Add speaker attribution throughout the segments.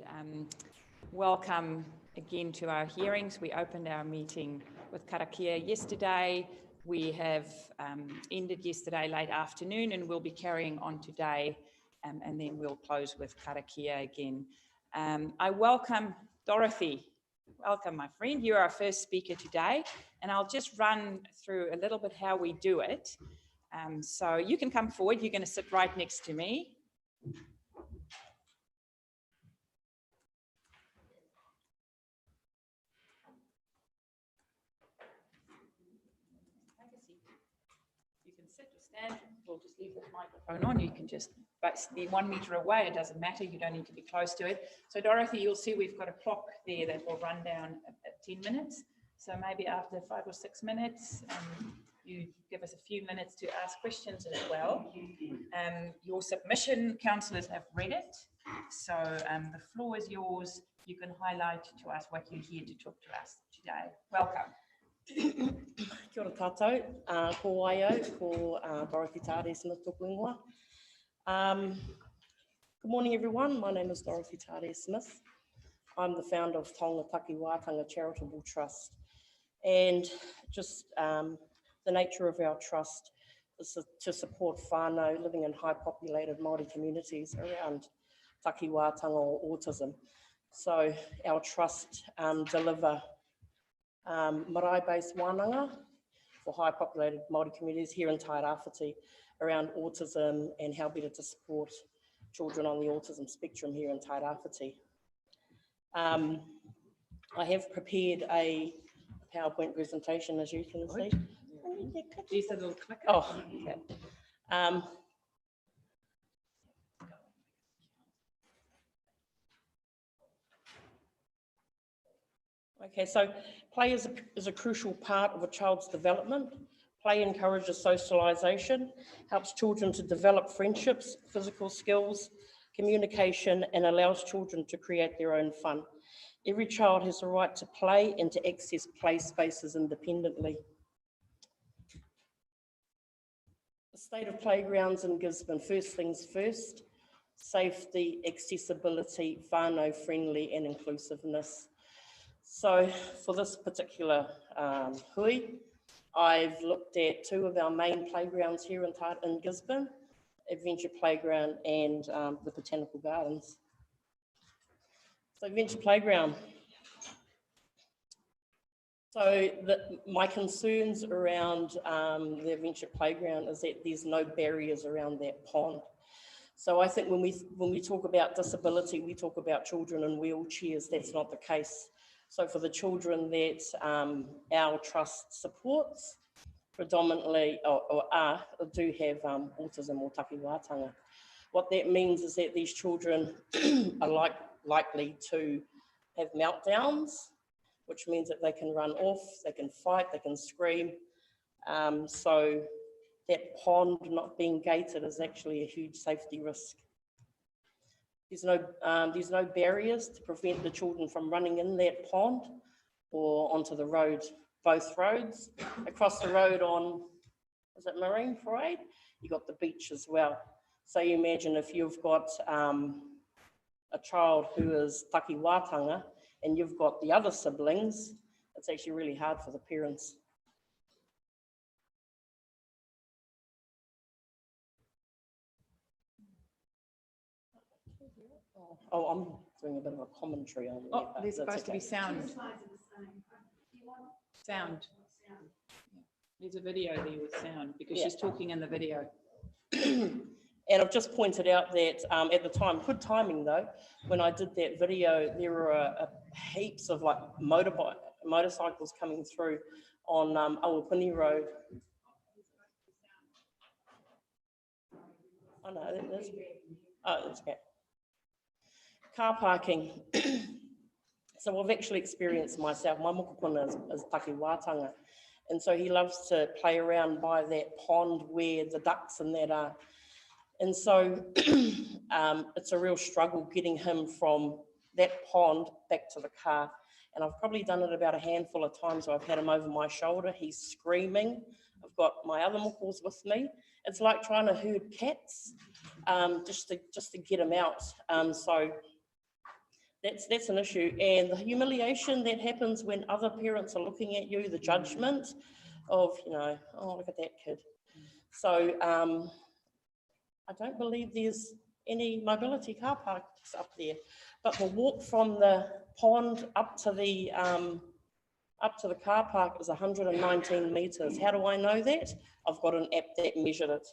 Speaker 1: and welcome again to our hearings. We opened our meeting with karakia yesterday. We have ended yesterday late afternoon and we'll be carrying on today, and then we'll close with karakia again. I welcome Dorothy. Welcome, my friend. You're our first speaker today, and I'll just run through a little bit how we do it. So you can come forward. You're going to sit right next to me. You can sit or stand. We'll just leave the microphone on. You can just be 1 meter away. It doesn't matter. You don't need to be close to it. So Dorothy, you'll see we've got a clock there that will run down at 10 minutes. So maybe after 5 or 6 minutes, you give us a few minutes to ask questions as well. Your submission, councillors have read it. So the floor is yours. You can highlight to us what you're here to talk to us today. Welcome.
Speaker 2: Kia ora tātou, ko Waio, ko Dorothy Tade Smith tōku ingoa. Good morning everyone, my name is Dorothy Tade Smith. I'm the founder of Taonga Taki Wātanga Charitable Trust, and just the nature of our trust is to support whānau living in high populated Māori communities around taki wātanga or autism. So our trust deliver marae-based wānanga for high populated Māori communities here in Tairawhiti around autism and how better to support children on the autism spectrum here in Tairawhiti. I have prepared a PowerPoint presentation, as you can see.
Speaker 1: Just a little clicker.
Speaker 2: Oh, okay. Okay, so play is a crucial part of a child's development. Play encourages socialisation, helps children to develop friendships, physical skills, communication, and allows children to create their own fun. Every child has a right to play and to access play spaces independently. The state of playgrounds in Gisborne, first things first, safety, accessibility, whānau friendly and inclusiveness. So for this particular hui, I've looked at two of our main playgrounds here in Gisborne, Adventure Playground and the Botanical Gardens. So Adventure Playground. So my concerns around the Adventure Playground is that there's no barriers around that pond. So I think when we talk about disability, we talk about children in wheelchairs. That's not the case. So for the children that our trust supports, predominantly do have autism or taki wātanga. What that means is that these children are likely to have meltdowns, which means that they can run off, they can fight, they can scream. So that pond not being gated is actually a huge safety risk. There's no barriers to prevent the children from running in that pond or onto the road, both roads. Across the road on, is it Marine Parade? You've got the beach as well. So you imagine if you've got a child who is taki wātanga and you've got the other siblings, it's actually really hard for the parents. Oh, I'm doing a bit of a commentary on
Speaker 1: there. Oh, there's supposed to be sound. Sound. There's a video there with sound because she's talking in the video.
Speaker 2: And I've just pointed out that at the time, good timing though, when I did that video, there were heaps of like motorcycles coming through on Awapuni Road. Oh no, that's okay. Car parking. So I've actually experienced myself, my mokopuna is taki wātanga. And so he loves to play around by that pond where the ducks and that are. And so it's a real struggle getting him from that pond back to the car. And I've probably done it about a handful of times where I've had him over my shoulder, he's screaming. I've got my other mokos with me. It's like trying to herd cats just to get him out. So That's an issue. And the humiliation that happens when other parents are looking at you, the judgment of, you know, oh, look at that kid. So I don't believe there's any mobility car parks up there, but the walk from the pond up to the car park is 119 metres. How do I know that? I've got an app that measured it.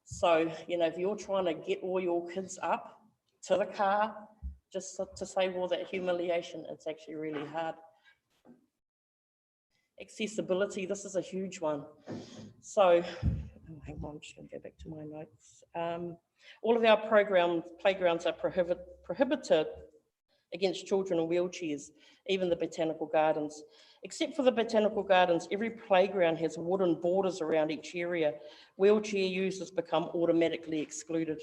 Speaker 2: So, you know, if you're trying to get all your kids up to the car, just to save all that humiliation, it's actually really hard. Accessibility, this is a huge one. So, oh, hang on, I'm just going to go back to my notes. All of our playgrounds are prohibited against children in wheelchairs, even the botanical gardens. Except for the botanical gardens, every playground has wooden borders around each area. Wheelchair users become automatically excluded.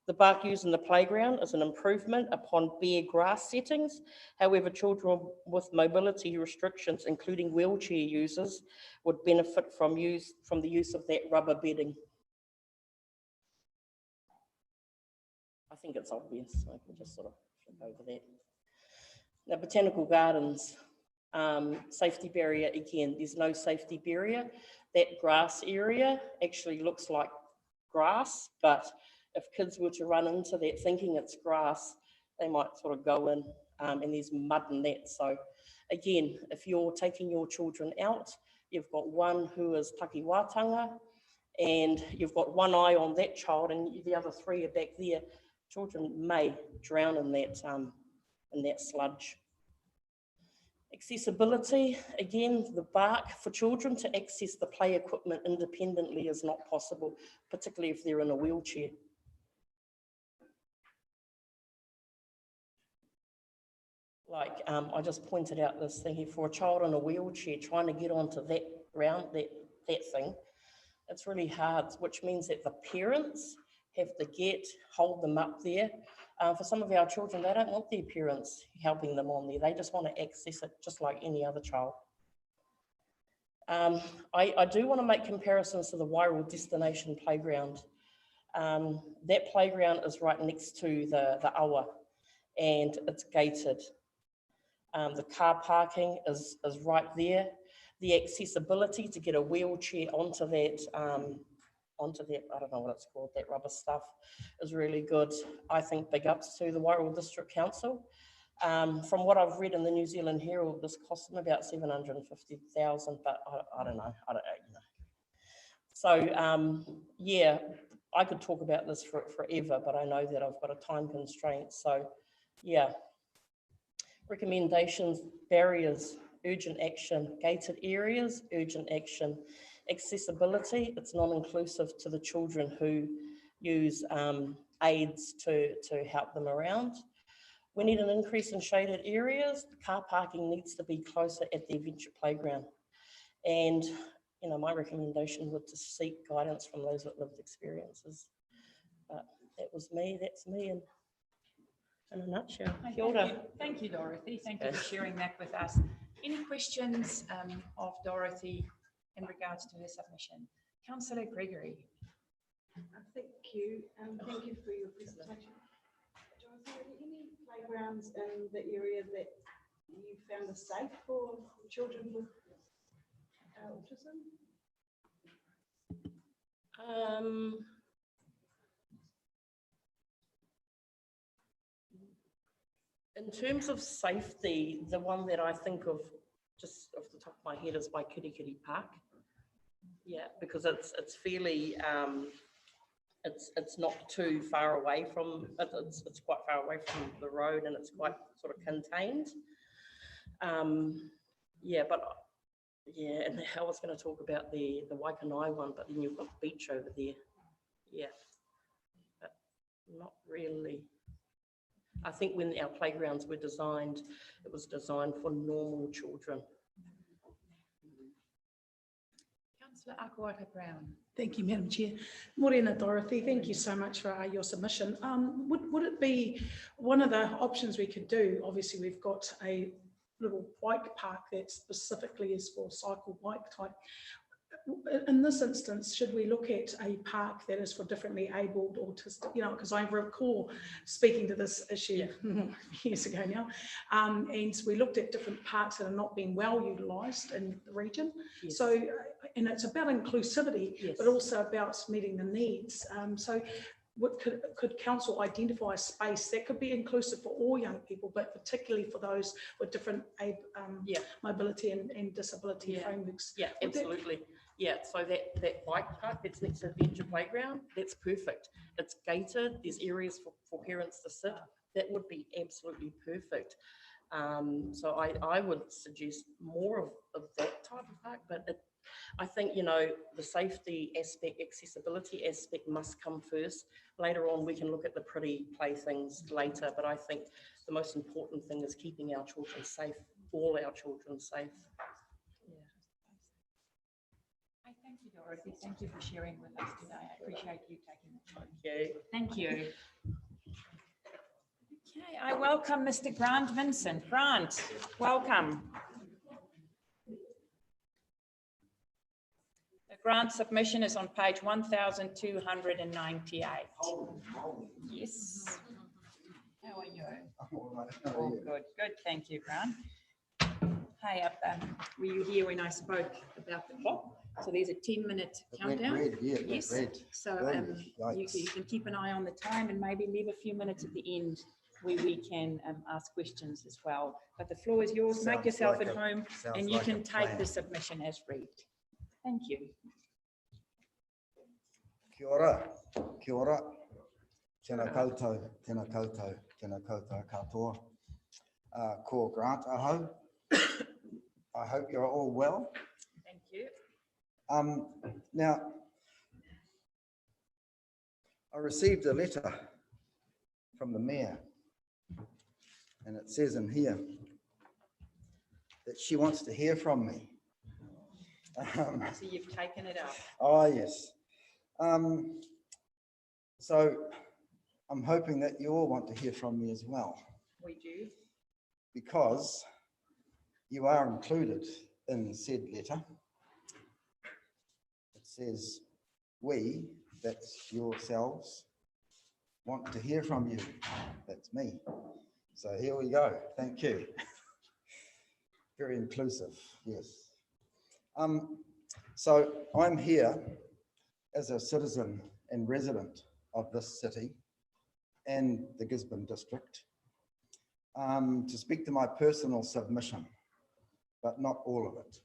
Speaker 2: The bark used in the playground is an improvement upon bare grass settings. However, children with mobility restrictions, including wheelchair users, would benefit from the use of that rubber bedding. I think it's obvious. I can just sort of flip over that. Now, botanical gardens, safety barrier, again, there's no safety barrier. That grass area actually looks like grass, but if kids were to run into that thinking it's grass, they might sort of go in and there's mud and that. So again, if you're taking your children out, you've got one who is takiwatanga and you've got one eye on that child and the other three are back there. Children may drown in that sludge. Accessibility, again, the bark for children to access the play equipment independently is not possible, particularly if they're in a wheelchair. Like I just pointed out this thing here, for a child in a wheelchair trying to get onto that thing, it's really hard, which means that the parents have to hold them up there. For some of our children, they don't want their parents helping them on there. They just want to access it just like any other child. I do want to make comparisons to the Wairau Destination Playground. That playground is right next to the awa and it's gated. The car parking is right there. The accessibility to get a wheelchair onto that, I don't know what it's called, that rubber stuff, is really good. I think big ups to the Wairau District Council. From what I've read in the New Zealand Herald, this cost them about 750,000, but I don't know, you know. So yeah, I could talk about this forever, but I know that I've got a time constraint. So yeah, recommendations, barriers, urgent action, gated areas, urgent action. Accessibility, it's non-inclusive to the children who use aids to help them around. We need an increase in shaded areas. Car parking needs to be closer at the adventure playground. And, you know, my recommendation would to seek guidance from those with lived experiences. But that was me, that's me in a nutshell. Kia ora.
Speaker 1: Thank you, Dorothy. Thank you for sharing that with us. Any questions of Dorothy in regards to her submission? Councillor Gregory.
Speaker 3: Thank you, and thank you for your presentation. Dorothy, are there any playgrounds in the area that you found are safe for children with autism?
Speaker 2: In terms of safety, the one that I think of just off the top of my head is Waikirikiri Park. Yeah, because it's fairly it's not too far away from it's quite far away from the road and it's quite sort of contained. Yeah, but yeah, and I was going to talk about the Waikanai one, but then you've got the beach over there. Yeah, but not really. I think when our playgrounds were designed, it was designed for normal children.
Speaker 1: Councillor Akuata Brown.
Speaker 4: Thank you, Madam Chair. Morena Dorothy, thank you so much for your submission. Would it be one of the options we could do? Obviously, we've got a little bike park that specifically is for cycle bike type. in this instance, should we look at a park that is for differently abled, autistic, because I recall speaking to this issue years ago now, and we looked at different parks that are not being well utilised in the region.
Speaker 2: Yes.
Speaker 4: So, and it's about inclusivity,
Speaker 2: Yes.
Speaker 4: but also about meeting the needs. So could council identify a space that could be inclusive for all young people, but particularly for those with different mobility and disability frameworks?
Speaker 2: Yeah, absolutely. Yeah, so that bike park that's next to the Adventure Playground, that's perfect. It's gated, there's areas for parents to sit. That would be absolutely perfect. So I would suggest more of that type of park, but I think, the safety aspect, accessibility aspect must come first. Later on, we can look at the pretty playthings later, but I think the most important thing is keeping our children safe, all our children safe.
Speaker 1: Thank you, Dorothy. Thank you for sharing with us today. I appreciate you taking the time.
Speaker 2: Okay.
Speaker 1: Thank you. Okay, I welcome Mr. Grant Vincent. Grant, welcome. The grant submission is on page 1298. Yes. How are you? Oh, good, good. Thank you, Grant. Hey, were you here when I spoke about the clock? So there's a 10-minute countdown.
Speaker 5: Red, yeah,
Speaker 1: Yes.
Speaker 5: red.
Speaker 1: So you
Speaker 5: Yikes.
Speaker 1: can keep an eye on the time and maybe leave a few minutes at the end where we can ask questions as well. But the floor is yours. Make
Speaker 5: Sounds
Speaker 1: yourself
Speaker 5: like
Speaker 1: at home
Speaker 5: sounds
Speaker 1: and you
Speaker 5: like
Speaker 1: can
Speaker 5: a
Speaker 1: take
Speaker 5: plan.
Speaker 1: the submission as read. Thank you.
Speaker 5: Kia ora, kia ora. Tēnā koutou, tēnā koutou, tēnā koutou katoa. Ko Grant aho. I hope you're all well.
Speaker 1: Thank you.
Speaker 5: Now, I received a letter from the Mayor, and it says in here that she wants to hear from me.
Speaker 1: So you've taken it up.
Speaker 5: Oh, yes. So I'm hoping that you all want to hear from me as well,
Speaker 1: We do.
Speaker 5: because you are included in said letter. It says, we, that's yourselves, want to hear from you. That's me. So here we go. Thank you. Very inclusive, yes. So I'm here as a citizen and resident of this city and the Gisborne district to speak to my personal submission, but not all of it.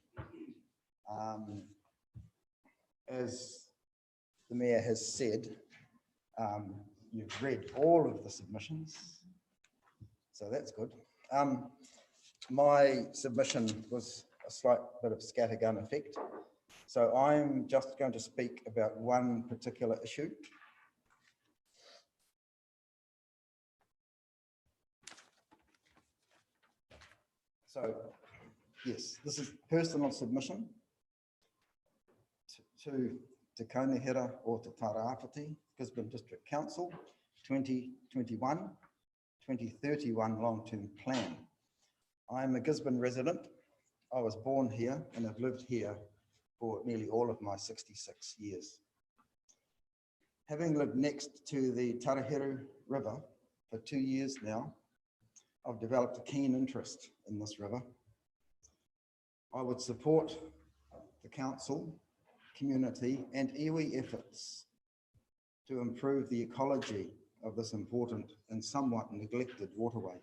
Speaker 5: As the Mayor has said, you've read all of the submissions, so that's good. My submission was a slight bit of scattergun effect, so I'm just going to speak about one particular issue. So, yes, this is personal submission to Te Kaunihera or Te Tairāwhiti, Gisborne District Council, 2021-2031 long-term plan. I'm a Gisborne resident. I was born here and have lived here for nearly all of my 66 years. Having lived next to the Taraheru River for 2 years now, I've developed a keen interest in this river. I would support the council, community and iwi efforts to improve the ecology of this important and somewhat neglected waterway.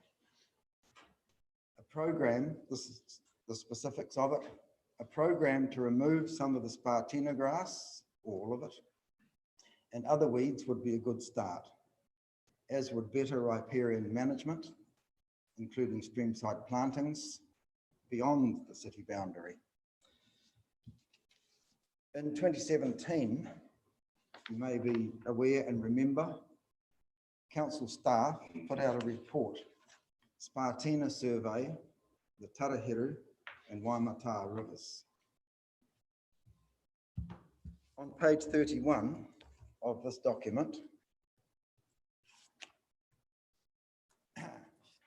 Speaker 5: A program, this is the specifics of it, a program to remove some of the Spartina grass, all of it, and other weeds would be a good start, as would better riparian management, including streamside plantings beyond the city boundary. In 2017, you may be aware and remember, council staff put out a report, Spartina Survey, the Taraheru and Waimata rivers. On page 31 of this document,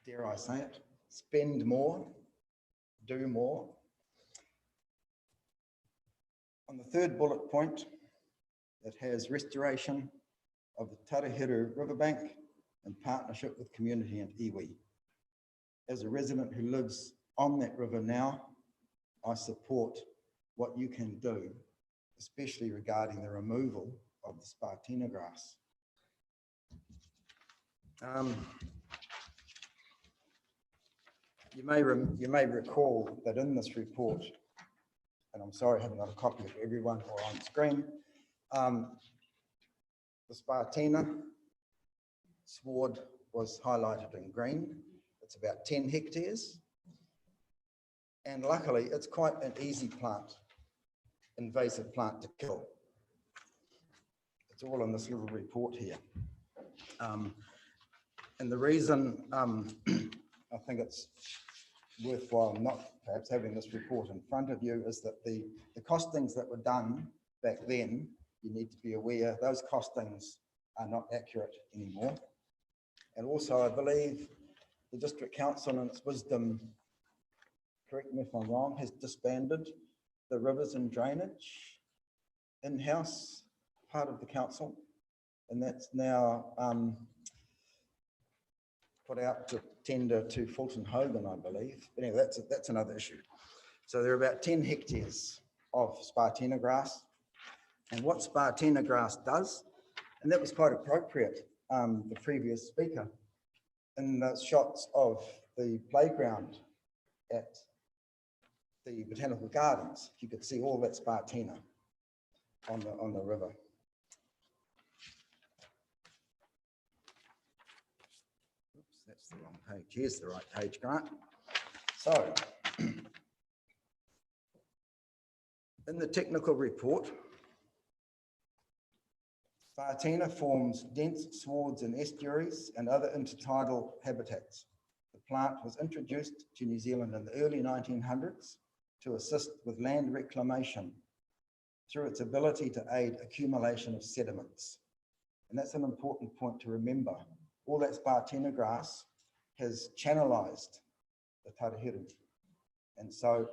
Speaker 5: dare I say it, spend more, do more. On the third bullet point, it has restoration of the Tarahiru riverbank in partnership with community and iwi. As a resident who lives on that river now, I support what you can do, especially regarding the removal of the Spartina grass. You may recall that in this report, and I'm sorry I haven't got a copy of everyone or on screen, the Spartina sward was highlighted in green. It's about 10 hectares. And luckily, it's quite an easy plant, invasive plant to kill. It's all in this little report here. And the reason I think it's worthwhile not perhaps having this report in front of you is that the costings that were done back then, you need to be aware those costings are not accurate anymore. And also, I believe the District Council, in its wisdom, correct me if I'm wrong, has disbanded the rivers and drainage in-house part of the council, and that's now put out to tender to Fulton Hogan, I believe. But anyway, that's another issue. So there are about 10 hectares of Spartina grass, and what Spartina grass does, and that was quite appropriate, the previous speaker, in the shots of the playground at the Botanical Gardens, you could see all that Spartina on the river. Oops, that's the wrong page. Here's the right page, Grant. So, in the technical report, Spartina forms dense swards in estuaries and other intertidal habitats. The plant was introduced to New Zealand in the early 1900s to assist with land reclamation through its ability to aid accumulation of sediments. And that's an important point to remember. All that Spartina grass has channelized the Tarahiru. And so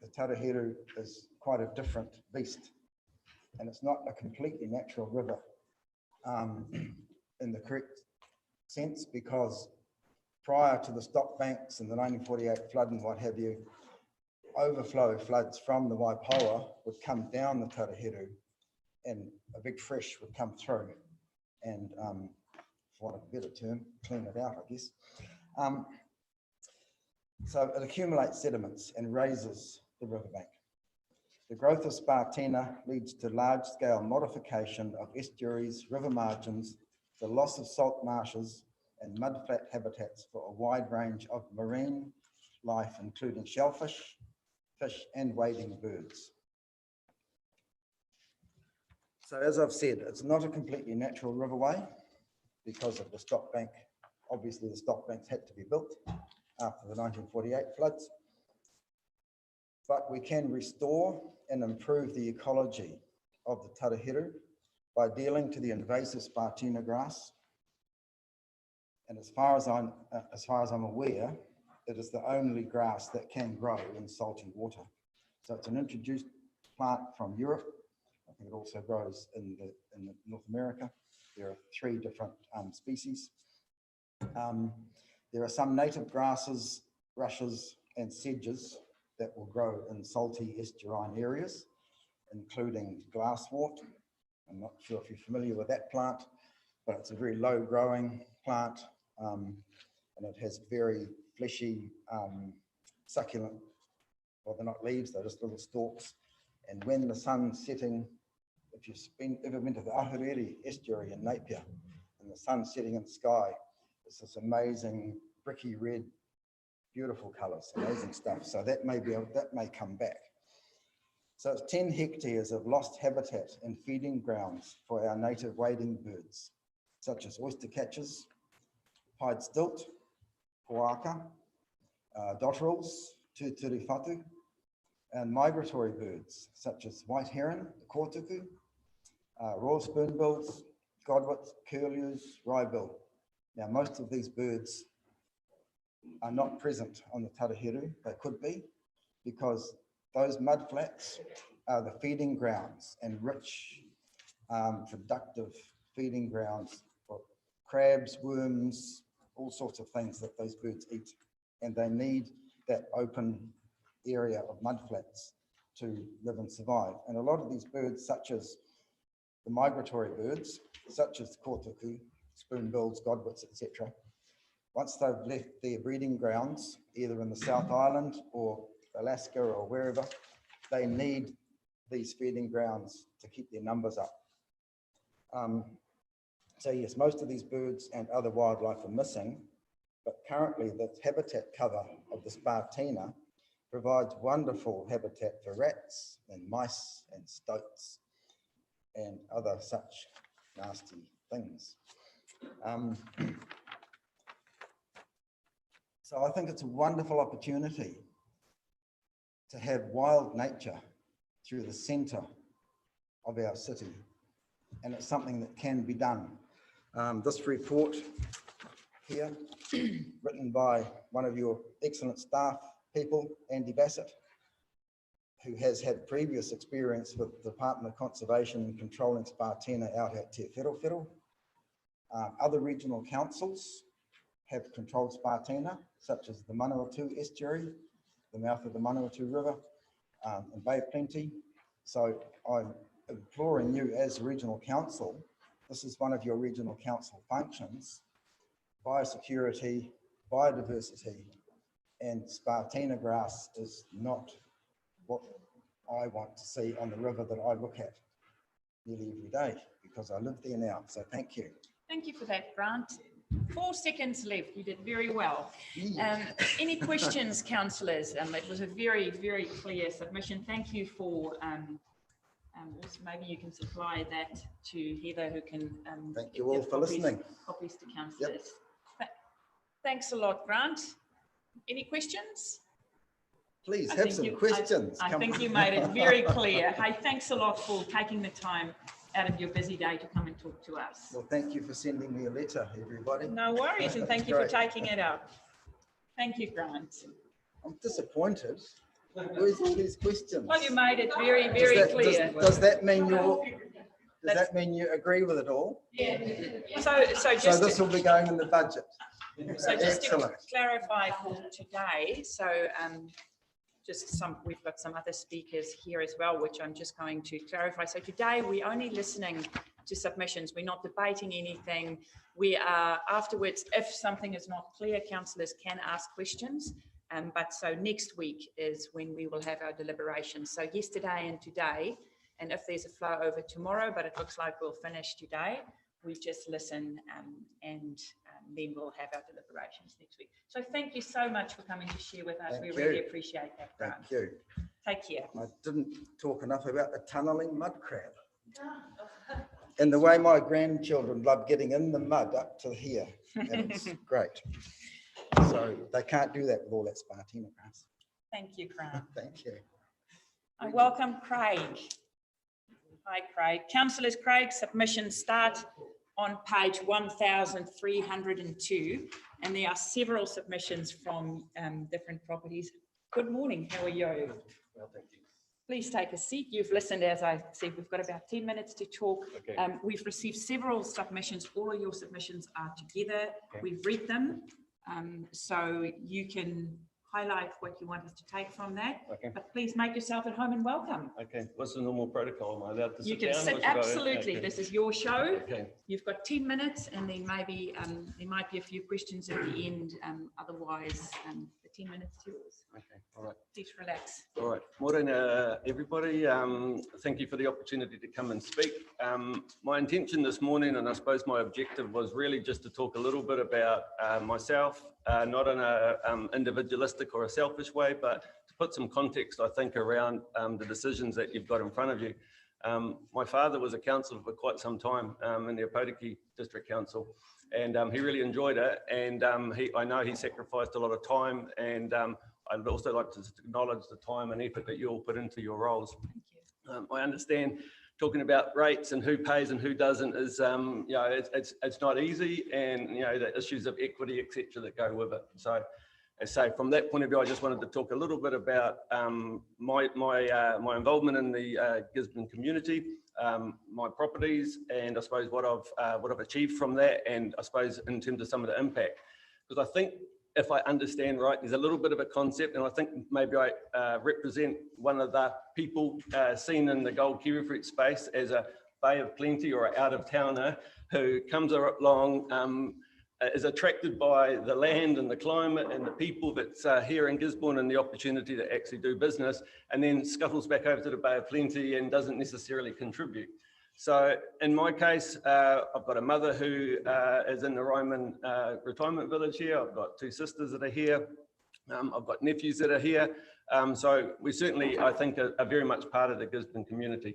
Speaker 5: the Tarahiru is quite a different beast. And it's not a completely natural river in the correct sense, because prior to the stock banks and the 1948 flood and what have you, overflow floods from the Waipoua would come down the Tarahiru and a big fresh would come through and, for want of a better term, clean it out, I guess. So it accumulates sediments and raises the riverbank. The growth of Spartina leads to large-scale modification of estuaries, river margins, the loss of salt marshes and mudflat habitats for a wide range of marine life, including shellfish, fish and wading birds. So as I've said, it's not a completely natural riverway because of the stock bank. Obviously the stock banks had to be built after the 1948 floods, but we can restore and improve the ecology of the Tarahiru by dealing to the invasive Spartina grass. And as far as I'm aware, it is the only grass that can grow in salty water. So it's an introduced plant from Europe. I think it also grows in North America. There are 3 different species. There are some native grasses, rushes and sedges that will grow in salty estuarine areas, including glasswort. I'm not sure if you're familiar with that plant, but it's a very low growing plant, and it has very fleshy, succulent, well, they're not leaves, they're just little stalks. And when the sun's setting, if you've ever been to the Ahuriri estuary in Napier, and the sun's setting in the sky, it's this amazing bricky red, beautiful colours, amazing stuff. So that may come back. So it's 10 hectares of lost habitat and feeding grounds for our native wading birds, such as oyster catchers, pied stilt, poaka, dotterels, tuturifatu, and migratory birds, such as white heron, the kōtuku, royal spoonbills, godwits, curlews, wrybill. Now, most of these birds are not present on the Tarahiru. They could be, because those mudflats are the feeding grounds and rich, productive feeding grounds for crabs, worms, all sorts of things that those birds eat. And they need that open area of mudflats to live and survive. And a lot of these birds, such as the migratory birds, such as kotuku, spoonbills, godwits, etc., once they've left their breeding grounds, either in the South Island or Alaska or wherever, they need these feeding grounds to keep their numbers up. So yes, most of these birds and other wildlife are missing, but currently the habitat cover of the Spartina provides wonderful habitat for rats and mice and stoats and other such nasty things. So I think it's a wonderful opportunity to have wild nature through the centre of our city, and it's something that can be done. This report here, written by one of your excellent staff people, Andy Bassett, who has had previous experience with the Department of Conservation and controlling Spartina out at Te Whetowhetho. Other regional councils have controlled Spartina, such as the Manawatu estuary, the mouth of the Manawatu River, and Bay of Plenty. So I'm imploring you as a regional council, this is one of your regional council functions, biosecurity, biodiversity, and Spartina grass is not what I want to see on the river that I look at nearly every day, because I live there now. So thank you.
Speaker 1: Thank you for that, Grant. 4 seconds left. You did very well.
Speaker 5: Yeah.
Speaker 1: Any questions, councillors? It was a very, very clear submission. Thank you for, also maybe you can supply that to Heather, who can
Speaker 5: Thank you all
Speaker 1: give
Speaker 5: for listening.
Speaker 1: Copies to councillors. Thanks a lot, Grant. Any questions?
Speaker 5: Please
Speaker 1: I
Speaker 5: have
Speaker 1: think
Speaker 5: some
Speaker 1: you-
Speaker 5: questions.
Speaker 1: I
Speaker 5: Come
Speaker 1: think
Speaker 5: on.
Speaker 1: you made it very clear. Hey, thanks a lot for taking the time out of your busy day to come and talk to us.
Speaker 5: Well, thank you for sending me a letter, everybody.
Speaker 1: No worries, and thank you for
Speaker 5: Great.
Speaker 1: taking it up. Thank you, Grant.
Speaker 5: I'm disappointed. Where's all these questions?
Speaker 1: Well, you made it very, very clear.
Speaker 5: Does that mean you agree with it all?
Speaker 1: So
Speaker 5: So
Speaker 1: just
Speaker 5: this will be going in the budget.
Speaker 1: So just to
Speaker 5: Excellent.
Speaker 1: clarify for today, so we've got some other speakers here as well, which I'm just going to clarify. So today we're only listening to submissions. We're not debating anything. We are afterwards, if something is not clear, councillors can ask questions. But so next week is when we will have our deliberations. So yesterday and today, and if there's a flow over tomorrow, but it looks like we'll finish today, we just listen and then we'll have our deliberations next week. So thank you so much for coming to share with us.
Speaker 5: Thank
Speaker 1: We really
Speaker 5: you.
Speaker 1: appreciate that,
Speaker 5: Thank
Speaker 1: Grant.
Speaker 5: you.
Speaker 1: Take care.
Speaker 5: I didn't talk enough about the tunnelling mud crab. And the way my grandchildren love getting in the mud up to here. And it's great. So they can't do that with all that Spartina grass.
Speaker 1: Thank you, Grant.
Speaker 5: Thank you.
Speaker 1: I welcome Craig. Hi, Craig. Councillors, Craig, submissions start on page 1302, and there are several submissions from different properties. Good morning, how are you?
Speaker 6: Well, thank you.
Speaker 1: Please take a seat. You've listened, as I said, we've got about 10 minutes to talk.
Speaker 6: Okay.
Speaker 1: We've received several submissions. All of your submissions are together.
Speaker 6: Okay.
Speaker 1: We've read them. So you can highlight what you want us to take from that.
Speaker 6: Okay.
Speaker 1: But please make yourself at home and welcome.
Speaker 6: Okay. What's the normal protocol? Am I allowed to
Speaker 1: You
Speaker 6: sit
Speaker 1: can
Speaker 6: down? or
Speaker 1: sit,
Speaker 6: should I-
Speaker 1: absolutely.
Speaker 6: Okay.
Speaker 1: This is your show.
Speaker 6: Okay.
Speaker 1: You've got 10 minutes and then maybe there might be a few questions at the end. Otherwise, the 10 minutes is yours.
Speaker 6: Okay. All right.
Speaker 1: Please relax.
Speaker 6: All right. Morena, everybody. Thank you for the opportunity to come and speak. My intention this morning, and I suppose my objective, was really just to talk a little bit about myself, not in a individualistic or a selfish way, but to put some context, I think, around the decisions that you've got in front of you. My father was a councillor for quite some time in the Opotiki District Council, and he really enjoyed it. And I know he sacrificed a lot of time, and I'd also like to acknowledge the time and effort that you all put into your roles.
Speaker 1: Thank you.
Speaker 6: I understand talking about rates and who pays and who doesn't is, you know, it's not easy, and, you know, the issues of equity, etc., that go with it. So So from that point of view, I just wanted to talk a little bit about my involvement in the Gisborne community, my properties, and I suppose what I've achieved from that, and I suppose in terms of some of the impact. Because I think if I understand right, there's a little bit of a concept, and I think maybe I represent one of the people seen in the gold kiwifruit space as a Bay of Plenty or an out-of-towner who comes along, is attracted by the land and the climate and the people that's here in Gisborne and the opportunity to actually do business, and then scuttles back over to the Bay of Plenty and doesn't necessarily contribute. So in my case, I've got a mother who is in the Ryman retirement village here. I've got two sisters that are here. I've got nephews that are here. So we certainly, I think, are very much part of the Gisborne community.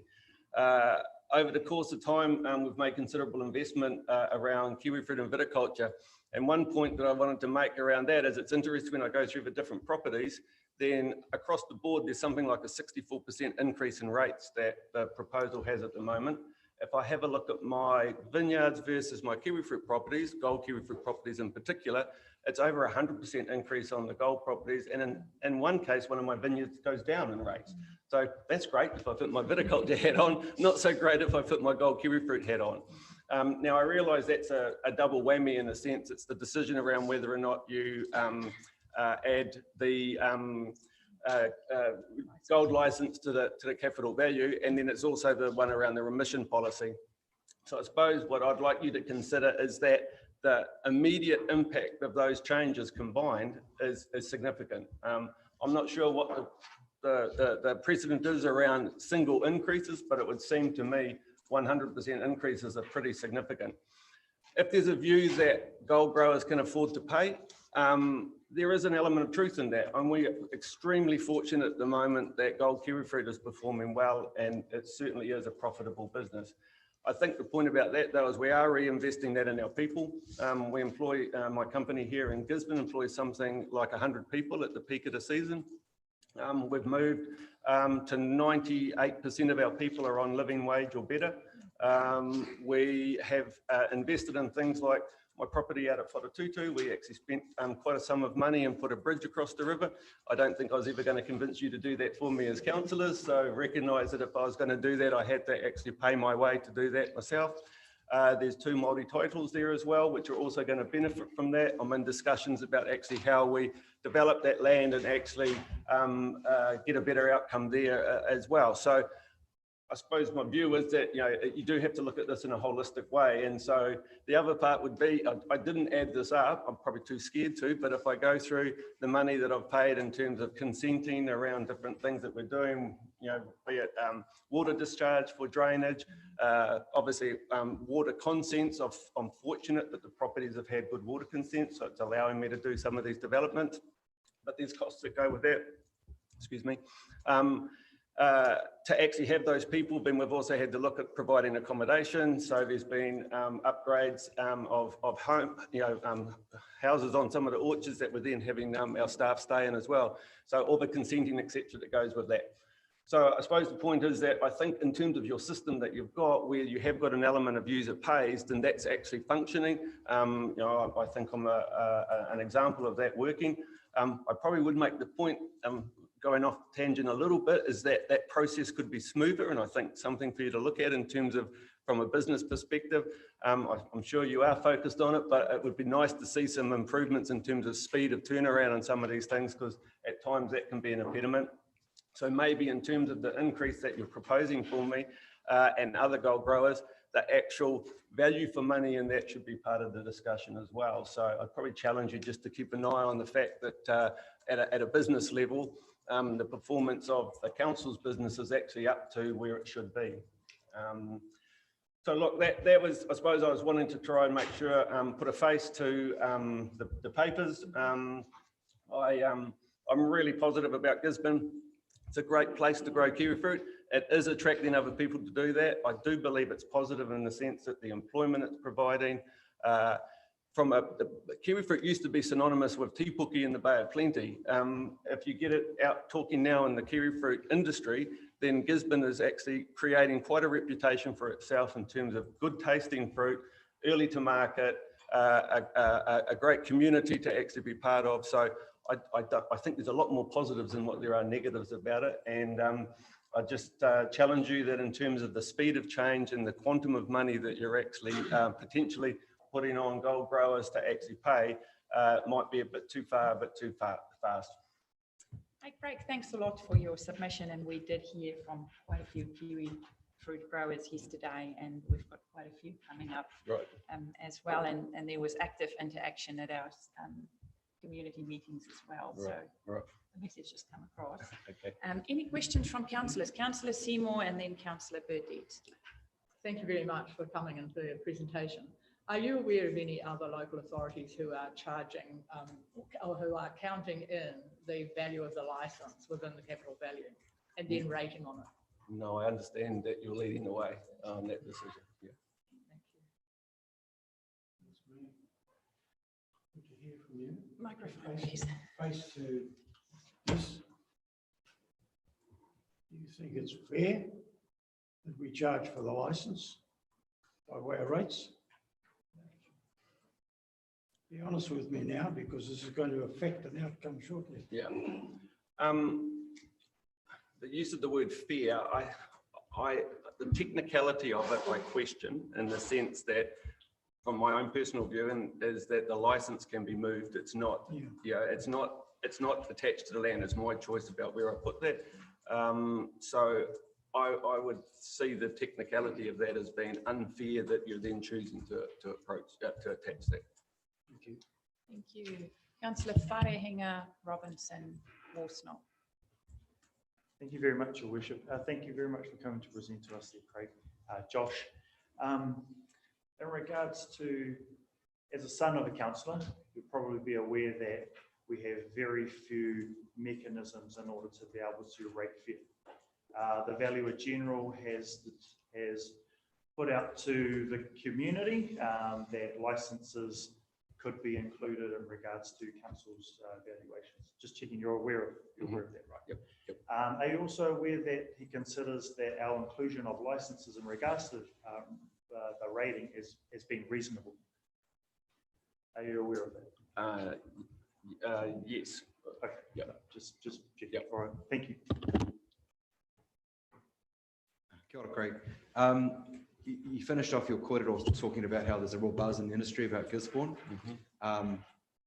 Speaker 6: Over the course of time, we've made considerable investment around kiwifruit and viticulture. And one point that I wanted to make around that is it's interesting when I go through the different properties, then across the board, there's something like a 64% increase in rates that the proposal has at the moment. If I have a look at my vineyards versus my kiwifruit properties, gold kiwifruit properties in particular, it's over 100% increase on the gold properties. And in one case, one of my vineyards goes down in rates. So that's great if I put my viticulture hat on, not so great if I put my gold kiwifruit hat on. Now I realise that's a double whammy in a sense. It's the decision around whether or not you add the gold license to the capital value, and then it's also the one around the remission policy. So I suppose what I'd like you to consider is that the immediate impact of those changes combined is significant. I'm not sure what the precedent is around single increases, but it would seem to me 100% increases are pretty significant. If there's a view that gold growers can afford to pay, there is an element of truth in that. And we're extremely fortunate at the moment that gold kiwifruit is performing well, and it certainly is a profitable business. I think the point about that, though, is we are reinvesting that in our people. We employ, my company here in Gisborne employs something like 100 people at the peak of the season. We've moved to 98% of our people are on living wage or better. We have invested in things like my property out at Whatututu. We actually spent quite a sum of money and put a bridge across the river. I don't think I was ever going to convince you to do that for me as councillors, so recognise that if I was going to do that, I had to actually pay my way to do that myself. There's 2 Māori titles there as well, which are also going to benefit from that. I'm in discussions about actually how we develop that land and actually get a better outcome there as well. So I suppose my view is that, you know, you do have to look at this in a holistic way. And so the other part would be, I didn't add this up, I'm probably too scared to, but if I go through the money that I've paid in terms of consenting around different things that we're doing, you know, be it water discharge for drainage, obviously water consents, I'm fortunate that the properties have had good water consents, so it's allowing me to do some of these developments, but there's costs that go with that, excuse me. To actually have those people, then we've also had to look at providing accommodation. So there's been upgrades of home, you know, houses on some of the orchards that we're then having our staff stay in as well. So all the consenting, etc., that goes with that. So I suppose the point is that I think in terms of your system that you've got, where you have got an element of user pays, then that's actually functioning. You know, I think I'm an example of that working. I probably would make the point, going off tangent a little bit, is that that process could be smoother, and I think something for you to look at in terms of from a business perspective. I'm sure you are focused on it, but it would be nice to see some improvements in terms of speed of turnaround on some of these things, because at times that can be an impediment. So maybe in terms of the increase that you're proposing for me and other gold growers, the actual value for money in that should be part of the discussion as well. So I'd probably challenge you just to keep an eye on the fact that at a business level, the performance of the council's business is actually up to where it should be. So look, that was, I suppose I was wanting to try and make sure, put a face to the papers. I'm really positive about Gisborne. It's a great place to grow kiwifruit. It is attracting other people to do that. I do believe it's positive in the sense that the employment it's providing, kiwifruit used to be synonymous with Te Puke in the Bay of Plenty. If you get it out talking now in the kiwifruit industry, then Gisborne is actually creating quite a reputation for itself in terms of good tasting fruit, early to market, a great community to actually be part of. So I think there's a lot more positives than what there are negatives about it. And I just challenge you that in terms of the speed of change and the quantum of money that you're actually potentially putting on gold growers to actually pay might be a bit too fast.
Speaker 1: Hey, Craig, thanks a lot for your submission, and we did hear from quite a few kiwi fruit growers yesterday, and we've got quite a few coming up
Speaker 6: Right.
Speaker 1: as well, and there was active interaction at our community meetings as well, so
Speaker 6: Right.
Speaker 1: the message has come across.
Speaker 6: Okay.
Speaker 1: Any questions from councillors? Councillor Seymour and then Councillor Burdett.
Speaker 7: Thank you very much for coming and for your presentation. Are you aware of any other local authorities who are charging or who are counting in the value of the licence within the capital value and then rating on it?
Speaker 6: No, I understand that you're leading the way on that decision. Yeah.
Speaker 7: Thank you.
Speaker 8: Good to hear from you.
Speaker 1: Microphone, please.
Speaker 8: Face to this. Do you think it's fair that we charge for the licence by way of rates? Be honest with me now, because this is going to affect an outcome shortly.
Speaker 6: Yeah. The use of the word fair, the technicality of it, I question, in the sense that, from my own personal view, and is that the license can be moved. It's not, it's not attached to the land. It's my choice about where I put that. So I would see the technicality of that as being unfair that you're then choosing to attach that.
Speaker 8: Thank you.
Speaker 1: Thank you. Councillor Wharehinga, Robinson, Worsnop.
Speaker 9: Thank you very much, Your Worship. Thank you very much for coming to present to us there, Craig. Josh, in regards to, as a son of a councillor, you'll probably be aware that we have very few mechanisms in order to be able to rate fair. The Valuer General has put out to the community that licences could be included in regards to council's valuations. Just checking you're aware of that, right?
Speaker 6: Yep.
Speaker 9: Are you also aware that he considers that our inclusion of licenses in regards to the rating has been reasonable? Are you aware of that?
Speaker 6: Yes.
Speaker 9: Okay.
Speaker 6: Yeah.
Speaker 9: Just checking.
Speaker 6: Yep.
Speaker 9: All right. Thank you.
Speaker 10: Kia ora, Craig. You finished off your corridor talking about how there's a real buzz in the industry about Gisborne.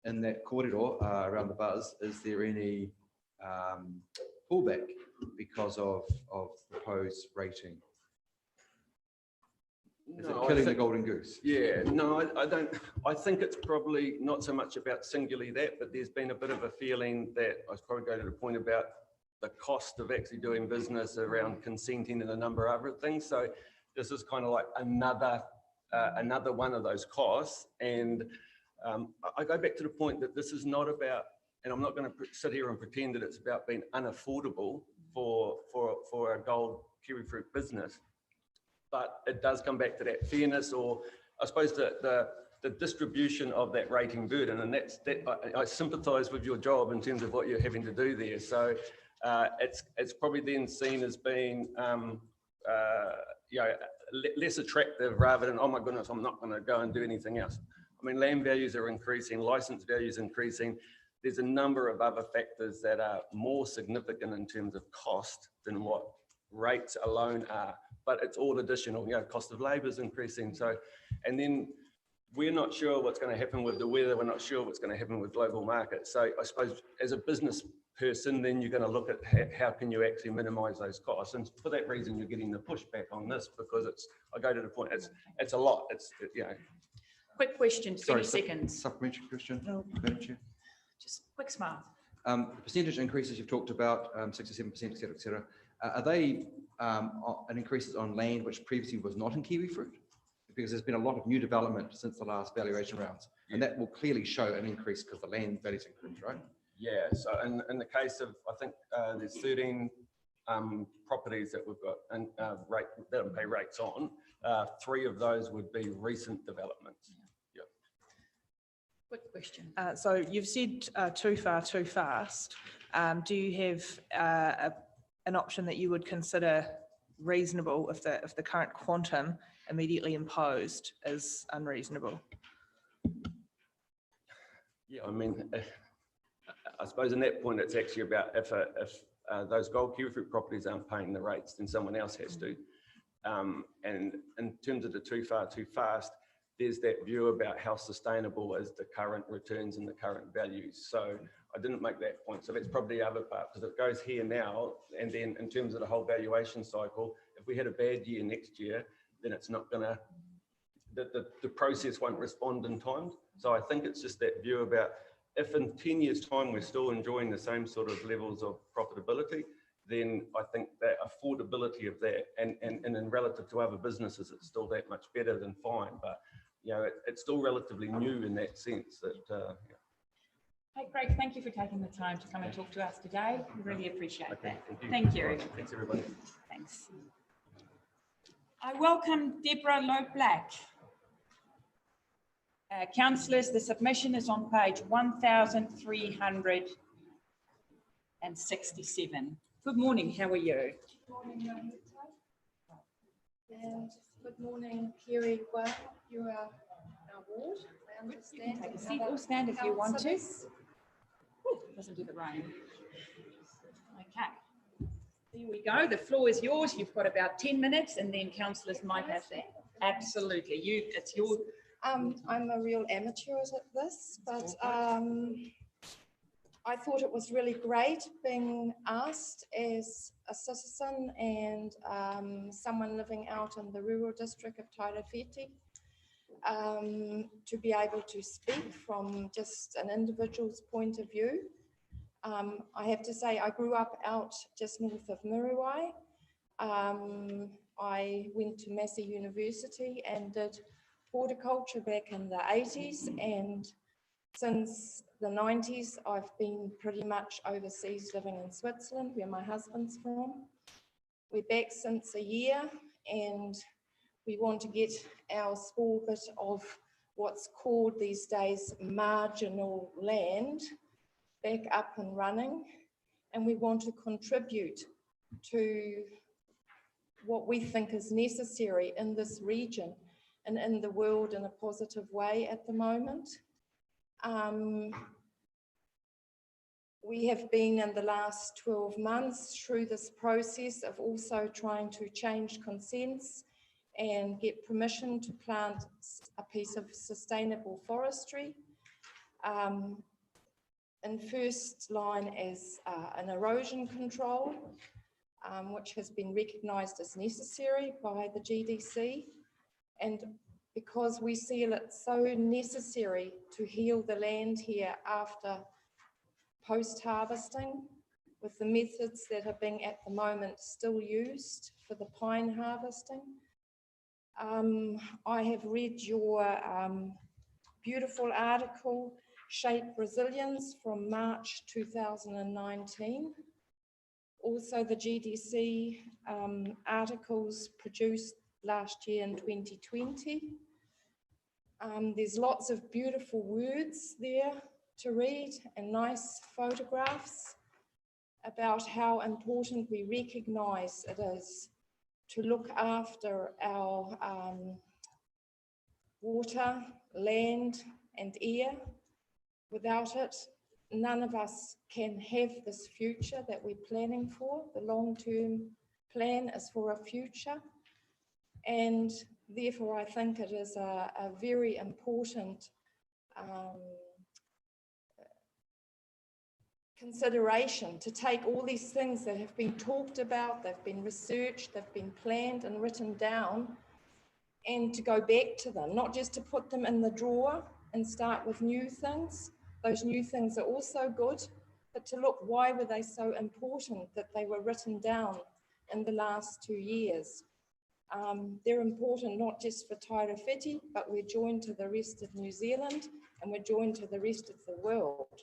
Speaker 10: In that corridor around the buzz, is there any pullback because of proposed rating? Is it killing the golden goose?
Speaker 6: Yeah, no, I don't. I think it's probably not so much about singularly that, but there's been a bit of a feeling that I was probably going to the point about the cost of actually doing business around consenting and a number of other things. So this is kind of like another one of those costs. And I go back to the point that this is not about, and I'm not going to sit here and pretend that it's about being unaffordable for a gold kiwi fruit business, but it does come back to that fairness, or I suppose the distribution of that rating burden, and I sympathise with your job in terms of what you're having to do there. So it's probably then seen as being less attractive, rather than, oh my goodness, I'm not going to go and do anything else. I mean, land values are increasing, license values increasing. There's a number of other factors that are more significant in terms of cost than what rates alone are, but it's all additional. Cost of labour is increasing. So, and then we're not sure what's going to happen with the weather. We're not sure what's going to happen with global markets. So I suppose as a business person, then you're going to look at how can you actually minimise those costs. And for that reason, you're getting the pushback on this, because I go to the point, it's a lot.
Speaker 1: Quick question, 20 seconds.
Speaker 10: Supplementary question, Madam Chair.
Speaker 1: Just quick smart.
Speaker 10: The percentage increases you've talked about, 67%, et cetera. Are they an increases on land which previously was not in kiwi fruit? Because there's been a lot of new development since the last valuation rounds, and that will clearly show an increase because the land values increased, right?
Speaker 6: Yeah, so in the case of, I think there's 13 properties that we've got and that pay rates on. 3 of those would be recent developments. Yeah.
Speaker 1: Quick question.
Speaker 11: So you've said too far, too fast. Do you have an option that you would consider reasonable if the current quantum immediately imposed is unreasonable?
Speaker 6: Yeah, I mean, I suppose in that point, it's actually about if those gold kiwifruit properties aren't paying the rates, then someone else has to. And in terms of the too far, too fast, there's that view about how sustainable is the current returns and the current values. So I didn't make that point. So that's probably the other part, because it goes here now. And then in terms of the whole valuation cycle, if we had a bad year next year, then it's not going to, the process won't respond in time. So I think it's just that view about if in 10 years time we're still enjoying the same sort of levels of profitability, then I think that affordability of that and in relative to other businesses, it's still that much better than fine. But you know, it's still relatively new in that sense that, yeah.
Speaker 1: Hey, Craig, thank you for taking the time to come and talk to us today. We really appreciate that.
Speaker 6: Thank you.
Speaker 1: Thank you.
Speaker 6: Thanks, everybody.
Speaker 1: Thanks. I welcome Deborah Lowe-Black. Councillors, the submission is on page 1367. Good morning, how are you?
Speaker 12: And good morning, Kerry. Well, you are our ward, I understand.
Speaker 1: Take a seat or stand if you want to. Ooh, doesn't do the rain. Okay. There we go. The floor is yours. You've got about 10 minutes and then councillors might have that. Absolutely. It's your...
Speaker 12: I'm a real amateur at this, but I thought it was really great being asked as a citizen and someone living out in the rural district of Tairāwhiti to be able to speak from just an individual's point of view. I have to say I grew up out just north of Muriwai. I went to Massey University and did horticulture back in the 80s, and since the 90s I've been pretty much overseas living in Switzerland, where my husband's from. We're back since a year and we want to get our small bit of what's called these days marginal land back up and running, and we want to contribute to what we think is necessary in this region and in the world in a positive way at the moment. We have been in the last 12 months through this process of also trying to change consents and get permission to plant a piece of sustainable forestry. In first line is an erosion control, which has been recognised as necessary by the GDC. And because we feel it's so necessary to heal the land here after post-harvesting, with the methods that are being at the moment still used for the pine harvesting. I have read your beautiful article, Shape Resilience, from March 2019. Also the GDC articles produced last year in 2020. There's lots of beautiful words there to read and nice photographs about how important we recognise it is to look after our water, land and air. Without it, none of us can have this future that we're planning for. The long-term plan is for a future. And therefore, I think it is a very important consideration to take all these things that have been talked about, they've been researched, they've been planned and written down, and to go back to them, not just to put them in the drawer and start with new things. Those new things are also good, but to look, why were they so important that they were written down in the last 2 years? They're important not just for Tairāwhiti, but we're joined to the rest of New Zealand and we're joined to the rest of the world.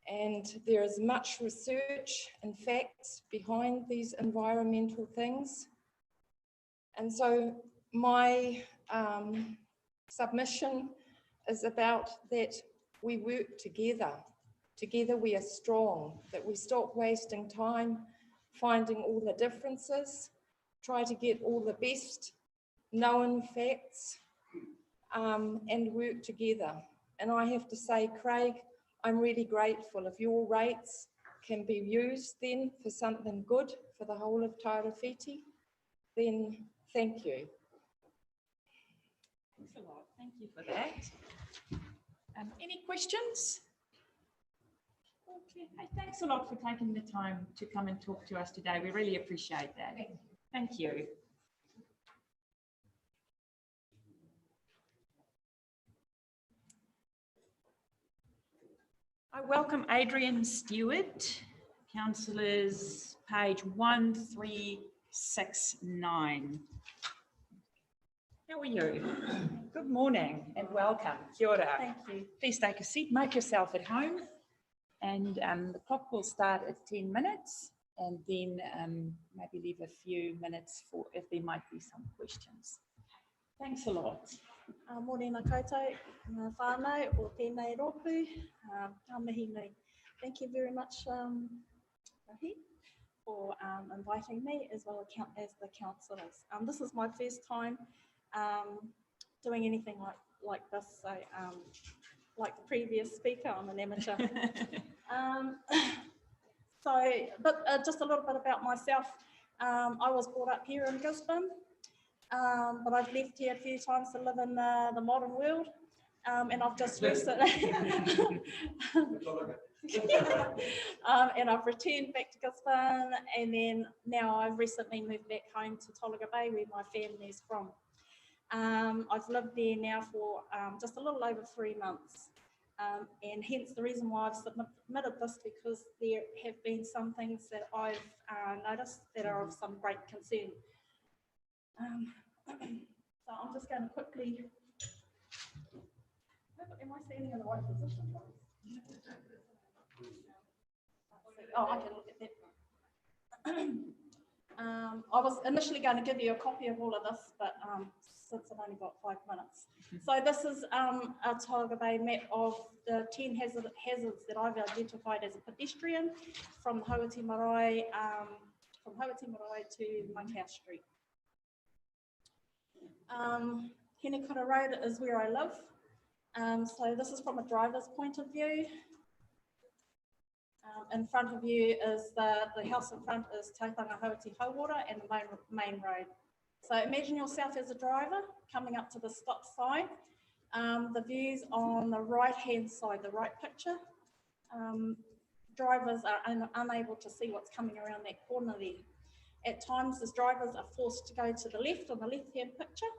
Speaker 12: And there is much research and facts behind these environmental things. And so my submission is about that we work together. Together we are strong, that we stop wasting time finding all the differences, try to get all the best known facts and work together. And I have to say, Craig, I'm really grateful. If your rates can be used then for something good for the whole of Tairawhiti, then thank you.
Speaker 1: Thanks a lot. Thank you for that. Any questions? Okay. Hey, thanks a lot for taking the time to come and talk to us today. We really appreciate that. Thank you. I welcome Adrian Stewart, councillors, page 1369. How are you? Good morning and welcome. Kia ora.
Speaker 13: Thank you.
Speaker 1: Please take a seat, make yourself at home. And the clock will start at 10 minutes and then maybe leave a few minutes for if there might be some questions. Thanks a lot.
Speaker 13: Morena koutou, ngā whānau o tēnei rōpū, ka mihi nui. Thank you very much, Rahi, for inviting me as well as the councillors. This is my first time doing anything like this, so like the previous speaker, I'm an amateur. But just a little bit about myself. I was brought up here in Gisborne. But I've left here a few times to live in the modern world, and I've just recently and I've returned back to Gisborne, and then now I've recently moved back home to Tolaga Bay, where my family's from. I've lived there now for just a little over 3 months, and hence the reason why I've submitted this, because there have been some things that I've noticed that are of some great concern. So I'm just going to quickly, am I standing in the right position? Oh, I can look at that. I was initially going to give you a copy of all of this, but since I've only got 5 minutes. So this is a Tolaga Bay map of the 10 hazards that I've identified as a pedestrian from Hauiti Marae to Monkhouse Street. Hinekura Road is where I live. So this is from a driver's point of view. In front of you is the house in front is Taitanga Hauiti Hauora and the main road. So imagine yourself as a driver coming up to the stop sign. The views on the right hand side, the right picture. Drivers are unable to see what's coming around that corner there. At times, as drivers are forced to go to the left on the left-hand picture,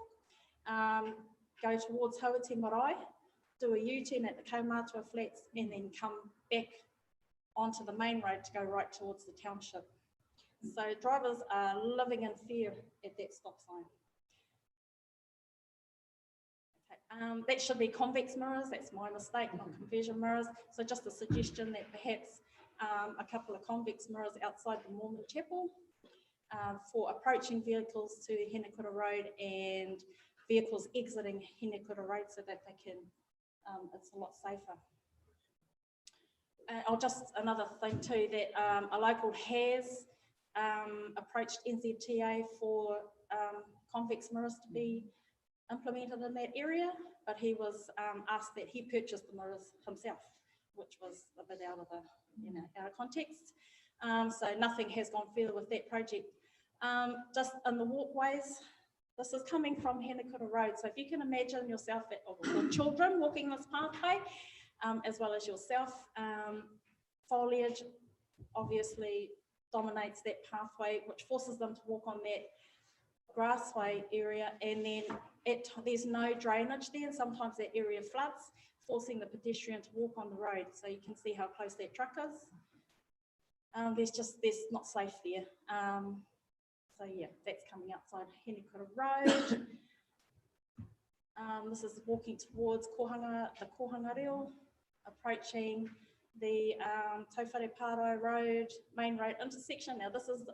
Speaker 13: go towards Hauiti Marae, do a U-turn at the Kaumātua Flats, and then come back onto the main road to go right towards the township. So drivers are living in fear at that stop sign. Okay. That should be convex mirrors. That's my mistake, not conversion mirrors. So just a suggestion that perhaps a couple of convex mirrors outside the Mormon Chapel for approaching vehicles to Hinekura Road and vehicles exiting Hinekura Road, so that they can, it's a lot safer. Another thing too, that a local has approached NZTA for convex mirrors to be implemented in that area, but he was asked that he purchased the mirrors himself, which was a bit out of the, out of context. So nothing has gone further with that project. Just in the walkways, this is coming from Hinekura Road. So if you can imagine yourself or children walking this pathway, as well as yourself, foliage obviously dominates that pathway, which forces them to walk on that grassway area, and then there's no drainage there, and sometimes that area floods, forcing the pedestrian to walk on the road. So you can see how close that truck is. There's not safe there. So yeah, that's coming outside Hinekura Road. This is walking towards the Kohanga Reo, approaching the Tauwhare Pāro Road, main road intersection. Now this is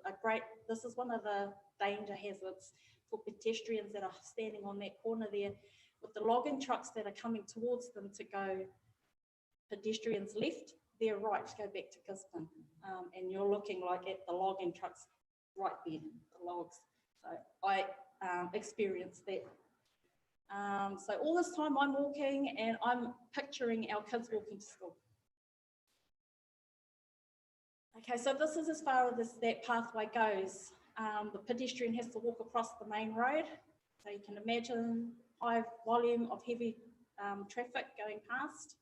Speaker 13: one of the danger hazards for pedestrians that are standing on that corner there, with the logging trucks that are coming towards them to go pedestrians left, they're right to go back to Gisborne. And you're looking like at the logging trucks right there, the logs. So I experienced that. So all this time I'm walking and I'm picturing our kids walking to school. Okay, so this is as far as that pathway goes. The pedestrian has to walk across the main road. So you can imagine high volume of heavy traffic going past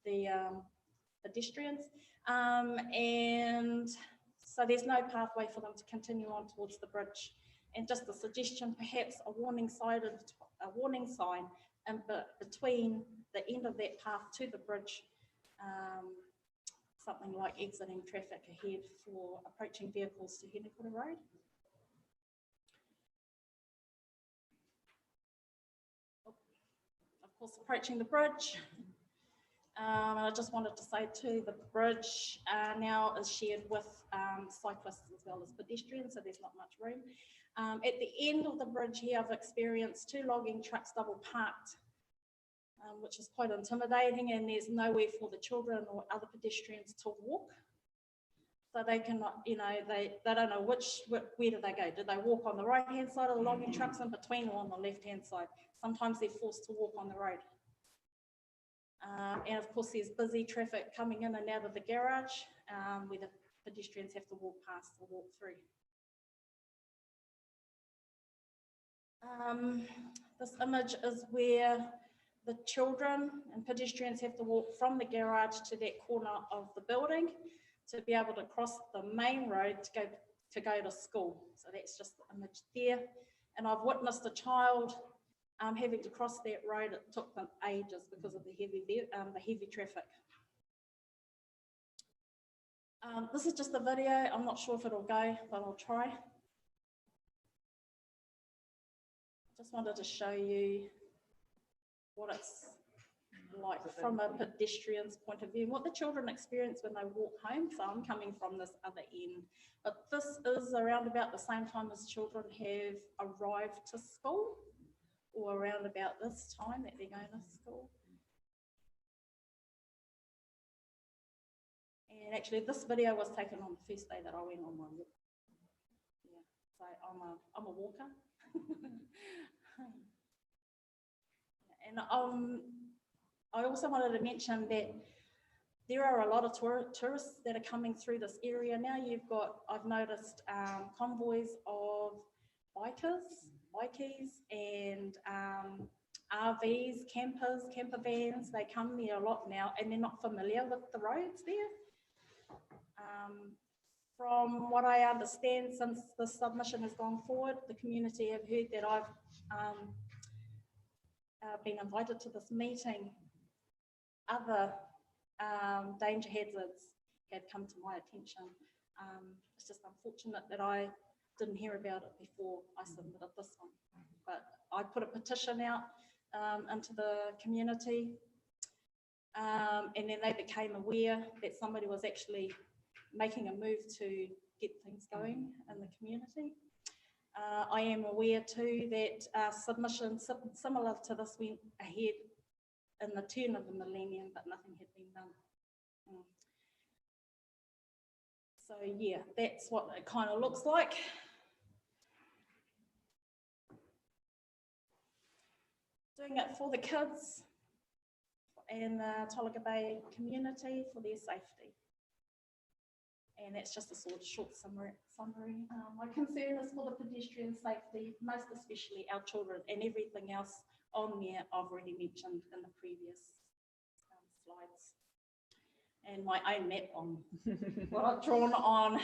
Speaker 13: the pedestrians. And so there's no pathway for them to continue on towards the bridge. And just a suggestion, perhaps a warning sign between the end of that path to the bridge, something like exiting traffic ahead for approaching vehicles to Henekura Road. Of course, approaching the bridge. And I just wanted to say too, the bridge now is shared with cyclists as well as pedestrians, so there's not much room. At the end of the bridge here, I've experienced 2 logging trucks double parked, which is quite intimidating, and there's nowhere for the children or other pedestrians to walk. So they cannot, you know, they don't know where do they go? Do they walk on the right-hand side of the logging trucks in between, or on the left-hand side? Sometimes they're forced to walk on the road. And of course, there's busy traffic coming in and out of the garage, where the pedestrians have to walk past or walk through. This image is where the children and pedestrians have to walk from the garage to that corner of the building to be able to cross the main road to go to school. So that's just the image there. And I've witnessed a child having to cross that road. It took them ages because of the heavy traffic. This is just a video. I'm not sure if it'll go, but I'll try. Just wanted to show you what it's like from a pedestrian's point of view, what the children experience when they walk home. So I'm coming from this other end, but this is around about the same time as children have arrived to school, or around about this time that they're going to school. And actually this video was taken on the first day that I went on my walk. Yeah, so I'm a walker. And I also wanted to mention that there are a lot of tourists that are coming through this area now. I've noticed convoys of bikies and RVs, camper vans. They come there a lot now, and they're not familiar with the roads there. From what I understand, since the submission has gone forward, the community have heard that I've been invited to this meeting. Other danger hazards had come to my attention. It's just unfortunate that I didn't hear about it before I submitted this one. But I put a petition out into the community, and then they became aware that somebody was actually making a move to get things going in the community. I am aware too that submissions similar to this went ahead in the turn of the millennium, but nothing had been done. So yeah, that's what it kind of looks like. Doing it for the kids and the Tolaga Bay community for their safety. And that's just a sort of short summary. My concern is for the pedestrian safety, most especially our children, and everything else on there I've already mentioned in the previous slides. And my own map on what I've drawn on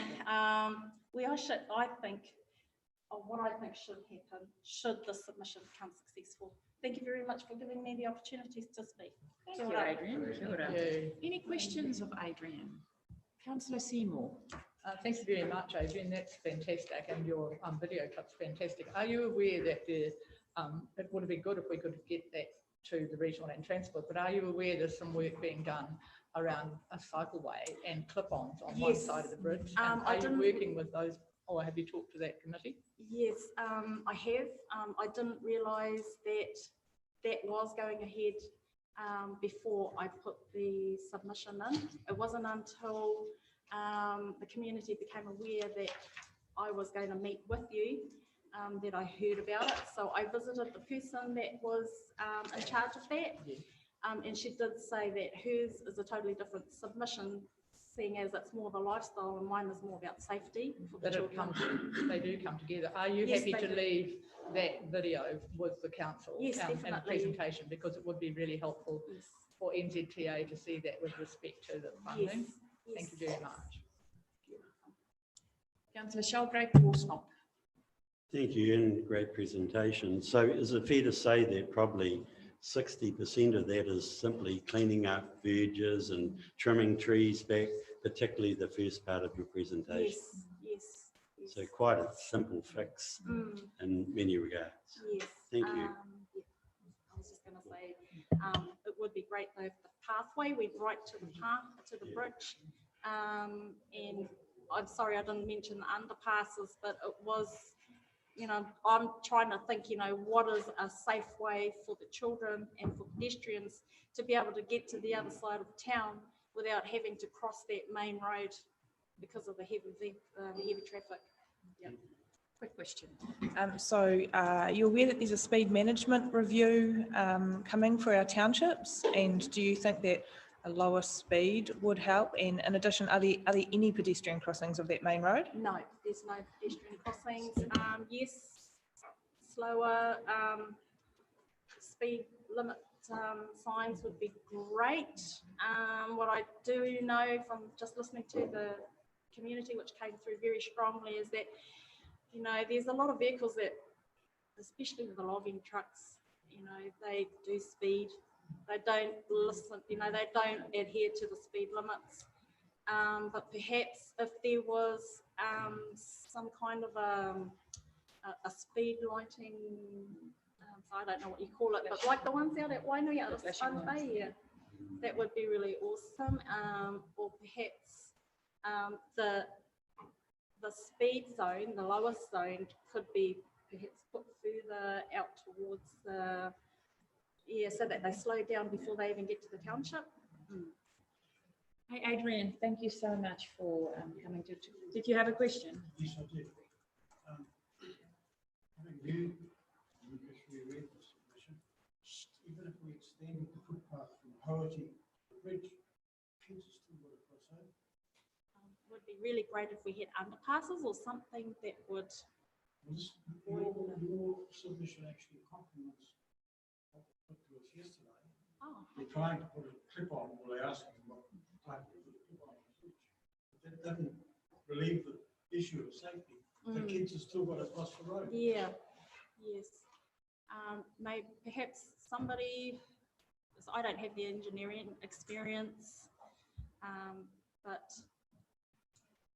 Speaker 13: where I think should happen should the submission become successful. Thank you very much for giving me the opportunity to speak.
Speaker 1: Kia ora, Adrian. Kia ora. Any questions of Adrian? Councillor Seymour.
Speaker 7: Thank you very much, Adrian. That's fantastic, and your video clip's fantastic. Are you aware that it would be good if we could get that to the Regional Land Transport, but are you aware there's some work being done around a cycleway and clip-ons on one side of the bridge? And are you working with those, or have you talked to that committee?
Speaker 13: Yes, I have. I didn't realise that was going ahead before I put the submission in. It wasn't until the community became aware that I was going to meet with you that I heard about it. So I visited the person that was in charge of that, and she did say that hers is a totally different submission seeing as it's more of a lifestyle and mine is more about safety for the
Speaker 7: That it
Speaker 13: children.
Speaker 7: comes, they do come together. Are you
Speaker 13: Yes,
Speaker 7: happy
Speaker 13: they
Speaker 7: to
Speaker 13: do.
Speaker 7: leave that video with the council?
Speaker 13: Yes,
Speaker 7: And
Speaker 13: definitely.
Speaker 7: presentation, because it would be really helpful
Speaker 13: Yes.
Speaker 7: for NZTA to see that with respect to the
Speaker 13: Yes.
Speaker 7: funding. Thank
Speaker 13: Yes.
Speaker 7: you very much.
Speaker 1: Councillor Sheldrake, Woolsnop.
Speaker 14: Thank you, and great presentation. So is it fair to say that probably 60% of that is simply cleaning up verges and trimming trees back, particularly the first part of your presentation?
Speaker 13: Yes, yes, yes.
Speaker 14: So quite a simple fix
Speaker 13: Mm.
Speaker 14: in many regards.
Speaker 13: Yes.
Speaker 14: Thank you.
Speaker 13: Yeah. I was just going to say, it would be great though if the pathway went right to the path, to the bridge. And I'm sorry I didn't mention the underpasses, but it was, you know, I'm trying to think, you know, what is a safe way for the children and for pedestrians to be able to get to the other side of town without having to cross that main road because of the heavy traffic.
Speaker 1: Yep. Quick question.
Speaker 11: You're aware that there's a speed management review coming for our townships, and do you think that a lower speed would help? And in addition, are there any pedestrian crossings of that main road?
Speaker 13: No, there's no pedestrian crossings. Yes, slower speed limit signs would be great. What I do know from just listening to the community, which came through very strongly, is that, you know, there's a lot of vehicles that, especially with the logging trucks, you know, they do speed. They don't listen, you know, they don't adhere to the speed limits. But perhaps if there was some kind of a speed lighting, I don't know what you call it, but like the ones out at Wainui at the Sun Bay, yeah, that would be really awesome. Or perhaps the speed zone, the lowest zone, could be perhaps put further out towards the, yeah, so that they slow down before they even get to the township.
Speaker 1: Hey, Adrian, thank you so much for coming to. Did you have a question?
Speaker 8: Yes, I did. Having viewed the fishery read the submission, even if we extend the footpath from Hoeti to the bridge, kids are still going to cross over.
Speaker 13: Would be really great if we had underpasses or something that would.
Speaker 8: Your submission actually complements what was put to us yesterday.
Speaker 13: Oh,
Speaker 8: They're trying to put a clip on, or they're asking what type of clip on. But that doesn't relieve the issue of safety. The kids are still got to cross the road.
Speaker 13: Yeah, yes. Maybe perhaps somebody, because I don't have the engineering experience, but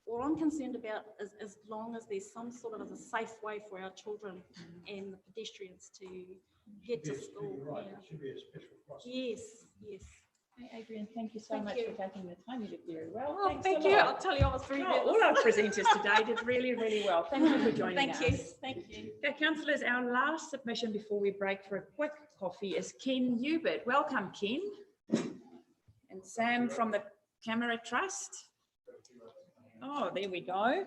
Speaker 13: all I'm concerned about is as long as there's some sort of a safe way for our children and the pedestrians to head to school.
Speaker 8: You're right,
Speaker 13: Yeah.
Speaker 8: it should be a special process.
Speaker 13: Yes, yes.
Speaker 1: Hey, Adrian, thank you so
Speaker 13: Thank
Speaker 1: much
Speaker 13: you.
Speaker 1: for taking the time. You did very well.
Speaker 13: Oh,
Speaker 1: Thanks a
Speaker 13: thank you.
Speaker 1: lot.
Speaker 13: I'll tell you, I was very
Speaker 1: No,
Speaker 13: nervous.
Speaker 1: all our presenters today did really, really well. Thank you for joining us.
Speaker 13: Thank you, thank you.
Speaker 1: Okay, councillors, our last submission before we break for a quick coffee is Ken Hubert. Welcome, Ken. And Sam from the Camera Trust. Oh, there we go.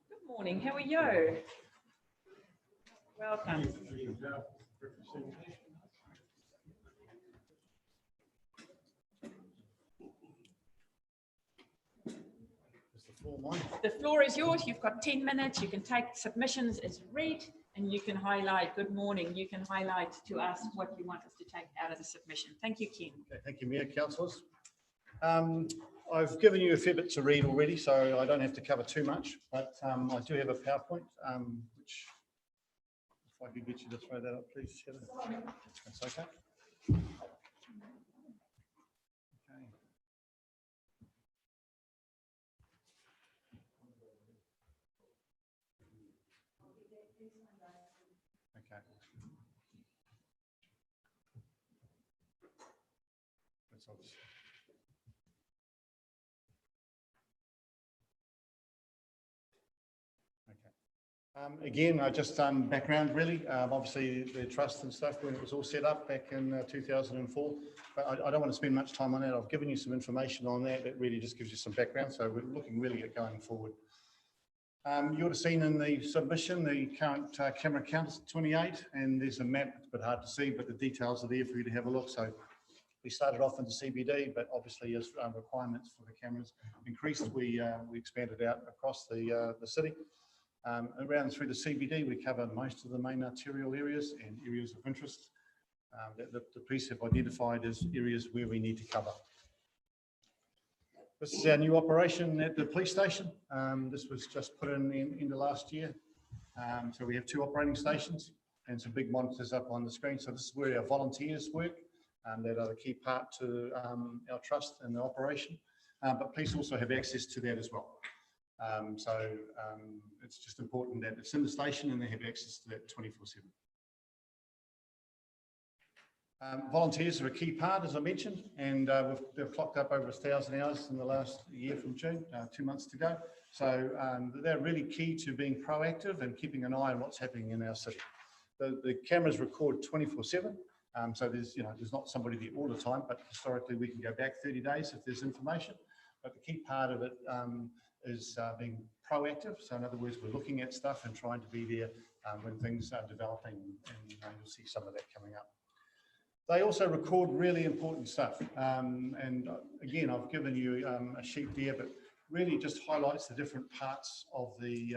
Speaker 1: Good morning, how are you? Welcome. The floor is yours. You've got 10 minutes. You can take submissions as read and you can highlight, good morning, you can highlight to us what you want us to take out of the submission. Thank you, Ken.
Speaker 8: Okay, thank you, Mayor, councillors. I've given you a fair bit to read already, so I don't have to cover too much, but I do have a PowerPoint, which if I could get you to throw that up, please, Heather. That's okay. Okay. Okay. That's obvious. Again, just background really, obviously the trust and stuff when it was all set up back in 2004, but I don't want to spend much time on that. I've given you some information on that. That really just gives you some background. So we're looking really at going forward. You would have seen in the submission, the current camera count is 28, and there's a map. It's a bit hard to see, but the details are there for you to have a look. So we started off in the CBD, but obviously as requirements for the cameras increased, we expanded out across the city. Around through the CBD, we cover most of the main arterial areas and areas of interest that the police have identified as areas where we need to cover. This is our new operation at the police station. This was just put in the end of last year. So we have 2 operating stations and some big monitors up on the screen. So this is where our volunteers work. That are the key part to our trust and the operation. But police also have access to that as well. So it's just important that it's in the station and they have access to that 24/7. Volunteers are a key part, as I mentioned, and they've clocked up over 1,000 hours in the last year from June, 2 months to go. So they're really key to being proactive and keeping an eye on what's happening in our city. The cameras record 24/7, so there's not somebody there all the time, but historically we can go back 30 days if there's information. But the key part of it is being proactive. So in other words, we're looking at stuff and trying to be there when things are developing, and you'll see some of that coming up. They also record really important stuff. And again, I've given you a sheet there, but really just highlights the different parts of the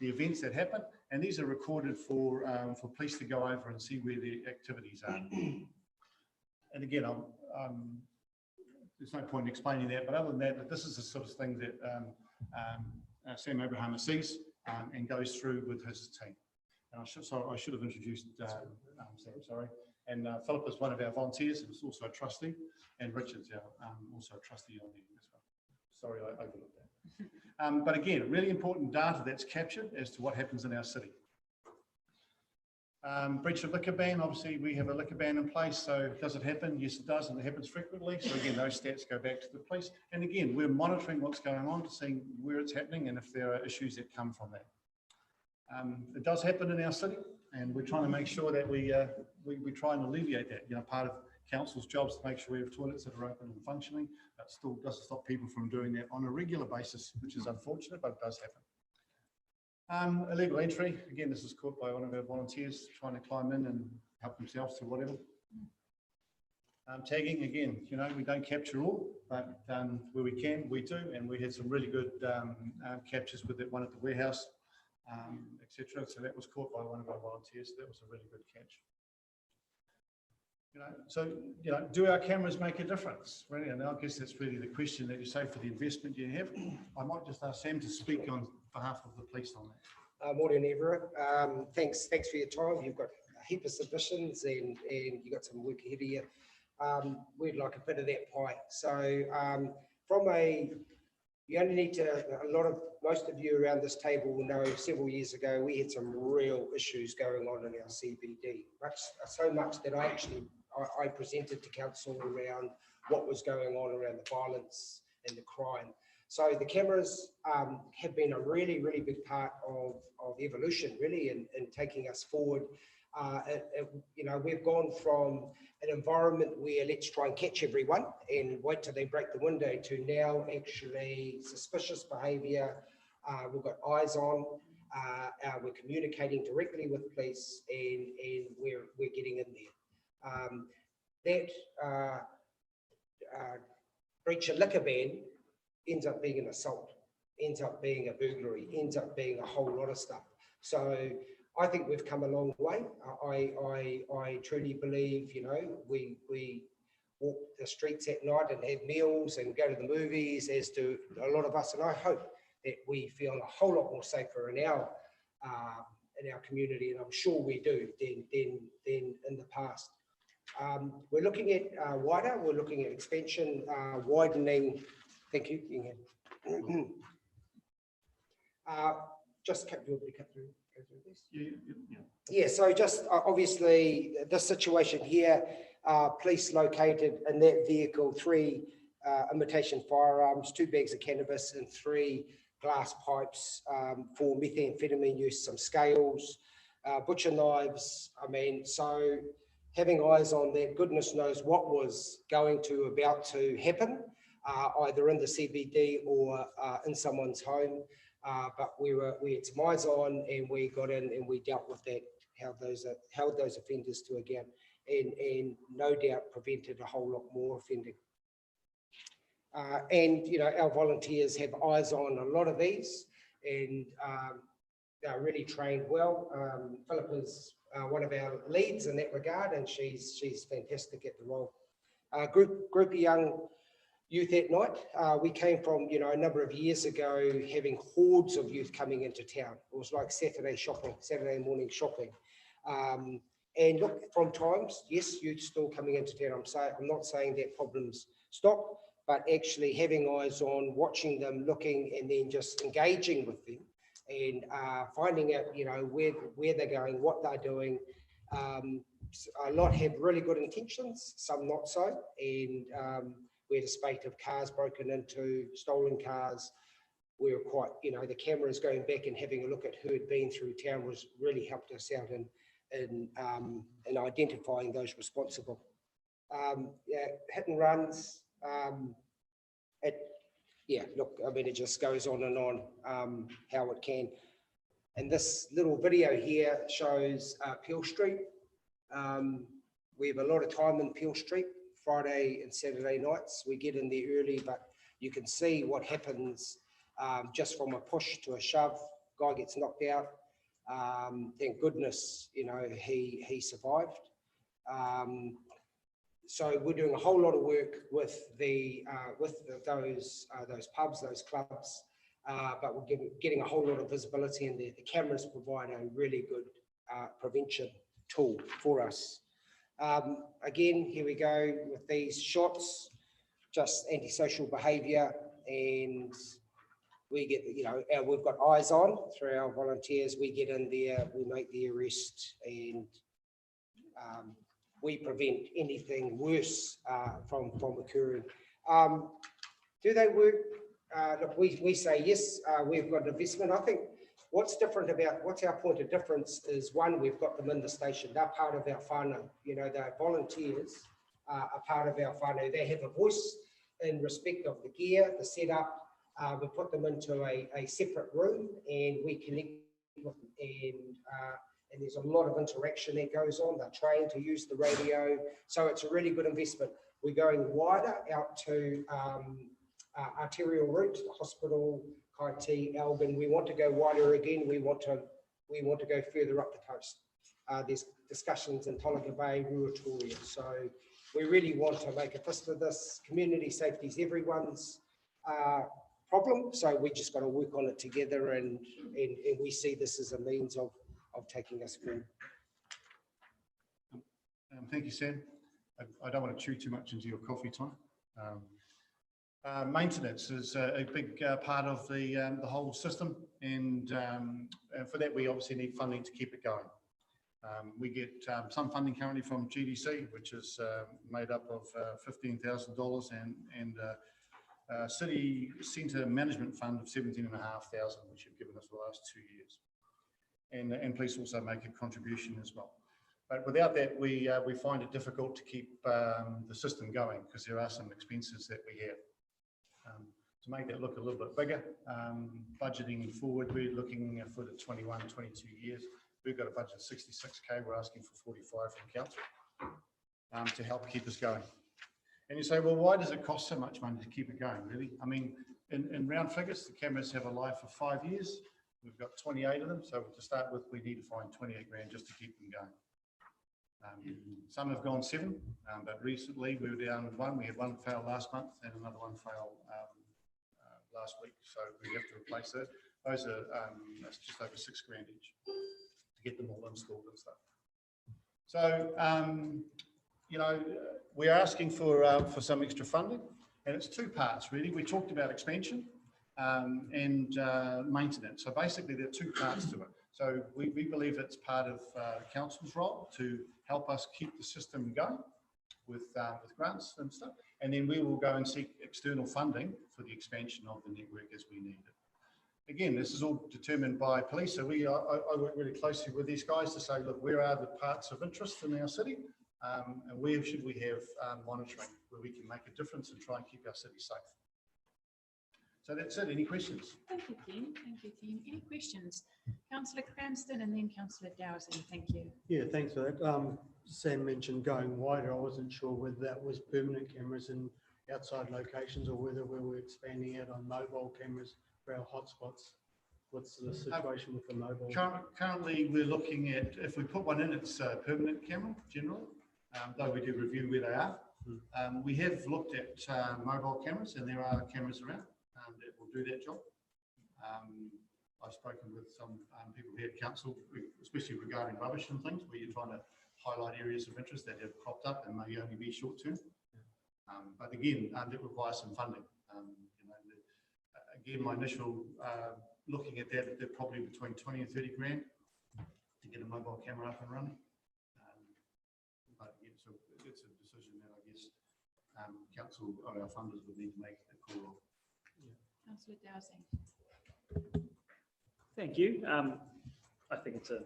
Speaker 8: events that happen. And these are recorded for police to go over and see where the activities are. And again, there's no point in explaining that, but other than that, this is the sort of thing that Sam Abraham sees and goes through with his team. And I should have introduced Sam, sorry. And Philip is one of our volunteers, and is also a trustee, and Richard's also a trustee on there as well. Sorry, I overlooked that. But again, really important data that's captured as to what happens in our city. Breach of liquor ban, obviously we have a liquor ban in place, so does it happen? Yes, it does, and it happens frequently. So again, those stats go back to the police. And again, we're monitoring what's going on to see where it's happening and if there are issues that come from that. It does happen in our city, and we're trying to make sure that we try and alleviate that. Part of council's job is to make sure we have toilets that are open and functioning. That still doesn't stop people from doing that on a regular basis, which is unfortunate, but it does happen. Illegal entry, again, this is caught by one of our volunteers trying to climb in and help themselves to whatever. Tagging, again, we don't capture all, but where we can, we do, and we had some really good captures with that one at the warehouse, etc. So that was caught by one of our volunteers. That was a really good catch. Do our cameras make a difference? Really, and I guess that's really the question that you say for the investment you have. I might just ask Sam to speak on behalf of the police on that.
Speaker 15: Morning, everyone. Thanks for your time. You've got a heap of submissions and you've got some work ahead of you. We'd like a bit of that pie. So you only need to, most of you around this table will know several years ago, we had some real issues going on in our CBD. So much that I presented to council around what was going on around the violence and the crime. So the cameras have been a really, really big part of evolution, really, in taking us forward. We've gone from an environment where let's try and catch everyone and wait till they break the window to now actually suspicious behaviour. We've got eyes on, we're communicating directly with police, and we're getting in there. Breach of liquor ban ends up being an assault, ends up being a burglary, ends up being a whole lot of stuff. So I think we've come a long way. I truly believe, we walk the streets at night and have meals and go to the movies, as do a lot of us, and I hope that we feel a whole lot more safer in our community, and I'm sure we do, than in the past. We're looking at wider, we're looking at expansion, widening. Thank you. Just cut through this. Yeah, so just obviously this situation here, police located in that vehicle 3 imitation firearms, 2 bags of cannabis and 3 glass pipes for methamphetamine use, some scales, butcher knives. So having eyes on that, goodness knows what was about to happen. either in the CBD or in someone's home. But we had some eyes on, and we got in and we dealt with that, held those offenders to account, and no doubt prevented a whole lot more offending. And you know, our volunteers have eyes on a lot of these, and they're really trained well. Philippa's one of our leads in that regard, and she's fantastic at the role. Group of young youth at night. We came from, you know, a number of years ago having hordes of youth coming into town. It was like Saturday morning shopping. And look, from times, yes, youth still coming into town. I'm not saying that problems stop, but actually having eyes on, watching them, looking, and then just engaging with them and finding out, you know, where they're going, what they're doing. A lot have really good intentions, some not so. And we had a spate of cars broken into, stolen cars. We were quite, you know, the cameras going back and having a look at who had been through town was really helped us out in identifying those responsible. Yeah, hit and runs. Yeah, look, I mean, it just goes on and on how it can. And this little video here shows Peel Street. We have a lot of time in Peel Street, Friday and Saturday nights. We get in there early, but you can see what happens just from a push to a shove. Guy gets knocked out. Thank goodness, you know, he survived. So we're doing a whole lot of work with those pubs, those clubs, but we're getting a whole lot of visibility in there. The cameras provide a really good prevention tool for us. Again, here we go with these shots, just antisocial behaviour, and we get, you know, we've got eyes on through our volunteers. We get in there, we make the arrest, and we prevent anything worse from occurring. Do they work? Look, we say yes, we've got investment. I think what's our point of difference is, one, we've got them in the station. They're part of our whānau. You know, the volunteers are part of our whānau. They have a voice in respect of the gear, the setup. We put them into a separate room and we connect with them, and there's a lot of interaction that goes on. They're trained to use the radio, so it's a really good investment. We're going wider out to arterial route, the hospital, Kaiti, Elgin. We want to go wider again. We want to go further up the coast. There's discussions in Tolaga Bay, Ruatoria. So we really want to make a fist of this. Community safety is everyone's problem. So we just got to work on it together, and we see this as a means of taking us forward.
Speaker 8: Thank you, Sam. I don't want to chew too much into your coffee time. Maintenance is a big part of the whole system, and for that we obviously need funding to keep it going. We get some funding currently from GDC, which is made up of $15,000 and City Centre Management Fund of $17,500, which you've given us the last 2 years. And police also make a contribution as well. But without that, we find it difficult to keep the system going, because there are some expenses that we have. To make that look a little bit bigger, budgeting forward, we're looking for the 21, 22 years. We've got a budget of 66K. We're asking for 45 from council to help keep us going. And you say, well, why does it cost so much money to keep it going, really? I mean, in round figures, the cameras have a life of 5 years. We've got 28 of them. So to start with, we need to find 28 grand just to keep them going. Some have gone 7, but recently we were down 1. We had 1 fail last month and another 1 fail last week. So we have to replace those. Those are that's just over 6 grand each to get them all installed and stuff. So, you know, we're asking for some extra funding, and it's 2 parts really. We talked about expansion and maintenance. So basically there are 2 parts to it. So we believe it's part of council's role to help us keep the system going with grants and stuff. And then we will go and seek external funding for the expansion of the network as we need it. Again, this is all determined by police. So I work really closely with these guys to say, look, where are the parts of interest in our city? And where should we have monitoring where we can make a difference and try and keep our city safe? So that's it. Any questions?
Speaker 1: Thank you, Ken. Thank you, team. Any questions? Councillor Cranston and then Councillor Dowsing. Thank you.
Speaker 16: Yeah, thanks for that. Sam mentioned going wider. I wasn't sure whether that was permanent cameras in outside locations or whether we were expanding out on mobile cameras for our hotspots. What's the situation with the mobile?
Speaker 8: Currently, we're looking at, if we put one in, it's a permanent camera generally, though we do review where they are. We have looked at mobile cameras, and there are cameras around that will do that job. I've spoken with some people here at council, especially regarding rubbish and things, where you're trying to highlight areas of interest that have cropped up and may only be short term. But again, it requires some funding. Again, my initial looking at that, they're probably between 20 and 30 grand to get a mobile camera up and running. But again, so it's a decision that I guess council or our funders would need to make a call on.
Speaker 1: Councillor Dowsing.
Speaker 17: Thank you. I think it's a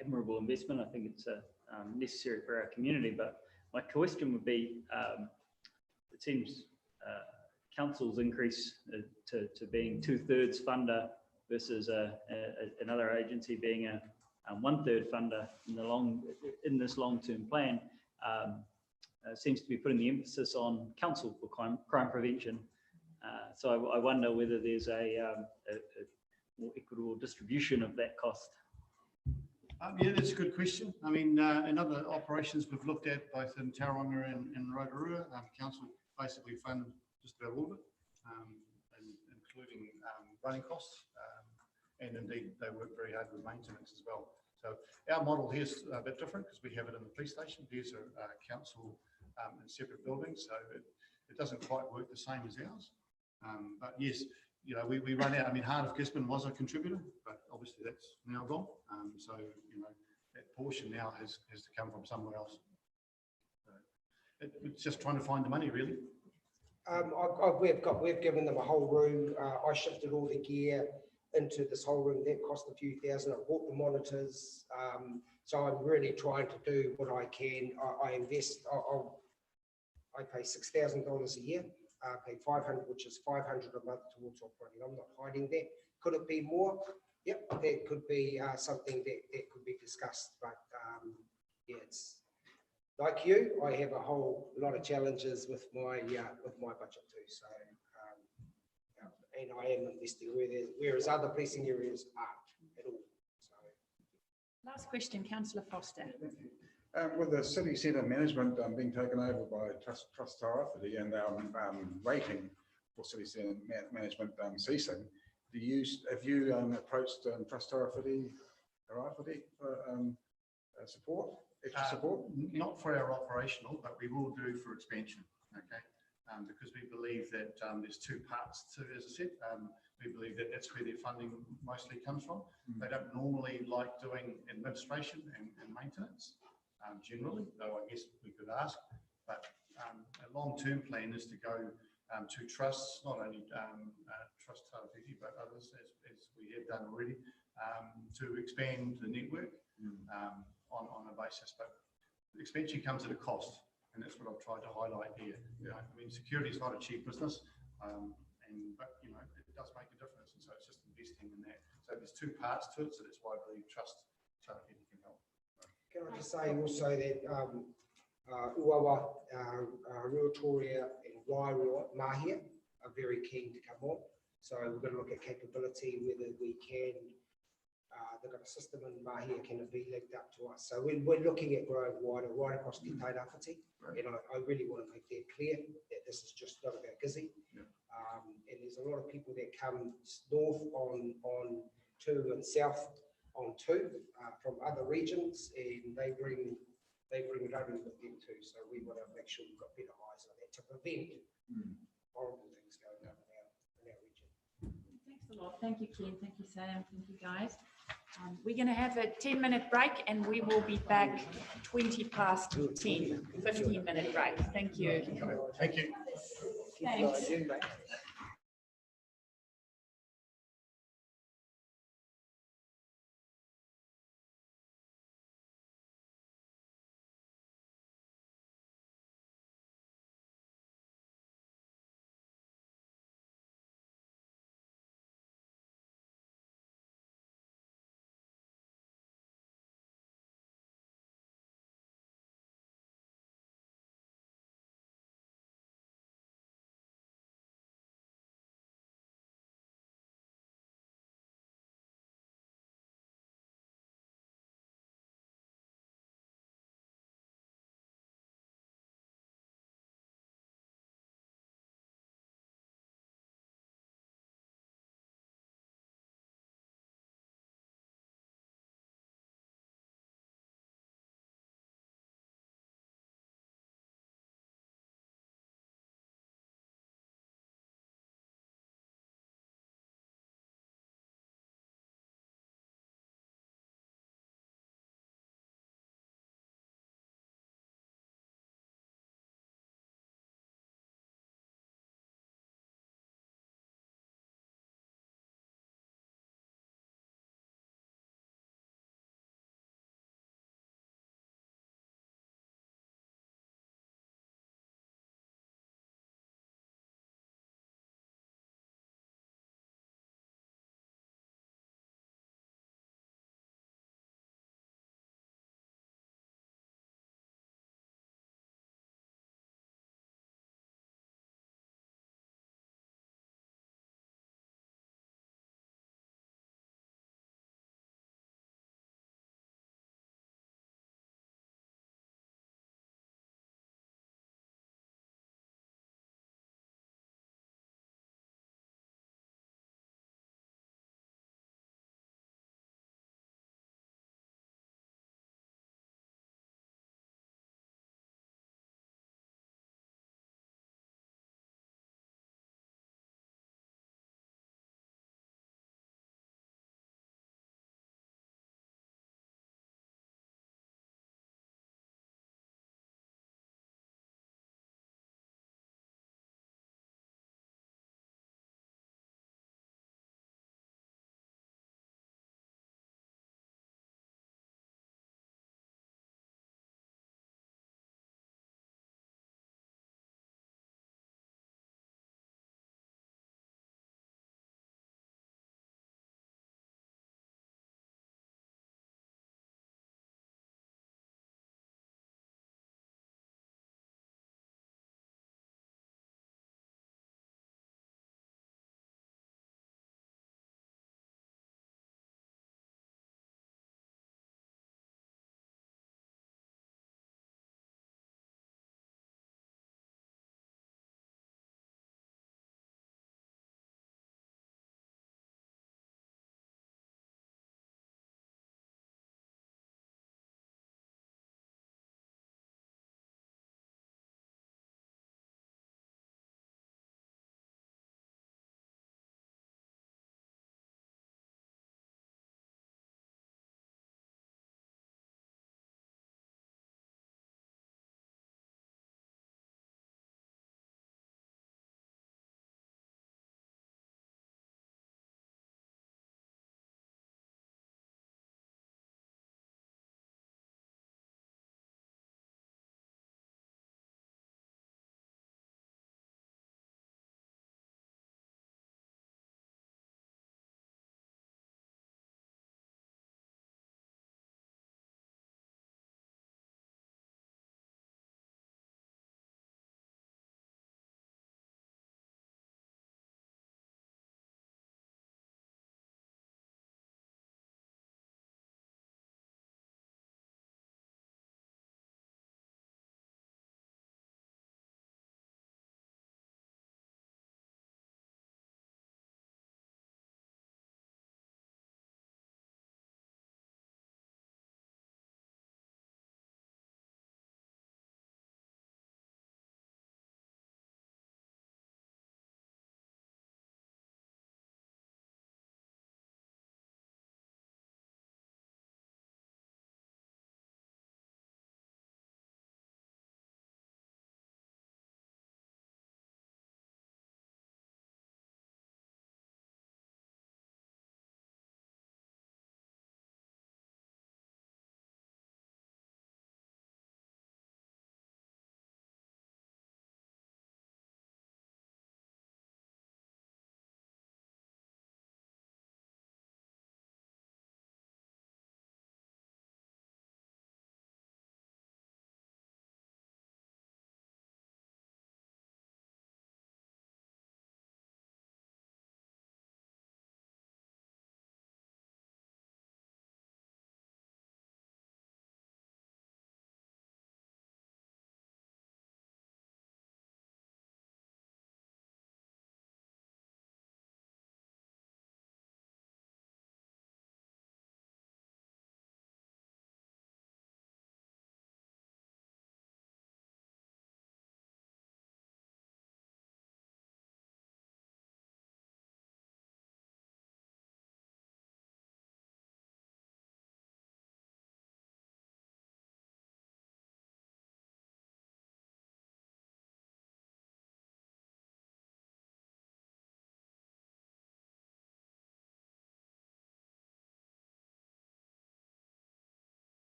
Speaker 17: admirable investment. I think it's necessary for our community. But my question would be, it seems council's increase to being 2/3 funder versus another agency being a 1/3 funder in this long-term plan seems to be putting the emphasis on council for crime prevention. So I wonder whether there's a more equitable distribution of that cost.
Speaker 8: Yeah, that's a good question. I mean, in other operations we've looked at both in Tauranga and Rotorua, council basically fund just about all of it, including running costs, and indeed they work very hard with maintenance as well. So our model here is a bit different because we have it in the police station. These are council in separate buildings, so it doesn't quite work the same as ours. But yes, you know, we run out. I mean, Heart of Gisborne was a contributor, but obviously that's now gone. So you know, that portion now has to come from somewhere else. So it's just trying to find the money, really.
Speaker 15: We've given them a whole room. I shifted all the gear into this whole room. That cost a few thousand. I bought the monitors. So I'm really trying to do what I can. I invest. I pay $6,000 a year. I pay 500, which is 500 a month towards operating. I'm not hiding that. Could it be more? Yep, that could be something that could be discussed. But yeah, it's like you. I have a whole lot of challenges with my budget too. So and I am investing whereas other policing areas aren't at all. So
Speaker 1: last question, Councillor Foster.
Speaker 18: With the city centre management being taken over by Trust Tairāwhiti and rating for city centre management ceasing, have you approached Trust Tairāwhiti for support, extra support?
Speaker 8: Not for our operational, but we will do for expansion. Okay, because we believe that there's two parts to, as I said, we believe that that's where their funding mostly comes from. They don't normally like doing administration and maintenance. Generally, though I guess we could ask, but a long-term plan is to go to trusts, not only Trust Tairāwhiti, but others, as we have done already, to expand the network on a basis. But expansion comes at a cost, and that's what I've tried to highlight here. You know, I mean, security is not a cheap business, but you know, it does make a difference, and so it's just investing in that. So there's two parts to it, so that's why I believe Trust Tairāwhiti can help.
Speaker 15: can I just say also that Uawa, Ruatoria and Wairua, Mahia are very keen to come on. So we're going to look at capability, whether we can, they've got a system in Mahia, can it be linked up to us? So we're looking at growing wider, right across the Tairāwhiti. And I really want to make that clear, that this is just not about Gizzy. And there's a lot of people that come north on 2 and south on 2 from other regions, and they bring running with them too. So we want to make sure we've got better eyes on that to prevent horrible things going on in our region.
Speaker 1: Thanks a lot. Thank you, Ken. Thank you, Sam. Thank you, guys. We're going to have a 10-minute break, and we will be back 10:20, 15-minute break. Thank you.
Speaker 8: Thank you.
Speaker 1: Thanks.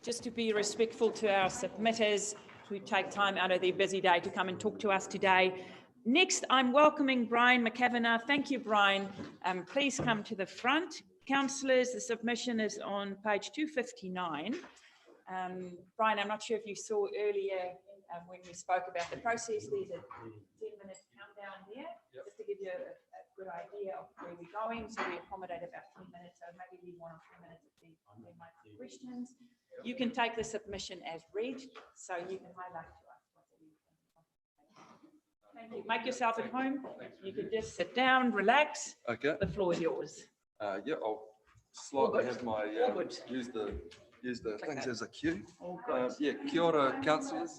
Speaker 1: Just to be respectful to our submitters who take time out of their busy day to come and talk to us today. Next, I'm welcoming Brian McKavanagh. Thank you, Brian. Please come to the front. Councillors, the submission is on page 259. Brian, I'm not sure if you saw earlier when we spoke about the process, there's a 10-minute countdown here, just to give you a good idea of where we're going. So we accommodate about 10 minutes, so maybe leave 1 or 2 minutes if there might be questions. You can take the submission as read, so you can highlight to us what you think. Thank you. Make yourself at home. You can just sit down, relax.
Speaker 19: Okay.
Speaker 1: The floor is yours.
Speaker 19: Yeah, I'll slightly
Speaker 1: good.
Speaker 19: have my,
Speaker 1: All good.
Speaker 19: use the things as a cue.
Speaker 1: All good.
Speaker 19: Yeah, kia ora, councillors.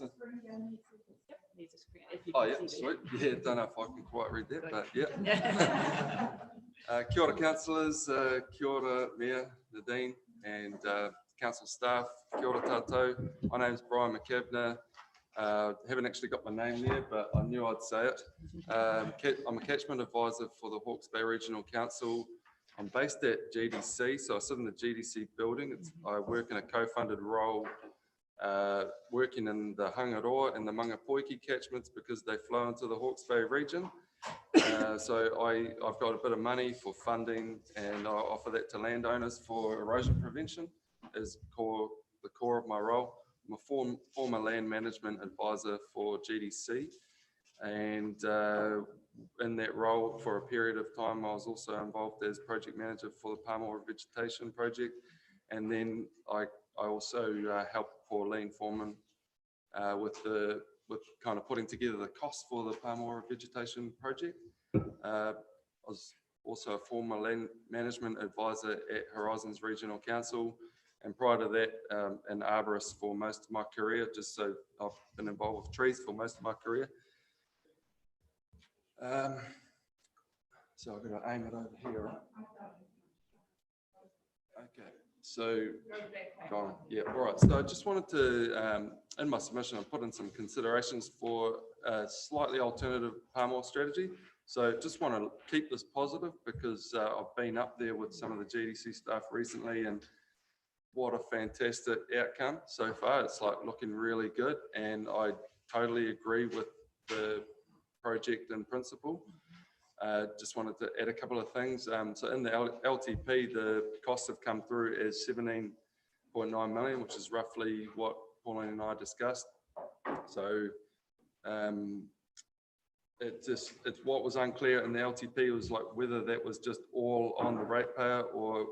Speaker 1: There's a screen, if you
Speaker 19: Oh,
Speaker 1: can
Speaker 19: yeah,
Speaker 1: see
Speaker 19: sweet. Yeah, don't know if I can quite read that, but yeah. Kia ora, councillors, kia ora, Mayor Nadine, and council staff, kia ora tātou. My name's Brian McKavanagh. Haven't actually got my name there, but I knew I'd say it. I'm a catchment advisor for the Hawke's Bay Regional Council. I'm based at GDC, so I sit in the GDC building. I work in a co-funded role, working in the Hangaroa and the Mangapoiki catchments because they flow into the Hawke's Bay region. So I've got a bit of money for funding, and I offer that to landowners for erosion prevention as the core of my role. I'm a former land management advisor for GDC, and in that role for a period of time, I was also involved as project manager for the Palmer Vegetation Project, and then I also helped Pauline Foreman with kind of putting together the costs for the Palmer Vegetation Project. I was also a former land management advisor at Horizons Regional Council, and prior to that, an arborist for most of my career, just so I've been involved with trees for most of my career. So I've got to aim it over here, right? Okay, so, gone. Yeah, all right. So I just wanted to, in my submission, I put in some considerations for a slightly alternative palm oil strategy. So just want to keep this positive because I've been up there with some of the GDC staff recently, and what a fantastic outcome so far. It's like looking really good, and I totally agree with the project in principle. Just wanted to add a couple of things. So in the LTP, the costs have come through as 17.9 million, which is roughly what Pauline and I discussed. So it's what was unclear in the LTP was like whether that was just all on the ratepayer or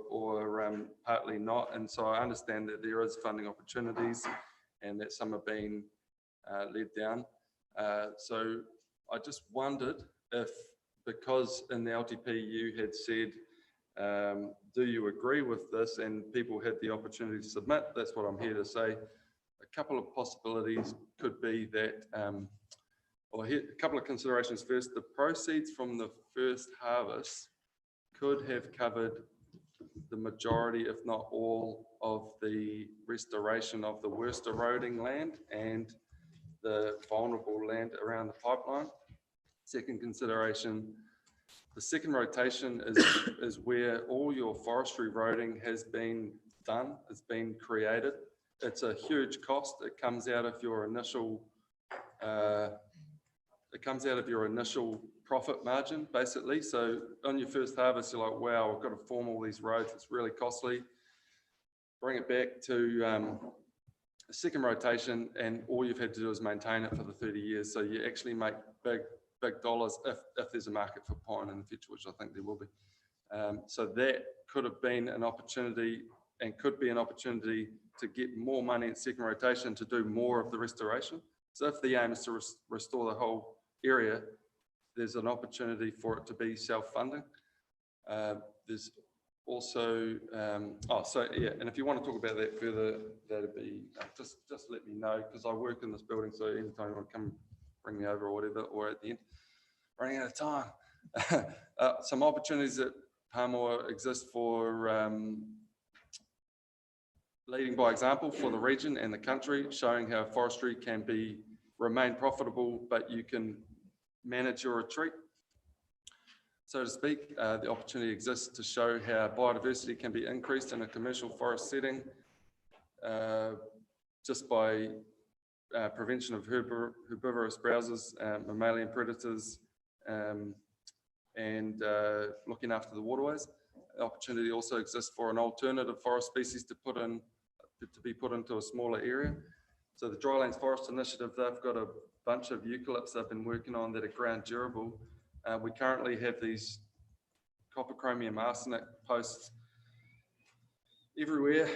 Speaker 19: partly not. And so I understand that there is funding opportunities and that some are being led down. So I just wondered if, because in the LTP you had said, do you agree with this, and people had the opportunity to submit, that's what I'm here to say. A couple of possibilities could be that, or here, a couple of considerations first, the proceeds from the first harvest could have covered the majority, if not all, of the restoration of the worst eroding land and the vulnerable land around the pipeline. Second consideration, the second rotation is where all your forestry roading has been done, it's been created. It's a huge cost. It comes out of your initial profit margin, basically. So on your first harvest, you're like, wow, I've got to form all these roads. It's really costly. Bring it back to a second rotation, and all you've had to do is maintain it for the 30 years. So you actually make big dollars if there's a market for pine in the future, which I think there will be. So that could have been an opportunity and could be an opportunity to get more money in second rotation to do more of the restoration. So if the aim is to restore the whole area, there's an opportunity for it to be self-funding. There's also, and if you want to talk about that further, that'd be, just let me know, because I work in this building, so anytime you want to come bring me over or whatever, or at the end, running out of time. Some opportunities that palm oil exist for leading by example for the region and the country, showing how forestry can remain profitable, but you can manage your retreat, so to speak. The opportunity exists to show how biodiversity can be increased in a commercial forest setting. just by prevention of herbivorous browsers, mammalian predators, and looking after the waterways. The opportunity also exists for an alternative forest species to be put into a smaller area. So the Drylands Forest Initiative, they've got a bunch of eucalypts they've been working on that are ground durable. We currently have these copper, chromium, arsenic posts everywhere.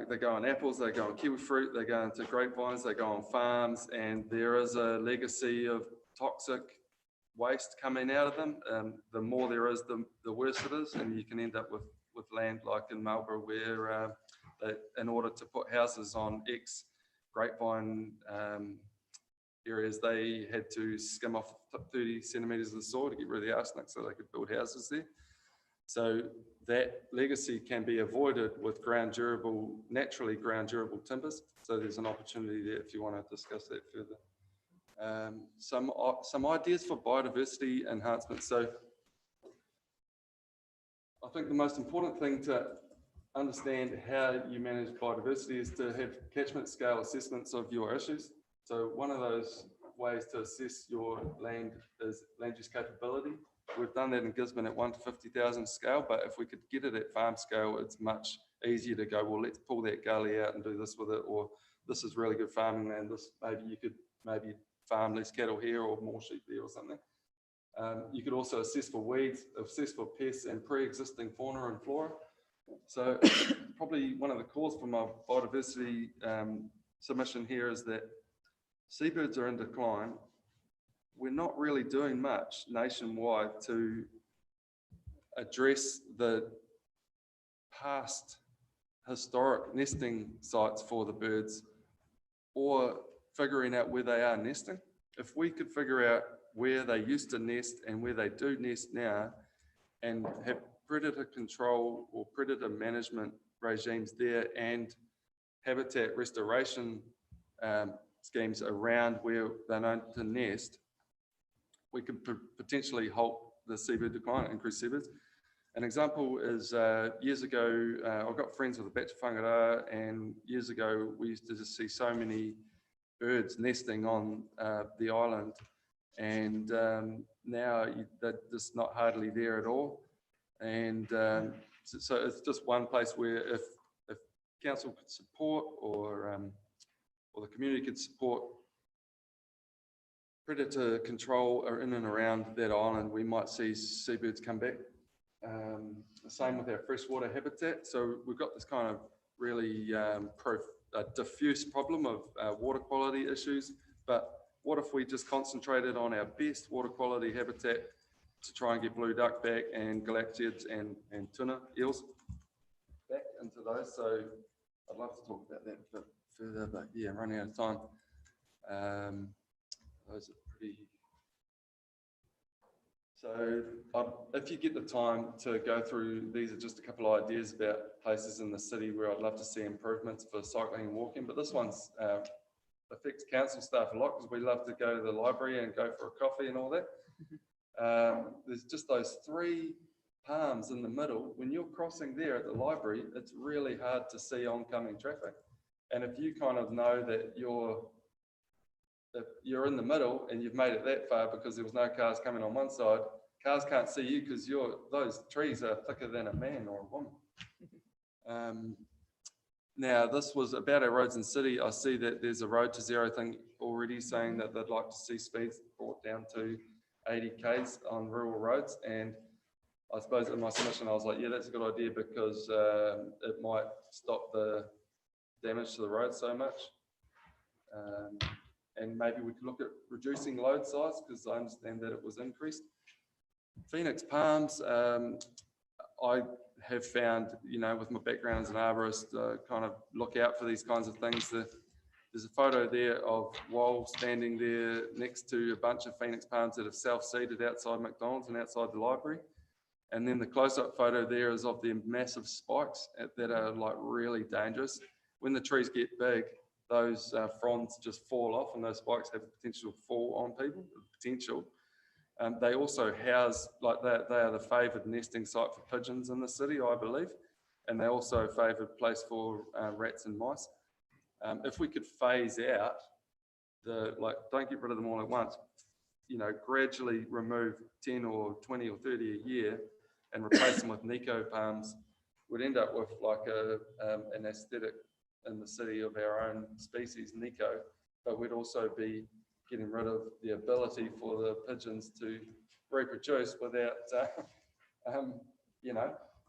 Speaker 19: They go on apples, they go on kiwi fruit, they go into grapevines, they go on farms, and there is a legacy of toxic waste coming out of them. The more there is, the worse it is, and you can end up with land like in Marlborough where in order to put houses on grapevine areas, they had to skim off 30 centimetres of the soil to get rid of the arsenic so they could build houses there. So that legacy can be avoided with naturally ground durable timbers. So there's an opportunity there if you want to discuss that further. Some ideas for biodiversity enhancement. So I think the most important thing to understand how you manage biodiversity is to have catchment scale assessments of your issues. So one of those ways to assess your land is land use capability. We've done that in Gisborne at 1 to 50,000 scale, but if we could get it at farm scale, it's much easier to go, well, let's pull that gully out and do this with it, or this is really good farming land, this maybe you could farm less cattle here or more sheep there or something. You could also assess for weeds, assess for pests and pre-existing fauna and flora. So probably one of the calls for my biodiversity submission here is that seabirds are in decline. We're not really doing much nationwide to address the past historic nesting sites for the birds or figuring out where they are nesting. If we could figure out where they used to nest and where they do nest now and have predator control or predator management regimes there and habitat restoration schemes around where they're known to nest, we could potentially halt the seabird decline, increase seabirds. An example is years ago, I've got friends with a batch of whangaroa, and years ago we used to just see so many birds nesting on the island, and now they're just not hardly there at all. And so it's just one place where if council could support or the community could support predator control in and around that island, we might see seabirds come back. Same with our freshwater habitat. So we've got this kind of really diffuse problem of water quality issues, but what if we just concentrated on our best water quality habitat to try and get blue duck back and galactiids and tuna eels back into those? So I'd love to talk about that a bit further, but yeah, I'm running out of time. Those are pretty... So if you get the time to go through, these are just a couple of ideas about places in the city where I'd love to see improvements for cycling and walking, but this one's affects council staff a lot because we love to go to the library and go for a coffee and all that. There's just those 3 palms in the middle. When you're crossing there at the library, it's really hard to see oncoming traffic. And if you kind of know that if you're in the middle and you've made it that far because there was no cars coming on one side, cars can't see you because those trees are thicker than a man or a woman. Now, this was about our roads and city. I see that there's a Road to Zero thing already saying that they'd like to see speeds brought down to 80 k's on rural roads. And I suppose in my submission, I was like, yeah, that's a good idea because it might stop the damage to the road so much. And maybe we could look at reducing load size because I understand that it was increased. Phoenix Palms, I have found, with my background as an arborist, kind of look out for these kinds of things. There's a photo there of Wal standing there next to a bunch of Phoenix Palms that have self-seeded outside McDonald's and outside the library. And then the close-up photo there is of the massive spikes that are like really dangerous. When the trees get big, those fronds just fall off and those spikes have the potential to fall on people, They also house, they are the favoured nesting site for pigeons in the city, I believe. And they're also a favoured place for rats and mice. If we could phase out don't get rid of them all at once, gradually remove 10 or 20 or 30 a year and replace them with Nico palms, we'd end up with like an aesthetic in the city of our own species, Nico, but we'd also be getting rid of the ability for the pigeons to reproduce without,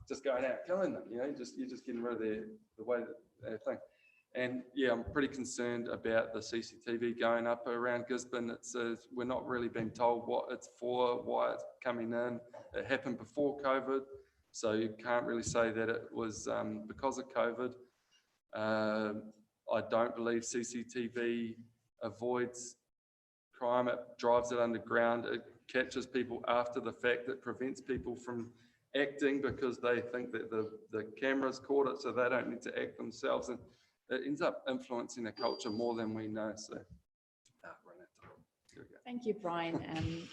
Speaker 19: just going out killing them. You're just getting rid of the way that they think. And yeah, I'm pretty concerned about the CCTV going up around Gisborne. We're not really being told what it's for, why it's coming in. It happened before COVID, so you can't really say that it was because of COVID. I don't believe CCTV avoids crime. It drives it underground. It catches people after the fact. It prevents people from acting because they think that the camera's caught it, so they don't need to act themselves. And it ends up influencing the culture more than we know. So,
Speaker 1: Thank you, Brian.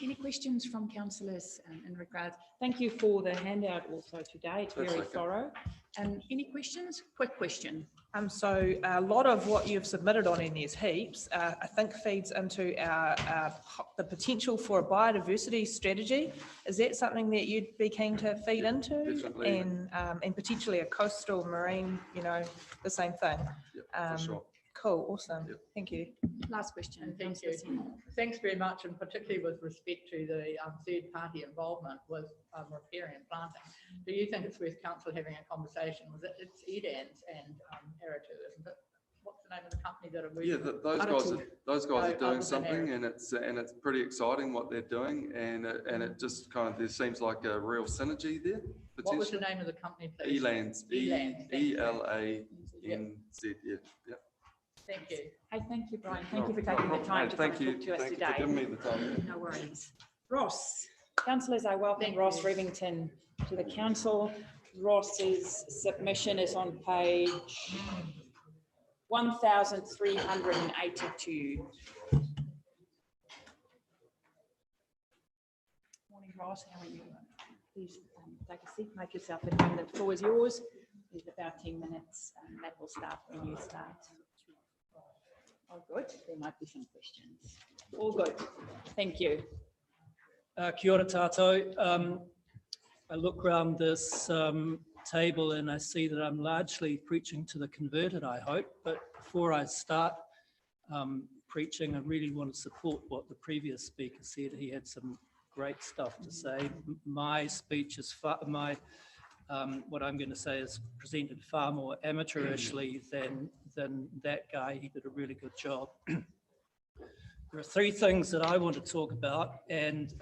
Speaker 1: Any questions from councillors in regards? Thank you for the handout also today. It's very thorough. Any questions? Quick question.
Speaker 11: So a lot of what you've submitted on in these heaps, I think feeds into the potential for a biodiversity strategy. Is that something that you'd be keen to feed into?
Speaker 19: Definitely.
Speaker 11: And potentially a coastal marine, the same thing.
Speaker 19: For sure.
Speaker 11: Cool, awesome. Thank you.
Speaker 1: Last question.
Speaker 7: Thank you. Thanks very much, and particularly with respect to the third-party involvement with riparian planting. Do you think it's worth council having a conversation with it? It's Edans and Aratu, isn't it? What's the name of the company that are working?
Speaker 19: Yeah, those guys are doing something, and it's pretty exciting what they're doing, and it just kind of there seems like a real synergy there.
Speaker 7: What was the name of the company, please?
Speaker 19: Elands. E-L-A-N-Z. Yeah.
Speaker 7: Thank you.
Speaker 1: Hey, thank you, Brian. Thank you for taking the time to talk to us today.
Speaker 19: Thank you for giving me the time.
Speaker 1: No worries. Ross, councillors, I welcome Ross Rivington to the council. Ross's submission is on page 1382. Morning, Ross. How are you? Please take a seat, make yourself at home. The floor is yours. There's about 10 minutes, and that will start when you start. Oh, good. There might be some questions. All good. Thank you.
Speaker 20: Kia ora tātou. I look around this table and I see that I'm largely preaching to the converted, I hope. But before I start preaching, I really want to support what the previous speaker said. He had some great stuff to say. My speech is what I'm going to say is presented far more amateurishly than that guy. He did a really good job. There are three things that I want to talk about, and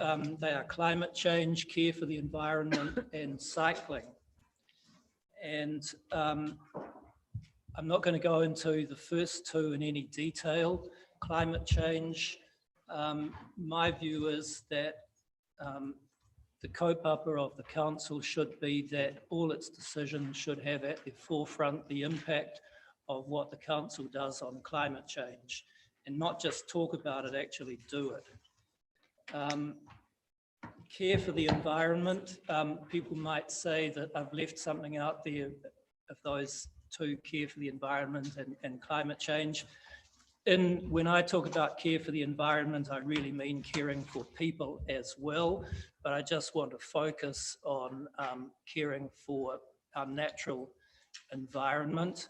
Speaker 20: they are climate change, care for the environment, and cycling. And I'm not going to go into the first two in any detail. Climate change, my view is that the kaupapa of the council should be that all its decisions should have at their forefront the impact of what the council does on climate change, and not just talk about it, actually do it. Care for the environment, people might say that I've left something out there of those two, care for the environment and climate change. When I talk about care for the environment, I really mean caring for people as well, but I just want to focus on caring for our natural environment.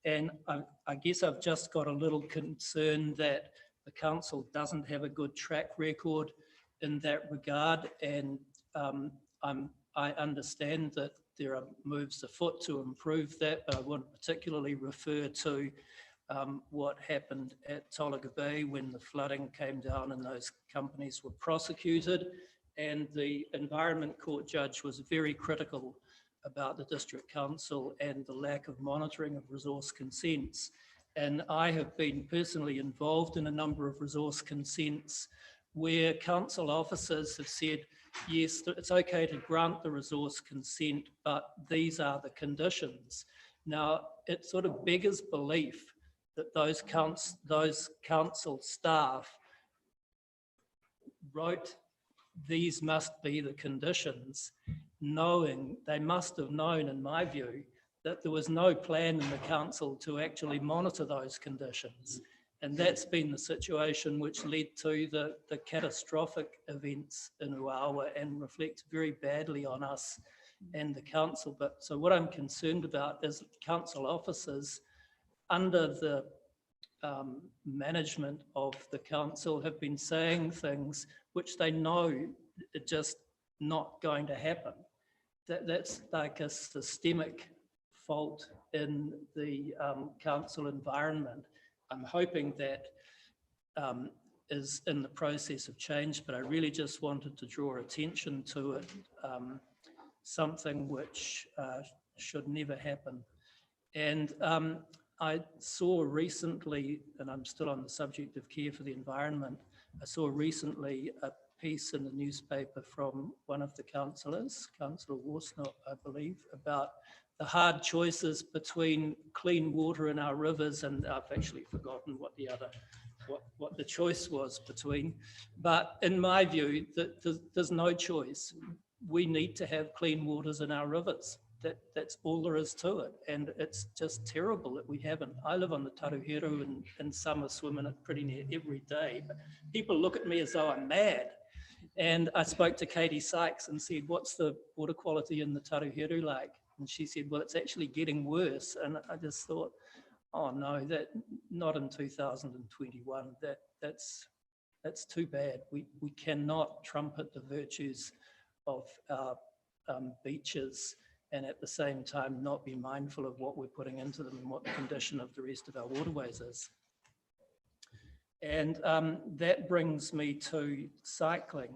Speaker 20: And I guess I've just got a little concern that the council doesn't have a good track record in that regard. And I understand that there are moves afoot to improve that, but I want to particularly refer to what happened at Tolaga Bay when the flooding came down and those companies were prosecuted. And the Environment Court judge was very critical about the District Council and the lack of monitoring of resource consents. And I have been personally involved in a number of resource consents where council officers have said, yes, it's okay to grant the resource consent, but these are the conditions. Now, it sort of beggars belief that those council staff wrote, these must be the conditions, knowing, they must have known, in my view, that there was no plan in the council to actually monitor those conditions. And that's been the situation which led to the catastrophic events in Uawa and reflects very badly on us and the council. But so what I'm concerned about is council officers under the management of the council have been saying things which they know are just not going to happen. That's like a systemic fault in the council environment. I'm hoping that is in the process of change, but I really just wanted to draw attention to it, something which should never happen. And I saw recently, and I'm still on the subject of care for the environment, I saw recently a piece in the newspaper from one of the councillors, Councillor Worsnop, I believe, about the hard choices between clean water in our rivers, and I've actually forgotten what the choice was between. But in my view, there's no choice. We need to have clean waters in our rivers. That's all there is to it. And it's just terrible that we haven't. I live on the Taruheru and in summer swim in it pretty near every day. But people look at me as though I'm mad. And I spoke to Katie Sykes and said, what's the water quality in the Taruheru like? And she said, well, it's actually getting worse. And I just thought, oh no, that not in 2021. That's too bad. We cannot trumpet the virtues of our beaches and at the same time not be mindful of what we're putting into them and what the condition of the rest of our waterways is. And that brings me to cycling.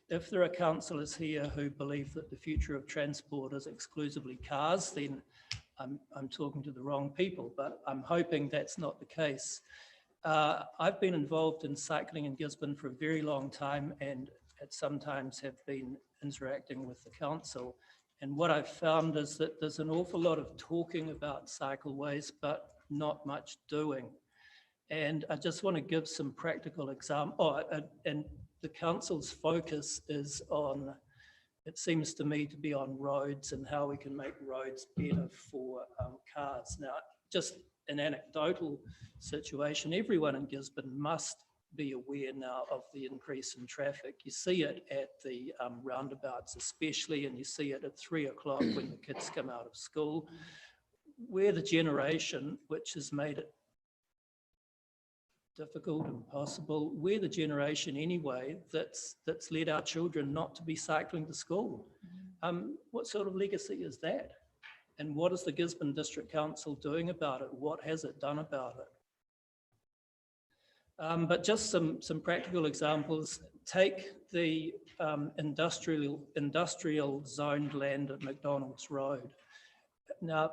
Speaker 20: If there are councillors here who believe that the future of transport is exclusively cars, then I'm talking to the wrong people, but I'm hoping that's not the case. I've been involved in cycling in Gisborne for a very long time and at sometimes have been interacting with the council. And what I've found is that there's an awful lot of talking about cycleways, but not much doing. And I just want to give some practical examples. And the council's focus is on, it seems to me to be on roads and how we can make roads better for cars. Now, just an anecdotal situation, everyone in Gisborne must be aware now of the increase in traffic. You see it at the roundabouts especially, and you see it at 3 o'clock when the kids come out of school. We're the generation which has made it difficult, impossible. We're the generation anyway that's led our children not to be cycling to school. What sort of legacy is that? And what is the Gisborne District Council doing about it? What has it done about it? But just some practical examples. Take the industrial zoned land at McDonald's Road. Now,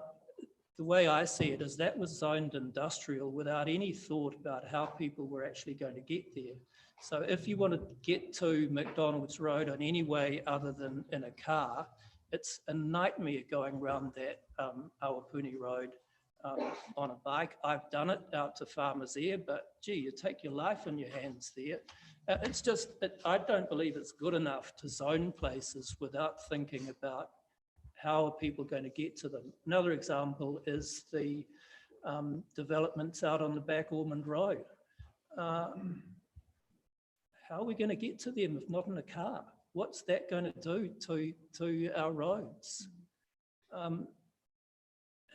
Speaker 20: the way I see it is that was zoned industrial without any thought about how people were actually going to get there. So if you want to get to McDonald's Road in any way other than in a car, it's a nightmare going around that Awapuni Road on a bike. I've done it out to Farmers Air, but gee, you take your life in your hands there. It's just, I don't believe it's good enough to zone places without thinking about how are people going to get to them. Another example is the developments out on the back Ormond Road. How are we going to get to them if not in a car? What's that going to do to our roads?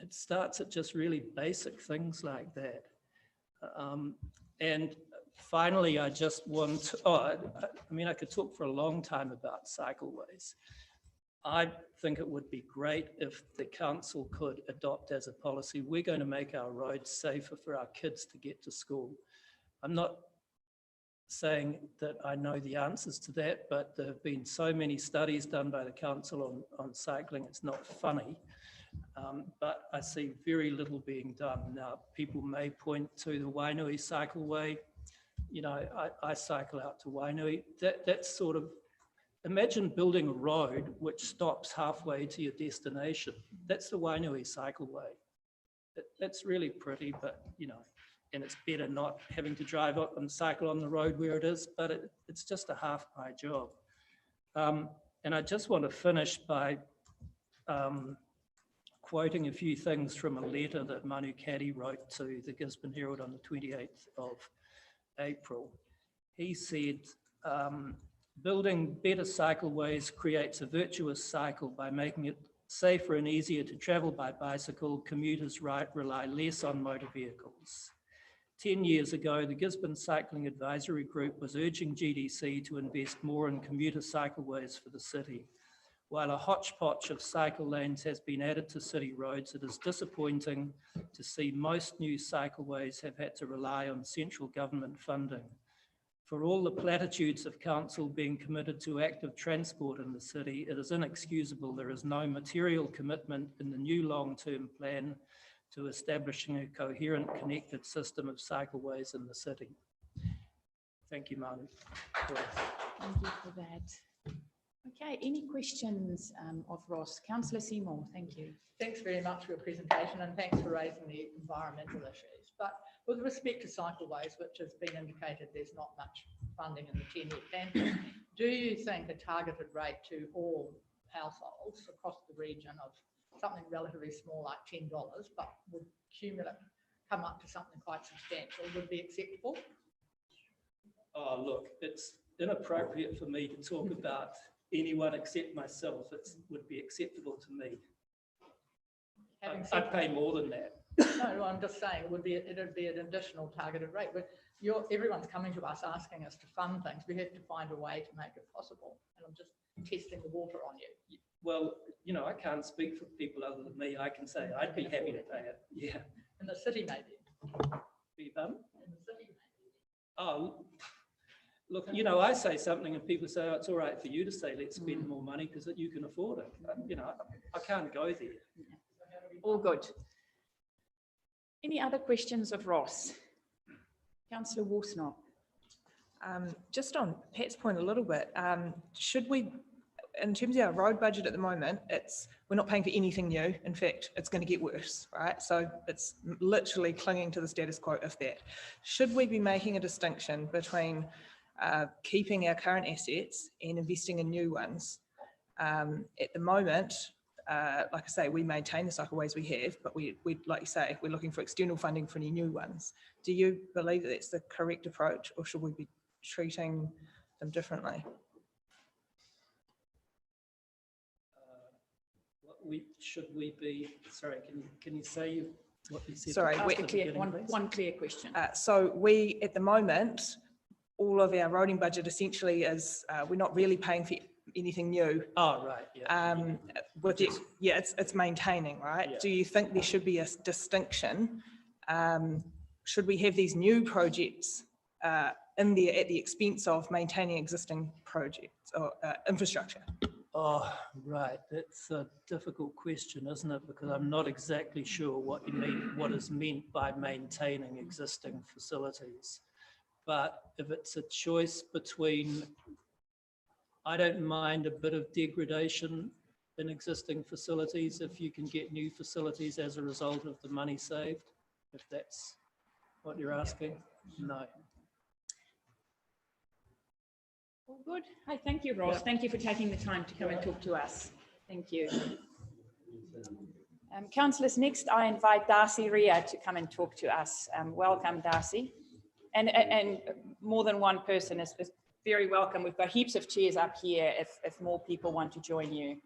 Speaker 20: It starts at just really basic things like that. And finally, I just want to, I mean, I could talk for a long time about cycleways. I think it would be great if the council could adopt as a policy, we're going to make our roads safer for our kids to get to school. I'm not saying that I know the answers to that, but there have been so many studies done by the council on cycling, it's not funny. But I see very little being done. Now, people may point to the Wainui cycleway. You know, I cycle out to Wainui. That's sort of, imagine building a road which stops halfway to your destination. That's the Wainui cycleway. That's really pretty, but you know, and it's better not having to drive up and cycle on the road where it is, but it's just a half-pie job. And I just want to finish by quoting a few things from a letter that Manu Caddy wrote to the Gisborne Herald on the 28th of April. He said, building better cycleways creates a virtuous cycle by making it safer and easier to travel by bicycle. Commuters rely less on motor vehicles. 10 years ago, the Gisborne Cycling Advisory Group was urging GDC to invest more in commuter cycleways for the city. While a hodgepodge of cycle lanes has been added to city roads, it is disappointing to see most new cycleways have had to rely on central government funding. For all the platitudes of council being committed to active transport in the city, it is inexcusable there is no material commitment in the new long-term plan to establishing a coherent, connected system of cycleways in the city. Thank you, Manu.
Speaker 1: Thank you for that. Okay, any questions of Ross? Councillor Seymour, thank you.
Speaker 7: Thanks very much for your presentation and thanks for raising the environmental issues. But with respect to cycleways, which has been indicated there's not much funding in the 10-year plan, do you think a targeted rate to all households across the region of something relatively small like $10, but would come up to something quite substantial, would be acceptable?
Speaker 20: Oh, look, it's inappropriate for me to talk about anyone except myself. It would be acceptable to me. I'd pay more than that.
Speaker 7: No, I'm just saying it'd be an additional targeted rate. But everyone's coming to us asking us to fund things. We have to find a way to make it possible. And I'm just testing the water on you.
Speaker 20: Well, you know, I can't speak for people other than me. I can say I'd be happy to pay it. Yeah.
Speaker 7: In the city, maybe.
Speaker 20: Beg your pardon?
Speaker 7: In the city, maybe.
Speaker 20: Oh, look, you know, I say something and people say, oh, it's all right for you to say, let's spend more money because you can afford it. You know, I can't go there.
Speaker 1: All good. Any other questions of Ross? Councillor Worsnop.
Speaker 11: Just on Pat's point a little bit, should we, in terms of our road budget at the moment, we're not paying for anything new. In fact, it's going to get worse, right? So it's literally clinging to the status quo of that. Should we be making a distinction between keeping our current assets and investing in new ones? At the moment, like I say, we maintain the cycleways we have, but we, like you say, we're looking for external funding for any new ones. Do you believe that that's the correct approach, or should we be treating them differently?
Speaker 20: Should we be, sorry, can you say what you said?
Speaker 11: Sorry,
Speaker 1: one clear question.
Speaker 11: So we, at the moment, all of our roading budget essentially is, we're not really paying for anything new.
Speaker 20: Oh, right, yeah.
Speaker 11: It's maintaining, right?
Speaker 20: Yeah.
Speaker 11: Do you think there should be a distinction? Should we have these new projects in there at the expense of maintaining existing projects or infrastructure?
Speaker 20: Oh, right. That's a difficult question, isn't it? Because I'm not exactly sure what you mean, what is meant by maintaining existing facilities. But if it's a choice between, I don't mind a bit of degradation in existing facilities if you can get new facilities as a result of the money saved, if that's what you're asking. No.
Speaker 1: All good. Hi, thank you, Ross. Thank you for taking the time to come and talk to us. Thank you. Councillors, next I invite Darcy Ria to come and talk to us. Welcome, Darcy. And more than one person is very welcome. We've got heaps of chairs up here if more people want to join you.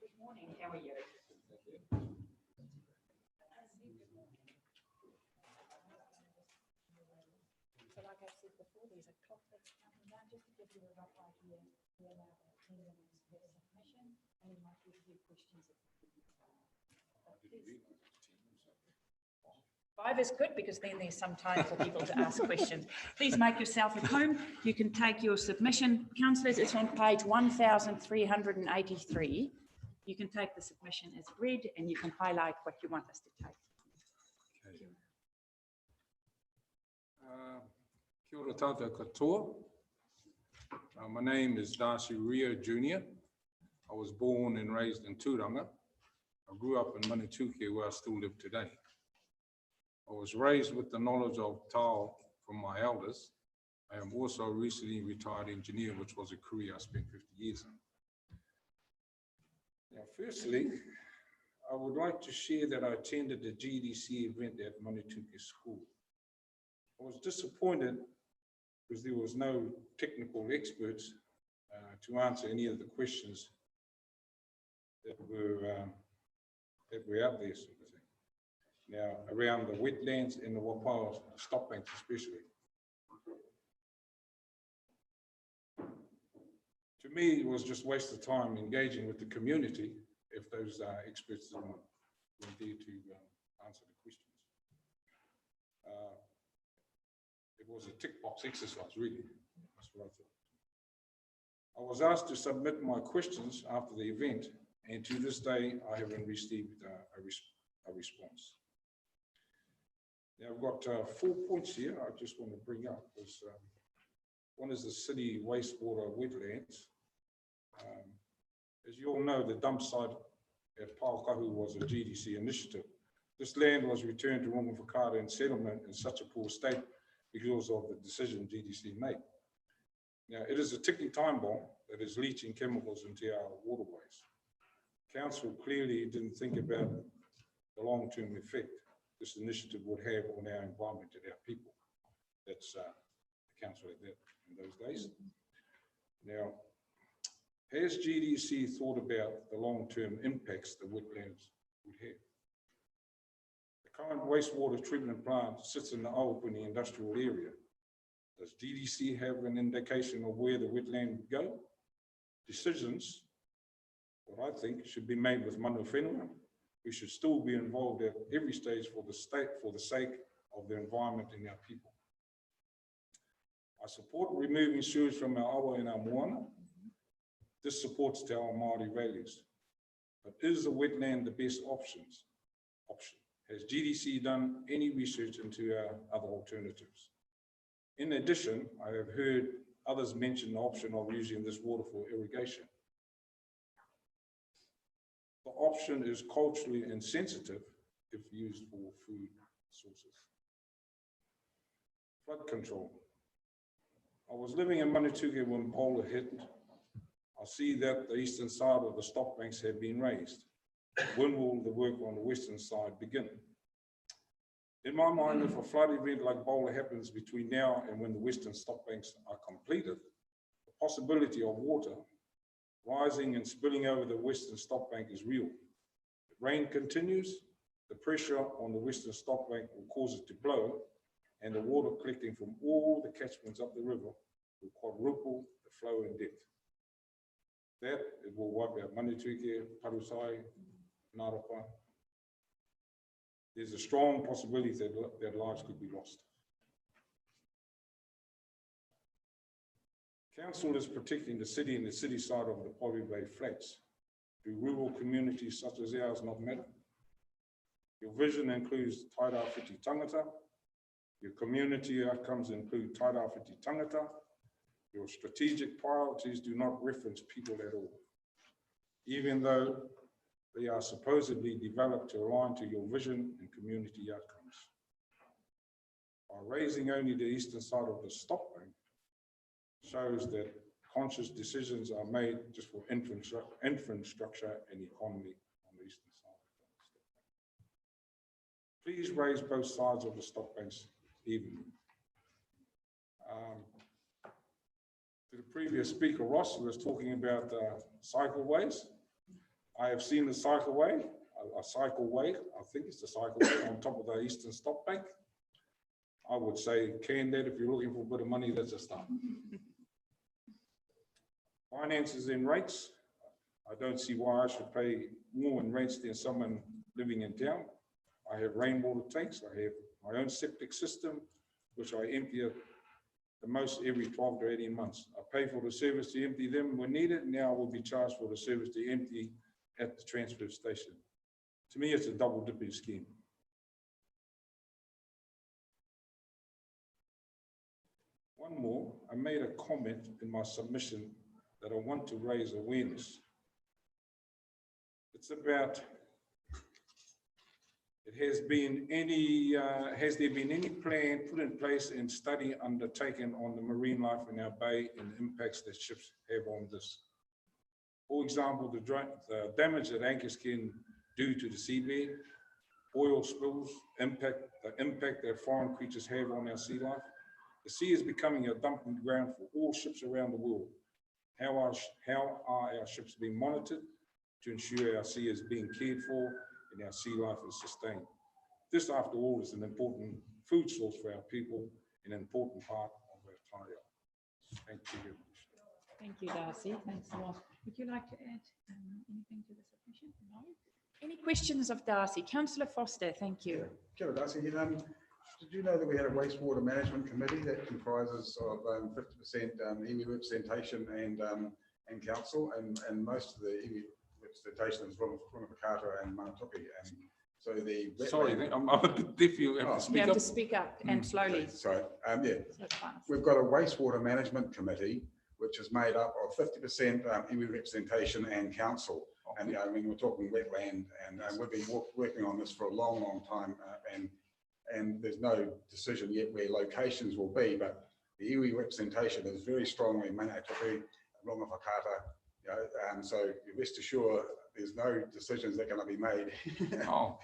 Speaker 1: Good morning, how are you? So like I said before, there's a clock that's counting down just to give you a rough idea. We allow the submission and we might give you questions. 5 is good because then there's some time for people to ask questions. Please make yourself at home. You can take your submission. Councillors, it's on page 1383. You can take the submission as read and you can highlight what you want us to take.
Speaker 21: Okay. Kia ora tātou katoa. My name is Darcy Ria Jr. I was born and raised in Tūranga. I grew up in Manituke where I still live today. I was raised with the knowledge of Tao from my elders, I am also a recently retired engineer, which was a career I spent 50 years in. Now, firstly, I would like to share that I attended the GDC event at Manituke School. I was disappointed because there was no technical experts to answer any of the questions that were out there, sort of thing. Now, around the wetlands and the Wapawa stop banks especially. To me, it was just a waste of time engaging with the community if those experts weren't there to answer the questions. It was a tick box exercise, really. That's what I thought. I was asked to submit my questions after the event, and to this day, I haven't received a response. Now, I've got 4 points here I just want to bring up. One is the city wastewater wetlands. As you all know, the dump site at Paukahu was a GDC initiative. This land was returned to Rongo Whakaara and settlement in such a poor state because of the decision GDC made. Now, it is a ticking time bomb that is leaching chemicals into our waterways. Council clearly didn't think about the long-term effect this initiative would have on our environment and our people. That's the council at that in those days. Now, has GDC thought about the long-term impacts the wetlands would have? The current wastewater treatment plant sits in the Aupuni industrial area. Does GDC have an indication of where the wetland would go? Decisions, what I think, should be made with mana whenua. We should still be involved at every stage for the sake of the environment and our people. I support removing sewage from our awa and our moana. This supports our Māori values. But is the wetland the best option? Has GDC done any research into our other alternatives? In addition, I have heard others mention the option of using this water for irrigation. The option is culturally insensitive if used for food sources. Flood control. I was living in Manituke when Paula hit. I see that the eastern side of the stop banks have been raised. When will the work on the western side begin? In my mind, if a flood event like Bola happens between now and when the western stop banks are completed, the possibility of water rising and spilling over the western stop bank is real. If rain continues, the pressure on the western stop bank will cause it to blow, and the water collecting from all the catchments up the river will quadruple the flow and depth. That, it will wipe out Manituke, Parusai, Narapa. There's a strong possibility that lives could be lost. Council is protecting the city and the city side of the Polly Bay Flats. Do rural communities such as ours not matter? Your vision includes tairāwhiti tangata. Your community outcomes include tairāwhiti tangata. Your strategic priorities do not reference people at all, even though they are supposedly developed to align to your vision and community outcomes. By raising only the eastern side of the stop bank shows that conscious decisions are made just for infrastructure and economy on the eastern side of the stop bank. Please raise both sides of the stop banks evenly. To the previous speaker, Ross, who was talking about cycleways. I have seen the cycleway, I think it's the cycleway on top of the eastern stop bank. I would say can that if you're looking for a bit of money, that's a start. Finances and rates. I don't see why I should pay more in rates than someone living in town. I have rainwater tanks, I have my own septic system, which I empty the most every 12 to 18 months. I pay for the service to empty them when needed. Now I will be charged for the service to empty at the transfer station. To me, it's a double dipping scheme. One more, I made a comment in my submission that I want to raise awareness. It's about Has there been any plan put in place and study undertaken on the marine life in our bay and the impacts that ships have on this? For example, the damage that anchors can do to the seabed, oil spills, the impact that foreign creatures have on our sea life. The sea is becoming a dumping ground for all ships around the world. How are our ships being monitored to ensure our sea is being cared for and our sea life is sustained? This, after all, is an important food source for our people and an important part of our whānau. Thank you.
Speaker 1: Thank you, Darcy. Thanks a lot. Would you like to add anything to the submission? No? Any questions of Darcy? Councillor Foster, thank you.
Speaker 18: Kia ora, Darcy. Did you know that we had a wastewater management committee that comprises of 50% iwi representation and council, and most of the iwi representation is Runga and Manatuki, and so the
Speaker 21: sorry, I'm a bit deaf. You have to speak up.
Speaker 1: You have to speak up and slowly.
Speaker 18: Sorry, yeah.
Speaker 1: So fast.
Speaker 18: We've got a wastewater management committee which is made up of 50% iwi representation and council. And I mean, we're talking wetland, and we've been working on this for a long, long time, and there's no decision yet where locations will be, but the iwi representation is very strongly Manatuki, Runga Whakaata, so rest assured there's no decisions that are going to be made.
Speaker 21: Oh,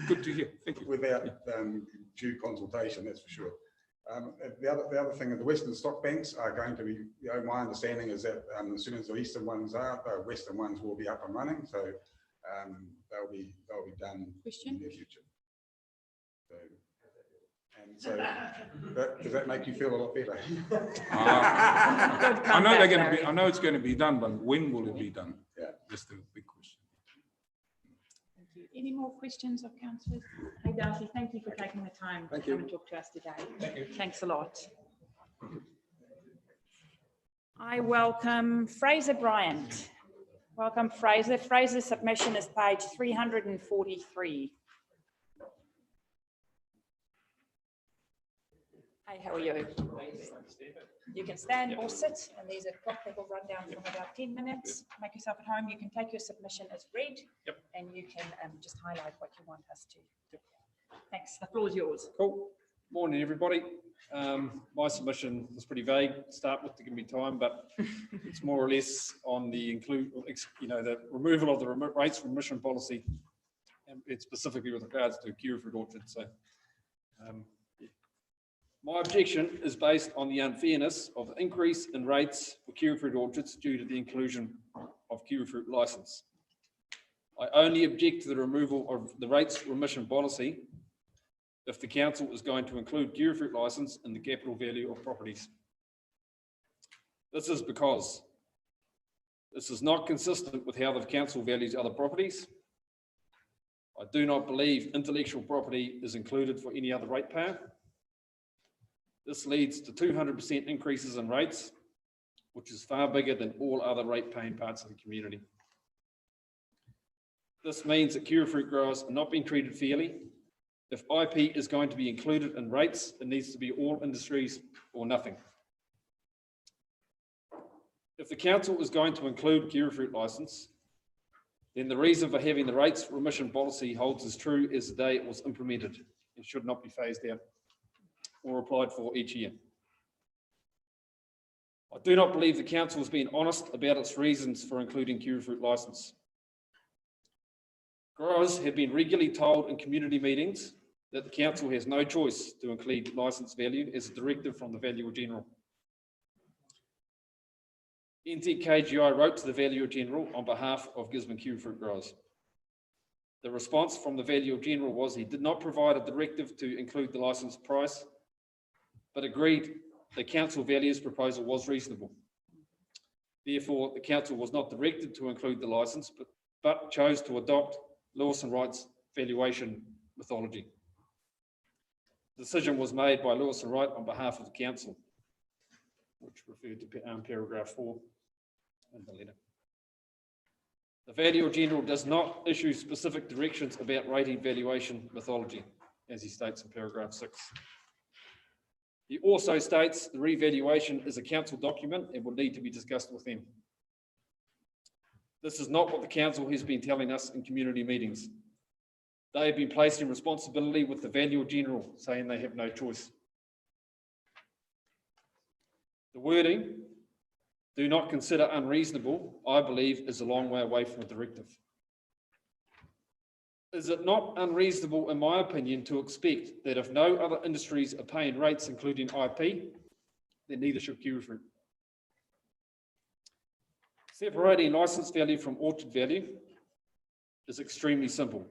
Speaker 21: good to hear. Thank you.
Speaker 18: Without due consultation, that's for sure. The other thing, the western stock banks are going to be, my understanding is that as soon as the eastern ones are, the western ones will be up and running, so they'll be done in the future. So does that make you feel a lot better?
Speaker 21: I know they're going to be. I know it's going to be done, but when will it be done?
Speaker 18: Yeah,
Speaker 21: that's the big question.
Speaker 1: Thank you. Any more questions of councillors? Hey, Darcy, thank you for taking the time to come and talk to us today.
Speaker 21: Thank you.
Speaker 1: Thanks a lot. I welcome Fraser Bryant. Welcome, Fraser. Fraser's submission is page 343. Hey, how are you? You can stand or sit, and there's a clock that will run down from about 10 minutes. Make yourself at home. You can take your submission as read, and you can just highlight what you want us to. Thanks. The floor is yours.
Speaker 3: Cool. Morning, everybody. My submission was pretty vague to start with to give me time, but it's more or less on the the removal of the rates remission policy, and it's specifically with regards to kiwifruit orchards. So. My objection is based on the unfairness of the increase in rates for kiwifruit orchards due to the inclusion of kiwifruit licence. I only object to the removal of the rates remission policy if the council is going to include kiwifruit licence in the capital value of properties. This is because this is not consistent with how the council values other properties. I do not believe intellectual property is included for any other ratepayer. This leads to 200% increases in rates, which is far bigger than all other rate-paying parts of the community. This means that kiwifruit growers are not being treated fairly. If IP is going to be included in rates, it needs to be all industries or nothing. If the council is going to include kiwifruit licence, then the reason for having the rates remission policy holds as true as the day it was implemented and should not be phased out or applied for each year. I do not believe the council has been honest about its reasons for including kiwifruit licence. Growers have been regularly told in community meetings that the council has no choice to include licence value as a directive from the Valuer General. NZKGI wrote to the Valuer General on behalf of Gisborne kiwifruit growers. The response from the Valuer General was he did not provide a directive to include the licence price, but agreed the council values proposal was reasonable. Therefore, the council was not directed to include the licence, but chose to adopt Lewis and Wright's valuation methodology. The decision was made by Lewis and Wright on behalf of the council, which referred to paragraph 4 in the letter. The Valuer General does not issue specific directions about rating valuation methodology, as he states in paragraph 6. He also states the revaluation is a council document and will need to be discussed with them. This is not what the council has been telling us in community meetings. They have been placed in responsibility with the Valuer General, saying they have no choice. The wording, do not consider unreasonable, I believe is a long way away from a directive. Is it not unreasonable, in my opinion, to expect that if no other industries are paying rates, including IP, then neither should Kiwifruit? Separating licence value from orchard value is extremely simple.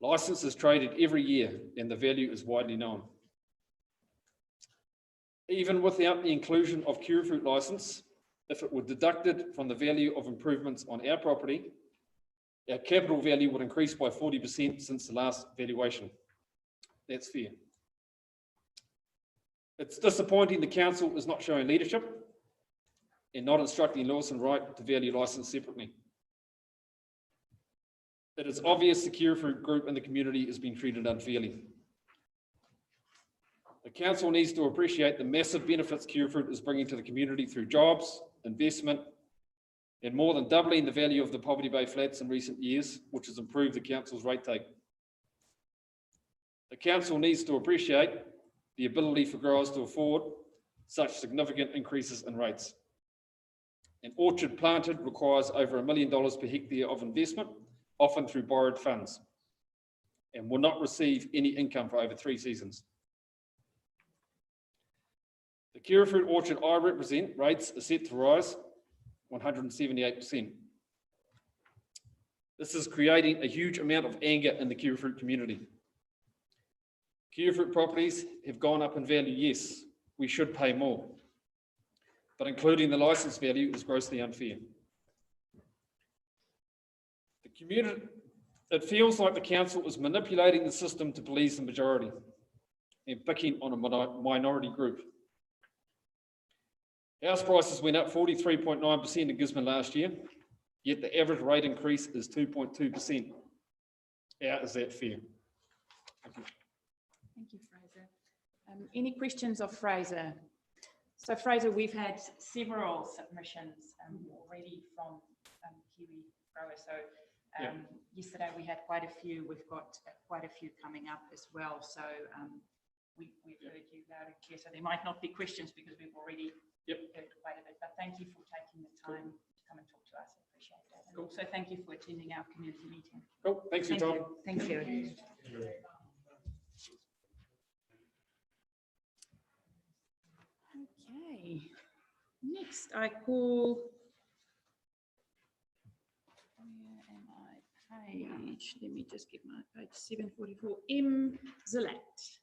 Speaker 3: Licence is traded every year and the value is widely known. Even without the inclusion of Kiwifruit licence, if it were deducted from the value of improvements on our property, our capital value would increase by 40% since the last valuation. That's fair. It's disappointing the council is not showing leadership and not instructing Lewis and Wright to value licence separately. It is obvious the Kiwifruit group in the community is being treated unfairly. The council needs to appreciate the massive benefits Kiwifruit is bringing to the community through jobs, investment, and more than doubling the value of the Poverty Bay flats in recent years, which has improved the council's rate take. The council needs to appreciate the ability for growers to afford such significant increases in rates. An orchard planted requires over $1 million per hectare of investment, often through borrowed funds, and will not receive any income for over 3 seasons. The Kiwifruit orchard I represent rates are set to rise 178%. This is creating a huge amount of anger in the Kiwifruit community. Kiwifruit properties have gone up in value, yes, we should pay more, but including the licence value is grossly unfair. The community, it feels like the council is manipulating the system to please the majority and picking on a minority group. House prices went up 43.9% in Gisborne last year, yet the average rate increase is 2.2%. How is that fair? Thank you.
Speaker 1: Thank you, Fraser. Any questions of Fraser? So Fraser, we've had several submissions already from Kiwi growers. So yesterday we had quite a few. We've got quite a few coming up as well. So we've heard you loud and clear. So there might not be questions because we've already heard quite a bit. But thank you for taking the time to come and talk to us. I appreciate that. And also thank you for attending our community meeting.
Speaker 3: Cool. Thanks for your time.
Speaker 1: Thank you. Okay, next I call, where am I? Page, let me just get my page 744, M. Zillat.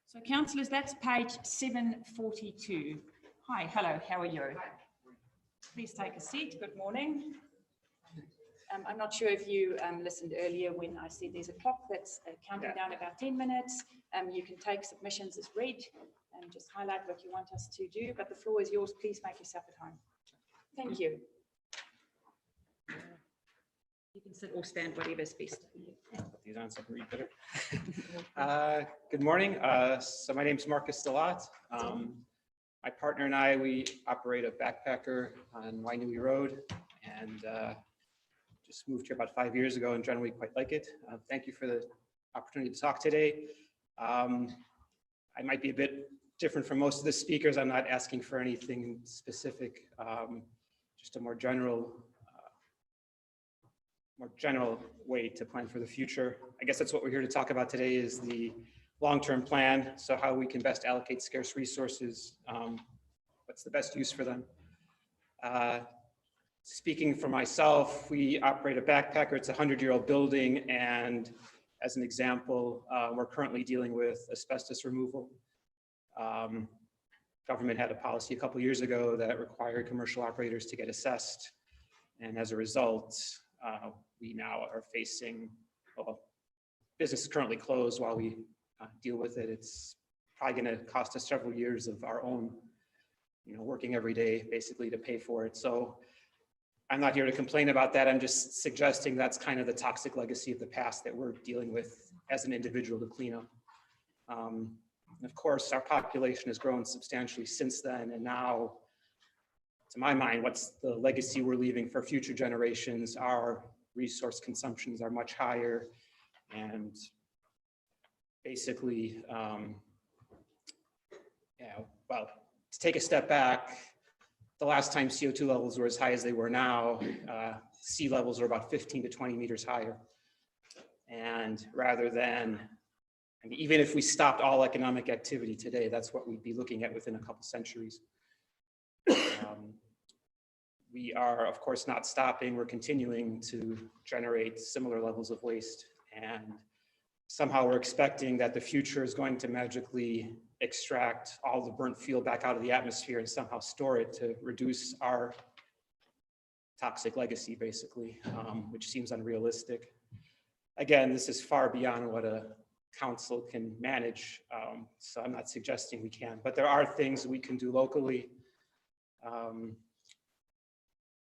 Speaker 1: So councillors, that's page 742. Hi, hello, how are you? Please take a seat, good morning. I'm not sure if you listened earlier when I said there's a clock that's counting down about 10 minutes. You can take submissions as read and just highlight what you want us to do, but the floor is yours. Please make yourself at home. Thank you. You can sit or stand, whatever's best.
Speaker 4: These on so I can read better. Good morning. So my name is Marcus Delat. My partner and I, we operate a backpacker on Wainui Road, and just moved here about 5 years ago and generally quite like it. Thank you for the opportunity to talk today. I might be a bit different from most of the speakers. I'm not asking for anything specific, just a more general way to plan for the future. I guess that's what we're here to talk about today, is the long-term plan. So how we can best allocate scarce resources, what's the best use for them. Speaking for myself, we operate a backpacker. It's a 100-year-old building, and as an example, we're currently dealing with asbestos removal. Government had a policy a couple years ago that required commercial operators to get assessed, and as a result, we now are facing, well, business is currently closed while we deal with it. It's probably going to cost us several years of our own, working every day basically to pay for it. So I'm not here to complain about that. I'm just suggesting that's kind of the toxic legacy of the past that we're dealing with as an individual to clean up. And of course, our population has grown substantially since then, and now to my mind, what's the legacy we're leaving for future generations? Our resource consumptions are much higher, and basically, well, to take a step back, the last time CO2 levels were as high as they were now, sea levels are about 15 to 20 meters higher. And rather than, I mean, even if we stopped all economic activity today, that's what we'd be looking at within a couple centuries. We are, of course, not stopping. We're continuing to generate similar levels of waste. And somehow we're expecting that the future is going to magically extract all the burnt fuel back out of the atmosphere and somehow store it to reduce our toxic legacy, basically, which seems unrealistic. Again, this is far beyond what a council can manage, so I'm not suggesting we can, but there are things we can do locally.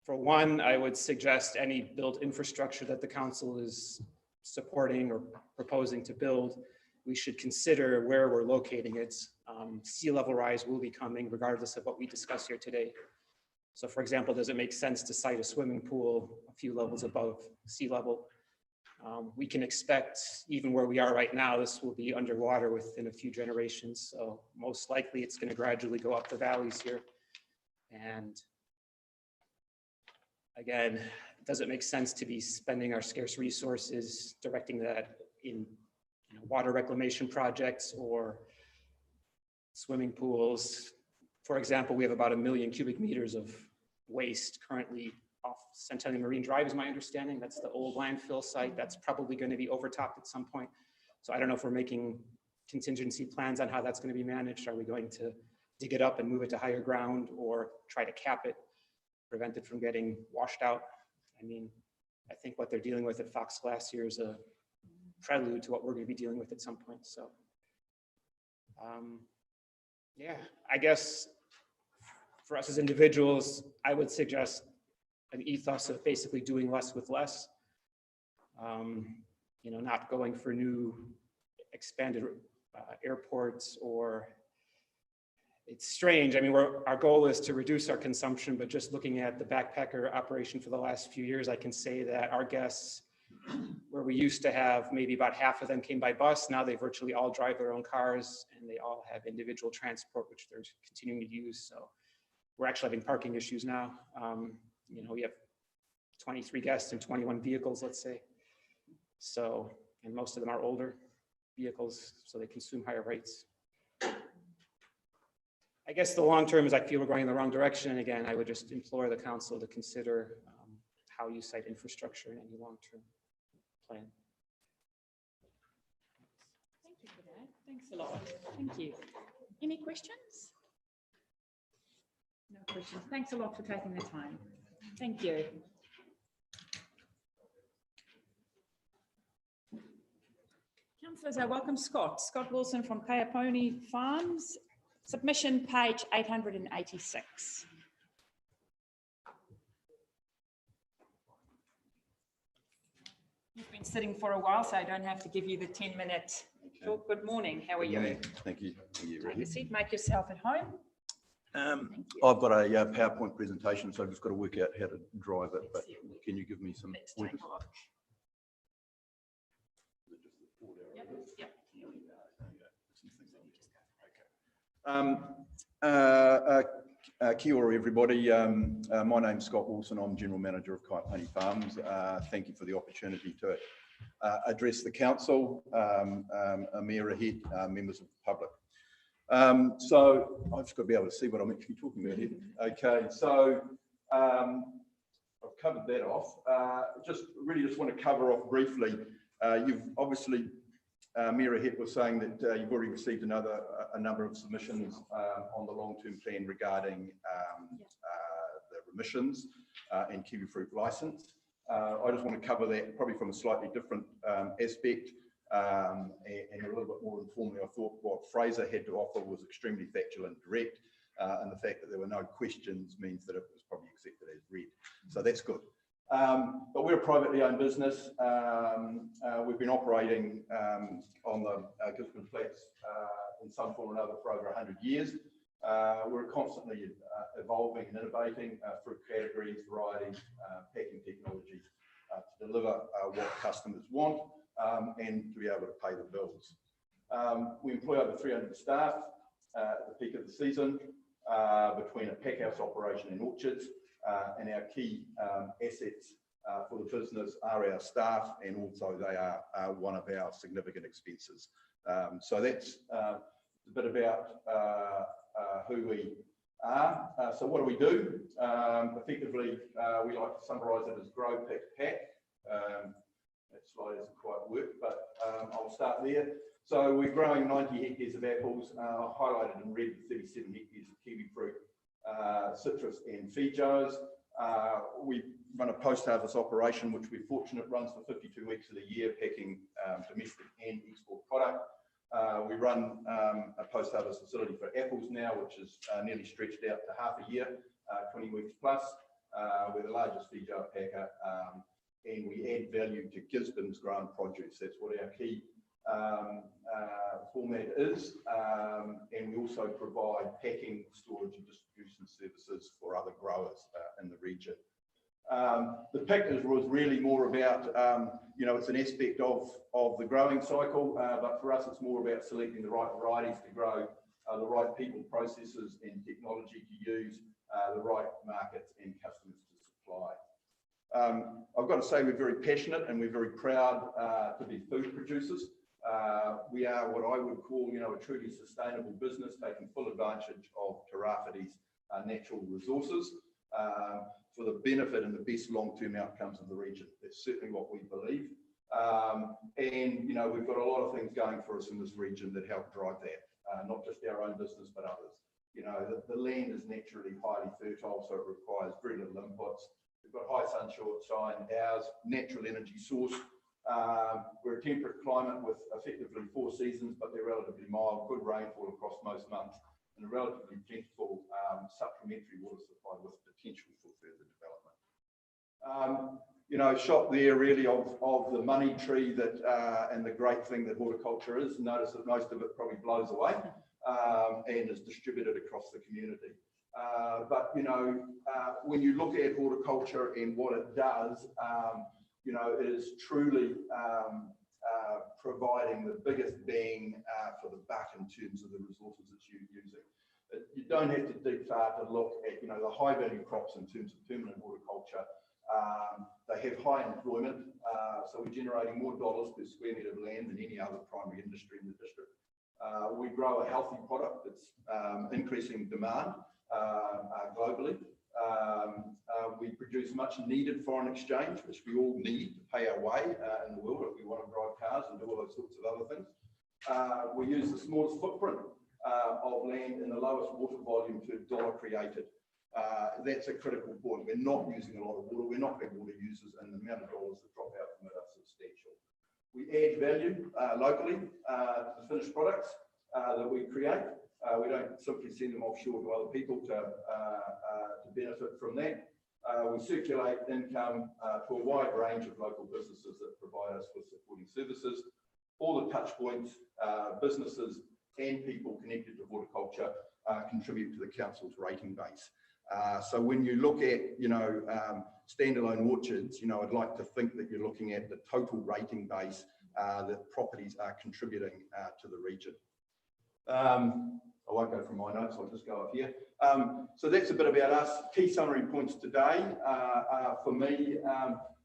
Speaker 4: For one, I would suggest any built infrastructure that the council is supporting or proposing to build, we should consider where we're locating it. Sea level rise will be coming regardless of what we discuss here today. So for example, does it make sense to site a swimming pool a few levels above sea level? We can expect, even where we are right now, this will be underwater within a few generations. So most likely it's going to gradually go up the valleys here. And again, does it make sense to be spending our scarce resources, directing that in water reclamation projects or swimming pools? For example, we have about 1 million cubic meters of waste currently off Centennial Marine Drive, is my understanding. That's the old landfill site. That's probably going to be overtopped at some point. So I don't know if we're making contingency plans on how that's going to be managed. Are we going to dig it up and move it to higher ground, or try to cap it, prevent it from getting washed out? I mean, I think what they're dealing with at Fox Glass here is a prelude to what we're going to be dealing with at some point. So yeah, I guess for us as individuals, I would suggest an ethos of basically doing less with less. Not going for new expanded airports, or it's strange. I mean, our goal is to reduce our consumption, but just looking at the backpacker operation for the last few years, I can say that our guests, where we used to have maybe about half of them came by bus, now they virtually all drive their own cars, and they all have individual transport, which they're continuing to use. So we're actually having parking issues now. We have 23 guests and 21 vehicles, let's say. So, and most of them are older vehicles, so they consume higher rates. I guess the long term is I feel we're going in the wrong direction. And again, I would just implore the council to consider how you site infrastructure in any long-term plan.
Speaker 1: Thank you for that. Thanks a lot. Thank you. Any questions? No questions. Thanks a lot for taking the time. Thank you. Councillors, I welcome Scott Wilson from Kayaponi Farms. Submission page 886. You've been sitting for a while, so I don't have to give you the 10-minute talk. Good morning. How are you?
Speaker 2: Thank you.
Speaker 1: Take a seat. Make yourself at home.
Speaker 2: I've got a PowerPoint presentation, so I've just got to work out how to drive it, but can you give me some pointers?
Speaker 1: Yep.
Speaker 2: Kia ora, everybody. My name's Scott Wilson. I'm General Manager of Kayaponi Farms. Thank you for the opportunity to address the council, Amira Head, members of the public. So I've just got to be able to see what I'm actually talking about here. Okay, so I've covered that off. Just want to cover off briefly. You've obviously, Mira Head was saying that you've already received a number of submissions on the long-term plan regarding the remissions and kiwifruit license. I just want to cover that probably from a slightly different aspect and a little bit more informally. I thought what Fraser had to offer was extremely factual and direct, and the fact that there were no questions means that it was probably accepted as read. So that's good. But we're a privately owned business. We've been operating on the Gisborne Flats in some form or another for over 100 years. We're constantly evolving and innovating fruit categories, varieties, packing technology to deliver what customers want and to be able to pay the bills. We employ over 300 staff at the peak of the season between a packhouse operation and orchards, and our key assets for the business are our staff, and also they are one of our significant expenses. So that's a bit about who we are. So what do we do? Effectively, we like to summarise it as grow, pick, pack. That slide doesn't quite work, but I'll start there. So we're growing 90 hectares of apples, highlighted in red, 37 hectares of kiwi fruit, citrus and feed jars. We run a post-harvest operation, which we're fortunate runs for 52 weeks of the year, packing domestic and export product. We run a post-harvest facility for apples now, which is nearly stretched out to half a year, 20 weeks plus. We're the largest feed jar packer, and we add value to Gisborne's grown produce. That's what our key format is, and we also provide packing, storage and distribution services for other growers in the region. The pick was really more about, it's an aspect of the growing cycle, but for us it's more about selecting the right varieties to grow, the right people, processes and technology to use, the right markets and customers to supply. I've got to say we're very passionate and we're very proud to be food producers. We are what I would call, a truly sustainable business, taking full advantage of Te Rāwhiti's natural resources for the benefit and the best long-term outcomes of the region. That's certainly what we believe. And, we've got a lot of things going for us in this region that help drive that, not just our own business, but others. The land is naturally highly fertile, so it requires very little inputs. We've got high sunshine, ours, natural energy source. We're a temperate climate with effectively 4 seasons, but they're relatively mild, good rainfall across most months, and a relatively plentiful supplementary water supply with potential for further development. Shot there really of the money tree that and the great thing that horticulture is. Notice that most of it probably blows away and is distributed across the community. But when you look at horticulture and what it does, it is truly providing the biggest bang for the buck in terms of the resources that you're using. You don't have to dig far to look at, the high value crops in terms of permanent horticulture. They have high employment, so we're generating more dollars per square metre of land than any other primary industry in the district. We grow a healthy product that's increasing demand globally. We produce much needed foreign exchange, which we all need to pay our way in the world if we want to drive cars and do all those sorts of other things. We use the smallest footprint of land and the lowest water volume per dollar created. That's a critical point. We're not using a lot of water. We're not big water users, and the amount of dollars that drop out from it are substantial. We add value locally to the finished products that we create. We don't simply send them offshore to other people to benefit from that. We circulate income to a wide range of local businesses that provide us with supporting services. All the touch points, businesses and people connected to horticulture contribute to the council's rating base. So when you look at, standalone orchards, I'd like to think that you're looking at the total rating base that properties are contributing to the region. I won't go from my notes, I'll just go up here. So that's a bit about us. Key summary points today for me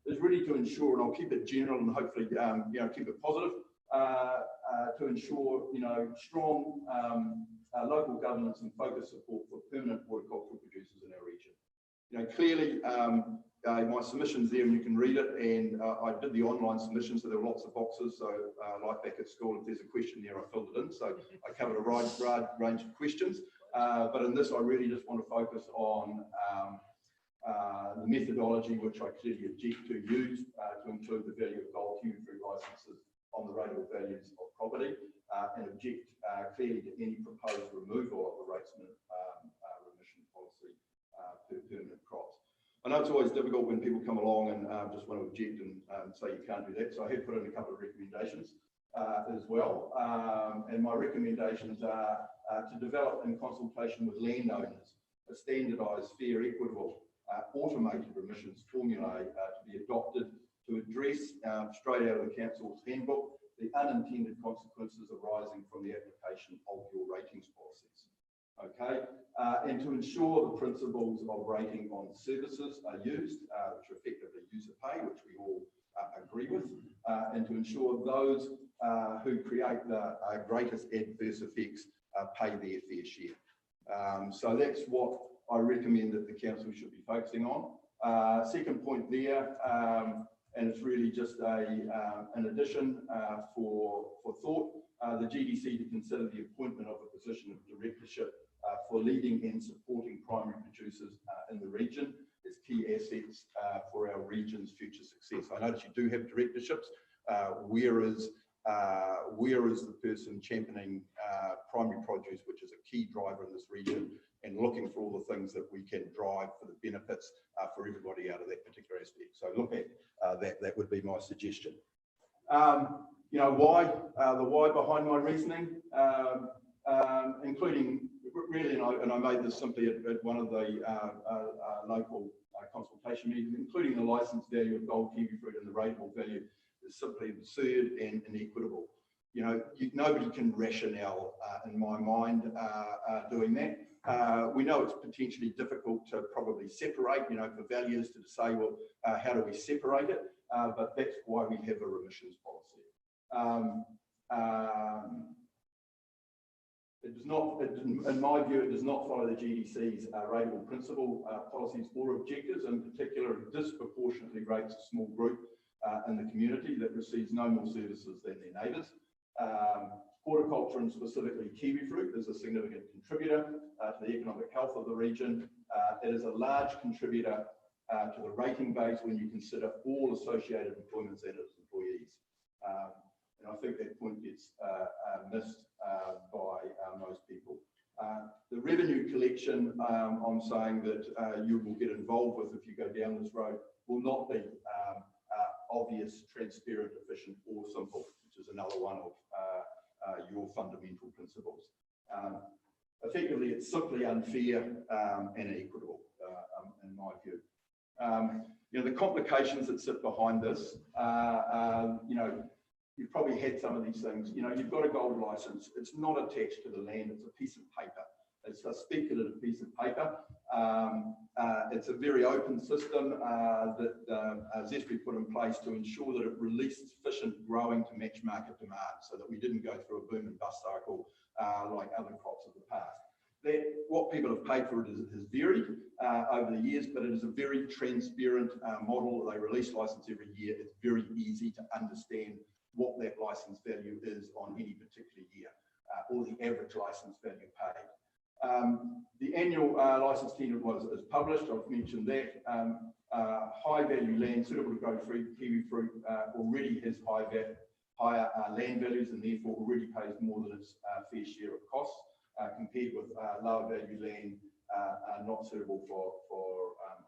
Speaker 2: is really to ensure, and I'll keep it general and hopefully keep it positive, to ensure strong local governance and focused support for permanent horticultural producers in our region. Clearly my submission's there and you can read it, and I did the online submission, so there were lots of boxes. So like back at school, if there's a question there, I filled it in. So I covered a wide range of questions. But in this, I really just want to focus on the methodology, which I clearly object to use to include the value of gold kiwifruit licences on the rateable values of property, and object clearly to any proposed removal of the rates remission policy per permanent crops. I know it's always difficult when people come along and just want to object and say you can't do that. So I have put in a couple of recommendations. as well. And my recommendations are to develop in consultation with landowners a standardised, fair, equitable, automated remissions formulae to be adopted to address, straight out of the council's handbook, the unintended consequences arising from the application of your ratings policies. Okay, and to ensure the principles of rating on services are used, which are effectively user pay, which we all agree with, and to ensure those who create the greatest adverse effects pay their fair share. So that's what I recommend that the council should be focusing on. Second point there, and it's really just an addition for thought, the GDC to consider the appointment of a position of directorship for leading and supporting primary producers in the region as key assets for our region's future success. I notice you do have directorships. Where is the person championing primary produce, which is a key driver in this region, and looking for all the things that we can drive for the benefits for everybody out of that particular aspect. So look at that would be my suggestion. You know, why, the why behind my reasoning, including really, and I made this simply at one of the local consultation meetings, including the licence value of gold kiwi fruit and the rateable value is simply absurd and inequitable. You know, nobody can rationale, in my mind, doing that. We know it's potentially difficult to probably separate, you know, for values to say, well, how do we separate it? But that's why we have a remissions policy. It does not, in my view, it does not follow the GDC's rateable principle policies or objectives. In particular, it disproportionately rates a small group in the community that receives no more services than their neighbours. Horticulture, and specifically kiwi fruit, is a significant contributor to the economic health of the region. It is a large contributor to the rating base when you consider all associated employments and its employees. And I think that point gets missed by most people. The revenue collection, I'm saying that you will get involved with if you go down this road, will not be obvious, transparent, efficient, or simple, which is another one of your fundamental principles. Effectively, it's simply unfair and inequitable, in my view. You know, the complications that sit behind this, you know, you've probably had some of these things. You know, you've got a gold license. It's not attached to the land. It's a piece of paper. It's a speculative piece of paper. It's a very open system that Zespri put in place to ensure that it released sufficient growing to match market demand, so that we didn't go through a boom and bust cycle like other crops of the past. That what people have paid for it has varied over the years, but it is a very transparent model. They release license every year. It's very easy to understand what that license value is on any particular year, or the average license value paid. The annual license tender is published. I've mentioned that. High value land suitable to grow kiwi fruit already has higher land values, and therefore already pays more than its fair share of costs, compared with lower value land not suitable for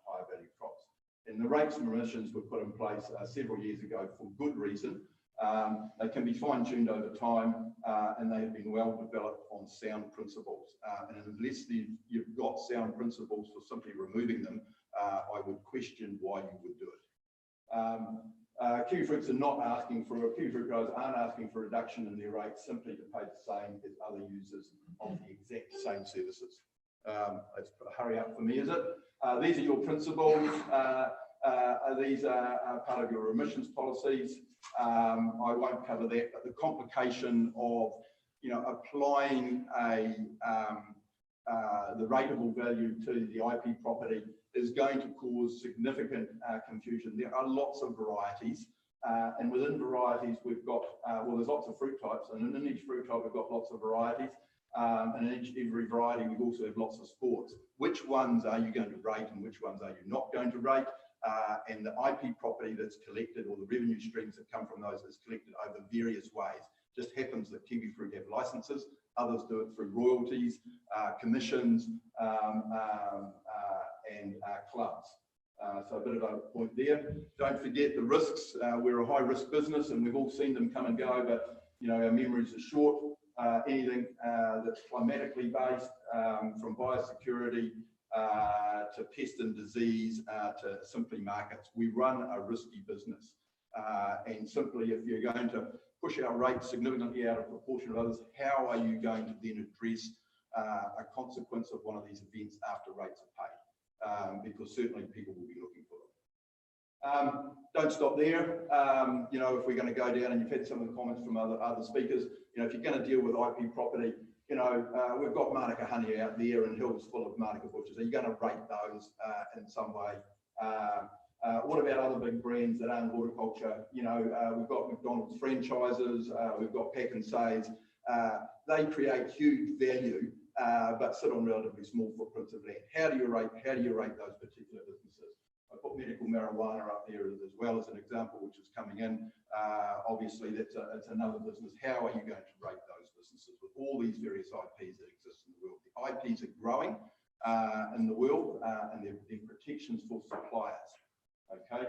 Speaker 2: higher value crops. And the rates and remissions were put in place several years ago for good reason. They can be fine-tuned over time, and they have been well developed on sound principles. And unless you've got sound principles for simply removing them, I would question why you would do it. Kiwi fruits are not asking for, kiwi fruit growers aren't asking for a reduction in their rates simply to pay the same as other users of the exact same services. Let's hurry up for me, is it? These are your principles. These are part of your remissions policies. I won't cover that, but the complication of, you know, applying the rateable value to the IP property is going to cause significant confusion. There are lots of varieties, and within varieties we've got, well, there's lots of fruit types, and in each fruit type we've got lots of varieties, and in every variety we also have lots of sports. Which ones are you going to rate and which ones are you not going to rate? And the IP property that's collected, or the revenue streams that come from those, is collected over various ways. Just happens that kiwi fruit have licenses, others do it through royalties, commissions, and clubs. So a bit of a point there. Don't forget the risks. We're a high risk business and we've all seen them come and go, but you know, our memories are short. Anything that's climatically based, from biosecurity to pest and disease to simply markets. We run a risky business. And simply, if you're going to push our rates significantly out of proportion of others, how are you going to then address a consequence of one of these events after rates are paid? Because certainly people will be looking for them. Don't stop there. You know, if we're going to go down, and you've had some of the comments from other speakers, you know, if you're going to deal with IP property, you know, we've got Manuka honey out there and hills full of Manuka butchers. Are you going to rate those in some way? What about other big brands that aren't horticulture? You know, we've got McDonald's franchises, we've got Pack and Saves. They create huge value, but sit on relatively small footprints of land. How do you rate those particular businesses? I put medical marijuana up there as well as an example, which is coming in. Obviously, it's another business. How are you going to rate those businesses with all these various IPs that exist in the world? The IPs are growing in the world, and they're protections for suppliers. Okay.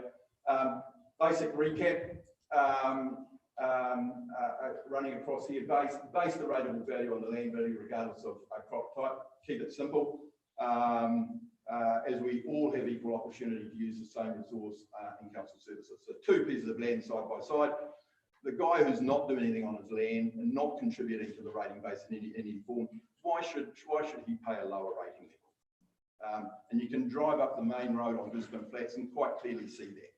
Speaker 2: Basic recap. Running across here, base the rateable value on the land value regardless of crop type. Keep it simple. As we all have equal opportunity to use the same resource in council services. So 2 pieces of land side by side. The guy who's not doing anything on his land and not contributing to the rating base in any form, why should he pay a lower rating level? And you can drive up the main road on Gisborne Flats and quite clearly see that.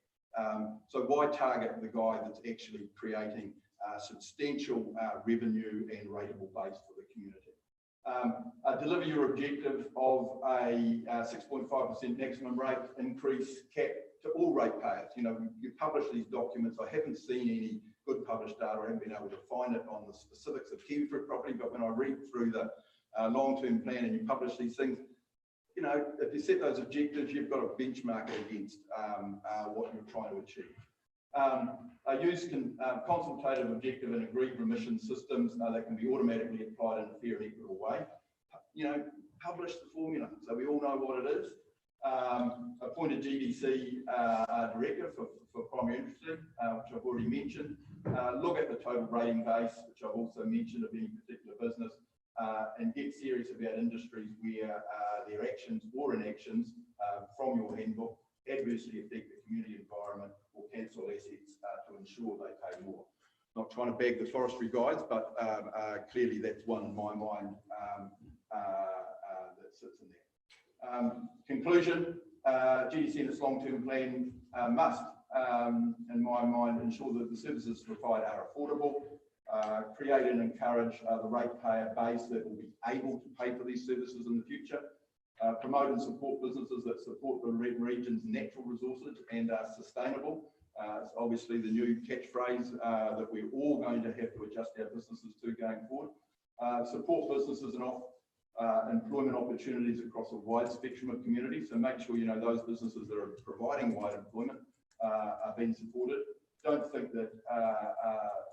Speaker 2: So why target the guy that's actually creating substantial revenue and rateable base for the community? Deliver your objective of a 6.5% maximum rate increase cap to all ratepayers. You know, you publish these documents. I haven't seen any good published data. I haven't been able to find it on the specifics of kiwifruit property, but when I read through the long-term plan and you publish these things, you know, if you set those objectives, you've got to benchmark it against what you're trying to achieve. Use consultative, objective and agreed remission systems that can be automatically applied in a fair and equitable way. You know, publish the formula so we all know what it is. Appoint a GDC director for primary industry, which I've already mentioned. Look at the total rating base, which I've also mentioned of any particular business, and get serious about industries where their actions or inactions from your handbook adversely affect the community environment or cancel assets to ensure they pay more. Not trying to bag the forestry guides, but clearly that's one in my mind that sits in there. Conclusion, GDC in its long-term plan must, in my mind, ensure that the services provided are affordable, create and encourage the ratepayer base that will be able to pay for these services in the future, promote and support businesses that support the region's natural resources and are sustainable. It's obviously the new catchphrase that we're all going to have to adjust our businesses to going forward. Support businesses and employment opportunities across a wide spectrum of communities. So make sure you know those businesses that are providing wide employment are being supported. Don't think that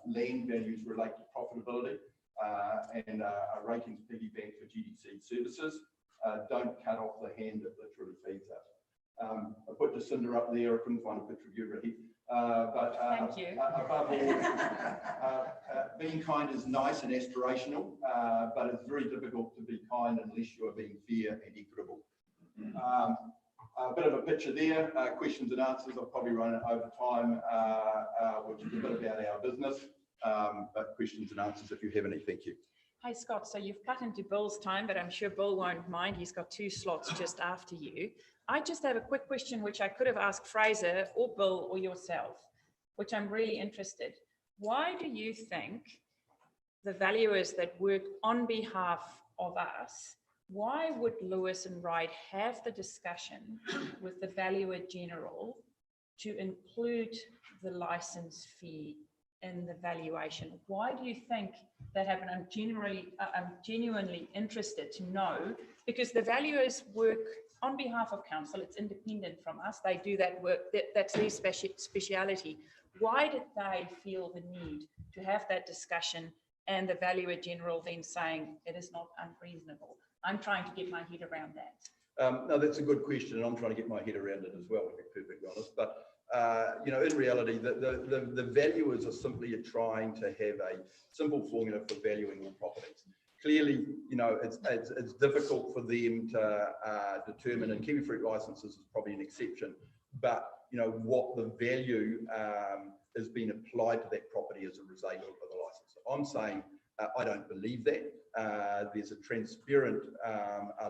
Speaker 2: land values relate to profitability and a ratings piggy bank for GDC services. Don't cut off the hand that literally feeds us. I put Jacinda up there. I couldn't find a picture of you, Ricky. But
Speaker 1: Thank you.
Speaker 2: Above all, being kind is nice and aspirational, but it's very difficult to be kind unless you are being fair and equitable. A bit of a picture there, questions and answers. I'll probably run it over time, which is a bit about our business, but questions and answers if you have any. Thank you.
Speaker 1: Hey, Scott, so you've cut into Bill's time, but I'm sure Bill won't mind. He's got 2 slots just after you. I just have a quick question, which I could have asked Fraser or Bill or yourself, which I'm really interested. Why do you think the valuers that work on behalf of us, why would Lewis and Wright have the discussion with the valuer general to include the license fee in the valuation? Why do you think that happened? I'm genuinely interested to know, because the valuers work on behalf of council. It's independent from us. They do that work. That's their speciality. Why did they feel the need to have that discussion and the valuer general then saying it is not unreasonable? I'm trying to get my head around that.
Speaker 2: No, that's a good question, and I'm trying to get my head around it as well, to be perfectly honest. But in reality, the valuers are simply trying to have a simple formula for valuing all properties. Clearly, it's difficult for them to determine, and kiwi fruit licenses is probably an exception, but what the value has been applied to that property as a result of the license. I'm saying I don't believe that. There's a transparent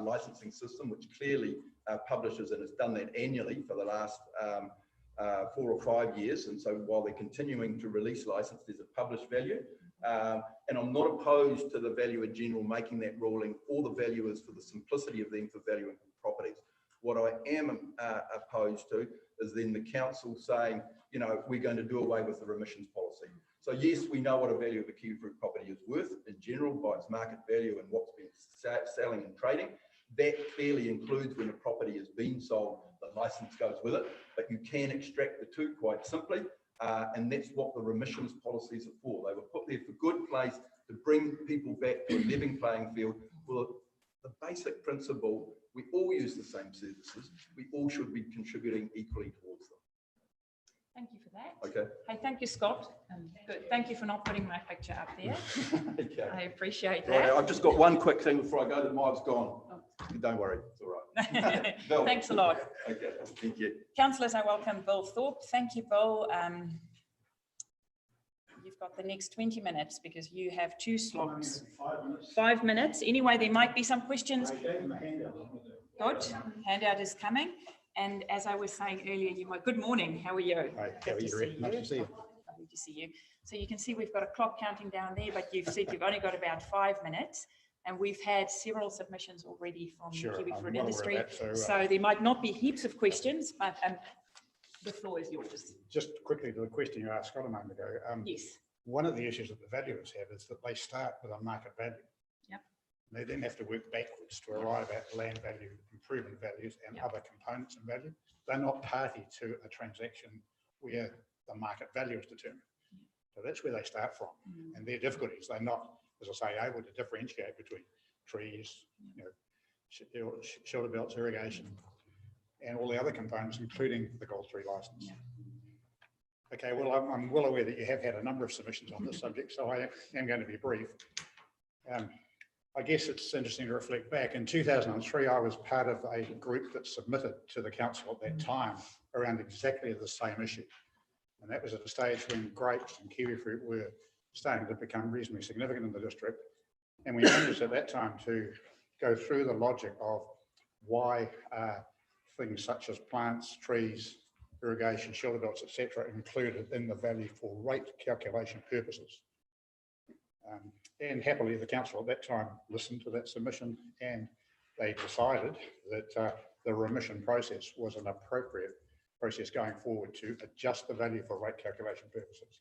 Speaker 2: licensing system which clearly publishes and has done that annually for the last 4 or 5 years, and so while they're continuing to release license, there's a published value. And I'm not opposed to the Valuer General making that ruling, or the valuers, for the simplicity of them for valuing properties. What I am opposed to is then the council saying, we're going to do away with the remissions policy. So yes, we know what a value of a kiwi fruit property is worth in general by its market value and what's been selling and trading. That clearly includes when a property is being sold, the license goes with it, but you can extract the two quite simply. And that's what the remissions policies are for. They were put there for good place to bring people back to a living playing field. Well, the basic principle, we all use the same services. We all should be contributing equally towards them.
Speaker 1: Thank you for that.
Speaker 2: Okay.
Speaker 1: Hey, thank you, Scott. Good. Thank you for not putting my picture up there.
Speaker 2: Okay.
Speaker 1: I appreciate
Speaker 2: Right,
Speaker 1: that.
Speaker 2: I've just got one quick thing before I go. That mine's gone. Don't worry, it's all right. Bill.
Speaker 1: Thanks a lot.
Speaker 2: Okay, thank you.
Speaker 1: Councillors, I welcome Bill Thorpe. Thank you, Bill. You've got the next 20 minutes because you have 2 slots. 5 minutes. Anyway, there might be some questions. Good. Handout is coming. And as I was saying earlier, good morning. How are you?
Speaker 8: Hi, how are you? Nice to see you.
Speaker 1: Lovely to see you. So you can see we've got a clock counting down there, but you've said you've only got about 5 minutes. And we've had several submissions already from the kiwi fruit industry. So there might not be heaps of questions, but the floor is yours.
Speaker 8: Just quickly to the question you asked Scott a moment ago.
Speaker 1: Yes.
Speaker 8: One of the issues that the valuers have is that they start with a market value.
Speaker 1: Yep.
Speaker 8: They then have to work backwards to arrive at land value, improvement values, and other components in value. They're not party to a transaction where the market value is determined. So that's where they start from. And their difficulties, they're not, as I say, able to differentiate between trees, shelter belts, irrigation, and all the other components, including the Gold 3 license. Okay, well, I'm well aware that you have had a number of submissions on this subject, so I am going to be brief. I guess it's interesting to reflect back. In 2003, I was part of a group that submitted to the council at that time around exactly the same issue. And that was at a stage when grapes and kiwi fruit were starting to become reasonably significant in the district. And we managed at that time to go through the logic of why things such as plants, trees, irrigation, shelter belts, etc., included in the value for rate calculation purposes. And happily, the council at that time listened to that submission, and they decided that the remission process was an appropriate process going forward to adjust the value for rate calculation purposes.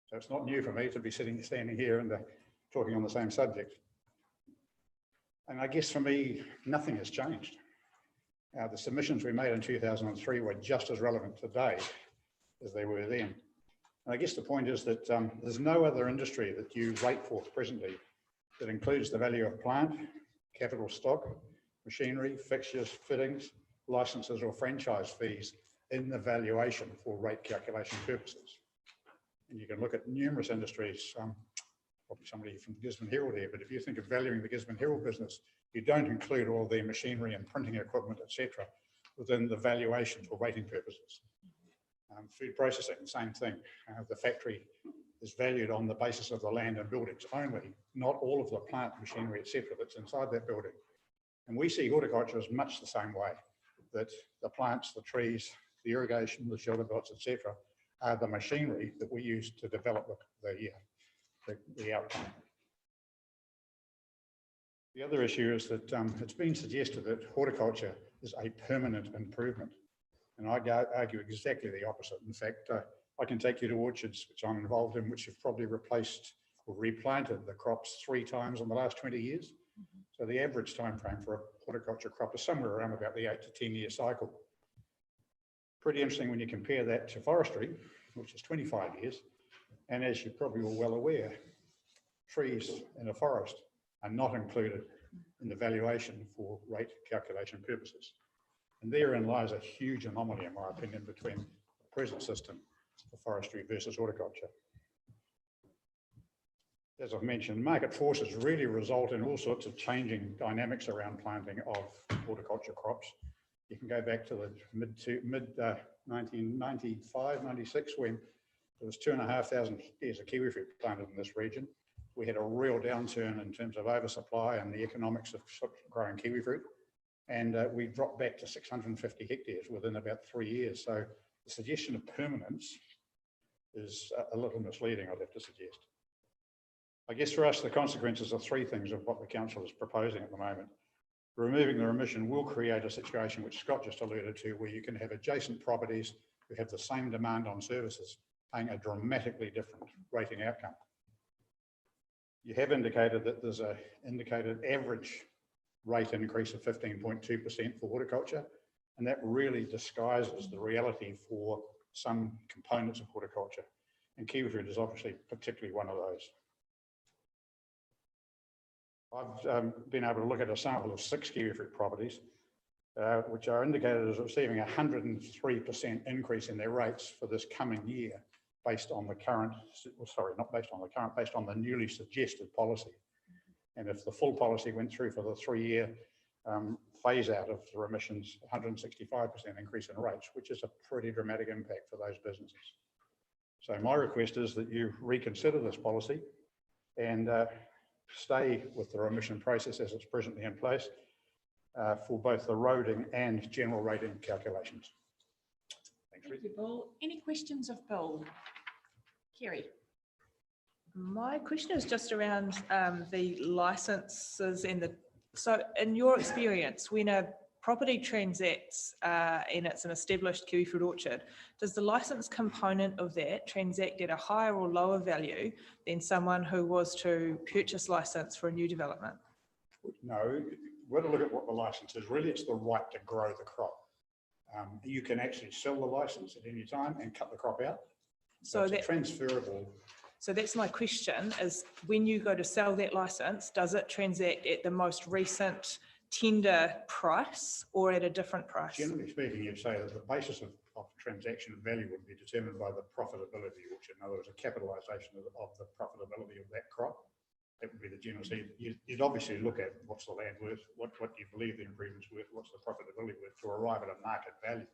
Speaker 8: So it's not new for me to be standing here and talking on the same subject. And I guess for me, nothing has changed. The submissions we made in 2003 were just as relevant today as they were then. And I guess the point is that there's no other industry that you rate for presently that includes the value of plant, capital stock, machinery, fixtures, fittings, licenses or franchise fees in the valuation for rate calculation purposes. And you can look at numerous industries, probably somebody from the Gisborne Herald here, but if you think of valuing the Gisborne Herald business, you don't include all their machinery and printing equipment, etc., within the valuation for rating purposes. Food processing, same thing. The factory is valued on the basis of the land and buildings only, not all of the plant machinery, etc., that's inside that building. And we see horticulture as much the same way, that the plants, the trees, the irrigation, the shelter belts, etc., are the machinery that we use to develop the outcome. The other issue is that it's been suggested that horticulture is a permanent improvement. And I argue exactly the opposite. In fact, I can take you to orchards, which I'm involved in, which have probably replaced or replanted the crops 3 times in the last 20 years. So the average time frame for a horticulture crop is somewhere around about the 8 to 10 year cycle. Pretty interesting when you compare that to forestry, which is 25 years. And as you're probably all well aware, trees in a forest are not included in the valuation for rate calculation purposes. And therein lies a huge anomaly, in my opinion, between the present system for forestry versus horticulture. As I've mentioned, market forces really result in all sorts of changing dynamics around planting of horticulture crops. You can go back to the mid 1995, 96, when there was 2,500 hectares of kiwi fruit planted in this region. We had a real downturn in terms of oversupply and the economics of growing kiwi fruit. And we dropped back to 650 hectares within about 3 years. So the suggestion of permanence is a little misleading, I'd have to suggest. I guess for us, the consequences are three things of what the council is proposing at the moment. Removing the remission will create a situation which Scott just alluded to, where you can have adjacent properties who have the same demand on services, paying a dramatically different rating outcome. You have indicated that there's an indicated average rate increase of 15.2% for horticulture, and that really disguises the reality for some components of horticulture. And kiwi fruit is obviously particularly one of those. I've been able to look at a sample of 6 kiwi fruit properties, which are indicated as receiving a 103% increase in their rates for this coming year, based on the current, sorry, not based on the current, based on the newly suggested policy. And if the full policy went through for the 3-year phase out of the remissions, 165% increase in rates, which is a pretty dramatic impact for those businesses. So my request is that you reconsider this policy and stay with the remission process as it's presently in place for both the roading and general rating calculations. Thanks,
Speaker 1: Thank you, Bill. Any questions of Bill? Kerry?
Speaker 11: My question is just around the licenses and so in your experience, when a property transacts and it's an established kiwi fruit orchard, does the license component of that transact at a higher or lower value than someone who was to purchase license for a new development?
Speaker 8: No, we've got to look at what the license is. Really, it's the right to grow the crop. You can actually sell the license at any time and cut the crop out. So it's transferable.
Speaker 11: So that's my question, is when you go to sell that license, does it transact at the most recent tender price or at a different price?
Speaker 8: Generally speaking, you'd say that the basis of transaction value would be determined by the profitability of the orchard. In other words, a capitalisation of the profitability of that crop. That would be the general. So you'd obviously look at what's the land worth, what do you believe the improvements worth, what's the profitability worth to arrive at a market value.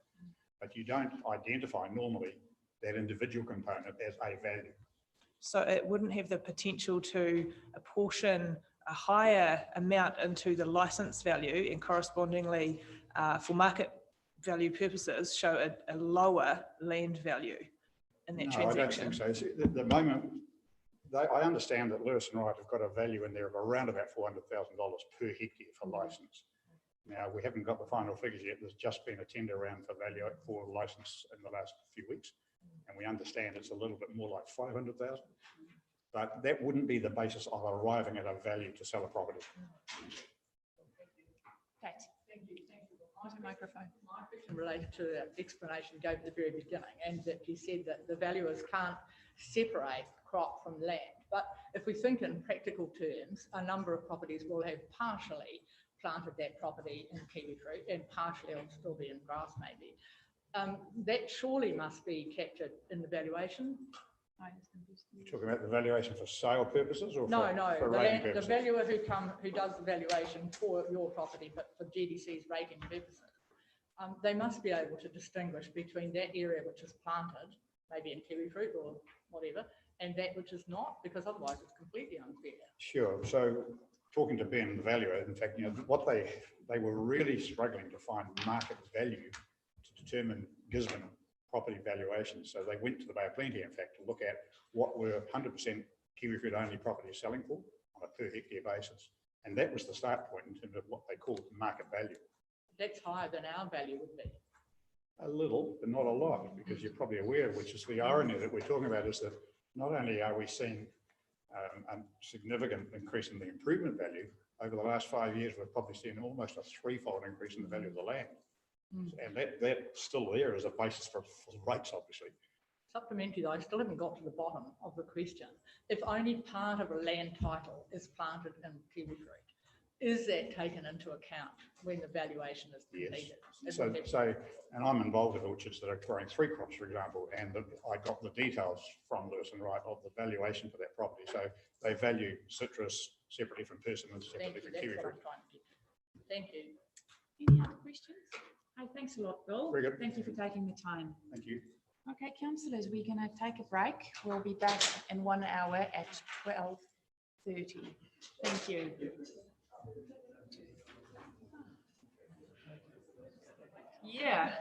Speaker 8: But you don't identify normally that individual component as a value.
Speaker 11: So it wouldn't have the potential to apportion a higher amount into the license value and correspondingly for market value purposes show a lower land value in that transaction?
Speaker 8: I don't think so. At the moment, I understand that Lewis and Wright have got a value in there of around about $400,000 per hectare for license. Now, we haven't got the final figures yet. There's just been a tender round for value for license in the last few weeks. And we understand it's a little bit more like 500,000. But that wouldn't be the basis of arriving at a value to sell a property.
Speaker 1: Pat. Thank you. Microphone.
Speaker 7: My question related to the explanation you gave at the very beginning, and that you said that the valuers can't separate crop from land. But if we think in practical terms, a number of properties will have partially planted that property in kiwi fruit and partially will still be in grass maybe. That surely must be captured in the valuation.
Speaker 8: You're talking about the valuation for sale purposes or
Speaker 7: No,
Speaker 8: for rating purposes?
Speaker 7: the valuer who does the valuation for your property, but for GDC's rating purposes, they must be able to distinguish between that area which is planted, maybe in kiwi fruit or whatever, and that which is not, because otherwise it's completely unfair.
Speaker 8: Sure. So talking to Ben, the valuer, in fact, you know, what they were really struggling to find market value to determine Gisborne property valuations. So they went to the Bay of Plenty, in fact, to look at what were 100% kiwi fruit only properties selling for on a per hectare basis. And that was the start point in terms of what they called market value.
Speaker 7: That's higher than our value would be.
Speaker 8: A little, but not a lot, because you're probably aware, which is the irony that we're talking about, is that not only are we seeing a significant increase in the improvement value, over the last 5 years, we've probably seen almost a threefold increase in the value of the land. And that's still there as a basis for rates, obviously.
Speaker 7: Supplementary, though, I still haven't got to the bottom of the question. If only part of a land title is planted in kiwi fruit, is that taken into account when the valuation is completed? Is
Speaker 8: So,
Speaker 7: it-
Speaker 8: so, and I'm involved in orchards that are growing 3 crops, for example, and I got the details from Lewis and Wright of the valuation for that property. So they value citrus separately from persimmons,
Speaker 7: Thank
Speaker 8: separately
Speaker 7: you,
Speaker 8: from
Speaker 7: that's
Speaker 8: kiwi
Speaker 7: what
Speaker 8: fruit.
Speaker 7: I'm trying to get. Thank you.
Speaker 1: Any other questions? Hey, thanks a lot, Bill.
Speaker 8: Very good.
Speaker 1: Thank you for taking the time.
Speaker 8: Thank you.
Speaker 1: Okay, councillors, we're going to take a break. We'll be back in 1 hour at 12:30. Thank you. Yeah.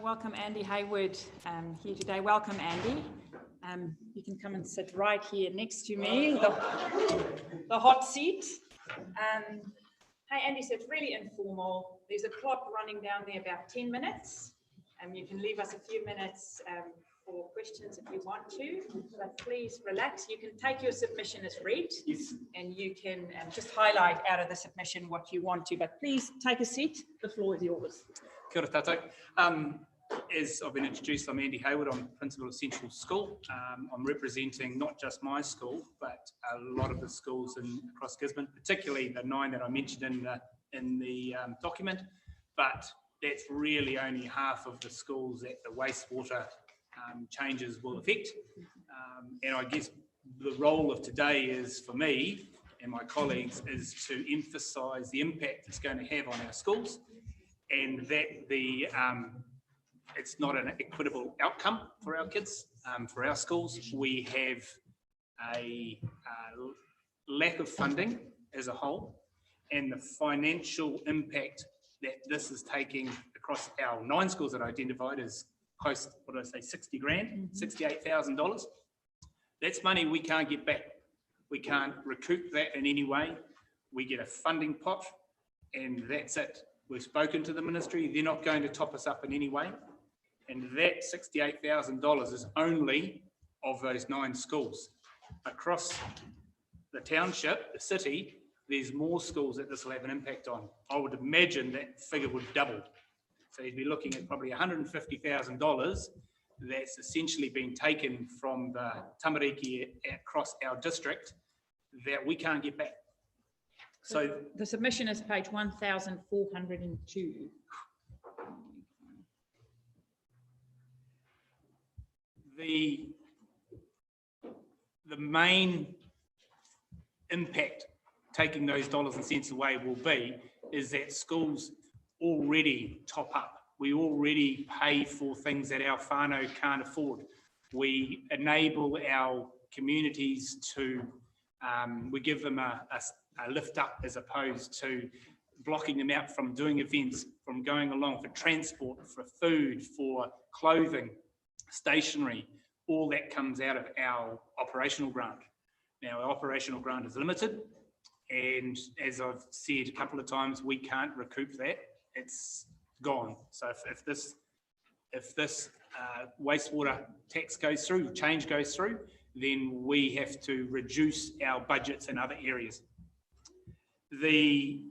Speaker 1: Welcome Andy Hayward here today. Welcome Andy. You can come and sit right here next to me, the hot seat. Hey Andy, so it's really informal. There's a clock running down there about 10 minutes. You can leave us a few minutes for questions if you want to, but please relax. You can take your submission as read, and you can just highlight out of the submission what you want to, but please take a seat. The floor is yours.
Speaker 5: Kia ora tātou. As I've been introduced, I'm Andy Hayward. I'm principal of Central School. I'm representing not just my school, but a lot of the schools across Gisborne, particularly the 9 that I mentioned in the document. But that's really only half of the schools that the wastewater changes will affect. And I guess the role of today is, for me and my colleagues, is to emphasise the impact it's going to have on our schools, and that it's not an equitable outcome for our kids, for our schools. We have a lack of funding as a whole, and the financial impact that this is taking across our 9 schools that I identified is close, what did I say, 60 grand, $68,000. That's money we can't get back. We can't recoup that in any way. We get a funding pot and that's it. We've spoken to the ministry, they're not going to top us up in any way. And that $68,000 is only of those 9 schools. Across the township, the city, there's more schools that this will have an impact on. I would imagine that figure would double. So you'd be looking at probably $150,000 that's essentially been taken from the tamariki across our district that we can't get back. So
Speaker 1: the submission is page 1402.
Speaker 5: The main impact taking those dollars and cents away will be is that schools already top up. We already pay for things that our whānau can't afford. We enable our communities to, we give them a lift up as opposed to blocking them out from doing events, from going along for transport, for food, for clothing, stationery. All that comes out of our operational grant. Now, our operational grant is limited, and as I've said a couple of times, we can't recoup that. It's gone. So if this wastewater tax goes through, change goes through, then we have to reduce our budgets in other areas. The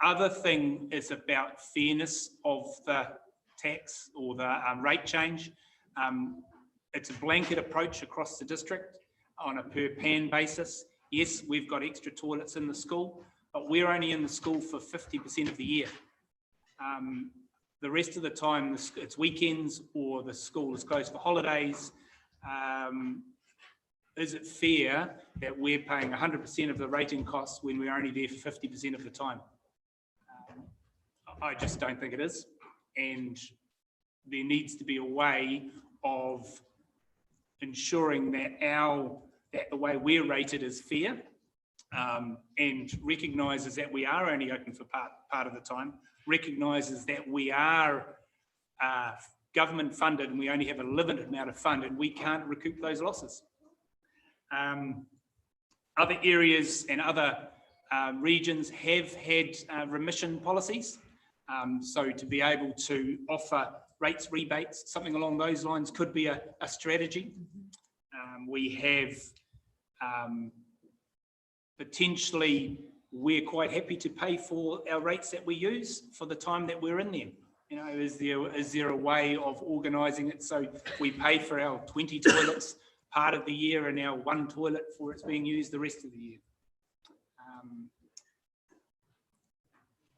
Speaker 5: other thing is about fairness of the tax or the rate change. It's a blanket approach across the district on a per pan basis. Yes, we've got extra toilets in the school, but we're only in the school for 50% of the year. The rest of the time, it's weekends or the school is closed for holidays. Is it fair that we're paying 100% of the rating costs when we're only there for 50% of the time? I just don't think it is. And there needs to be a way of ensuring that the way we're rated is fair, and recognises that we are only open for part of the time, recognises that we are government funded and we only have a limited amount of fund and we can't recoup those losses. Other areas and other regions have had remission policies. So to be able to offer rates rebates, something along those lines could be a strategy. We have potentially, we're quite happy to pay for our rates that we use for the time that we're in there. You know, is there a way of organising it so we pay for our 20 toilets part of the year and our 1 toilet for it's being used the rest of the year?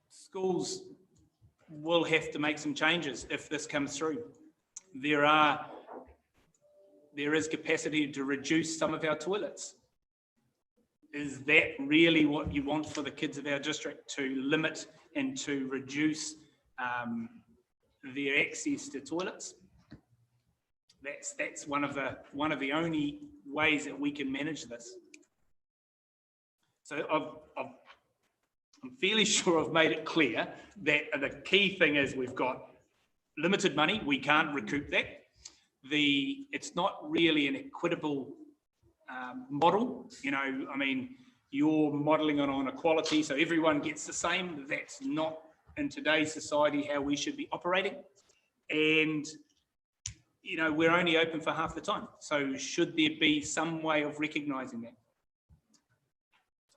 Speaker 5: Schools will have to make some changes if this comes through. There is capacity to reduce some of our toilets. Is that really what you want for the kids of our district, to limit and to reduce their access to toilets? That's one of the only ways that we can manage this. So I'm fairly sure I've made it clear that the key thing is we've got limited money, we can't recoup that. It's not really an equitable model, you know, I mean, you're modelling it on equality, so everyone gets the same. That's not in today's society how we should be operating. And, you know, we're only open for half the time. So should there be some way of recognising that?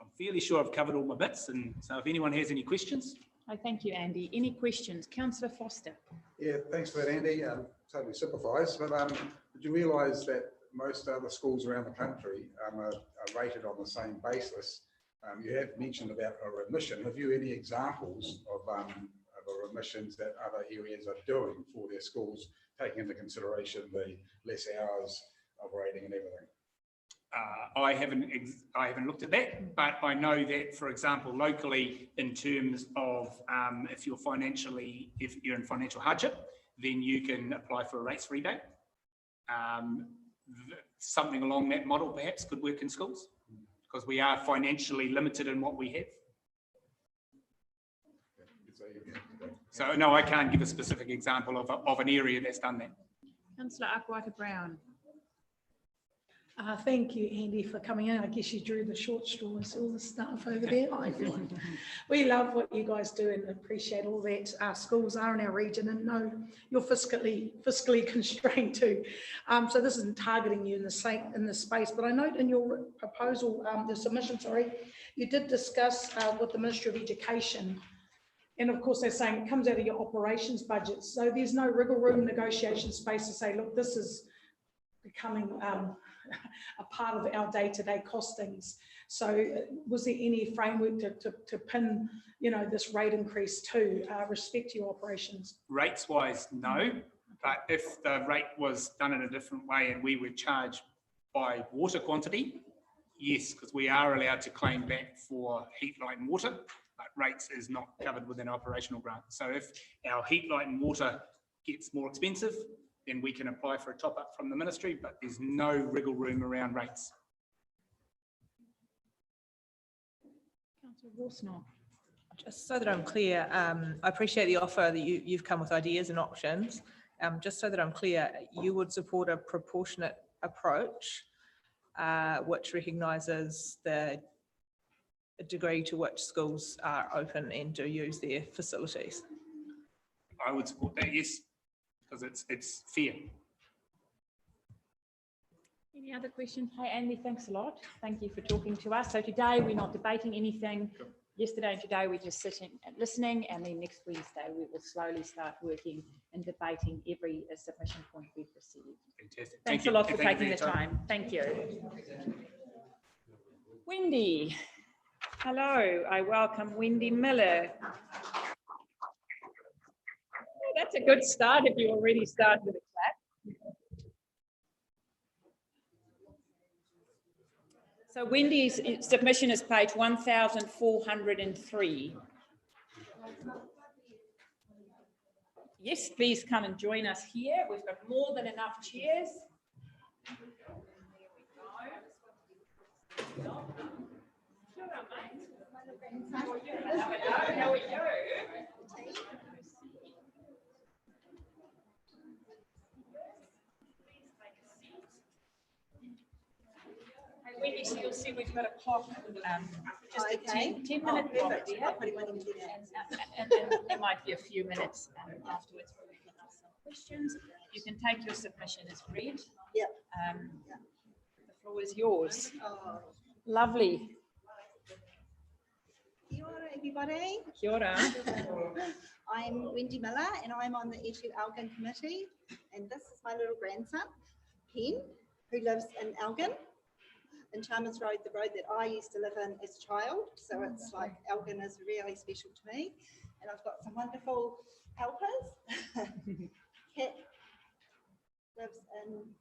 Speaker 5: I'm fairly sure I've covered all my bits, and so if anyone has any questions.
Speaker 1: Oh, thank you, Andy. Any questions? Councillor Foster.
Speaker 18: Yeah, thanks for that, Andy. Totally sympathise, but did you realise that most other schools around the country are rated on the same basis? You have mentioned about a remission. Have you any examples of remissions that other areas are doing for their schools, taking into consideration the less hours of rating and everything?
Speaker 5: I haven't looked at that, but I know that, for example, locally, in terms of if you're in financial hardship, then you can apply for a rates rebate. Something along that model perhaps could work in schools, because we are financially limited in what we have. So no, I can't give a specific example of an area that's done that.
Speaker 1: Councillor Akwater Brown.
Speaker 9: Thank you, Andy, for coming in. I guess you drew the short straws, all the staff over there. We love what you guys do and appreciate all that our schools are in our region, and know you're fiscally constrained too. So this isn't targeting you in the space, but I note in your proposal, the submission, sorry, you did discuss with the Ministry of Education. And of course, they're saying it comes out of your operations budget. So there's no wriggle room negotiation space to say, look, this is becoming a part of our day-to-day costings. So was there any framework to pin, you know, this rate increase to respect to your operations?
Speaker 5: Rates wise, no, but if the rate was done in a different way and we were charged by water quantity, yes, because we are allowed to claim back for heat, light and water, but rates is not covered within operational grant. So if our heat, light and water gets more expensive, then we can apply for a top up from the ministry, but there's no wriggle room around rates.
Speaker 1: Councillor Worsnop.
Speaker 11: Just so that I'm clear, I appreciate the offer that you've come with ideas and options. Just so that I'm clear, you would support a proportionate approach which recognises the degree to which schools are open and do use their facilities?
Speaker 5: I would support that, yes, because it's fair.
Speaker 1: Any other questions? Hi, Andy, thanks a lot. Thank you for talking to us. So today we're not debating anything. Yesterday and today we're just sitting and listening, and then next Wednesday we will slowly start working and debating every submission point we've received.
Speaker 5: Fantastic.
Speaker 1: Thanks a lot for taking the time. Thank you. Wendy. Hello, I welcome Wendy Miller. Oh, that's a good start if you already start with a clap. So Wendy's submission is page 1403. Yes, please come and join us here. We've got more than enough chairs. How are you? Wendy, so you'll see we've got a clock, just a 10-minute clock there. And then there might be a few minutes afterwards where we can ask some questions. You can take your submission as read.
Speaker 22: Yep.
Speaker 1: The floor is yours. Lovely.
Speaker 22: Kia ora, everybody.
Speaker 1: Kia ora.
Speaker 22: I'm Wendy Miller and I'm on the Etu Elgin committee. And this is my little grandson, Ken, who lives in Elgin, in Chalmers Road, the road that I used to live in as a child. So it's like Elgin is really special to me. And I've got some wonderful helpers. Kit lives in...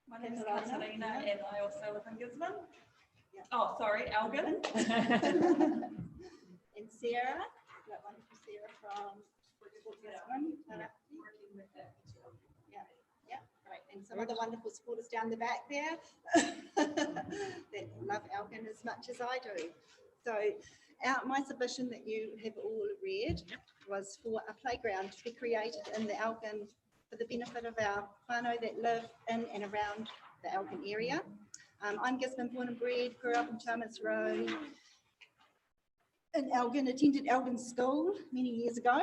Speaker 23: My name is Catalina and I also live in Gisborne. Yeah. Oh, sorry, Elgin.
Speaker 22: And Sarah, that wonderful Sarah from Gisborne. Yeah, great. And some other wonderful supporters down the back there that love Elgin as much as I do. So My submission that you have all read was for a playground to be created in the Elgin for the benefit of our whānau that live in and around the Elgin area. I'm Gisborne born and bred, grew up in Chalmers Road in Elgin, attended Elgin School many years ago.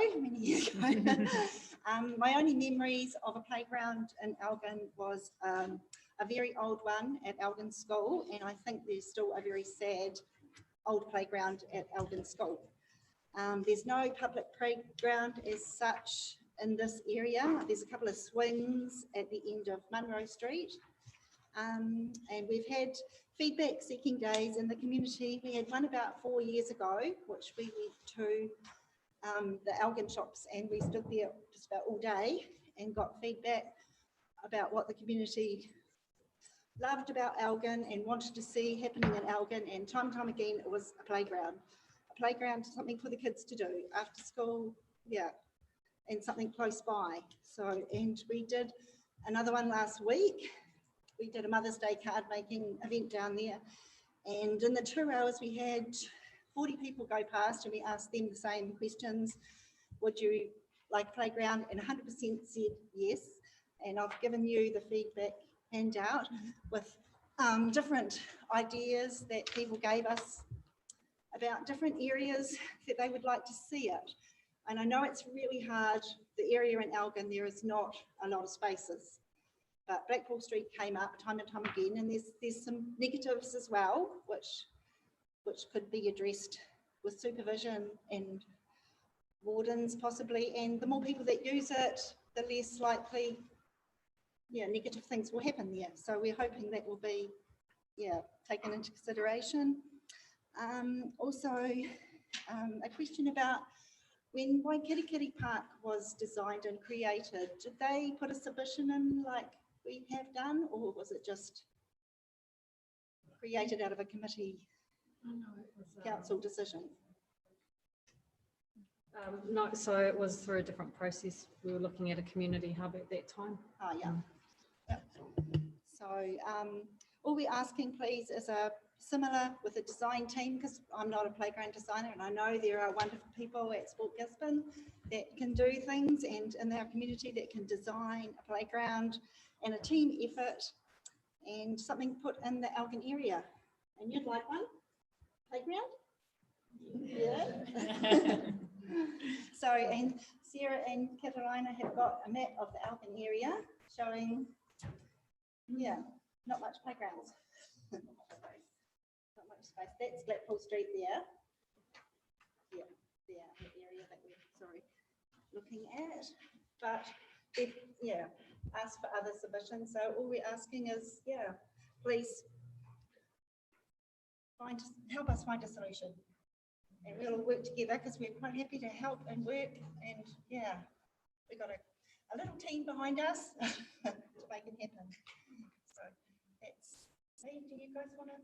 Speaker 22: My only memories of a playground in Elgin was a very old one at Elgin School, and I think there's still a very sad old playground at Elgin School. There's no public playground as such in this area. There's a couple of swings at the end of Munro Street. And we've had feedback seeking days in the community. We had one about 4 years ago, which we went to the Elgin shops, and we stood there just about all day and got feedback about what the community loved about Elgin and wanted to see happening in Elgin, and time and time again it was a playground, something for the kids to do after school, and something close by. So, and we did another one last week. We did a Mother's Day card making event down there, and in the 2 hours we had 40 people go past, and we asked them the same questions. Would you like a playground? And 100% said yes. And I've given you the feedback handout with different ideas that people gave us about different areas that they would like to see it. And I know it's really hard. The area in Elgin, there is not a lot of spaces. But Blackpool Street came up time and time again, and there's some negatives as well, which could be addressed with supervision and wardens possibly. And the more people that use it, the less likely, negative things will happen there. So we're hoping that will be, taken into consideration. Also, a question about when Waikirikiri Park was designed and created, did they put a submission in like we have done, or was it just created out of a committee council decision?
Speaker 6: No, so it was through a different process. We were looking at a community hub at that time.
Speaker 22: Oh, yeah. So all we're asking, please, is a similar with a design team, because I'm not a playground designer, and I know there are wonderful people at Sport Gisborne that can do things, and in our community that can design a playground, and a team effort and something put in the Elgin area. And you'd like one? Playground? Yeah. So, and Sarah and Katarina have got a map of the Elgin area showing, not much playgrounds. Not much space. That's Blackpool Street there. Yeah, the area that we're looking at. But if, ask for other submissions. So all we're asking is, please help us find a solution. And we'll all work together, because we're quite happy to help and work. And we've got a little team behind us to make it happen. So that's me. Do you guys want to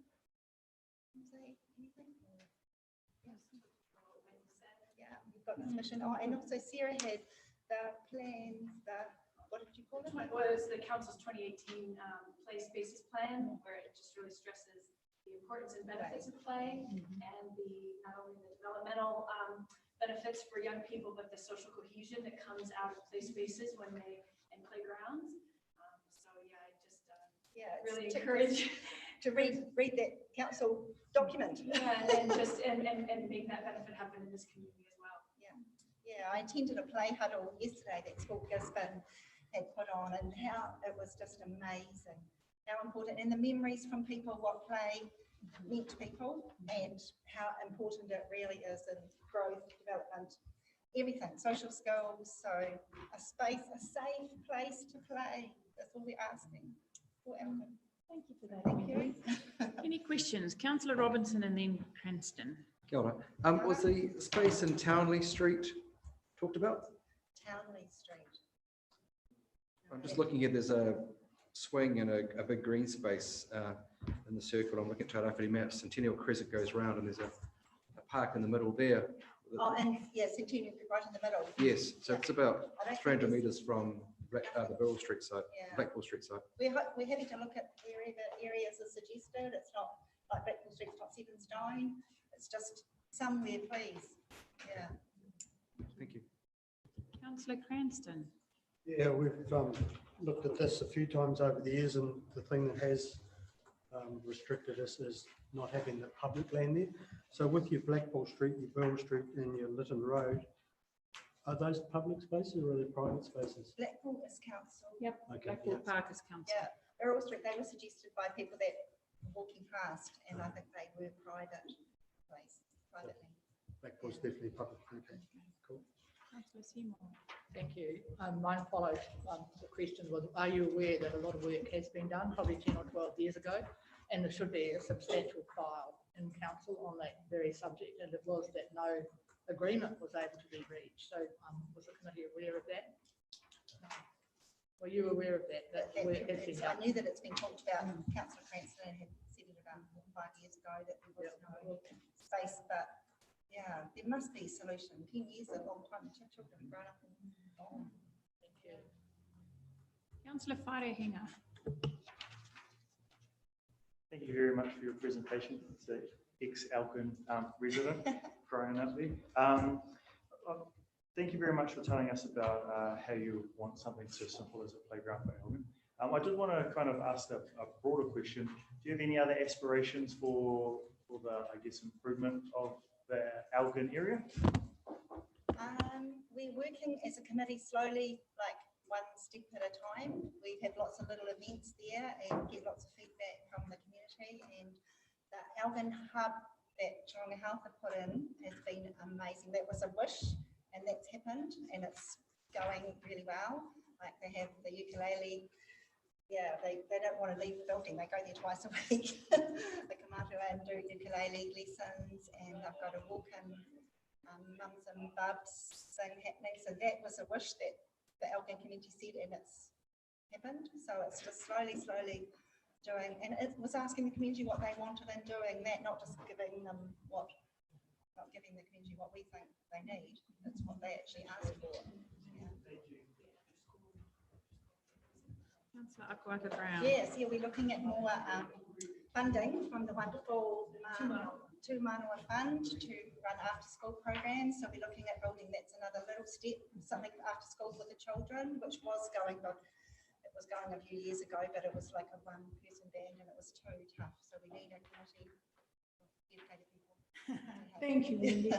Speaker 22: say anything? Yeah, we've got the submission. Oh, and also Sarah had the plans, what did you call it?
Speaker 10: It was the council's 2018 play spaces plan, where it just really stresses the importance and benefits of play, and not only the developmental benefits for young people, but the social cohesion that comes out of play spaces and playgrounds. So I just really encourage
Speaker 22: to read that council document.
Speaker 10: And make that benefit happen in this community as well.
Speaker 22: Yeah, I attended a play huddle yesterday that Sport Gisborne had put on, and how it was just amazing, how important, and the memories from people, what play meant to people, and how important it really is in growth, development, everything, social skills. So a space, a safe place to play, that's all we're asking for Elgin.
Speaker 1: Thank you for that.
Speaker 22: Thank you.
Speaker 1: Any questions? Councillor Robinson and then Cranston.
Speaker 12: Kia ora. Was the space in Townley Street talked about?
Speaker 22: Townley Street.
Speaker 12: I'm just looking at, there's a swing and a big green space in the circle. I'm looking at Tairāwhiti maps. Centennial Crescent goes round, and there's a park in the middle there.
Speaker 22: Oh, and Centennial right in the middle.
Speaker 12: Yes, so it's about 300 metres from the Blackpool Street side. Blackpool Street side.
Speaker 22: We're happy to look at wherever areas are suggested. It's not like Blackpool Street's not set in stone. It's just somewhere, please. Yeah.
Speaker 12: Thank you.
Speaker 1: Councillor Cranston.
Speaker 13: Yeah, we've looked at this a few times over the years, and the thing that has restricted us is not having the public land there. So with your Blackpool Street, your Bill Street and your Lytton Road, are those public spaces or are they private spaces?
Speaker 22: Blackpool is council.
Speaker 1: Yep,
Speaker 13: Okay,
Speaker 1: Blackpool
Speaker 13: yeah.
Speaker 1: Park is council.
Speaker 22: Yeah, Earl Street, they were suggested by people that were walking past, and I think they were privately.
Speaker 13: Blackpool's definitely public. Okay, cool.
Speaker 1: Councillor Seymour.
Speaker 7: Thank you. Mine follows, the question was, are you aware that a lot of work has been done, probably 10 or 12 years ago? And there should be a substantial file in council on that very subject, and it was that no agreement was able to be reached. So was the committee aware of that? No. Were you aware of that? That work has been
Speaker 22: I
Speaker 7: done?
Speaker 22: knew that it's been talked about. Councillor Cranston had said it about 5 years ago that there was no space, but yeah, there must be a solution. 10 years is a long time. Children have grown up and gone.
Speaker 7: Thank you.
Speaker 1: Councillor Wharehinga.
Speaker 14: Thank you very much for your presentation. It's an ex-Alkin resident growing up there. Thank you very much for telling us about how you want something so simple as a playground for Alkin. I did want to kind of ask a broader question. Do you have any other aspirations for the, I guess, improvement of the Alkin area?
Speaker 22: We're working as a committee slowly, like one step at a time. We've had lots of little events there and get lots of feedback from the community, and the Alkin hub that Tauranga Health have put in has been amazing. That was a wish and that's happened, and it's going really well. Like they have the ukulele. Yeah, they don't want to leave the building. They go there twice a week. They come out and do ukulele lessons, and they've got a walk-in mums and bubs thing happening. So that was a wish that the Alkin community said, and it's happened. So it's just slowly doing, and it was asking the community what they wanted and doing that, not just giving them not giving the community what we think they need. It's what they actually asked for. Yeah.
Speaker 1: Councillor Akwata Brown.
Speaker 22: Yes, yeah, we're looking at more funding from the wonderful Tū Manawa Fund to run after school programs. So we're looking at building, that's another little step, something after school for the children, which was going, but it was going a few years ago, but it was like a one-person band and it was too tough. So we need a committee of dedicated people.
Speaker 9: Thank you, Wendy.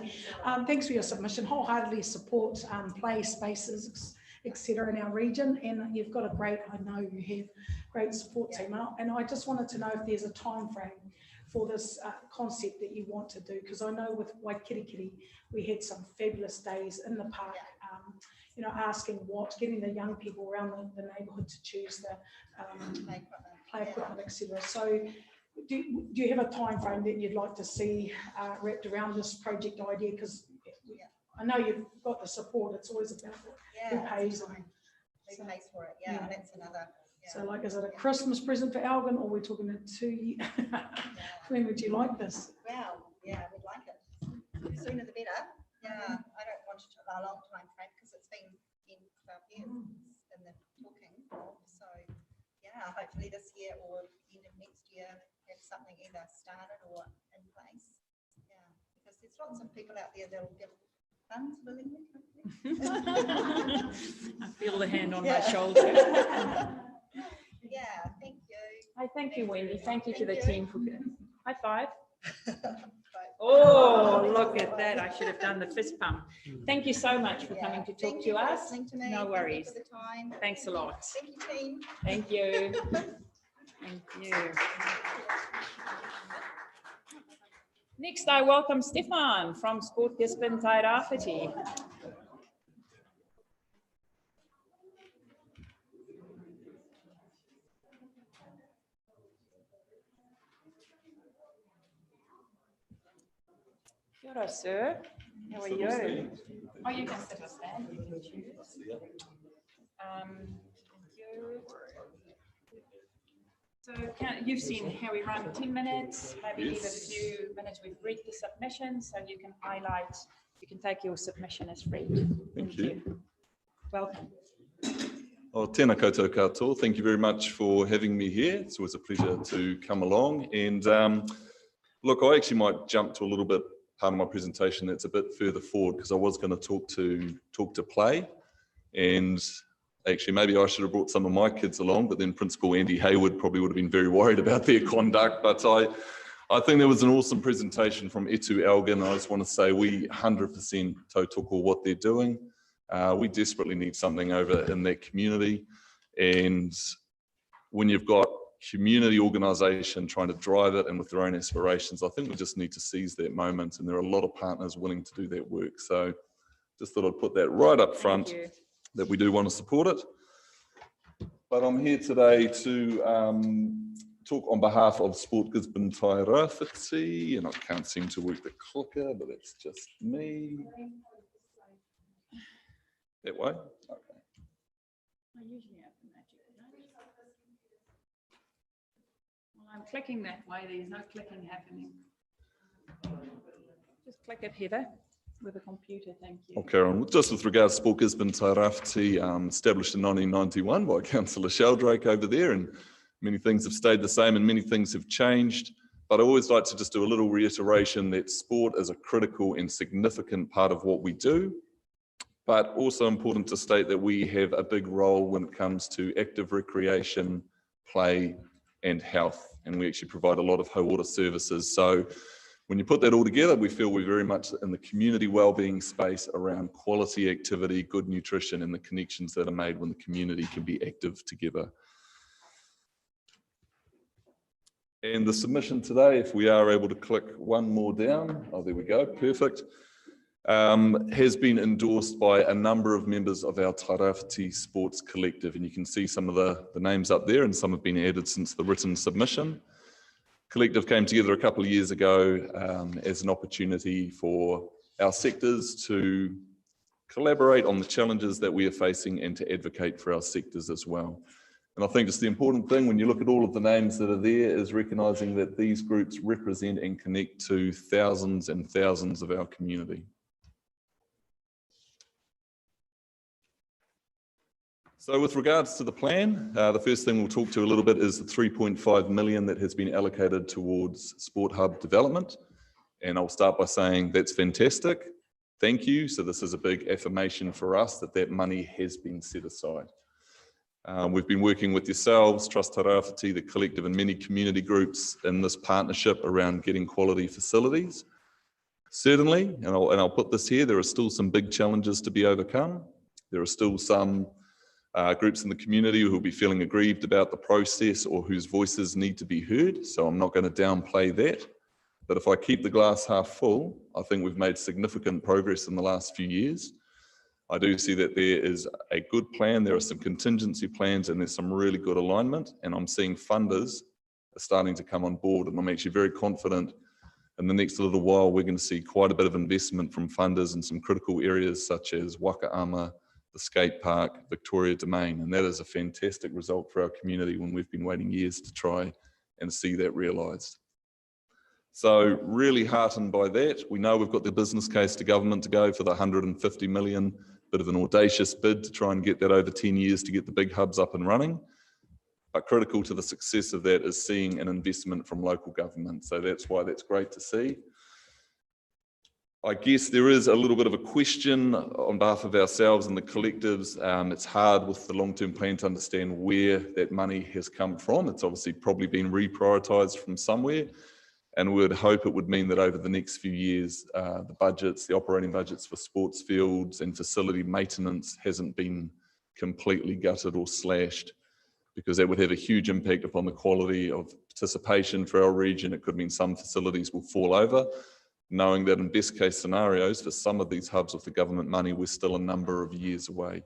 Speaker 9: Thanks for your submission. Wholeheartedly support play spaces, etc. in our region, and you've got a great, I know you have great support team out, and I just wanted to know if there's a time frame for this concept that you want to do, because I know with Waikirikiri we had some fabulous days in the park, you know, asking getting the young people around the neighbourhood to choose the play equipment, etc. So do you have a time frame that you'd like to see wrapped around this project idea? Because I know you've got the support. It's always about who pays.
Speaker 22: Who pays for it? Yeah, that's another. Yeah.
Speaker 9: So, like, is it a Christmas present for Alkin, or we're talking a 2 year? When would you like this?
Speaker 22: Well, yeah, we'd like it. The sooner the better. Yeah, I don't want it to a long time frame because it's been 10, 12 years in the talking. So, yeah, hopefully this year or end of next year have something either started or in place. Yeah, because there's lots of people out there that will give funds willingly.
Speaker 1: I feel the hand on my shoulder.
Speaker 22: Yeah, thank you.
Speaker 1: Hi, thank you, Wendy. Thank you to the team for high five.
Speaker 22: Oh,
Speaker 1: Look at that. I should have done the fist pump. Thank you so much for coming to talk to us. No worries. Thanks a lot.
Speaker 22: Thank you, team.
Speaker 1: Thank you. Thank you. Next, I welcome Stefan from Sport Gisborne Tairāwhiti. Kia ora, sir. How are you? Oh, you can sit or stand. You can choose. Thank you. So you've seen how we run 10 minutes, maybe leave a few minutes. We've read the submission, so you can highlight, you can take your submission as read.
Speaker 16: Thank you.
Speaker 1: Welcome.
Speaker 16: Oh, tēnā koutou katoa. Thank you very much for having me here. It's always a pleasure to come along. And look, I actually might jump to a little bit part of my presentation that's a bit further forward, because I was going to talk to play, and actually maybe I should have brought some of my kids along, but then Principal Andy Hayward probably would have been very worried about their conduct. But I think there was an awesome presentation from Etu Elgin. I just want to say we 100% tautoko what they're doing. We desperately need something over in that community, and when you've got community organisation trying to drive it and with their own aspirations, I think we just need to seize that moment, and there are a lot of partners willing to do that work. So just thought I'd put that right up front, that we do want to support it. But I'm here today to talk on behalf of Sport Gisborne Tairāwhiti, and I can't seem to work the clicker, but it's just me. That way? Okay.
Speaker 1: I usually have the magic. Well, I'm clicking that way. There's no clicking happening. Just click it, Heather, with a computer. Thank you.
Speaker 16: I'll carry on. Just with regards to Sport Gisborne Tairāwhiti, established in 1991 by Councillor Sheldrake over there, and many things have stayed the same and many things have changed. But I always like to just do a little reiteration that sport is a critical and significant part of what we do, but also important to state that we have a big role when it comes to active recreation, play and health, and we actually provide a lot of hauora services. So when you put that all together, we feel we're very much in the community wellbeing space around quality activity, good nutrition, and the connections that are made when the community can be active together. And the submission today, if we are able to click one more down, oh, there we go, perfect, has been endorsed by a number of members of our Tairāwhiti Sports Collective, and you can see some of the names up there, and some have been added since the written submission. Collective came together a couple of years ago as an opportunity for our sectors to collaborate on the challenges that we are facing and to advocate for our sectors as well. And I think just the important thing when you look at all of the names that are there is recognising that these groups represent and connect to thousands and thousands of our community. So with regards to the plan, the first thing we'll talk to a little bit is the 3.5 million that has been allocated towards Sport Hub development. And I'll start by saying that's fantastic. Thank you. So this is a big affirmation for us that that money has been set aside. We've been working with yourselves, Trust Tairāwhiti, the collective, and many community groups in this partnership around getting quality facilities. Certainly, and I'll put this here, there are still some big challenges to be overcome. There are still some groups in the community who will be feeling aggrieved about the process or whose voices need to be heard. So I'm not going to downplay that. But if I keep the glass half full, I think we've made significant progress in the last few years. I do see that there is a good plan. There are some contingency plans and there's some really good alignment. And I'm seeing funders are starting to come on board. And I'm actually very confident in the next little while, we're going to see quite a bit of investment from funders in some critical areas such as Wakaama, the skate park, Victoria Domain, and that is a fantastic result for our community when we've been waiting years to try and see that realised. So really heartened by that. We know we've got the business case to government to go for the 150 million, bit of an audacious bid to try and get that over 10 years to get the big hubs up and running. But critical to the success of that is seeing an investment from local government. So that's why that's great to see. I guess there is a little bit of a question on behalf of ourselves and the collectives. It's hard with the long-term plan to understand where that money has come from. It's obviously probably been reprioritised from somewhere, and we would hope it would mean that over the next few years, the budgets, the operating budgets for sports fields and facility maintenance hasn't been completely gutted or slashed, because that would have a huge impact upon the quality of participation for our region. It could mean some facilities will fall over, knowing that in best case scenarios for some of these hubs with the government money, we're still a number of years away.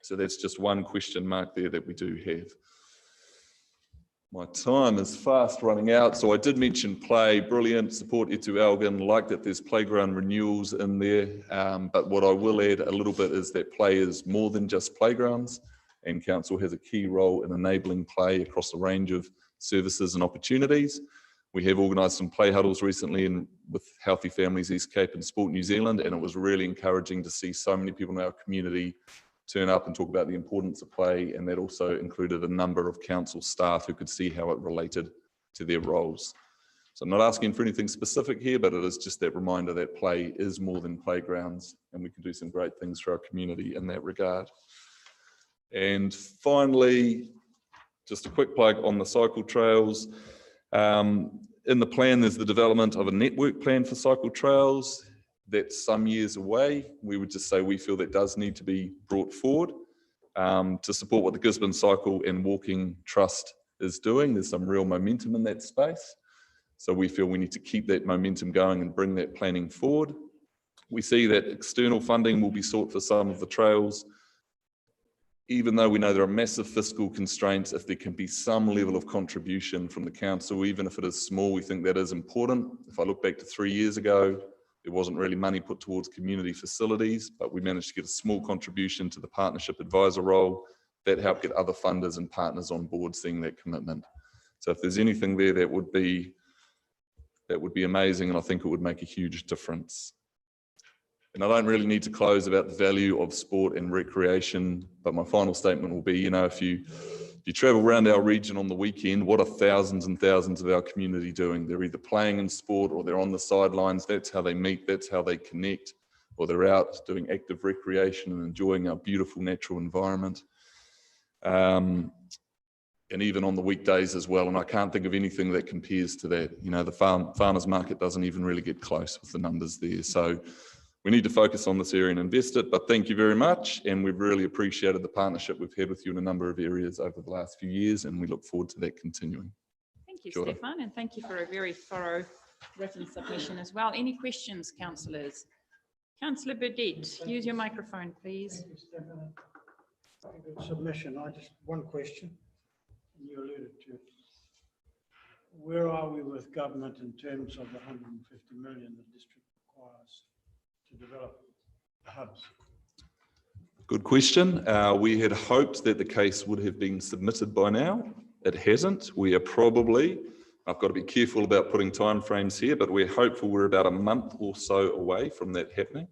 Speaker 16: So that's just one question mark there that we do have. My time is fast running out. So I did mention play, brilliant, support Etu Elgin, like that there's playground renewals in there. But what I will add a little bit is that play is more than just playgrounds, and council has a key role in enabling play across a range of services and opportunities. We have organised some play huddles recently with Healthy Families East Cape and Sport New Zealand, and it was really encouraging to see so many people in our community turn up and talk about the importance of play, and that also included a number of council staff who could see how it related to their roles. So I'm not asking for anything specific here, but it is just that reminder that play is more than playgrounds, and we can do some great things for our community in that regard. And finally, just a quick plug on the cycle trails. In the plan, there's the development of a network plan for cycle trails. That's some years away. We would just say we feel that does need to be brought forward to support what the Gisborne Cycle and Walking Trust is doing. There's some real momentum in that space. So we feel we need to keep that momentum going and bring that planning forward. We see that external funding will be sought for some of the trails. Even though we know there are massive fiscal constraints, if there can be some level of contribution from the council, even if it is small, we think that is important. If I look back to 3 years ago, there wasn't really money put towards community facilities, but we managed to get a small contribution to the partnership advisor role. That helped get other funders and partners on board seeing that commitment. So if there's anything there, that would be amazing, and I think it would make a huge difference. And I don't really need to close about the value of sport and recreation, but my final statement will be, if you travel around our region on the weekend, what are thousands and thousands of our community doing? They're either playing in sport or they're on the sidelines. That's how they meet, that's how they connect, or they're out doing active recreation and enjoying our beautiful natural environment. And even on the weekdays as well. And I can't think of anything that compares to that. The farmers market doesn't even really get close with the numbers there. So we need to focus on this area and invest it, but thank you very much. And we've really appreciated the partnership we've had with you in a number of areas over the last few years, and we look forward to that continuing.
Speaker 1: Thank you,
Speaker 16: Jordan.
Speaker 1: Stefan, and thank you for a very thorough written submission as well. Any questions, councillors? Councillor Burdett, use your microphone, please.
Speaker 13: Submission, one question, and you alluded to it. Where are we with government in terms of the 150 million the district requires to develop the hubs?
Speaker 16: Good question. We had hoped that the case would have been submitted by now. It hasn't. We are probably, I've got to be careful about putting timeframes here, but we're hopeful we're about a month or so away from that happening.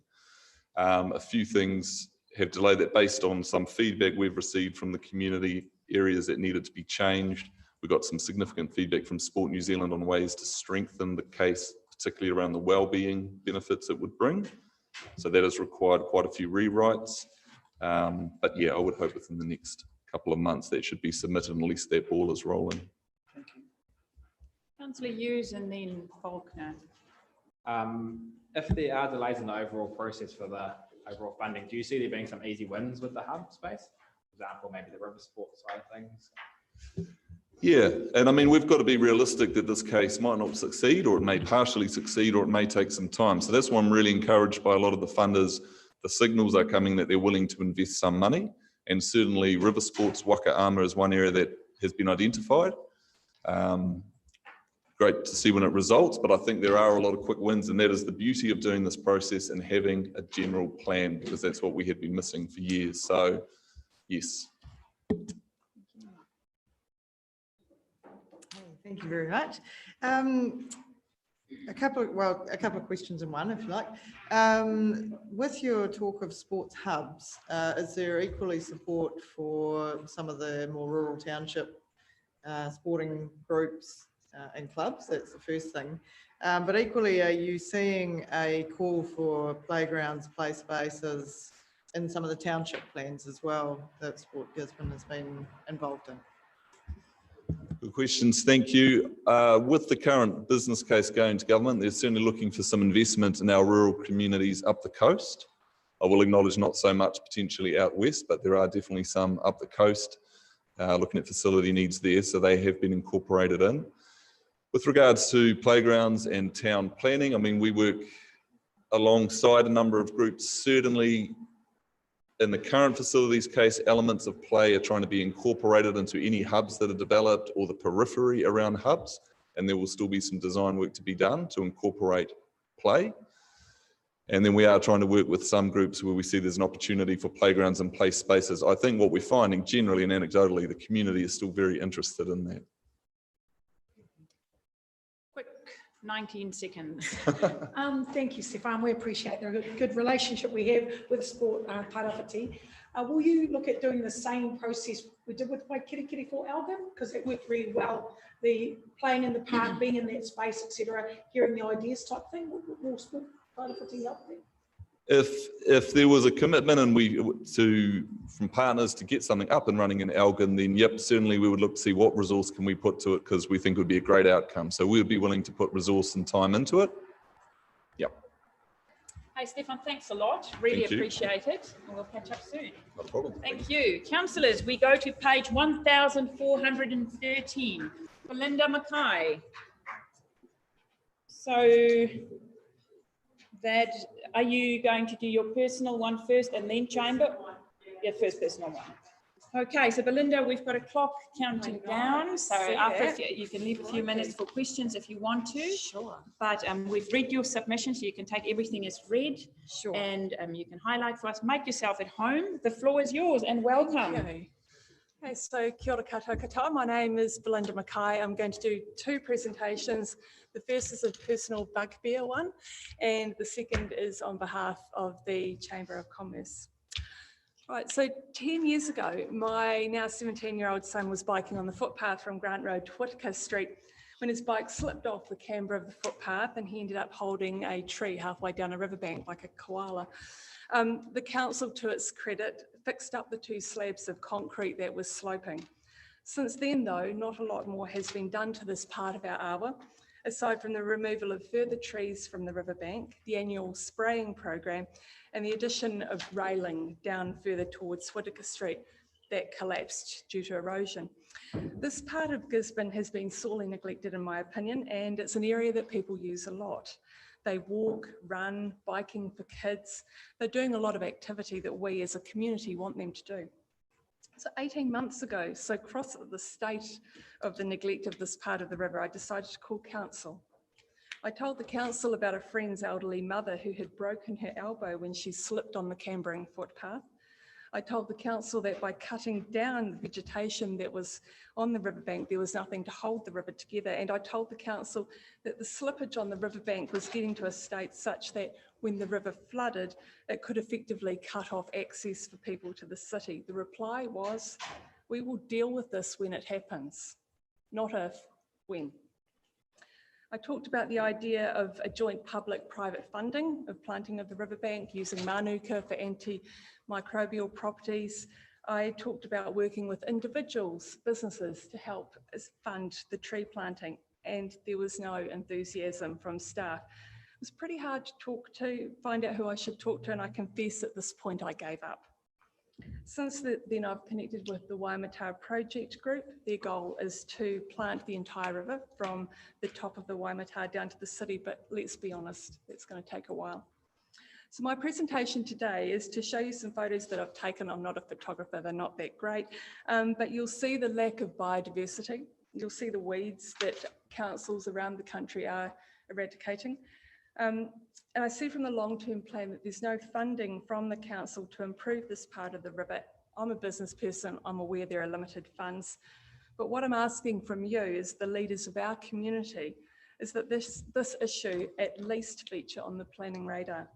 Speaker 16: A few things have delayed that based on some feedback we've received from the community, areas that needed to be changed. We got some significant feedback from Sport New Zealand on ways to strengthen the case, particularly around the well-being benefits it would bring. So that has required quite a few rewrites. But yeah, I would hope within the next couple of months that should be submitted, and at least that ball is rolling.
Speaker 1: Thank you. Councillor Hughes and then Faulkner.
Speaker 15: If there are delays in the overall process for the overall funding, do you see there being some easy wins with the hub space? For example, maybe the river sport side of things?
Speaker 16: Yeah, and I mean, we've got to be realistic that this case might not succeed, or it may partially succeed, or it may take some time. So that's why I'm really encouraged by a lot of the funders. The signals are coming that they're willing to invest some money, and certainly river sports, Waka Ama is one area that has been identified. Great to see when it results, but I think there are a lot of quick wins, and that is the beauty of doing this process and having a general plan, because that's what we had been missing for years. So, yes.
Speaker 17: Thank you very much. A couple of questions in one, if you like. With your talk of sports hubs, is there equally support for some of the more rural township sporting groups and clubs? That's the first thing. But equally, are you seeing a call for playgrounds, play spaces in some of the township plans as well that Sport Gisborne has been involved in?
Speaker 16: Good questions, thank you. With the current business case going to government, they're certainly looking for some investment in our rural communities up the coast. I will acknowledge not so much potentially out west, but there are definitely some up the coast looking at facility needs there, so they have been incorporated in. With regards to playgrounds and town planning, I mean, we work alongside a number of groups. Certainly in the current facilities case, elements of play are trying to be incorporated into any hubs that are developed or the periphery around hubs, and there will still be some design work to be done to incorporate play. And then we are trying to work with some groups where we see there's an opportunity for playgrounds and play spaces. I think what we're finding generally and anecdotally, the community is still very interested in that.
Speaker 1: Quick, 19 seconds.
Speaker 9: Thank you, Stefan. We appreciate the good relationship we have with Sport Parawhiti. Will you look at doing the same process we did with Waikirikiri for Elgin? Because it worked really well. The playing in the park, being in that space, etc., hearing the ideas type thing. Will sport whakawhiti help there?
Speaker 16: If there was a commitment and from partners to get something up and running in Elgin, then yep, certainly we would look to see what resource can we put to it, because we think it would be a great outcome. So we would be willing to put resource and time into it. Yep.
Speaker 1: Hey, Stefan, thanks a lot. Really
Speaker 16: Thank you.
Speaker 1: appreciate it. And we'll catch up soon.
Speaker 16: Not a problem.
Speaker 1: Thank you. Councillors, we go to page 1413. Belinda Mackay. So that, are you going to do your personal one first and then chamber? Yeah, first personal one. Okay, so Belinda, we've got a clock counting down. So after you can leave a few minutes for questions if you want to.
Speaker 11: Sure.
Speaker 1: But we've read your submission, so you can take everything as read.
Speaker 11: Sure.
Speaker 1: And you can highlight for us. Make yourself at home. The floor is yours, and welcome.
Speaker 19: Okay, so kia ora koutou katoa. My name is Belinda Mackay. I'm going to do two presentations. The first is a personal bugbear one, and the second is on behalf of the Chamber of Commerce. Right, so 10 years ago, my now 17-year-old son was biking on the footpath from Grant Road to Whitaker Street when his bike slipped off the camber of the footpath and he ended up holding a tree halfway down a riverbank like a koala. The council, to its credit, fixed up the two slabs of concrete that was sloping. Since then, though, not a lot more has been done to this part of our awa, aside from the removal of further trees from the riverbank, the annual spraying program, and the addition of railing down further towards Whitaker Street that collapsed due to erosion. This part of Gisborne has been sorely neglected, in my opinion, and it's an area that people use a lot. They walk, run, biking for kids. They're doing a lot of activity that we as a community want them to do. So 18 months ago, so across the state of the neglect of this part of the river, I decided to call council. I told the council about a friend's elderly mother who had broken her elbow when she slipped on the cambering footpath. I told the council that by cutting down the vegetation that was on the riverbank, there was nothing to hold the river together. And I told the council that the slippage on the riverbank was getting to a state such that when the river flooded, it could effectively cut off access for people to the city. The reply was, we will deal with this when it happens, not if, when. I talked about the idea of a joint public-private funding of planting of the riverbank using manuka for antimicrobial properties. I talked about working with individuals, businesses to help us fund the tree planting, and there was no enthusiasm from staff. It was pretty hard to find out who I should talk to, and I confess at this point I gave up. Since then, I've connected with the Waimata Project Group. Their goal is to plant the entire river from the top of the Waimata down to the city, but let's be honest, it's going to take a while. So my presentation today is to show you some photos that I've taken. I'm not a photographer, they're not that great, but you'll see the lack of biodiversity. You'll see the weeds that councils around the country are eradicating. And I see from the long-term plan that there's no funding from the council to improve this part of the river. I'm a business person, I'm aware there are limited funds, but what I'm asking from you as the leaders of our community is that this issue at least feature on the planning radar.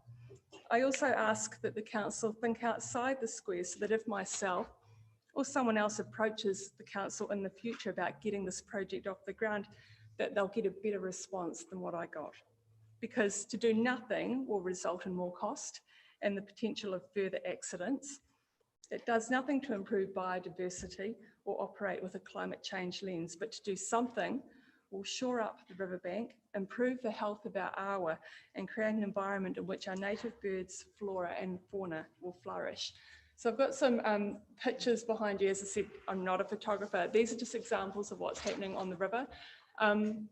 Speaker 19: I also ask that the council think outside the square so that if myself or someone else approaches the council in the future about getting this project off the ground, that they'll get a better response than what I got. Because to do nothing will result in more cost and the potential of further accidents. It does nothing to improve biodiversity or operate with a climate change lens, but to do something will shore up the riverbank, improve the health of our awa, and create an environment in which our native birds, flora and fauna will flourish. So I've got some pictures behind you. As I said, I'm not a photographer. These are just examples of what's happening on the river. And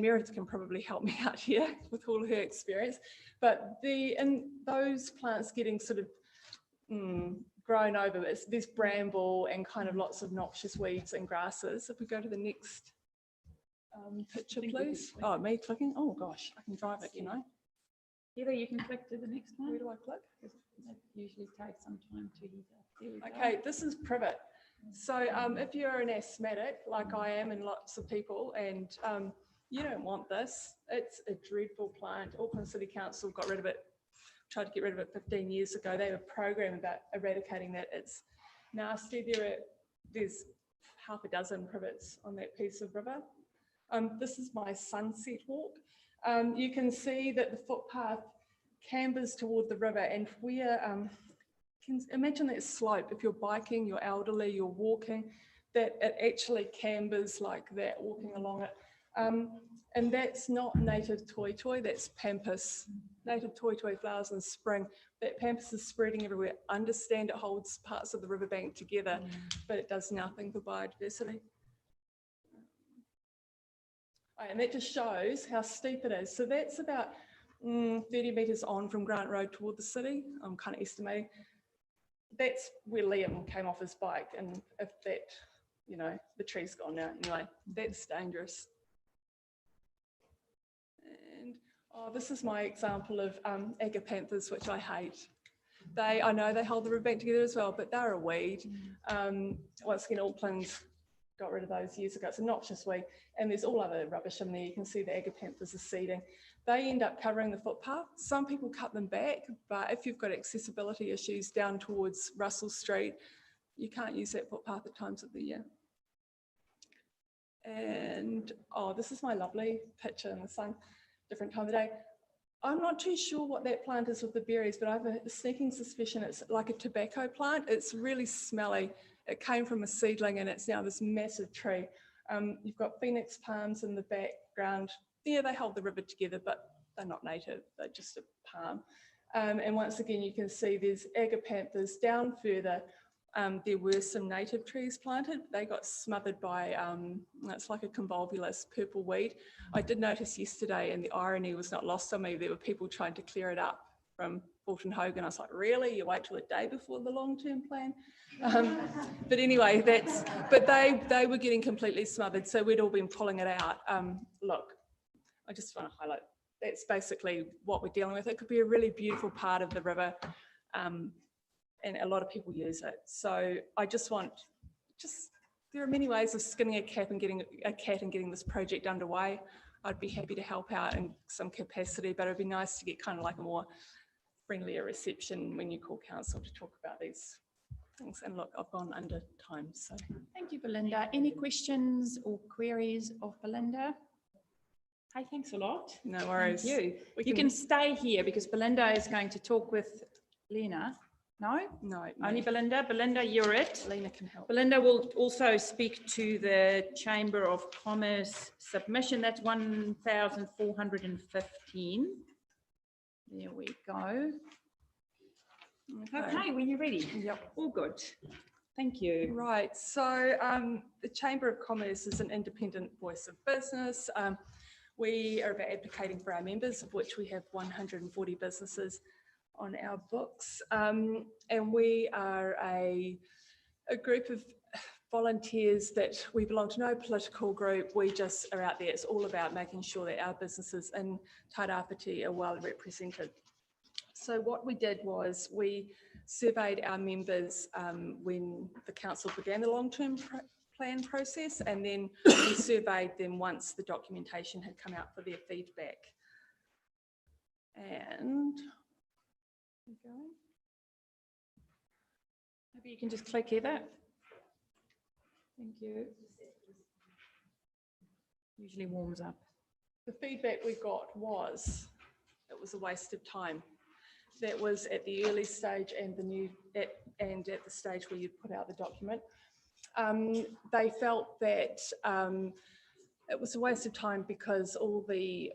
Speaker 19: Meredith can probably help me out here with all her experience. But in those plants getting sort of grown over, there's bramble and kind of lots of noxious weeds and grasses. If we go to the next picture, please. Oh, me clicking? Oh gosh, I can drive it, you know.
Speaker 1: Either you can click to the next one.
Speaker 19: Where do I click?
Speaker 1: It usually takes some time to either. There we go.
Speaker 19: Okay, this is privet. So if you're an asthmatic, like I am and lots of people, and you don't want this, it's a dreadful plant. Auckland City Council got rid of it tried to get rid of it 15 years ago. They have a program about eradicating that. It's nasty. There's half a dozen privets on that piece of river. This is my sunset walk. You can see that the footpath cambers toward the river, and where, can imagine that slope. If you're biking, you're elderly, you're walking, that it actually cambers like that, walking along it. And that's not native toi toi, that's pampas. Native toi toi flowers in spring. That pampas is spreading everywhere. Understand it holds parts of the riverbank together, but it does nothing for biodiversity. And that just shows how steep it is. So that's about 30 metres on from Grant Road toward the city. I'm kind of estimating. That's where Liam came off his bike. And if that, you know, the tree's gone now. Anyway, that's dangerous. And this is my example of agapanthus, which I hate. I know they hold the riverbank together as well, but they're a weed. Once again, Auckland got rid of those years ago. It's a noxious weed, and there's all other rubbish in there. You can see the agapanthus is seeding. They end up covering the footpath. Some people cut them back, but if you've got accessibility issues down towards Russell Street, you can't use that footpath at times of the year. And this is my lovely picture in the sun, different time of day. I'm not too sure what that plant is with the berries, but I have a sneaking suspicion it's like a tobacco plant. It's really smelly. It came from a seedling and it's now this massive tree. You've got phoenix palms in the background. Yeah, they hold the river together, but they're not native. They're just a palm. And once again, you can see there's agapanthus down further. There were some native trees planted. They got smothered by, it's like a convolvulus purple weed. I did notice yesterday, and the irony was not lost on me, there were people trying to clear it up from Fulton Hogan. I was like, really? You wait till the day before the long-term plan? But anyway, but they were getting completely smothered, so we'd all been pulling it out. Look, I just want to highlight, that's basically what we're dealing with. It could be a really beautiful part of the river, and a lot of people use it. So I just want, there are many ways of skinning a cat and getting this project underway. I'd be happy to help out in some capacity, but it'd be nice to get kind of like a more friendlier reception when you call council to talk about these things. And look, I've gone under time, so.
Speaker 1: Thank you, Belinda. Any questions or queries of Belinda? Hey, thanks a lot.
Speaker 19: No worries.
Speaker 1: Thank you. You can stay here because Belinda is going to talk with Lena. No?
Speaker 19: No.
Speaker 1: Only Belinda. Belinda, you're it.
Speaker 19: Lena can help.
Speaker 1: Belinda will also speak to the Chamber of Commerce submission. That's 1,415. There we go. Okay, when you're ready.
Speaker 19: Yep.
Speaker 1: All good. Thank you.
Speaker 19: Right, so the Chamber of Commerce is an independent voice of business. We are about advocating for our members, of which we have 140 businesses on our books. And we are a group of volunteers that we belong to no political group. We just are out there. It's all about making sure that our businesses in Tairāwhiti are well represented. So what we did was we surveyed our members when the council began the long-term plan process, and then we surveyed them once the documentation had come out for their feedback. And maybe you can just click here that. Thank you.
Speaker 1: Usually warms up.
Speaker 19: The feedback we got was it was a waste of time. That was at the early stage and at the stage where you'd put out the document. They felt that it was a waste of time because all the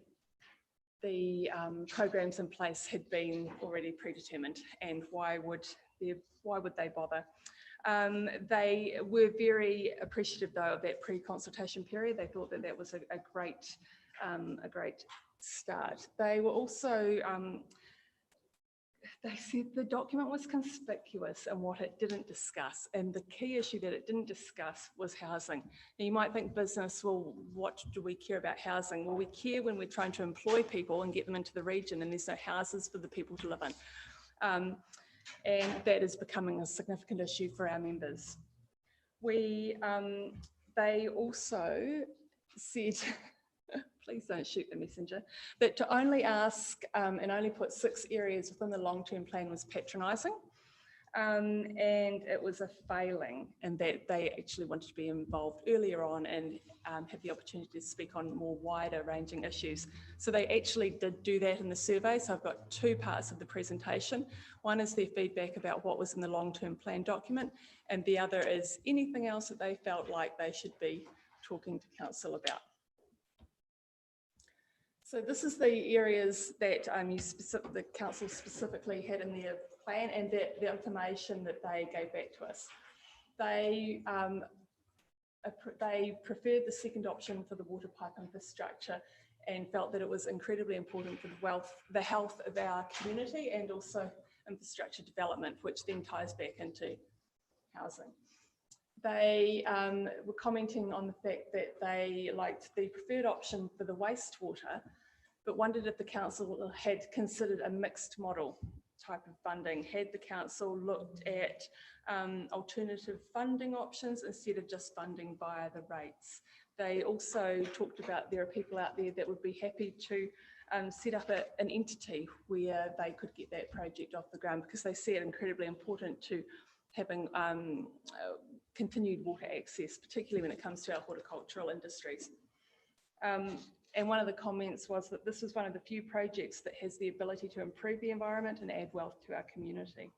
Speaker 19: programs in place had been already predetermined, and why would they bother? They were very appreciative though of that pre-consultation period. They thought that was a great start. They were also they said the document was conspicuous in what it didn't discuss, and the key issue that it didn't discuss was housing. Now you might think business, well, what do we care about housing? Well, we care when we're trying to employ people and get them into the region and there's no houses for the people to live in. And that is becoming a significant issue for our members. They also said, please don't shoot the messenger, that to only ask and only put 6 areas within the long-term plan was patronising. And it was a failing, and that they actually wanted to be involved earlier on and have the opportunity to speak on more wider ranging issues. So they actually did do that in the survey. So I've got 2 parts of the presentation. One is their feedback about what was in the long-term plan document, and the other is anything else that they felt like they should be talking to council about. So this is the areas that the council specifically had in their plan, and the information that they gave back to us. They preferred the second option for the water pipe infrastructure and felt that it was incredibly important for the health of our community and also infrastructure development, which then ties back into housing. They were commenting on the fact that they liked the preferred option for the wastewater, but wondered if the council had considered a mixed model type of funding. Had the council looked at alternative funding options instead of just funding via the rates? They also talked about there are people out there that would be happy to set up an entity where they could get that project off the ground, because they see it incredibly important to having continued water access, particularly when it comes to our horticultural industries. And one of the comments was that this was one of the few projects that has the ability to improve the environment and add wealth to our community.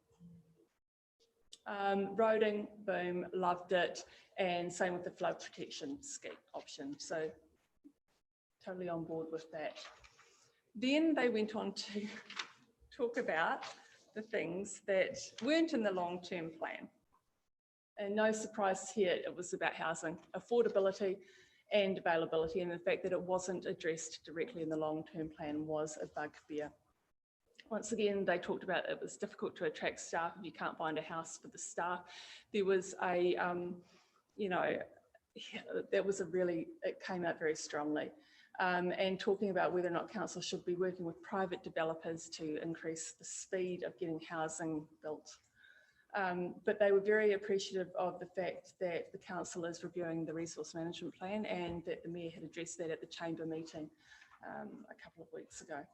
Speaker 19: Roading, boom, loved it. And same with the flood protection scheme option. So totally on board with that. Then they went on to talk about the things that weren't in the long-term plan. And no surprise here, it was about housing, affordability and availability, and the fact that it wasn't addressed directly in the long-term plan was a bugbear. Once again, they talked about it was difficult to attract staff if you can't find a house for the staff. There was a, it came out very strongly. And talking about whether or not council should be working with private developers to increase the speed of getting housing built. But they were very appreciative of the fact that the council is reviewing the resource management plan, and that the mayor had addressed that at the chamber meeting a couple of weeks ago.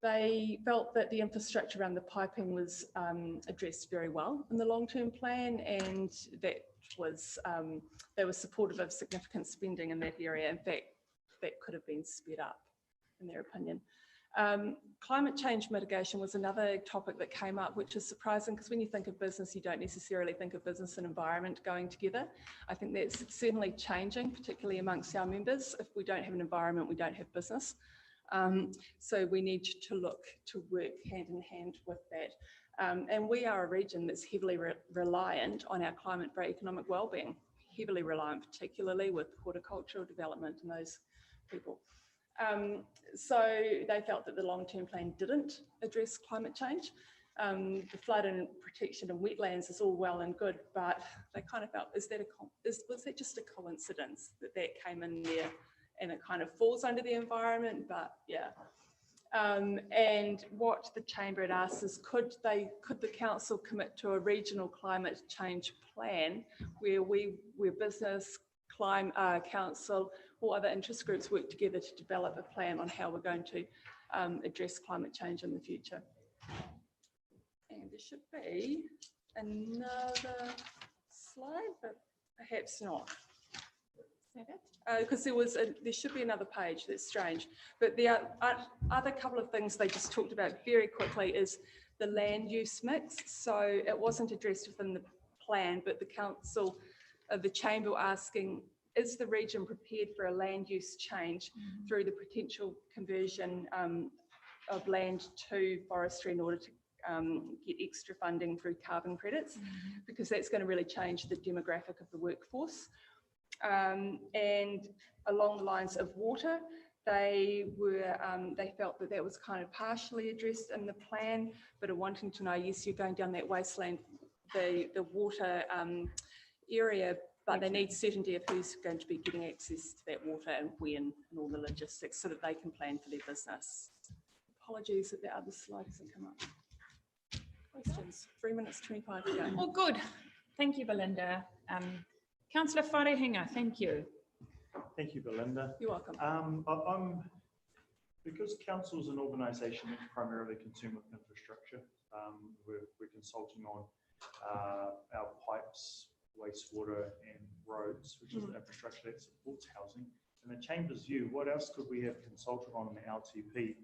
Speaker 19: They felt that the infrastructure around the piping was addressed very well in the long-term plan, and that was they were supportive of significant spending in that area. In fact, that could have been sped up, in their opinion. Climate change mitigation was another topic that came up, which is surprising, because when you think of business, you don't necessarily think of business and environment going together. I think that's certainly changing, particularly amongst our members. If we don't have an environment, we don't have business. So we need to look to work hand in hand with that. And we are a region that's heavily reliant on our climate for economic wellbeing, heavily reliant, particularly with horticultural development and those people. So they felt that the long-term plan didn't address climate change. The flood and protection and wetlands is all well and good, but they kind of felt, was that just a coincidence that that came in there and it kind of falls under the environment? But yeah. And what the chamber had asked is, could the council commit to a regional climate change plan where business, council, or other interest groups work together to develop a plan on how we're going to address climate change in the future. And there should be another slide, but perhaps not. Because there should be another page. That's strange. But the other couple of things they just talked about very quickly is the land use mix. So it wasn't addressed within the plan, but the council, the chamber asking, is the region prepared for a land use change through the potential conversion of land to forestry in order to get extra funding through carbon credits, because that's going to really change the demographic of the workforce. And along the lines of water, they felt that that was kind of partially addressed in the plan, but are wanting to know, yes, you're going down that wasteland, the water area, but they need certainty of who's going to be getting access to that water and when, and all the logistics, so that they can plan for their business. Apologies that the other slide hasn't come up. Questions? 3 minutes, 25 to go.
Speaker 1: Well, good. Thank you, Belinda. Councillor Wharehinga, thank you.
Speaker 14: Thank you, Belinda.
Speaker 19: You're welcome.
Speaker 14: Because council is an organisation that's primarily concerned with infrastructure, we're consulting on our pipes, wastewater and roads, which is the infrastructure that supports housing. In the Chamber's view, what else could we have consulted on in the LTP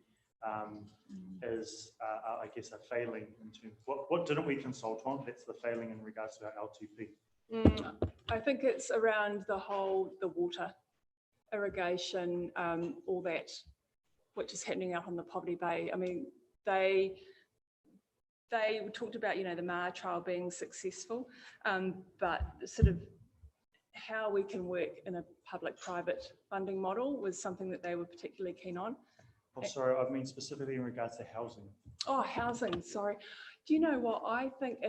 Speaker 14: as, I guess, a failing in terms, what didn't we consult on? That's the failing in regards to our LTP.
Speaker 19: I think it's around the water, irrigation, all that, which is happening out on the Poverty Bay. I mean, they talked about, the Mara trial being successful, but sort of how we can work in a public-private funding model was something that they were particularly keen on.
Speaker 14: Oh, sorry, I mean specifically in regards to housing.
Speaker 19: Oh, housing, sorry. Do you know what? I think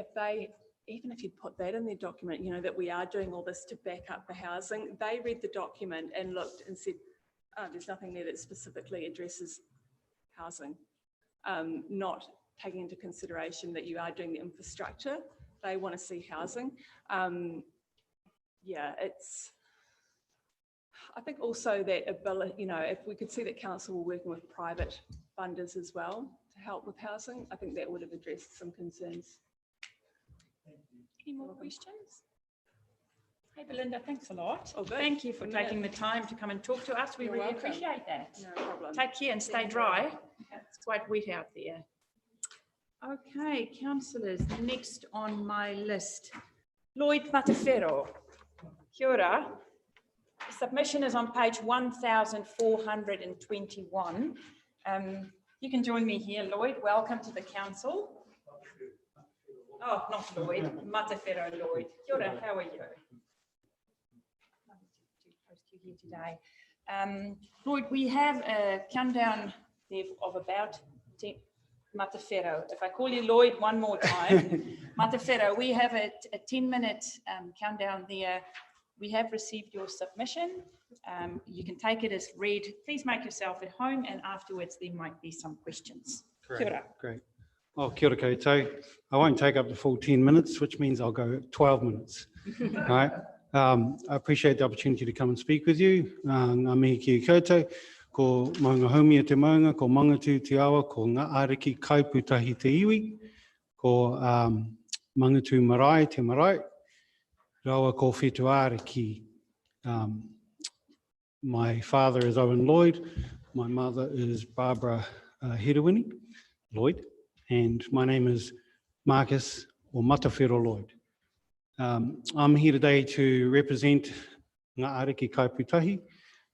Speaker 19: even if you'd put that in their document, that we are doing all this to back up the housing, they read the document and looked and said, oh, there's nothing there that specifically addresses housing, not taking into consideration that you are doing the infrastructure. They want to see housing. Yeah, I think also that ability, if we could see that council were working with private funders as well to help with housing, I think that would have addressed some concerns.
Speaker 1: Any more questions? Hey, Belinda, thanks a lot.
Speaker 19: Oh, good.
Speaker 1: Thank you for taking the time to come and talk to us. We
Speaker 19: You're
Speaker 1: really
Speaker 19: welcome.
Speaker 1: appreciate that.
Speaker 19: No problem.
Speaker 1: Take care and stay dry. It's quite wet out there. Okay, councillors, next on my list, Lloyd Matafero. Kia ora. The submission is on page 1421. You can join me here, Lloyd. Welcome to the council. Oh, not Lloyd, Matafero Lloyd. Kia ora, how are you? To host you here today. Lloyd, we have a countdown there of about 10. Matafero, if I call you Lloyd one more time, Matafero, we have a 10-minute countdown there. We have received your submission. You can take it as read. Please make yourself at home, and afterwards there might be some questions. Kia ora.
Speaker 13: Great. Oh, kia ora koutou. I won't take up the full 10 minutes, which means I'll go 12 minutes. All right. I appreciate the opportunity to come and speak with you. Ngā mihi ki koutou. Ko maunga haumia te maunga, ko mangatu te awa, ko ngā ariki kaiputahi te iwi, ko mangatu marae te marae, rawa ko whetu ariki. My father is Owen Lloyd, my mother is Barbara Hirawini Lloyd, and my name is Marcus or Matawhero Lloyd. I'm here today to represent ngā ariki kaiputahi,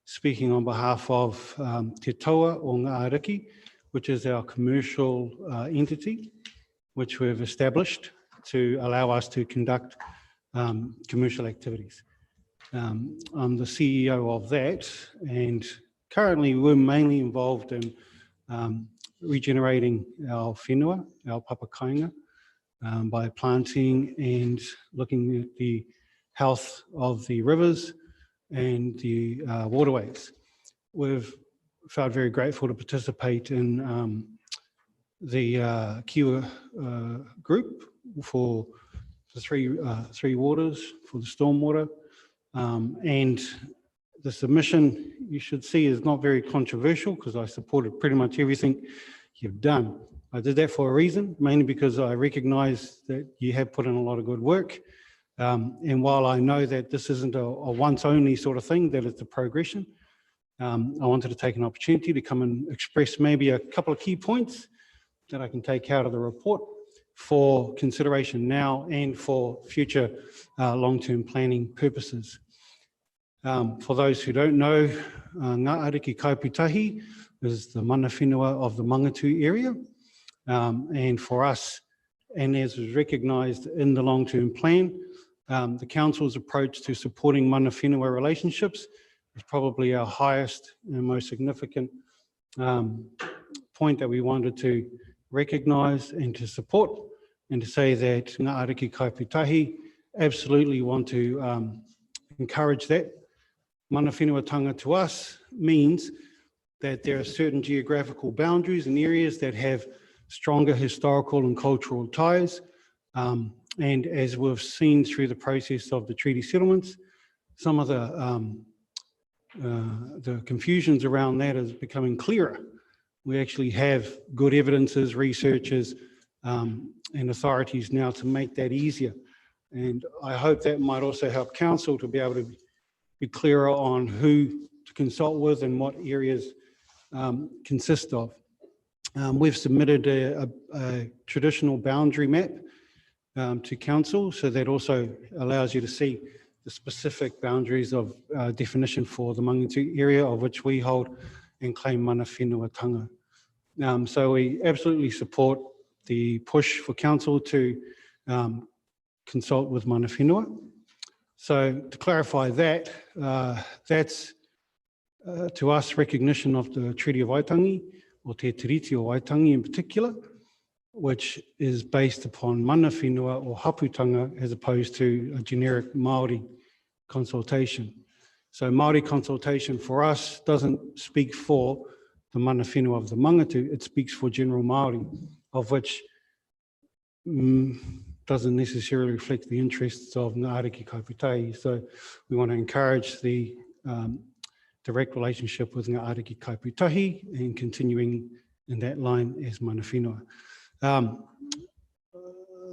Speaker 13: speaking on behalf of Te Toa o Ngā Ariki, which is our commercial entity, which we've established to allow us to conduct commercial activities. I'm the CEO of that, and currently we're mainly involved in regenerating our whenua, our papakainga, by planting and looking at the health of the rivers and the waterways. We've felt very grateful to participate in the Kiwa group for the three waters, for the stormwater, and the submission you should see is not very controversial because I supported pretty much everything you've done. I did that for a reason, mainly because I recognize that you have put in a lot of good work. And while I know that this isn't a once only sort of thing, that it's a progression, I wanted to take an opportunity to come and express maybe a couple of key points that I can take out of the report for consideration now and for future long-term planning purposes. For those who don't know, Ngā Ariki Kaiputahi is the mana whenua of the Mangatu area. And for us, and as is recognised in the long-term plan, the council's approach to supporting mana whenua relationships is probably our highest and most significant point that we wanted to recognise and to support, and to say that Ngā Ariki Kaiputahi absolutely want to encourage that. Mana whenuatanga to us means that there are certain geographical boundaries and areas that have stronger historical and cultural ties. And as we've seen through the process of the treaty settlements, some of the the confusions around that is becoming clearer. We actually have good evidences, researchers, and authorities now to make that easier. And I hope that might also help council to be able to be clearer on who to consult with and what areas consist of. We've submitted a traditional boundary map to council, so that also allows you to see the specific boundaries of definition for the Mangatū area, of which we hold and claim mana whenua-tanga. So we absolutely support the push for council to consult with mana whenua. So to clarify that, that's to us recognition of the Treaty of Waitangi, or Te Tiriti o Waitangi in particular, which is based upon mana whenua or haputanga as opposed to a generic Māori consultation. So Māori consultation for us doesn't speak for the mana whenua of the Mangatū, it speaks for general Māori, of which doesn't necessarily reflect the interests of Ngā Ariki Kaiputahi. So we want to encourage the direct relationship with Ngā Ariki Kaiputahi and continuing in that line as mana whenua. I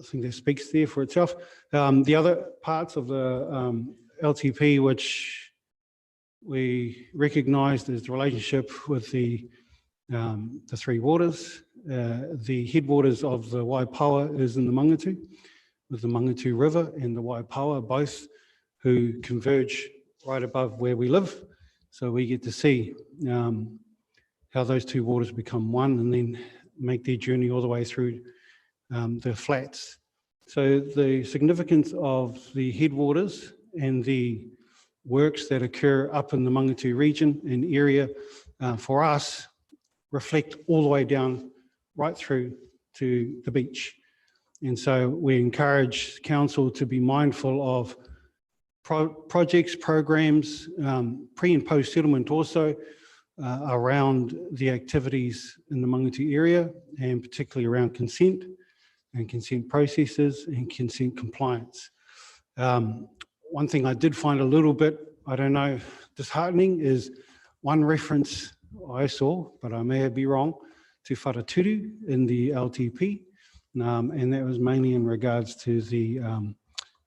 Speaker 13: think that speaks there for itself. The other parts of the LTP which we recognised as the relationship with the three waters. The headwaters of the Waipawa is in the Mangatū, with the Mangatū River and the Waipawa, both who converge right above where we live. So we get to see how those two waters become one and then make their journey all the way through the flats. So the significance of the headwaters and the works that occur up in the Mangatū region and area for us reflect all the way down right through to the beach. And so we encourage council to be mindful of projects, programs, pre and post settlement also around the activities in the Mangatū area, and particularly around consent and consent processes and consent compliance. One thing I did find a little bit, I don't know, disheartening is one reference I saw, but I may be wrong, to wharaturu in the LTP, and that was mainly in regards to the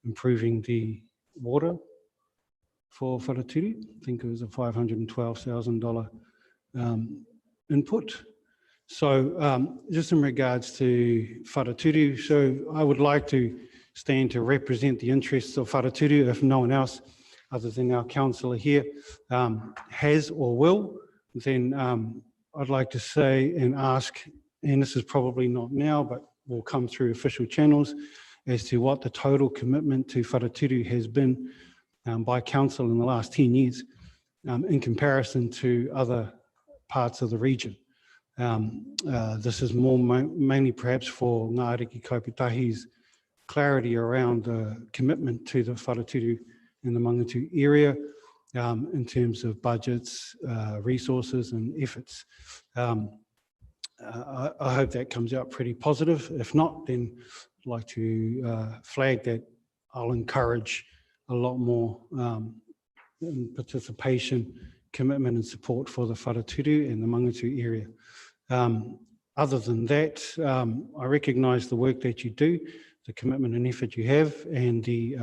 Speaker 13: improving the water for wharaturu. I think it was a $512,000 input. So just in regards to wharaturu, so I would like to stand to represent the interests of wharaturu if no one else other than our councillor here has or will, then I'd like to say and ask, and this is probably not now, but will come through official channels, as to what the total commitment to wharaturu has been by council in the last 10 years in comparison to other parts of the region. This is more mainly perhaps for Ngā Ariki Kaiputahi's clarity around the commitment to the wharaturu in the Mangatū area in terms of budgets, resources and efforts. I hope that comes out pretty positive. If not, then I'd like to flag that I'll encourage a lot more participation, commitment and support for the wharaturu and the Mangatū area. Other than that, I recognise the work that you do, the commitment and effort you have, and the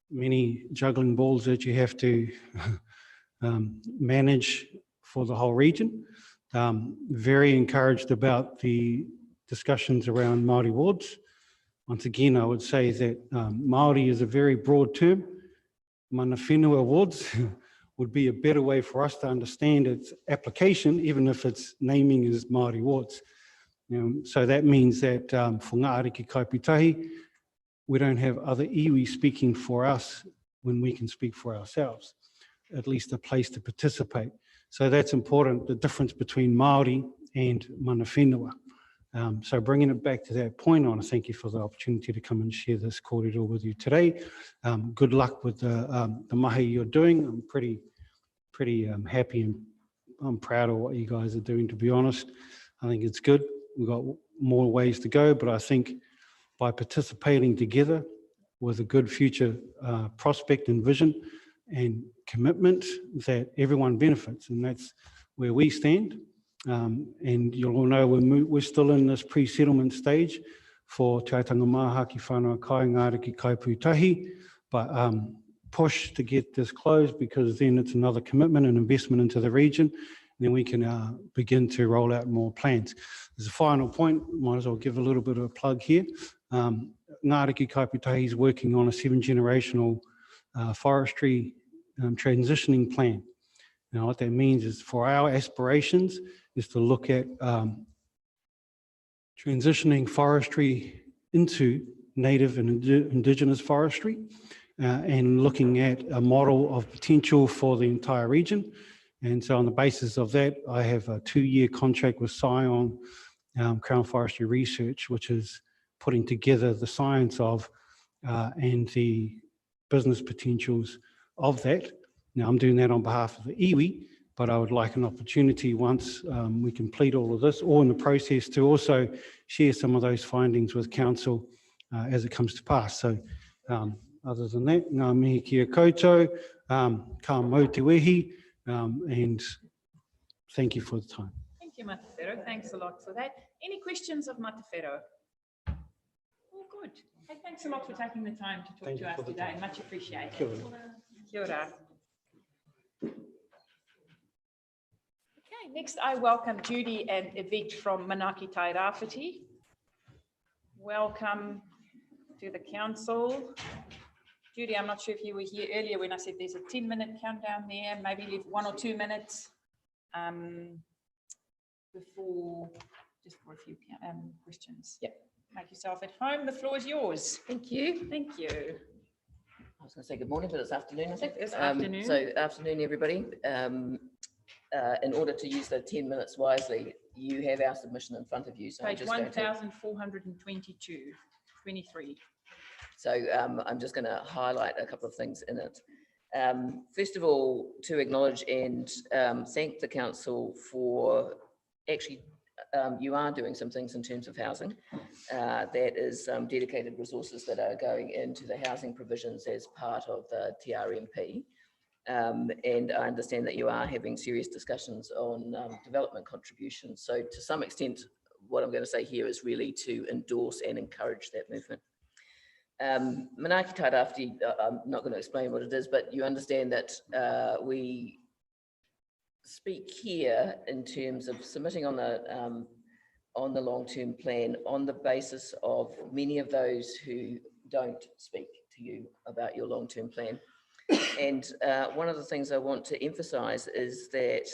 Speaker 13: many juggling balls that you have to manage for the whole region. Very encouraged about the discussions around Māori wards. Once again, I would say that Māori is a very broad term. Mana whenua wards would be a better way for us to understand its application, even if its naming is Māori wards. So that means that for Ngā Ariki Kaiputahi, we don't have other iwi speaking for us when we can speak for ourselves, at least a place to participate. So that's important, the difference between Māori and mana whenua. So bringing it back to that point, I want to thank you for the opportunity to come and share this kōrero with you today. Good luck with the mahi you're doing. I'm pretty happy and I'm proud of what you guys are doing, to be honest. I think it's good. We've got more ways to go, but I think by participating together with a good future prospect and vision, and commitment that everyone benefits, and that's where we stand. And you'll all know we're still in this pre-settlement stage for Te Aitanga Maha ki whanau kai Ngāra ki Kaipūtahi, but push to get this closed, because then it's another commitment and investment into the region. Then we can begin to roll out more plans. As a final point, might as well give a little bit of a plug here. Ngāra ki Kaipūtahi is working on a 7-generational forestry transitioning plan. Now, what that means is, for our aspirations is to look at transitioning forestry into native and indigenous forestry, and looking at a model of potential for the entire region. And so on the basis of that, I have a 2-year contract with Scion Crown Forestry Research, which is putting together the science of and the business potentials of that. Now, I'm doing that on behalf of the iwi, but I would like an opportunity, once we complete all of this, or in the process, to also share some of those findings with council as it comes to pass. So other than that, ngā mihi kia koutou, ka mau te wehi, and thank you for the time.
Speaker 1: Thank you, Matawhero. Thanks a lot for that. Any questions of Matawhero? All good. Hey, thanks a lot for taking the time to talk to us today. Much appreciated.
Speaker 13: Kia ora.
Speaker 1: Kia ora. Okay, next I welcome Judy and Yvette from Manaaki Tai Rāwhiti. Welcome to the council. Judy, I'm not sure if you were here earlier when I said there's a 10-minute countdown there, maybe leave 1 or 2 minutes before, just for a few questions. Yep. Make yourself at home. The floor is yours.
Speaker 3: Thank you.
Speaker 1: Thank you.
Speaker 3: I was going to say good morning, but it's afternoon, I think.
Speaker 1: It's afternoon.
Speaker 3: So afternoon, everybody. In order to use the 10 minutes wisely, you have our submission in front of you. So
Speaker 1: Page 1422, 23.
Speaker 3: So I'm just going to highlight a couple of things in it. First of all, to acknowledge and thank the council for actually, you are doing some things in terms of housing. That is dedicated resources that are going into the housing provisions as part of the TRMP. And I understand that you are having serious discussions on development contributions. So to some extent, what I'm going to say here is really to endorse and encourage that movement. Manaaki Tai Rāwhiti, I'm not going to explain what it is, but you understand that we speak here in terms of submitting on the long-term plan on the basis of many of those who don't speak to you about your long-term plan. And one of the things I want to emphasise is that,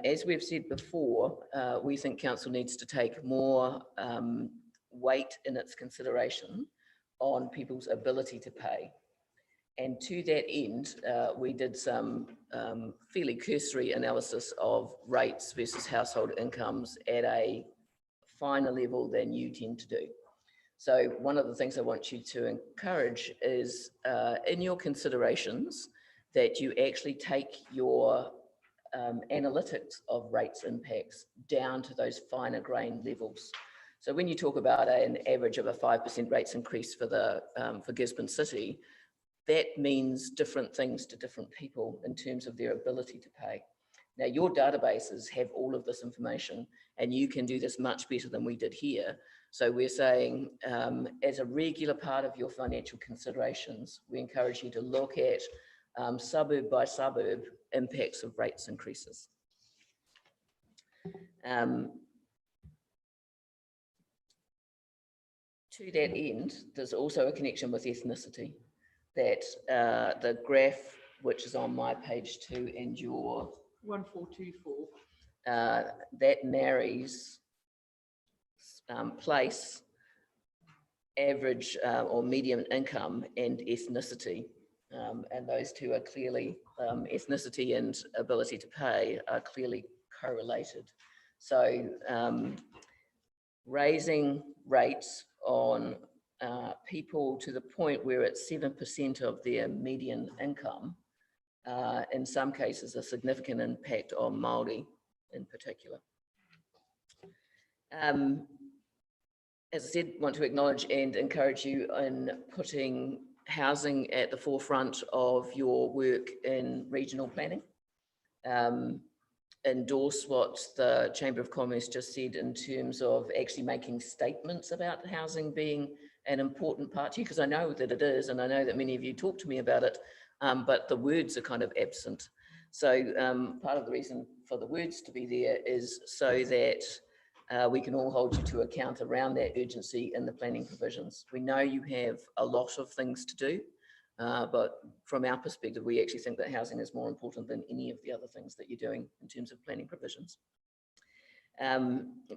Speaker 3: as we've said before, we think council needs to take more weight in its consideration on people's ability to pay. And to that end, we did some fairly cursory analysis of rates versus household incomes at a finer level than you tend to do. So one of the things I want you to encourage is in your considerations that you actually take your analytics of rates impacts down to those finer grain levels. So when you talk about an average of a 5% rates increase for the for Gisborne City, that means different things to different people in terms of their ability to pay. Now, your databases have all of this information, and you can do this much better than we did here. So we're saying, as a regular part of your financial considerations, we encourage you to look at suburb by suburb impacts of rates increases. To that end, there's also a connection with ethnicity, that the graph, which is on my page 2 and your
Speaker 1: 1424,
Speaker 3: that marries place, average or median income and ethnicity. And those two are clearly, ethnicity and ability to pay are clearly correlated. So raising rates on people to the point where it's 7% of their median income, in some cases a significant impact on Māori in particular. As I said, want to acknowledge and encourage you in putting housing at the forefront of your work in regional planning. Endorse what the Chamber of Commerce just said in terms of actually making statements about housing being an important part to you, because I know that it is, and I know that many of you talk to me about it, but the words are kind of absent. So part of the reason for the words to be there is so that we can all hold you to account around that urgency in the planning provisions. We know you have a lot of things to do, but from our perspective, we actually think that housing is more important than any of the other things that you're doing in terms of planning provisions.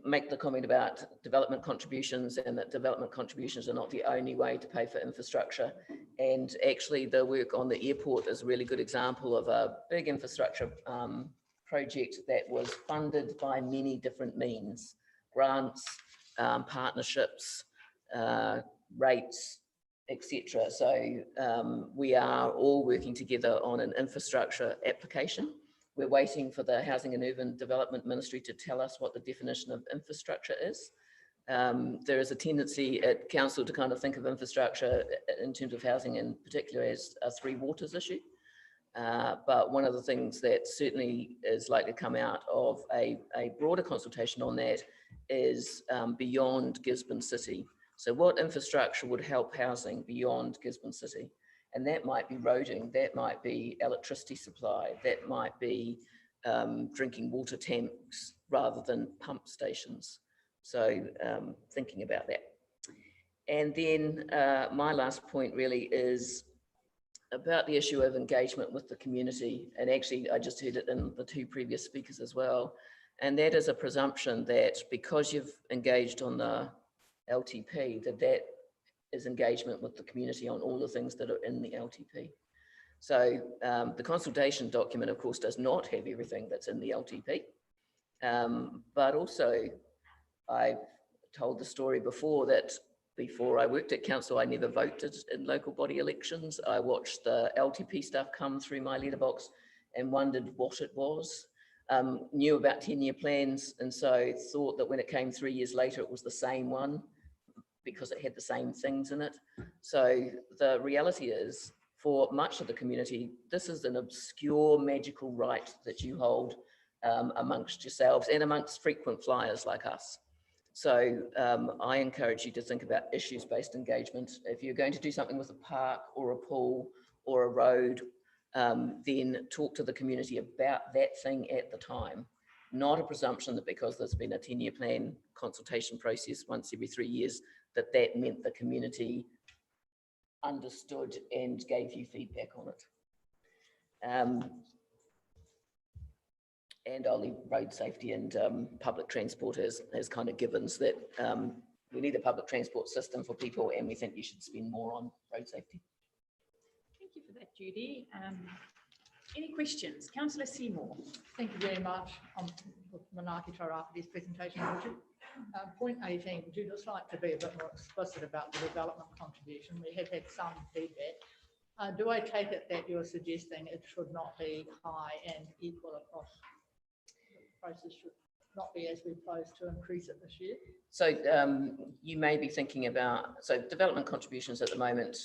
Speaker 3: Make the comment about development contributions, and that development contributions are not the only way to pay for infrastructure. And actually the work on the airport is a really good example of a big infrastructure project that was funded by many different means: grants, partnerships, rates, etc. So we are all working together on an infrastructure application. We're waiting for the Housing and Urban Development Ministry to tell us what the definition of infrastructure is. There is a tendency at council to kind of think of infrastructure in terms of housing in particular as a three waters issue. But one of the things that certainly is likely to come out of a broader consultation on that is beyond Gisborne City. So what infrastructure would help housing beyond Gisborne City? And that might be roading, that might be electricity supply, that might be drinking water tanks rather than pump stations. So thinking about that. And then my last point really is about the issue of engagement with the community. And actually, I just heard it in the two previous speakers as well. And that is a presumption that because you've engaged on the LTP, that is engagement with the community on all the things that are in the LTP. So the consultation document, of course, does not have everything that's in the LTP. But also, I've told the story before that before I worked at council, I never voted in local body elections. I watched the LTP stuff come through my letterbox and wondered what it was. Knew about 10-year plans, and so thought that when it came 3 years later, it was the same one because it had the same things in it. So the reality is, for much of the community, this is an obscure magical right that you hold amongst yourselves and amongst frequent flyers like us. So I encourage you to think about issues-based engagement. If you're going to do something with a park or a pool or a road, then talk to the community about that thing at the time. Not a presumption that because there's been a 10-year plan consultation process once every 3 years, that meant the community understood and gave you feedback on it. And I'll leave road safety and public transport as kind of givens that we need a public transport system for people, and we think you should spend more on road safety.
Speaker 1: Thank you for that, Judy. Any questions? Councillor Seymour.
Speaker 7: Thank you very much with Manaaki Taurāwhiti's presentation. Point 18, would you just like to be a bit more explicit about the development contribution? We have had some feedback. Do I take it that you're suggesting it should not be high and equal across the process, should not be as we propose to increase it this year?
Speaker 3: So you may be thinking about, so development contributions at the moment,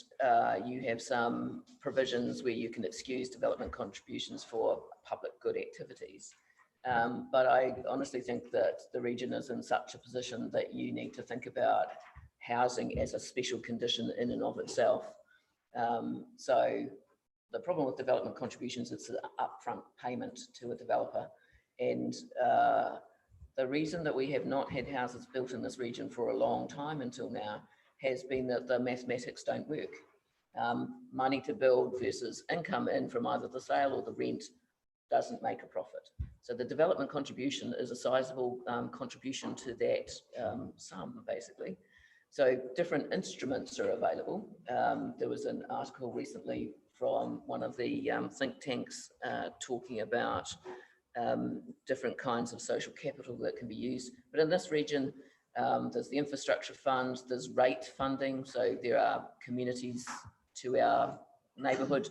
Speaker 3: you have some provisions where you can excuse development contributions for public good activities. But I honestly think that the region is in such a position that you need to think about housing as a special condition in and of itself. So the problem with development contributions is an upfront payment to a developer. And the reason that we have not had houses built in this region for a long time until now has been that the mathematics don't work. Money to build versus income in from either the sale or the rent doesn't make a profit. So the development contribution is a sizable contribution to that sum, basically. So different instruments are available. There was an article recently from one of the think tanks talking about different kinds of social capital that can be used. But in this region, there's the infrastructure fund, there's rate funding. So there are communities to our neighbourhood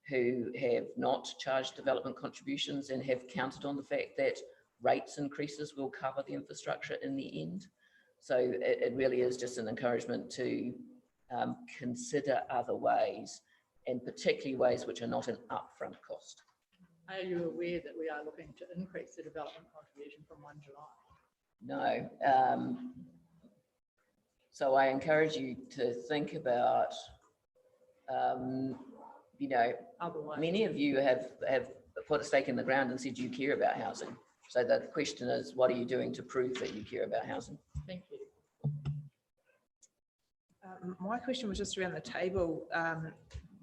Speaker 3: who have not charged development contributions and have counted on the fact that rates increases will cover the infrastructure in the end. So it really is just an encouragement to consider other ways, and particularly ways which are not an upfront cost.
Speaker 7: Are you aware that we are looking to increase the development contribution from 1 July?
Speaker 3: No. So I encourage you to think about, you know, many of you have put a stake in the ground and said you care about housing. So the question is, what are you doing to prove that you care about housing?
Speaker 7: Thank you.
Speaker 11: My question was just around the table,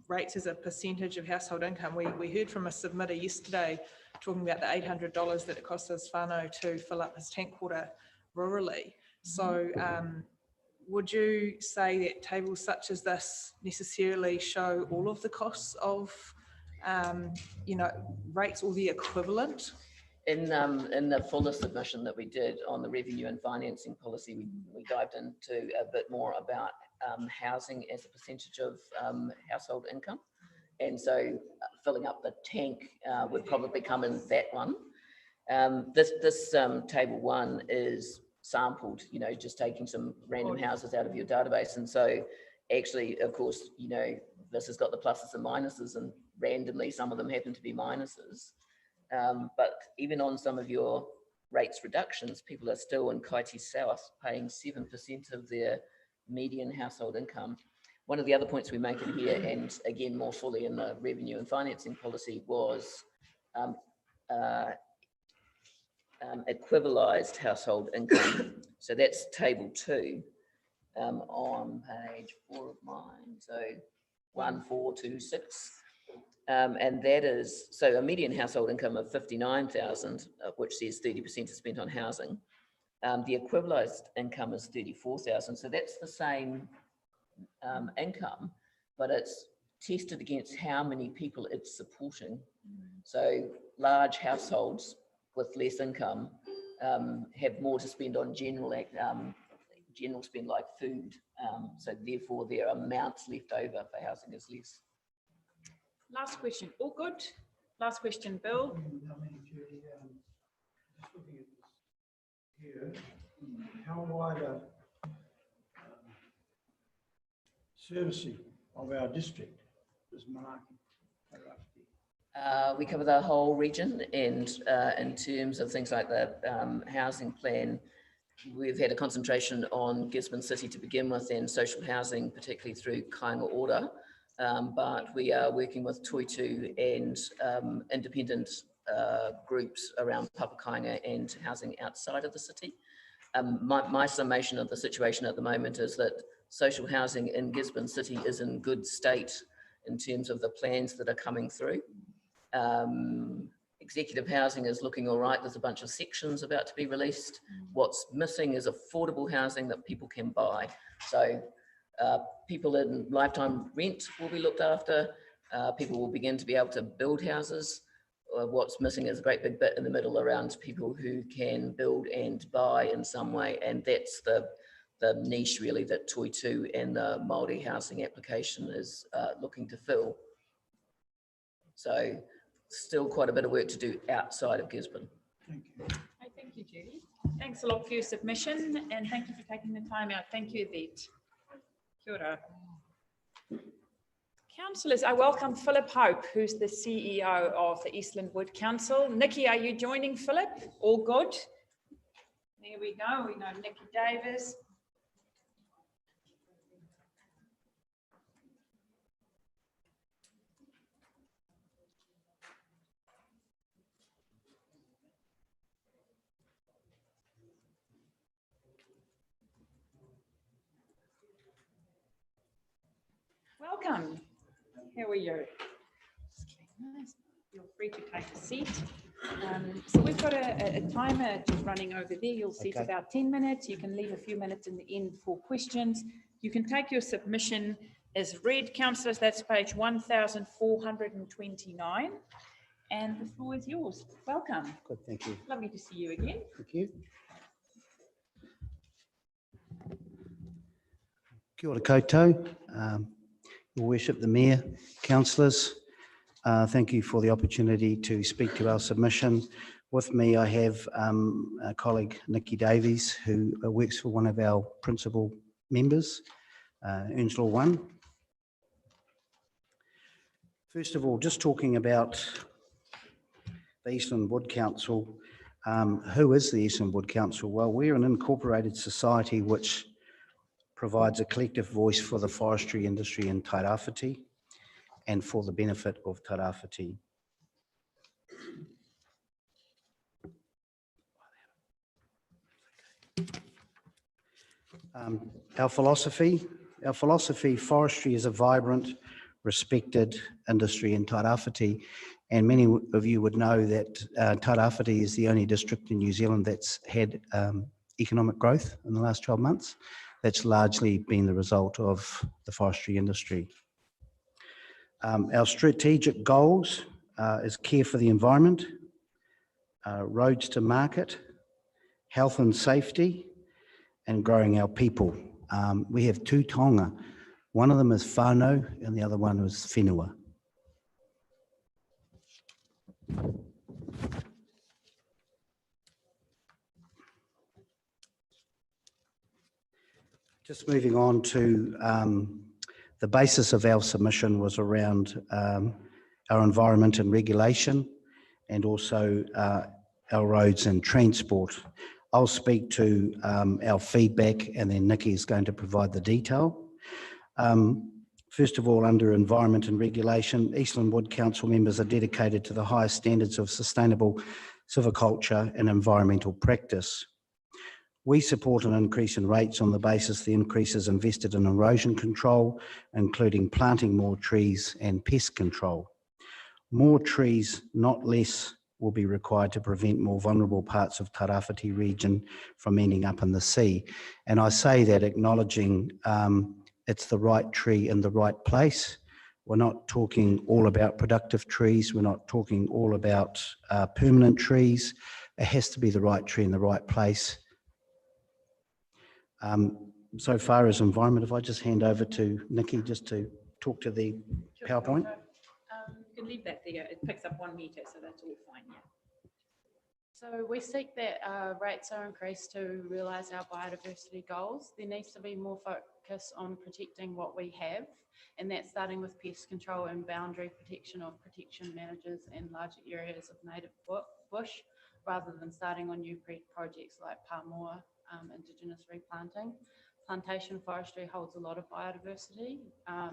Speaker 11: rates as a percentage of household income. We heard from a submitter yesterday talking about the $800 that it costs us whānau to fill up his tank water rurally. So would you say that tables such as this necessarily show all of the costs of, you know, rates or the equivalent?
Speaker 3: In the fuller submission that we did on the revenue and financing policy, we dived into a bit more about housing as a percentage of household income. And so filling up the tank would probably come in that one. This table 1 is sampled, you know, just taking some random houses out of your database. And so actually, of course, you know, this has got the pluses and minuses, and randomly some of them happen to be minuses. But even on some of your rates reductions, people are still in Kaiti South paying 7% of their median household income. One of the other points we make in here, and again more fully in the revenue and financing policy, was equivalized household income. So that's table 2 on page 4 of mine. So 1426. And that is, so a median household income of 59,000, of which says 30% is spent on housing. The equivalized income is 34,000. So that's the same income, but it's tested against how many people it's supporting. So large households with less income have more to spend on general spend like food. So therefore their amounts left over for housing is less.
Speaker 1: Last question. All good? Last question, Bill.
Speaker 13: How wide a servicing of our district is Manaaki?
Speaker 3: We cover the whole region, and in terms of things like the housing plan, we've had a concentration on Gisborne City to begin with, and social housing, particularly through Kāinga Ora. But we are working with Toitu and independent groups around Papakainga and housing outside of the city. My summation of the situation at the moment is that social housing in Gisborne City is in good state in terms of the plans that are coming through. Executive housing is looking all right. There's a bunch of sections about to be released. What's missing is affordable housing that people can buy. So people in lifetime rent will be looked after. People will begin to be able to build houses. What's missing is a great big bit in the middle around people who can build and buy in some way. And that's the niche really that Toitu and the Māori housing application is looking to fill. So still quite a bit of work to do outside of Gisborne.
Speaker 1: Thank you, Judy. Thanks a lot for your submission, and thank you for taking the time out. Thank you, Yvette. Kia ora. Councillors, I welcome Philip Hope, who's the CEO of the Eastland Wood Council. Nikki, are you joining Philip? All good? There we go. We know Nikki Davis. Welcome. How are you? Feel free to take a seat. So we've got a timer just running over there. You'll see it's about 10 minutes. You can leave a few minutes in the end for questions. You can take your submission as read, councillors. That's page 1429. And the floor is yours. Welcome.
Speaker 4: Good, thank you.
Speaker 1: Lovely to see you again.
Speaker 4: Thank you. Kia ora koutou. Your Worship, the Mayor, councillors, thank you for the opportunity to speak to our submission. With me, I have a colleague, Nikki Davies, who works for one of our principal members, Earns Law 1. First of all, just talking about the Eastland Wood Council. Who is the Eastland Wood Council? Well, we're an incorporated society which provides a collective voice for the forestry industry in Tairāwhiti and for the benefit of Tairāwhiti. Our philosophy, forestry is a vibrant, respected industry in Tairāwhiti, and many of you would know that Tairāwhiti is the only district in New Zealand that's had economic growth in the last 12 months. That's largely been the result of the forestry industry. Our strategic goals is care for the environment, roads to market, health and safety, and growing our people. We have two taonga. One of them is whānau and the other one is whenua. Just moving on to the basis of our submission was around our environment and regulation and also our roads and transport. I'll speak to our feedback and then Nikki is going to provide the detail. First of all, under environment and regulation, Eastland Wood Council members are dedicated to the highest standards of sustainable silviculture and environmental practice. We support an increase in rates on the basis the increase is invested in erosion control, including planting more trees and pest control. More trees, not less, will be required to prevent more vulnerable parts of Tairāwhiti region from ending up in the sea. And I say that acknowledging it's the right tree in the right place. We're not talking all about productive trees. We're not talking all about permanent trees. It has to be the right tree in the right place. So far as environment, if I just hand over to Nikki just to talk to the PowerPoint.
Speaker 1: You can leave that there. It picks up 1 metre, so that's all fine, yeah. So we seek that rates are increased to realise our biodiversity goals. There needs to be more focus on protecting what we have, and that's starting with pest control and boundary protection of protection managers and larger areas of native bush, rather than starting on new projects like Pamoa, Indigenous replanting. Plantation forestry holds a lot of biodiversity.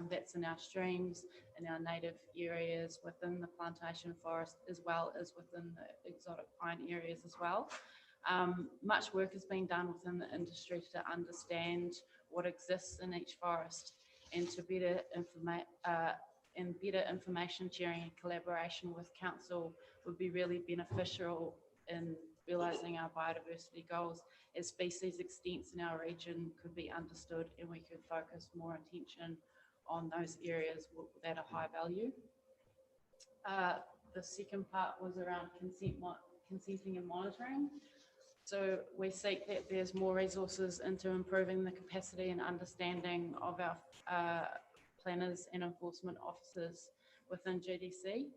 Speaker 1: That's in our streams, in our native areas, within the plantation forest, as well as within the exotic pine areas as well. Much work has been done within the industry to understand what exists in each forest and to better information sharing and collaboration with council would be really beneficial in realising our biodiversity goals, as species extents in our region could be understood and we could focus more attention on those areas that are high value. The second part was around consenting and monitoring. So we seek that there's more resources into improving the capacity and understanding of our planners and enforcement officers within GDC.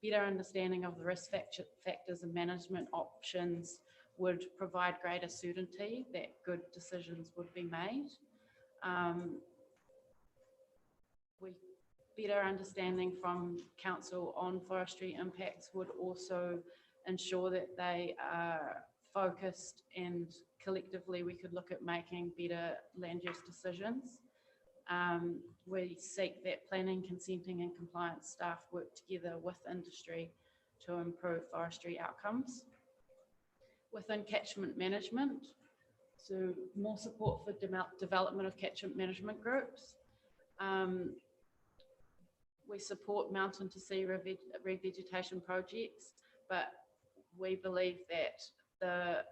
Speaker 1: Better understanding of the risk factors and management options would provide greater certainty that good decisions would be made. Better understanding from council on forestry impacts would also ensure that they are focused and collectively we could look at making better land use decisions. We seek that planning, consenting and compliance staff work together with industry to improve forestry outcomes. Within catchment management, so more support for development of catchment management groups. We support mountain to sea revegetation projects, but we believe that the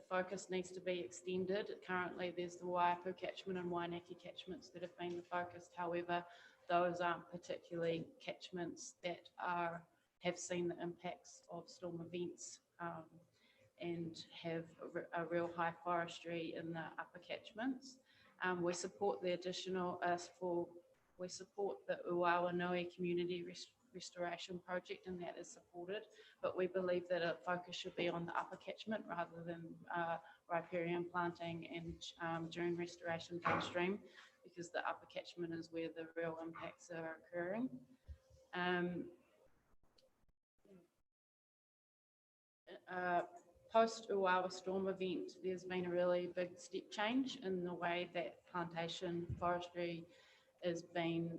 Speaker 1: focus needs to be extended. Currently, there's the Waiapu catchment and Wainaki catchments that have been the focus. However, those aren't particularly catchments that have seen the impacts of storm events and have a real high forestry in the upper catchments. We support the additional we support the Uawa Nui community
Speaker 2: restoration project, and that is supported. But we believe that a focus should be on the upper catchment rather than riparian planting and during restoration downstream, because the upper catchment is where the real impacts are occurring. Post Uawa storm event, there's been a really big step change in the way that plantation forestry is being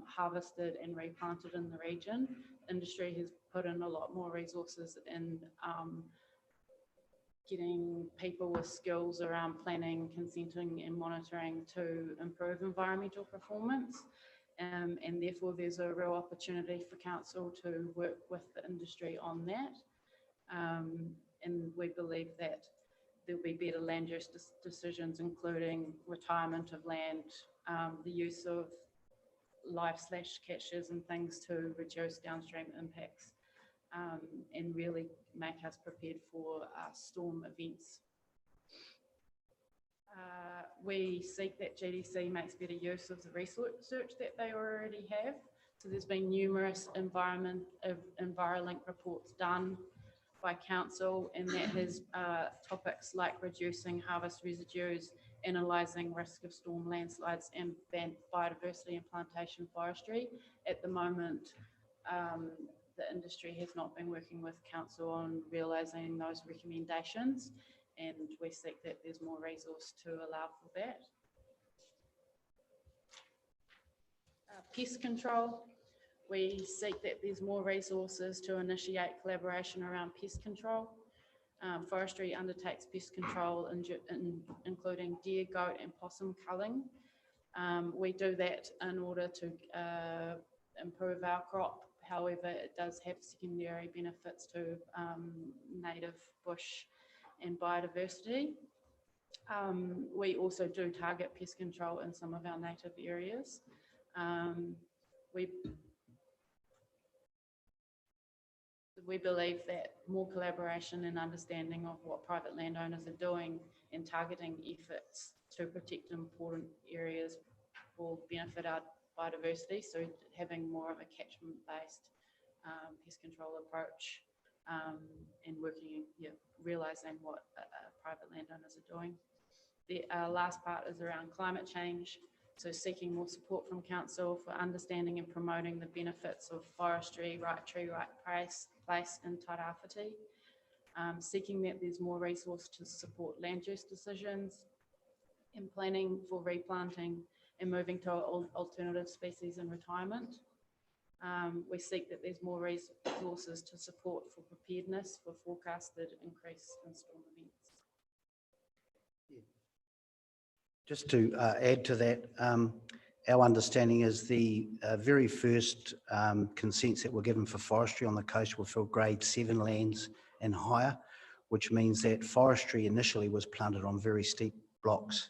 Speaker 2: harvested and replanted in the region. Industry has put in a lot more resources in getting people with skills around planning, consenting and monitoring to improve environmental performance. And therefore there's a real opportunity for council to work with the industry on that. And we believe that there'll be better land use decisions, including retirement of land, the use of live/catches and things to reduce downstream impacts, and really make us prepared for storm events. We seek that GDC makes better use of the research that they already have. So there's been numerous EnviroLink reports done by council, and that has topics like reducing harvest residues, analysing risk of storm landslides and biodiversity and plantation forestry. At the moment, the industry has not been working with council on realising those recommendations, and we seek that there's more resource to allow for that. Pest control. We seek that there's more resources to initiate collaboration around pest control. Forestry undertakes pest control, including deer, goat and possum culling. We do that in order to improve our crop. However, it does have secondary benefits to native bush and biodiversity. We also do target pest control in some of our native areas. We believe that more collaboration and understanding of what private landowners are doing and targeting efforts to protect important areas will benefit our biodiversity. So having more of a catchment-based pest control approach and working, realising what private landowners are doing. The last part is around climate change. So seeking more support from council for understanding and promoting the benefits of forestry, right tree, right place in Tairāwhiti. Seeking that there's more resource to support land use decisions and planning for replanting and moving to alternative species and retirement. We seek that there's more resources to support for preparedness for forecasted increase in storm events.
Speaker 4: Just to add to that, our understanding is the very first consents that were given for forestry on the coast were for grade 7 lands and higher, which means that forestry initially was planted on very steep blocks.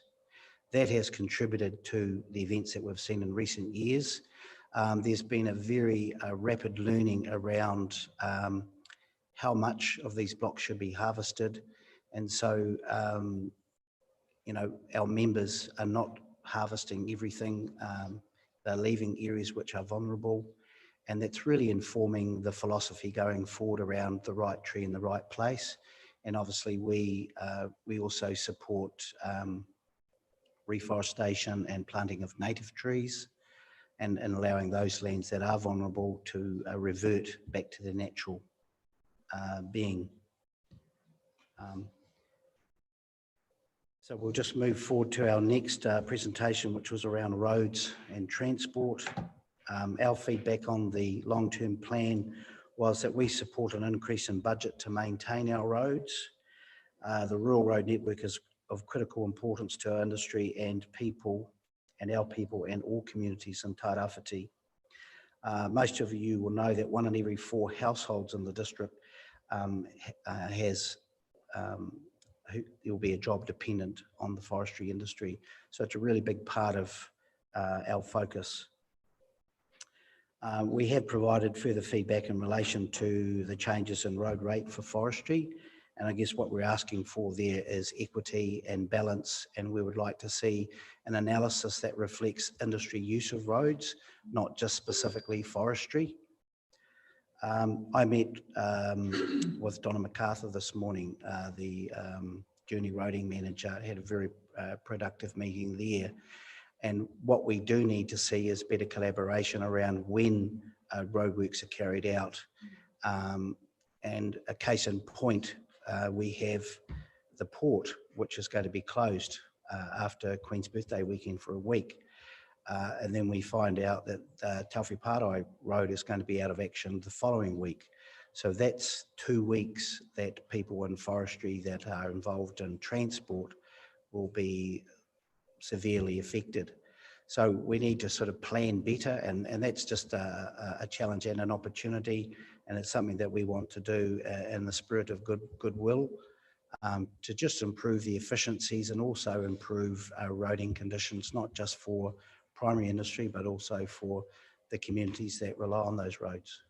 Speaker 4: That has contributed to the events that we've seen in recent years. There's been a very rapid learning around how much of these blocks should be harvested. And so, our members are not harvesting everything. They're leaving areas which are vulnerable. And that's really informing the philosophy going forward around the right tree in the right place. And obviously we also support reforestation and planting of native trees and allowing those lands that are vulnerable to revert back to their natural being. So we'll just move forward to our next presentation, which was around roads and transport. Our feedback on the long-term plan was that we support an increase in budget to maintain our roads. The rural road network is of critical importance to our industry and people, and our people and all communities in Tairāwhiti. Most of you will know that 1 in every 4 households in the district will be a job dependent on the forestry industry. So it's a really big part of our focus. We have provided further feedback in relation to the changes in road rate for forestry. And I guess what we're asking for there is equity and balance. And we would like to see an analysis that reflects industry use of roads, not just specifically forestry. I met with Donna MacArthur this morning, the Journey Roading Manager, had a very productive meeting there. And what we do need to see is better collaboration around when roadworks are carried out. And a case in point, we have the port, which is going to be closed after Queen's Birthday weekend for a week. And then we find out that Tauwhi Pārai Road is going to be out of action the following week. So that's 2 weeks that people in forestry that are involved in transport will be severely affected. So we need to sort of plan better, and that's just a challenge and an opportunity, and it's something that we want to do in the spirit of goodwill, to just improve the efficiencies and also improve roading conditions, not just for primary industry, but also for the communities that rely on those roads.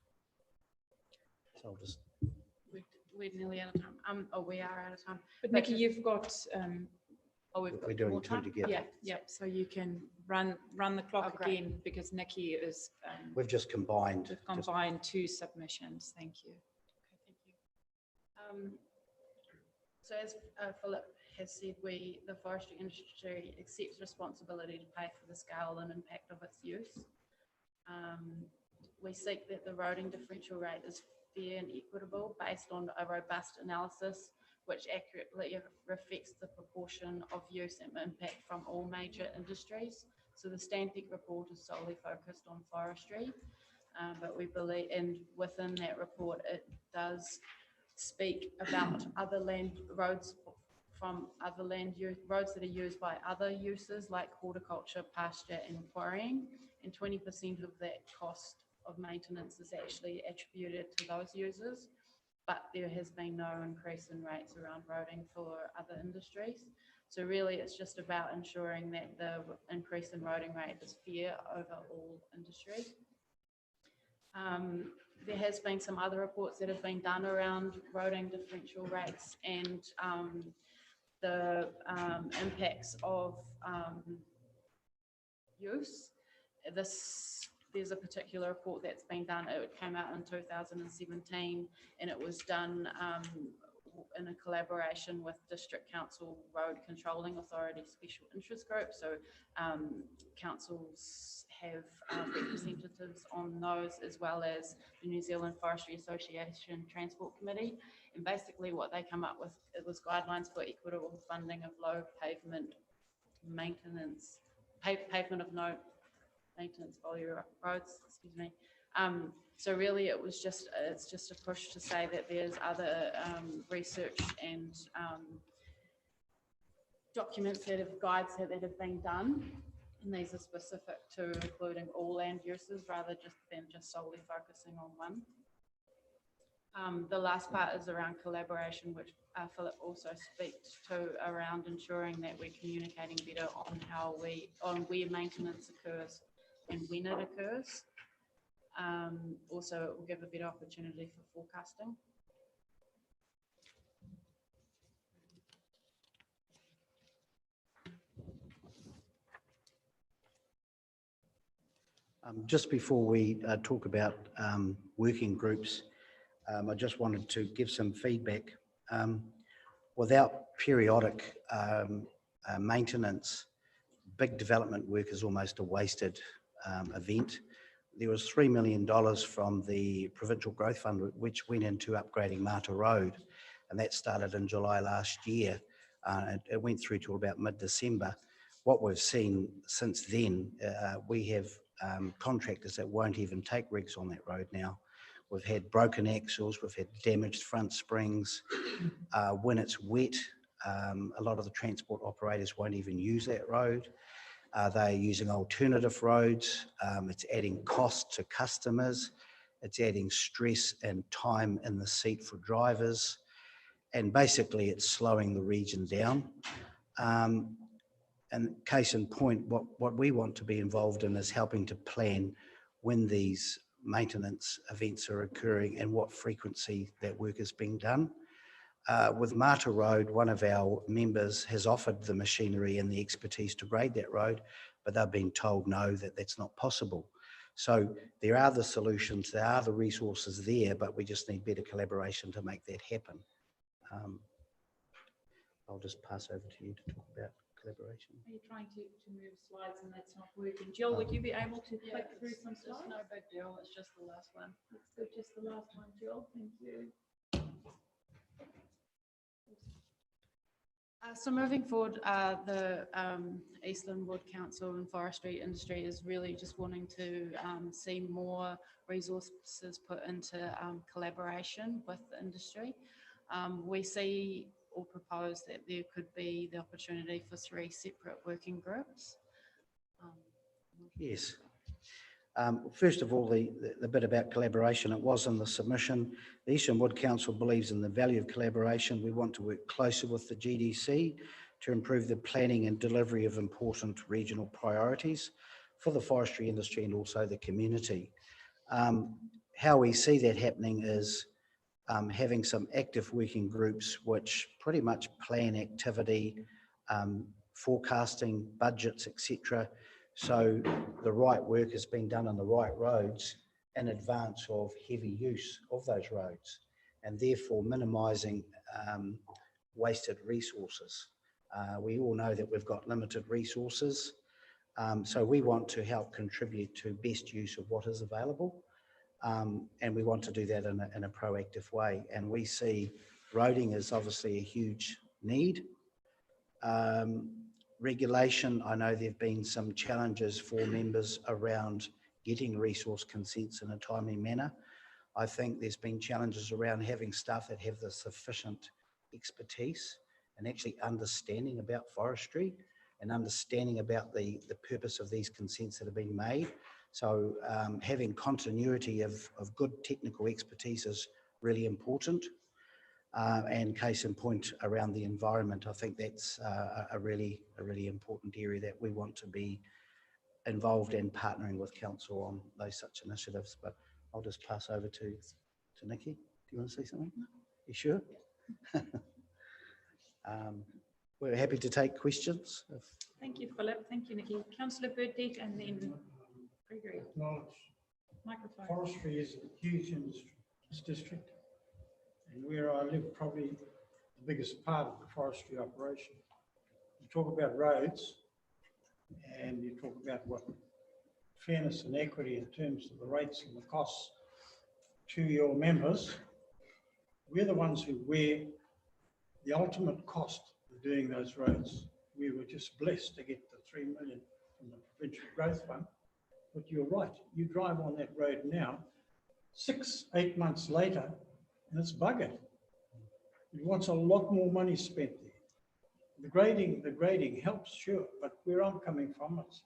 Speaker 4: So I'll just...
Speaker 2: We're nearly out of time. We are out of time.
Speaker 1: But Nikki, you've got...
Speaker 4: we're doing two together.
Speaker 1: Yeah, yeah. So you can run the clock again, because Nikki is...
Speaker 4: we've just combined.
Speaker 1: We've combined two submissions. Thank you.
Speaker 2: Okay, thank you. So as Philip has said, the forestry industry accepts responsibility to pay for the scale and impact of its use. We seek that the roading differential rate is fair and equitable based on a robust analysis which accurately reflects the proportion of use and impact from all major industries. So the Stantec report is solely focused on forestry, but we believe, and within that report, it does speak about other land roads from other land use, roads that are used by other uses like horticulture, pasture and quarrying, and 20% of that cost of maintenance is actually attributed to those users, but there has been no increase in rates around roading for other industries. So really it's just about ensuring that the increase in roading rate is fair over all industries. There has been some other reports that have been done around roading differential rates and the impacts of use. There's a particular report that's been done. It came out in 2017, and it was done in a collaboration with District Council Road Controlling Authority Special Interest Group. So councils have representatives on those, as well as the New Zealand Forestry Association Transport Committee. And basically what they come up with, it was guidelines for equitable funding of low pavement maintenance, pavement of no maintenance volume roads, excuse me. So really it's just a push to say that there's other research and documents that have guides that have been done, and these are specific to including all land uses rather than just solely focusing on one. The last part is around collaboration, which Philip also speaks to, around ensuring that we're communicating better on where maintenance occurs and when it occurs. Also, it will give a better opportunity for forecasting.
Speaker 4: Just before we talk about working groups, I just wanted to give some feedback. Without periodic maintenance, big development work is almost a wasted event. There was $3 million from the Provincial Growth Fund, which went into upgrading Mata Road, and that started in July last year. It went through to about mid-December. What we've seen since then, we have contractors that won't even take rigs on that road now. We've had broken axles, we've had damaged front springs. When it's wet, a lot of the transport operators won't even use that road. They're using alternative roads. It's adding cost to customers. It's adding stress and time in the seat for drivers. And basically it's slowing the region down. And case in point, what we want to be involved in is helping to plan when these maintenance events are occurring and what frequency that work is being done. With Mata Road, one of our members has offered the machinery and the expertise to grade that road, but they've been told no, that's not possible. So there are the solutions, there are the resources there, but we just need better collaboration to make that happen. I'll just pass over to you to talk about collaboration.
Speaker 1: Are you trying to move slides and that's not working? Jill, would you be able to click through some slides?
Speaker 2: No big deal, it's just the last one.
Speaker 1: Let's go just the last one, Jill. Thank you.
Speaker 2: So moving forward, the Eastland Wood Council and forestry industry is really just wanting to see more resources put into collaboration with the industry. We see or propose that there could be the opportunity for 3 separate working groups.
Speaker 4: Yes. First of all, the bit about collaboration, it was in the submission. The Eastern Wood Council believes in the value of collaboration. We want to work closer with the GDC to improve the planning and delivery of important regional priorities for the forestry industry and also the community. How we see that happening is having some active working groups which pretty much plan activity, forecasting, budgets, etc. So the right work is being done on the right roads in advance of heavy use of those roads, and therefore minimising wasted resources. We all know that we've got limited resources, so we want to help contribute to best use of what is available, and we want to do that in a proactive way. And we see roading is obviously a huge need. Regulation, I know there have been some challenges for members around getting resource consents in a timely manner. I think there's been challenges around having staff that have the sufficient expertise and actually understanding about forestry and understanding about the purpose of these consents that have been made. So having continuity of good technical expertise is really important. And case in point around the environment, I think that's a really important area that we want to be involved in partnering with council on those such initiatives. But I'll just pass over to Nikki. Do you want to say something? You sure? We're happy to take questions.
Speaker 1: Thank you, Philip. Thank you, Nikki. Councillor Burdeek and then Gregory. Microphone.
Speaker 8: Forestry is a huge industry, this district. And where I live, probably the biggest part of the forestry operation. You talk about roads and you talk about what fairness and equity in terms of the rates and the costs to your members. We're the ones who wear the ultimate cost of doing those roads. We were just blessed to get the 3 million from the Provincial Growth Fund. But you're right, you drive on that road now, 6-8 months later, and it's buggered. It wants a lot more money spent there. The grading helps, sure, but where I'm coming from, it's,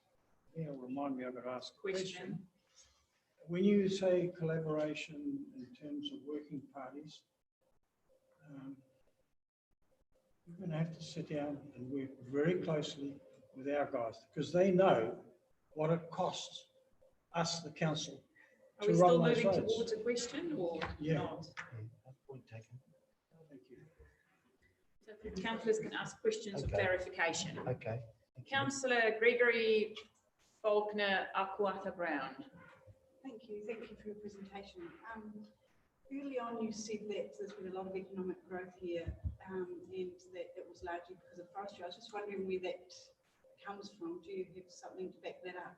Speaker 8: remind me, I've got to ask a question. When you say collaboration in terms of working parties, we're going to have to sit down and work very closely with our guys because they know what it costs us, the council,
Speaker 1: Are we still moving towards a question or not?
Speaker 4: Point taken.
Speaker 1: Thank you. So if the councillors can ask questions or clarification.
Speaker 4: Okay.
Speaker 1: Councillor Gregory Faulkner Akuata Brown.
Speaker 20: Thank you for your presentation. Early on you said that there's been a lot of economic growth here and that it was largely because of forestry. I was just wondering where that comes from. Do you have something to back that up?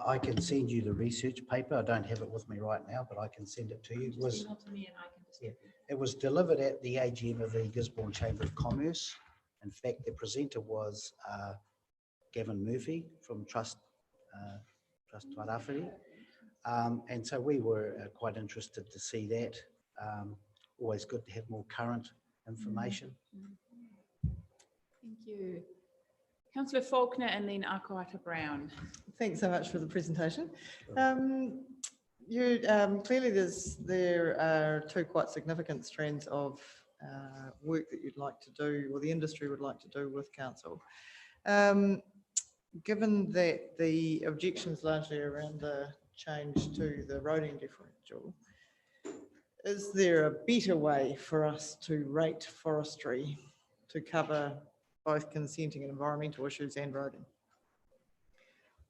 Speaker 4: I can send you the research paper. I don't have it with me right now, but I can send it to you. It was delivered at the AGM of the Gisborne Chamber of Commerce. In fact, the presenter was Gavin Murphy from Trust Tairāwhiti. And so we were quite interested to see that. Always good to have more current information.
Speaker 1: Thank you. Councillor Faulkner and then Akuata Brown.
Speaker 17: Thanks so much for the presentation. Clearly there are 2 quite significant strands of work that you'd like to do, or the industry would like to do with council. Given that the objections largely around the change to the roading differential, is there a better way for us to rate forestry to cover both consenting and environmental issues and roading?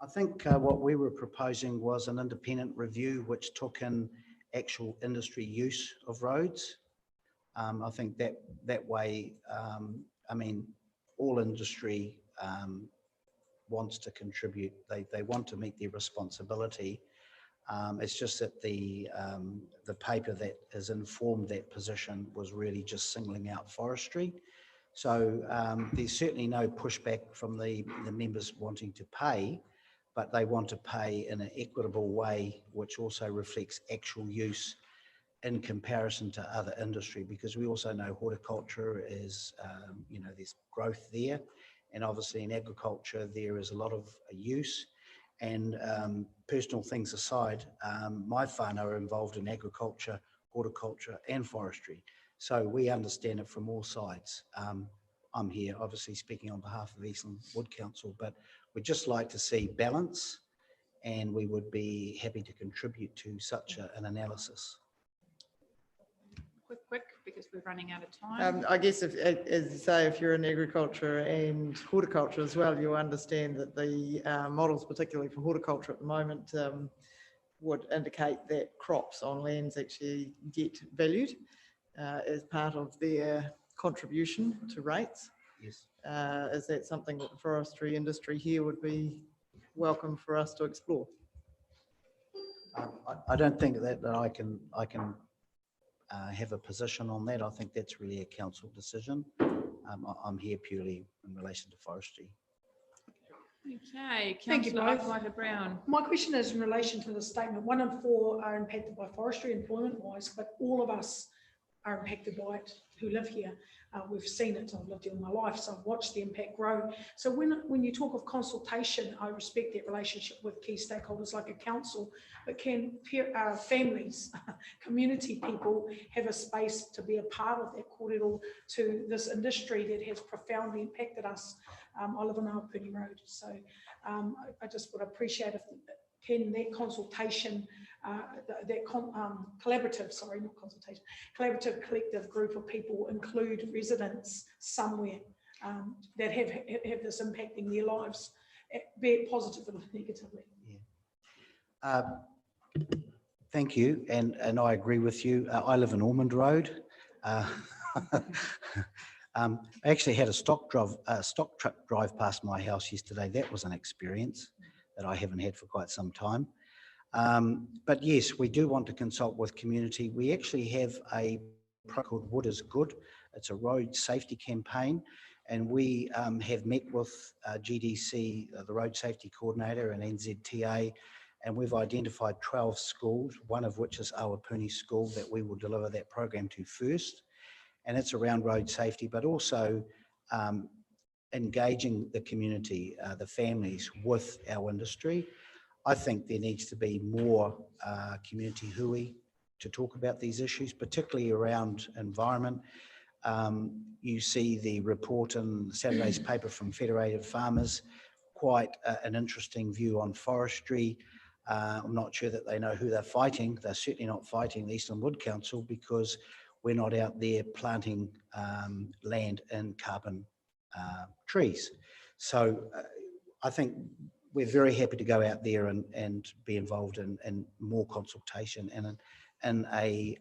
Speaker 4: I think what we were proposing was an independent review which took in actual industry use of roads. I think that way, I mean, all industry wants to contribute. They want to meet their responsibility. It's just that the paper that has informed that position was really just singling out forestry. So there's certainly no pushback from the members wanting to pay, but they want to pay in an equitable way, which also reflects actual use in comparison to other industry, because we also know horticulture is, you know, there's growth there. And obviously in agriculture, there is a lot of use. And personal things aside, my whānau are involved in agriculture, horticulture and forestry. So we understand it from all sides. I'm here obviously speaking on behalf of Eastland Wood Council, but we'd just like to see balance, and we would be happy to contribute to such an analysis.
Speaker 1: Quick, because we're running out of time.
Speaker 17: I guess if, as you say, if you're in agriculture and horticulture as well, you understand that the models, particularly for horticulture at the moment, would indicate that crops on lands actually get valued as part of their contribution to rates.
Speaker 4: Yes.
Speaker 17: Is that something that the forestry industry here would be welcome for us to explore?
Speaker 4: I don't think that I can have a position on that. I think that's really a council decision. I'm here purely in relation to forestry.
Speaker 1: Okay,
Speaker 9: Thank you
Speaker 1: Councillor
Speaker 9: both.
Speaker 1: Whitehead-Brown.
Speaker 9: My question is in relation to the statement, 1 in 4 are impacted by forestry employment wise, but all of us are impacted by it who live here. We've seen it, I've lived here all my life, so I've watched the impact grow. So when you talk of consultation, I respect that relationship with key stakeholders like a council, but can families, community people have a space to be a part of that kōrero to this industry that has profoundly impacted us? I live on Aupuni Road, so I just would appreciate if can that consultation, collaborative, sorry, not consultation, collaborative collective group of people include residents somewhere that have this impacting their lives, be it positively or negatively.
Speaker 4: Thank you, and I agree with you. I live in Ormond Road. I actually had a stock truck drive past my house yesterday. That was an experience that I haven't had for quite some time. But yes, we do want to consult with community. We actually have a program called Wood is Good. It's a road safety campaign, and we have met with GDC, the road safety coordinator, and NZTA, and we've identified 12 schools, one of which is Awapuni School, that we will deliver that program to first. And it's around road safety, but also engaging the community, the families with our industry. I think there needs to be more community hui to talk about these issues, particularly around environment. You see the report in Saturday's paper from Federated Farmers, quite an interesting view on forestry. I'm not sure that they know who they're fighting. They're certainly not fighting the Eastland Wood Council, because we're not out there planting land in carbon trees. So I think we're very happy to go out there and be involved in more consultation and in a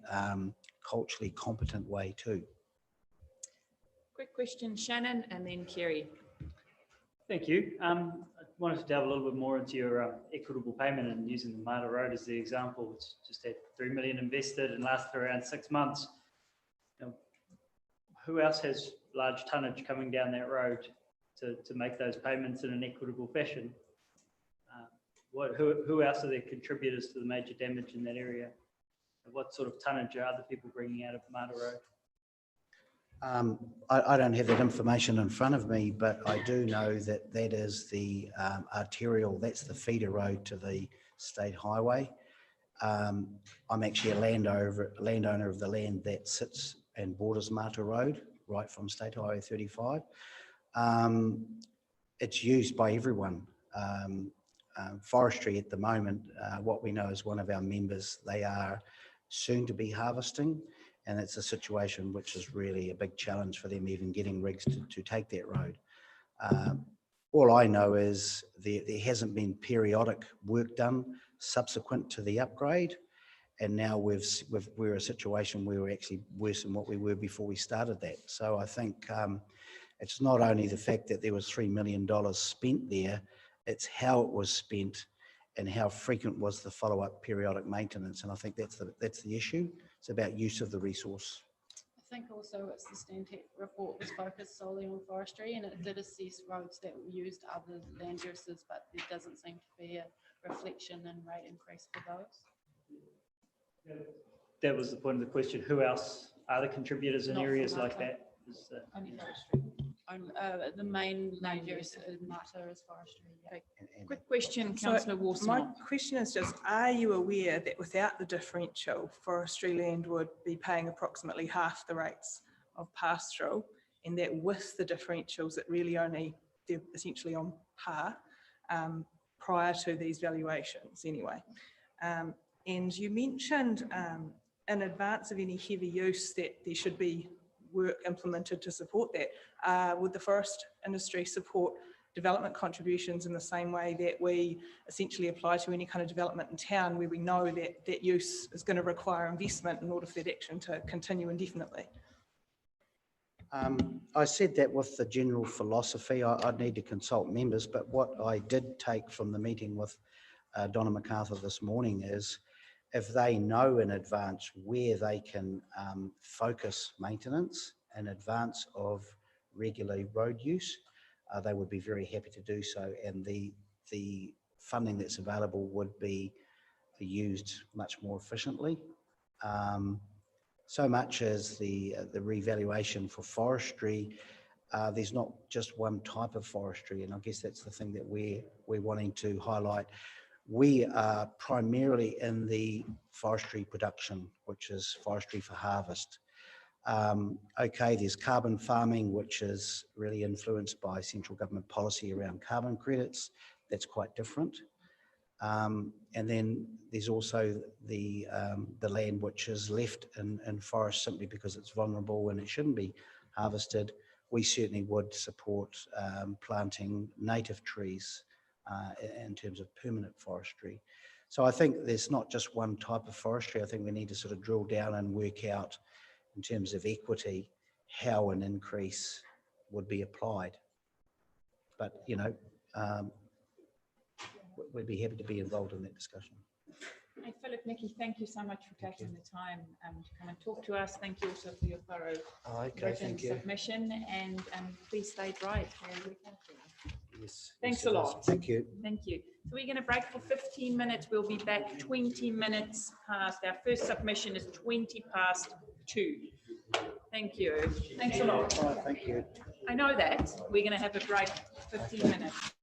Speaker 4: culturally competent way too.
Speaker 1: Quick question, Shannon, and then Kerry.
Speaker 5: Thank you. I wanted to delve a little bit more into your equitable payment and using the Mata Road as the example, which just had 3 million invested and lasted around 6 months. Now, who else has large tonnage coming down that road to make those payments in an equitable fashion? Who else are the contributors to the major damage in that area? And what sort of tonnage are other people bringing out of Mata Road?
Speaker 4: I don't have that information in front of me, but I do know that that is the arterial, that's the feeder road to the state highway. I'm actually a landowner of the land that sits and borders Mata Road, right from State Highway 35. It's used by everyone. Forestry at the moment, what we know is one of our members, they are soon to be harvesting, and it's a situation which is really a big challenge for them, even getting rigs to take that road. All I know is there hasn't been periodic work done subsequent to the upgrade. And now we're in a situation where we're actually worse than what we were before we started that. So I think it's not only the fact that there was $3 million spent there, it's how it was spent and how frequent was the follow-up periodic maintenance. And I think that's the issue. It's about use of the resource.
Speaker 2: I think also it's the Stantec report was focused solely on forestry, and it did assess roads that were used other land uses, but there doesn't seem to be a reflection in rate increase for those.
Speaker 5: That was the point of the question. Who else are the contributors in
Speaker 2: Not for
Speaker 5: areas like
Speaker 2: Mata.
Speaker 5: that? Is,
Speaker 2: Only forestry. The main land use in Mata is forestry. Yeah.
Speaker 1: Quick question,
Speaker 11: So
Speaker 1: councillor
Speaker 11: my
Speaker 1: Warsaw.
Speaker 11: question is just, are you aware that without the differential, forestry land would be paying approximately half the rates of pastoral, and that with the differentials, it really only, they're essentially on par prior to these valuations anyway. And you mentioned in advance of any heavy use that there should be work implemented to support that. Would the forest industry support development contributions in the same way that we essentially apply to any kind of development in town where we know that that use is going to require investment in order for that action to continue indefinitely?
Speaker 4: I said that with the general philosophy. I'd need to consult members, but what I did take from the meeting with Donna MacArthur this morning is if they know in advance where they can focus maintenance in advance of regular road use, they would be very happy to do so, and the funding that's available would be used much more efficiently. So much as the revaluation for forestry, there's not just one type of forestry, and I guess that's the thing that we're wanting to highlight. We are primarily in the forestry production, which is forestry for harvest. Okay, there's carbon farming, which is really influenced by central government policy around carbon credits. That's quite different. And then there's also the land which is left in forest simply because it's vulnerable and it shouldn't be harvested. We certainly would support planting native trees in terms of permanent forestry. So I think there's not just one type of forestry. I think we need to sort of drill down and work out in terms of equity how an increase would be applied. But, you know, we'd be happy to be involved in that discussion.
Speaker 1: Hey, Philip, Nikki, thank you so much for taking the time to come and talk to us. Thank you also for your thorough written
Speaker 4: thank you.
Speaker 1: submission, and please stay dry.
Speaker 4: Yes.
Speaker 1: Thanks
Speaker 4: yes,
Speaker 1: a
Speaker 4: it is.
Speaker 1: lot.
Speaker 4: Thank you.
Speaker 1: Thank you. So we're going to break for 15 minutes. We'll be back 20 minutes past. Our first submission is 20 past 2. Thank you. Thanks a lot.
Speaker 4: Thank you.
Speaker 1: I know that. We're going to have a break for 15 minutes.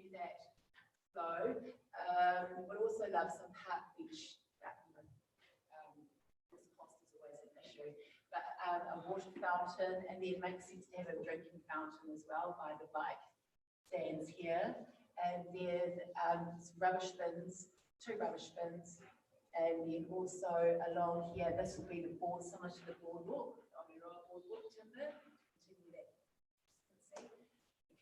Speaker 18: see that flow. But also love some park beach. This cost is always an issue. But a water fountain, and then it makes sense to have a drinking fountain as well by the bike stands here. And then some rubbish bins, 2 rubbish bins. And then also along here, this will be the board, similar to the boardwalk, boardwalk timber. Continue that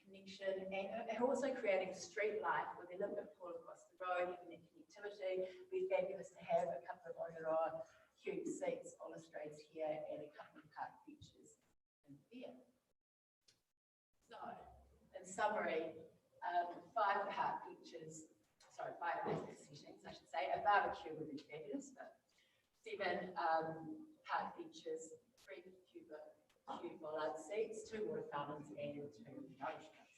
Speaker 18: connection, and also creating street life with a little bit pull across the road, having that connectivity. It'd be fabulous to have a couple of Aotearoa cube seats, balustrades here, and a couple of park benches in there. So, in summary, 5 park benches, sorry, 5 basic settings, I should say. A barbecue would be fabulous, but 7 park benches, 3 cube bollard seats, 2 water fountains, and 2 rubbish bins.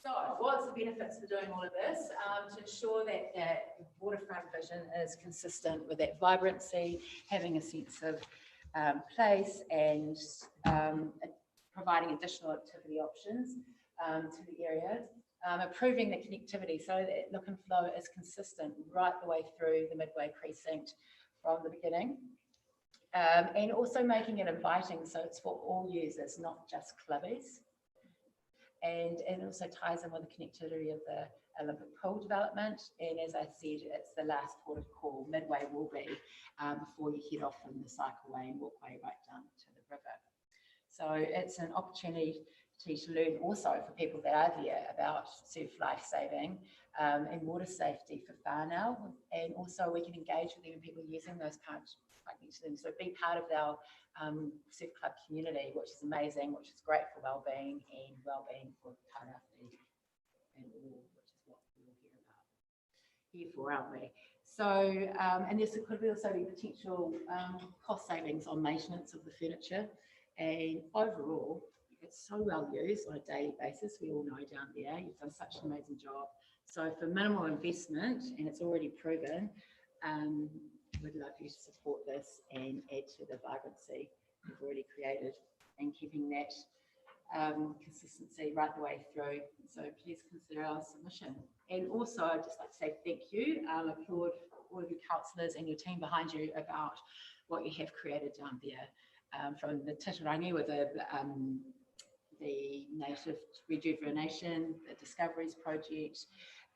Speaker 18: So, what's the benefits for doing all of this? To ensure that that waterfront vision is consistent with that vibrancy, having a sense of place, and providing additional activity options to the area. Improving the connectivity so that look and flow is consistent right the way through the Midway precinct from the beginning. And also making it inviting so it's for all users, not just clubbies. And it also ties in with the connectivity of the Olympic pool development. And as I said, it's the last port of call. Midway will be before you head off from the cycleway and walkway right down to the river. So it's an opportunity to learn also for people that are there about surf life-saving and water safety for whānau. And also we can engage with them, people using those parks right next to them. So be part of our surf club community, which is amazing, which is great for wellbeing and wellbeing for Tairāwhiti and all, which is what we all hear for, aren't we? So, and this could also be potential cost savings on maintenance of the furniture. And overall, it's so well used on a daily basis. We all know down there, you've done such an amazing job. So for minimal investment, and it's already proven, we'd love you to support this and add to the vibrancy we've already created and keeping that consistency right the way through. So please consider our submission. And also, I'd just like to say thank you. Applaud all of your councillors and your team behind you about what you have created down there. From the Titirangi with the native rejuvenation, the Discoveries project,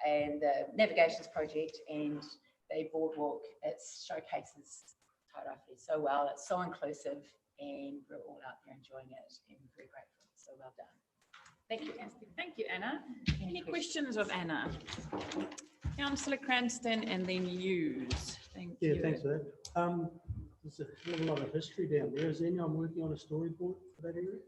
Speaker 18: and the Navigations project, and the boardwalk. It showcases Tairāwhiti so well. It's so inclusive, and we're all out there enjoying it, and we're very grateful. So well done.
Speaker 1: Thank you, Anthony. Thank you, Anna. Any questions of Anna? Councillor Cranston, and then Hughes. Thank you.
Speaker 8: Yeah, thanks for that. There's a hell of a lot of history down there. Is anyone working on a storyboard for that area?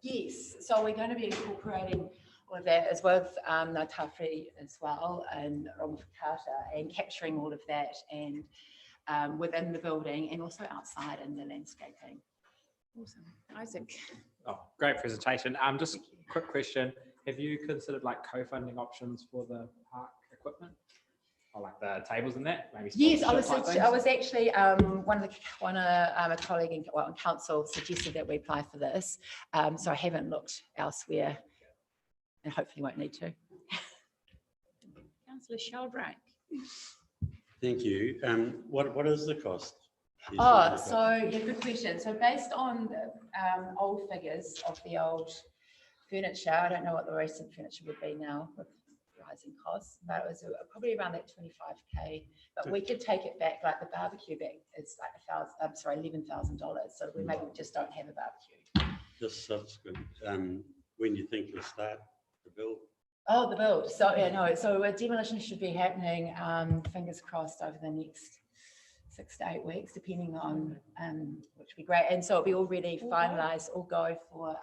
Speaker 1: Yes, so we're going to be incorporating all of that as well with Ngā Tāwhiri as well, and Rongwhakata, and capturing all of that and within the building and also outside in the landscaping. Awesome. Isaac.
Speaker 15: Oh, great presentation. Just a quick question. Have you considered like co-funding options for the park equipment? Or like the tables and that? Maybe
Speaker 1: yes, I
Speaker 15: sponsorship
Speaker 1: was actually a colleague in council suggested that we apply for this. So I haven't looked elsewhere and hopefully won't need to. Councillor Sheldrake.
Speaker 21: Thank you. What is the cost?
Speaker 1: Oh, so yeah, good question. So based on the old figures of the old furniture, I don't know what the recent furniture would be now with rising costs, but it was probably around that 25k. But we could take it back, like the barbecue back is like $11,000. So we maybe just don't have a barbecue.
Speaker 21: Just subsequent. When you think you'll start the build?
Speaker 1: Oh, the build. So yeah, no. So a demolition should be happening, fingers crossed, over the next 6 to 8 weeks, depending on which would be great. And so it'll be already finalised, all go for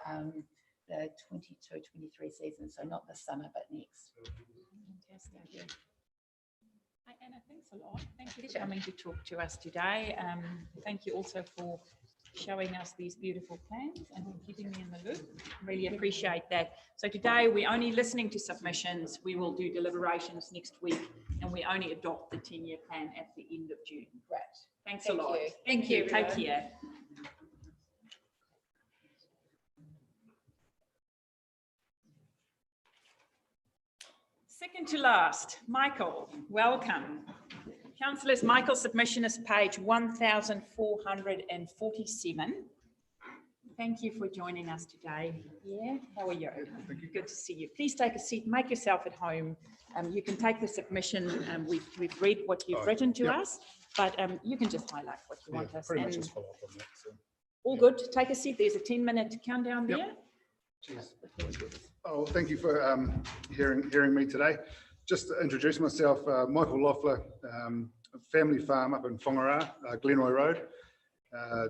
Speaker 1: the 22-23 season. So not this summer, but next. Fantastic. Hi, Anna, thanks a lot. Thank you for coming to talk to us today. Thank you also for showing us these beautiful plans and keeping me in the loop. Really appreciate that. So today we're only listening to submissions. We will do deliberations next week, and we only adopt the 10-year plan at the end of June. Great. Thanks a lot. Thank you. Take care. Second to last, Michael, welcome. Councillors, Michael's submission is page 1447. Thank you for joining us today. Yeah, how are you? Good to see you. Please take a seat, make yourself at home. You can take the submission. We've read what you've written to us, but you can just highlight what you want us.
Speaker 6: Pretty much
Speaker 1: and-
Speaker 6: just follow up on that. So.
Speaker 1: All good. Take a seat. There's a 10-minute countdown there.
Speaker 6: Cheers. Oh, thank you for hearing me today. Just to introduce myself, Michael Loeffler, a family farm up in Whangarā, Glenroy Road. My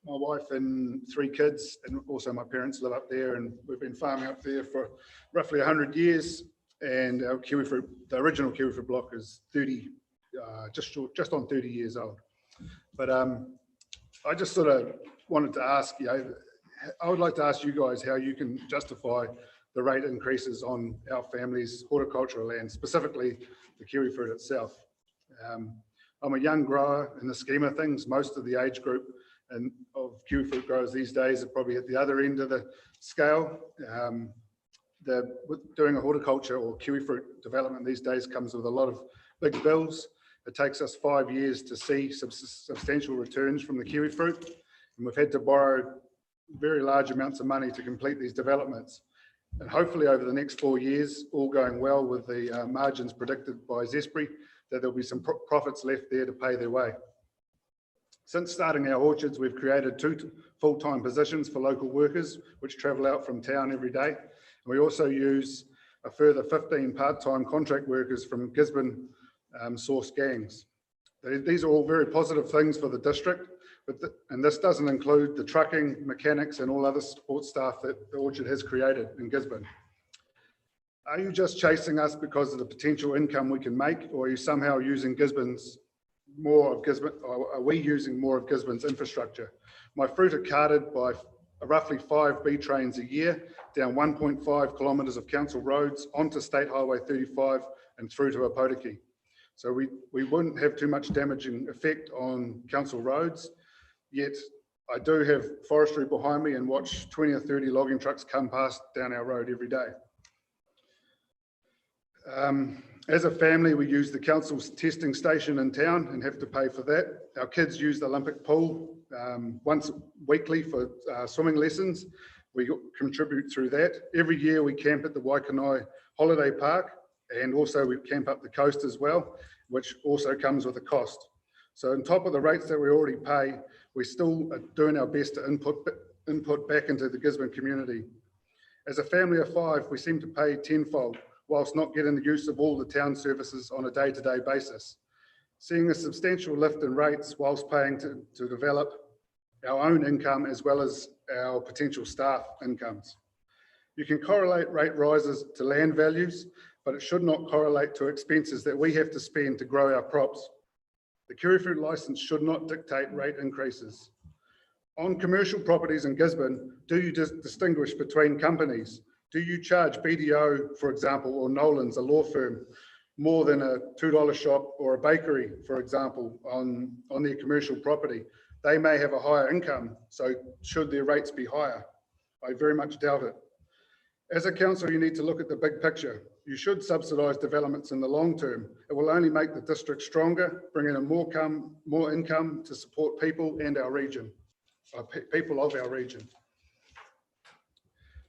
Speaker 6: wife and 3 kids, and also my parents live up there, and we've been farming up there for roughly 100 years. And our kiwifruit, the original kiwifruit block, is 30, just on 30 years old. But I just sort of wanted to ask, I would like to ask you guys how you can justify the rate increases on our family's horticultural land, specifically the kiwifruit itself. I'm a young grower in the scheme of things. Most of the age group and of kiwifruit growers these days are probably at the other end of the scale. With doing a horticulture or kiwifruit development these days comes with a lot of big bills. It takes us 5 years to see substantial returns from the kiwifruit, and we've had to borrow very large amounts of money to complete these developments. And hopefully over the next 4 years, all going well with the margins predicted by Zespri, that there'll be some profits left there to pay their way. Since starting our orchards, we've created 2 full-time positions for local workers, which travel out from town every day. And we also use a further 15 part-time contract workers from Gisborne source gangs. These are all very positive things for the district, and this doesn't include the trucking, mechanics, and all other support staff that the orchard has created in Gisborne. Are you just chasing us because of the potential income we can make, or are you somehow using more of Gisborne, or are we using more of Gisborne's infrastructure? My fruit are carted by roughly 5 B trains a year down 1.5 kilometres of council roads onto State Highway 35 and through to Opotiki. So we wouldn't have too much damaging effect on council roads, yet I do have forestry behind me and watch 20 or 30 logging trucks come past down our road every day. As a family, we use the council's testing station in town and have to pay for that. Our kids use the Olympic pool once weekly for swimming lessons. We contribute through that. Every year we camp at the Waikanai Holiday Park, and also we camp up the coast as well, which also comes with a cost. So on top of the rates that we already pay, we still are doing our best to input back into the Gisborne community. As a family of 5, we seem to pay tenfold, whilst not getting the use of all the town services on a day-to-day basis. Seeing a substantial lift in rates whilst paying to develop our own income as well as our potential staff incomes. You can correlate rate rises to land values, but it should not correlate to expenses that we have to spend to grow our crops. The kiwifruit licence should not dictate rate increases. On commercial properties in Gisborne, do you distinguish between companies? Do you charge BDO, for example, or Nolan's, a law firm, more than a $2 shop or a bakery, for example, on their commercial property? They may have a higher income, so should their rates be higher? I very much doubt it. As a council, you need to look at the big picture. You should subsidise developments in the long term. It will only make the district stronger, bringing in more income to support people and our region, people of our region.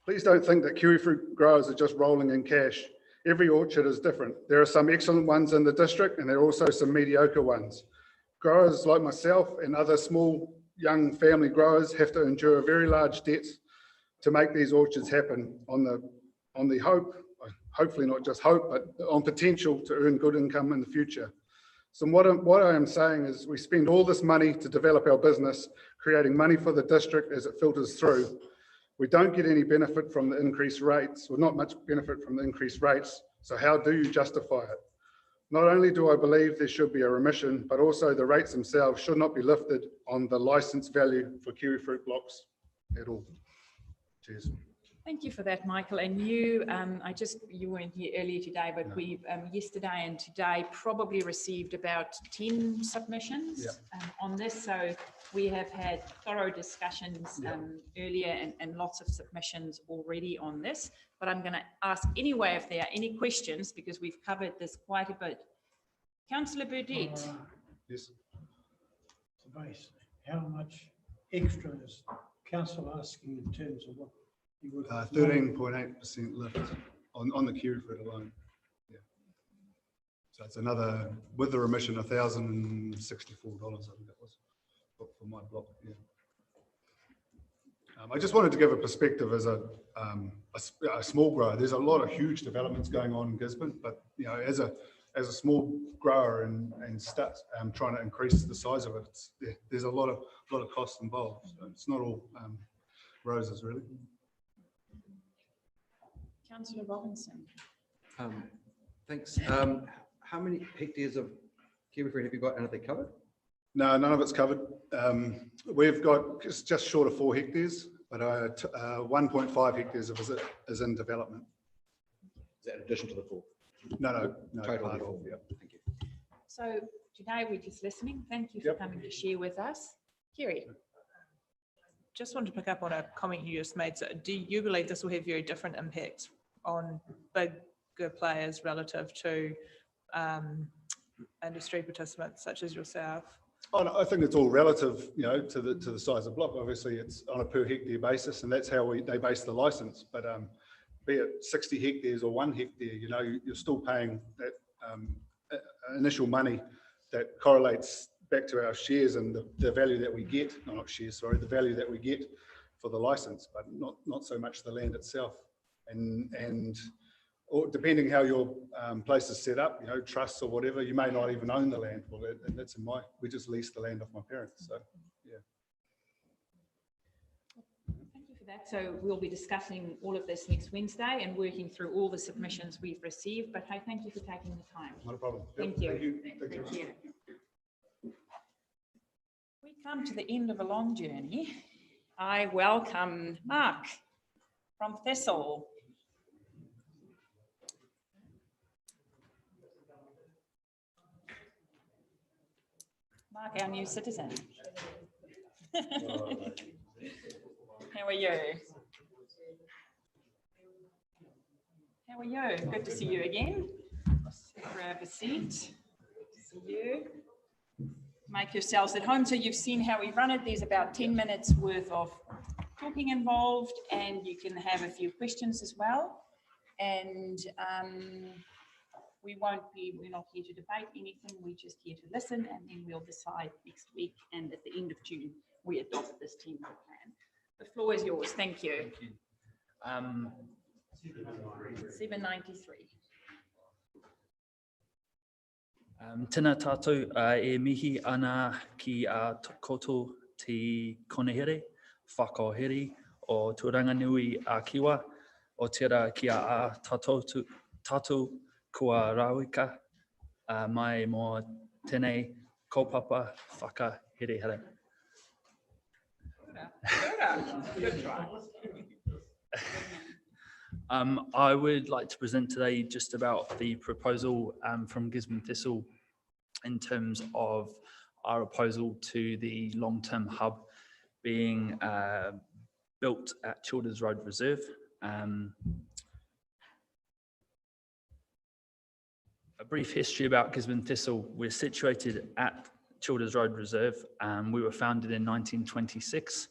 Speaker 6: Please don't think that kiwifruit growers are just rolling in cash. Every orchard is different. There are some excellent ones in the district, and there are also some mediocre ones. Growers like myself and other small young family growers have to endure very large debts to make these orchards happen on the hope, hopefully not just hope, but on potential to earn good income in the future. So what I am saying is we spend all this money to develop our business, creating money for the district as it filters through. We don't get any benefit from the increased rates, or not much benefit from the increased rates. So how do you justify it? Not only do I believe there should be a remission, but also the rates themselves should not be lifted on the license value for kiwifruit blocks at all. Cheers.
Speaker 1: Thank you for that, Michael. And you weren't here earlier today, but we yesterday and today probably received about 10 submissions on this. So we have had thorough discussions earlier and lots of submissions already on this. But I'm going to ask anyway if there are any questions, because we've covered this quite a bit. Councillor Burdett.
Speaker 6: Yes.
Speaker 8: The base, how much extra is council asking in terms of what you would?
Speaker 6: 13.8% lift on the Kiwifruit alone. Yeah. So it's another, with the remission, $1,064, I think that was for my block. Yeah. I just wanted to give a perspective as a small grower. There's a lot of huge developments going on in Gisborne, but you know, as a small grower and trying to increase the size of it, there's a lot of costs involved. So it's not all roses, really.
Speaker 1: Councillor Robinson.
Speaker 10: Thanks. How many hectares of kiwifruit have you got and are they covered?
Speaker 6: No, none of it's covered. We've got just short of 4 hectares, but 1.5 hectares of it is in development.
Speaker 10: Is that in addition to the 4?
Speaker 6: No.
Speaker 10: Total
Speaker 6: part of,
Speaker 10: 4.
Speaker 6: yeah.
Speaker 10: Thank you.
Speaker 1: So today we're just listening. Thank you for coming to share with us. Kerry.
Speaker 11: Just wanted to pick up on a comment you just made. So do you believe this will have very different impacts on bigger players relative to industry participants such as yourself?
Speaker 6: Oh, no, I think it's all relative, you know, to the size of block. Obviously, it's on a per hectare basis, and that's how they base the license. But be it 60 hectares or 1 hectare, you know, you're still paying that initial money that correlates back to our shares and the value that we get. No, not shares, sorry, the value that we get for the license, but not so much the land itself. Or depending how your place is set up, you know, trusts or whatever, you may not even own the land. Well, that's we just lease the land off my parents. So, yeah.
Speaker 1: Thank you for that. So we'll be discussing all of this next Wednesday and working through all the submissions we've received. But hey, thank you for taking the time.
Speaker 6: Not a problem.
Speaker 1: Thank you. Thank you. We come to the end of a long journey. I welcome Mark from Thistle. Mark, our new citizen. How are you? How are you? Good to see you again. Grab a seat. See you. Make yourselves at home. So you've seen how we run it. There's about 10 minutes worth of talking involved, and you can have a few questions as well. And we're not here to debate anything. We're just here to listen, and then we'll decide next week. And at the end of June, we adopt this 10-year plan. The floor is yours. Thank you.
Speaker 15: Thank you.
Speaker 1: 793.
Speaker 12: Tēnā tātou e mihi ana ki a koto te konehere, whakaoheri o Turanganui a Kiwa, o tērā ki a tātou kua rawika mai mō tēnei kaupapa whakaherehere.
Speaker 1: Good try.
Speaker 12: I would like to present today just about the proposal from Gisborne Thistle in terms of our proposal to the long-term hub being built at Childers Road Reserve. A brief history about Gisborne Thistle. We're situated at Childers Road Reserve. We were founded in 1926.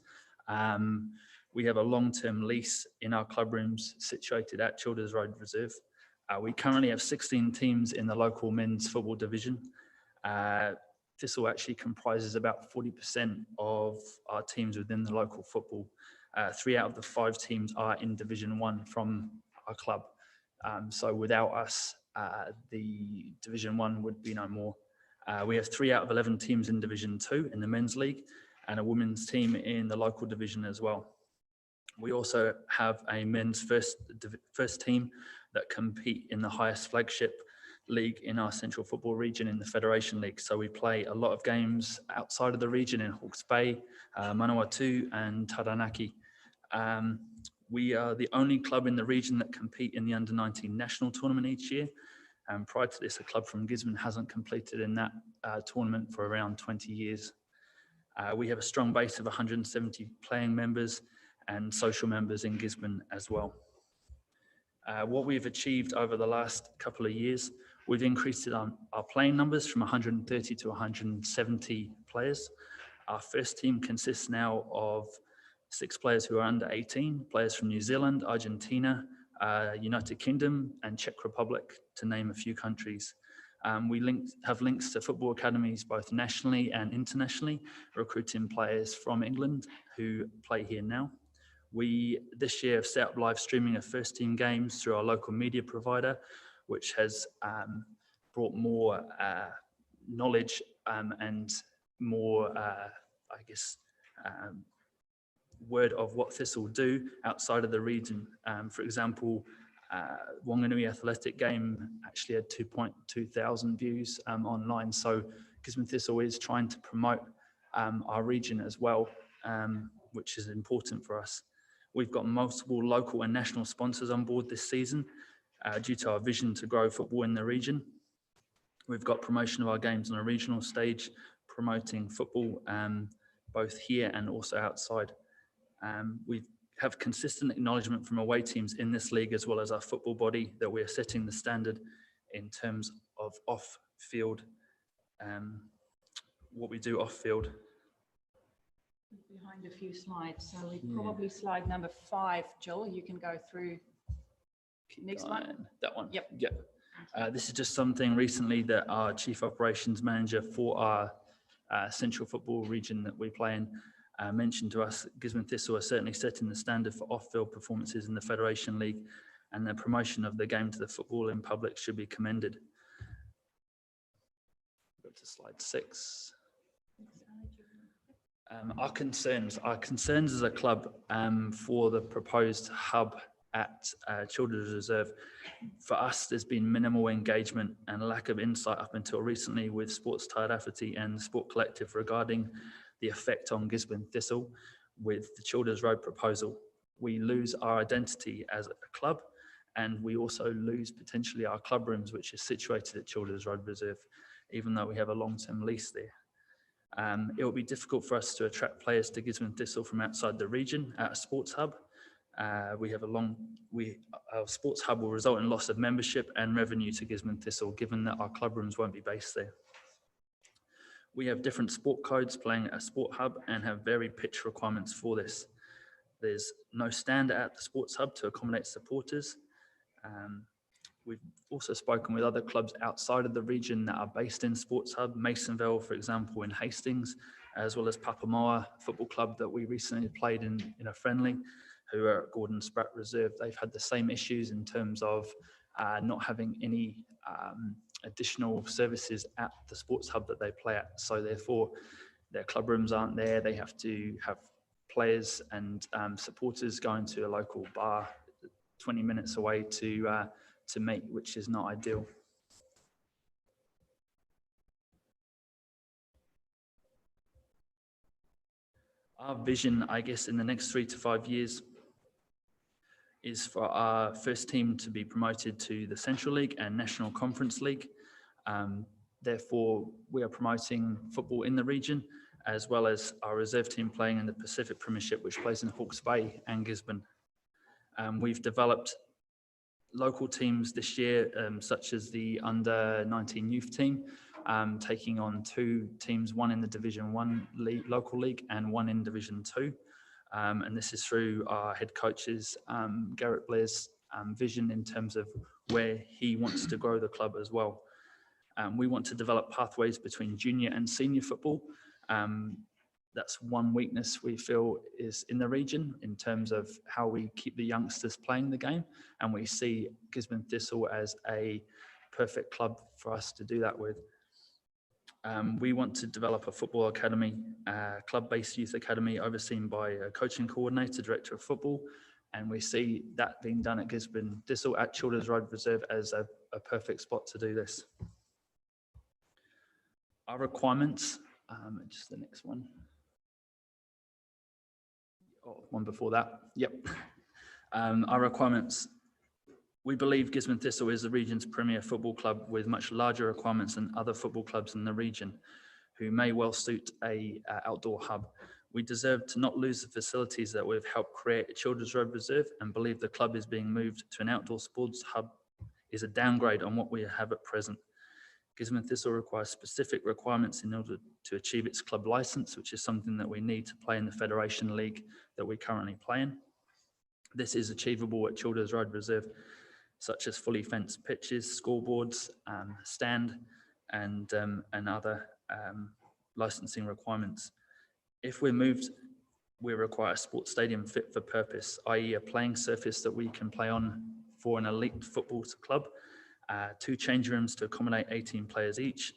Speaker 12: We have a long-term lease in our club rooms situated at Childers Road Reserve. We currently have 16 teams in the local men's football division. Thistle actually comprises about 40% of our teams within the local football. 3 out of the 5 teams are in Division 1 from our club. So without us, the Division 1 would be no more. We have 3 out of 11 teams in Division 2 in the men's league and a women's team in the local division as well. We also have a men's first team that compete in the highest flagship league in our Central Football region in the Federation League. So we play a lot of games outside of the region in Hawke's Bay, Manawatu and Taranaki. We are the only club in the region that compete in the under-19 national tournament each year. And prior to this, a club from Gisborne hasn't completed in that tournament for around 20 years. We have a strong base of 170 playing members and social members in Gisborne as well. What we've achieved over the last couple of years, we've increased our playing numbers from 130 to 170 players. Our first team consists now of 6 players who are under 18, players from New Zealand, Argentina, United Kingdom and Czech Republic, to name a few countries. We have links to football academies both nationally and internationally, recruiting players from England who play here now. We this year have set up live streaming of first team games through our local media provider, which has brought more knowledge and more, I guess, word of what Thistle do outside of the region. For example, Wanganui Athletic game actually had 2.2 thousand views online. So Gisborne Thistle is trying to promote our region as well, which is important for us. We've got multiple local and national sponsors on board this season due to our vision to grow football in the region. We've got promotion of our games on a regional stage, promoting football both here and also outside. We have consistent acknowledgement from away teams in this league, as well as our football body, that we are setting the standard in terms of off-field, what we do off-field.
Speaker 1: Behind a few slides, so we probably slide number 5, Jill, you can go through. Next one.
Speaker 12: That one.
Speaker 1: Yep.
Speaker 12: This is just something recently that our Chief Operations Manager for our Central Football region that we play in mentioned to us. Gisborne Thistle are certainly setting the standard for off-field performances in the Federation League, and the promotion of the game to the football in public should be commended. Go to slide 6. Our concerns as a club for the proposed hub at Children's Reserve. For us, there's been minimal engagement and lack of insight up until recently with Sports Tired Apathy and Sport Collective regarding the effect on Gisborne Thistle with the Childers Road proposal. We lose our identity as a club, and we also lose potentially our club rooms, which is situated at Childers Road Reserve, even though we have a long-term lease there. It will be difficult for us to attract players to Gisborne Thistle from outside the region at a sports hub. Our sports hub will result in loss of membership and revenue to Gisborne Thistle, given that our club rooms won't be based there. We have different sport codes playing at a sport hub and have varied pitch requirements for this. There's no stand at the sports hub to accommodate supporters. We've also spoken with other clubs outside of the region that are based in Sports Hub, Masonville, for example, in Hastings, as well as Papamoa Football Club that we recently played in a friendly, who are at Gordon Spratt Reserve. They've had the same issues in terms of not having any additional services at the Sports Hub that they play at. So therefore, their club rooms aren't there. They have to have players and supporters going to a local bar 20 minutes away to meet, which is not ideal. Our vision, I guess, in the next 3 to 5 years is for our first team to be promoted to the Central League and National Conference League. Therefore, we are promoting football in the region, as well as our reserve team playing in the Pacific Premiership, which plays in Hawke's Bay and Gisborne. We've developed local teams this year, such as the under-19 youth team, taking on 2 teams, one in the Division 1 league, local league, and one in Division 2. And this is through our head coach's, Garrett Blair's vision in terms of where he wants to grow the club as well. We want to develop pathways between junior and senior football. That's one weakness we feel is in the region in terms of how we keep the youngsters playing the game. And we see Gisborne Thistle as a perfect club for us to do that with. We want to develop a football academy, club-based youth academy overseen by a coaching coordinator, director of football. And we see that being done at Gisborne Thistle at Childers Road Reserve as a perfect spot to do this. Our requirements, just the next one. Oh, one before that, yep. Our requirements, we believe Gisborne Thistle is the region's premier football club with much larger requirements than other football clubs in the region, who may well suit a outdoor hub. We deserve to not lose the facilities that we've helped create at Childers Road Reserve, and believe the club is being moved to an outdoor sports hub is a downgrade on what we have at present. Gisborne Thistle requires specific requirements in order to achieve its club licence, which is something that we need to play in the Federation League that we currently play in. This is achievable at Childers Road Reserve, such as fully fenced pitches, scoreboards, stand, and other licensing requirements. If we're moved, we require a sports stadium fit for purpose, i.e. a playing surface that we can play on for an elite football club, 2 change rooms to accommodate 18 players each,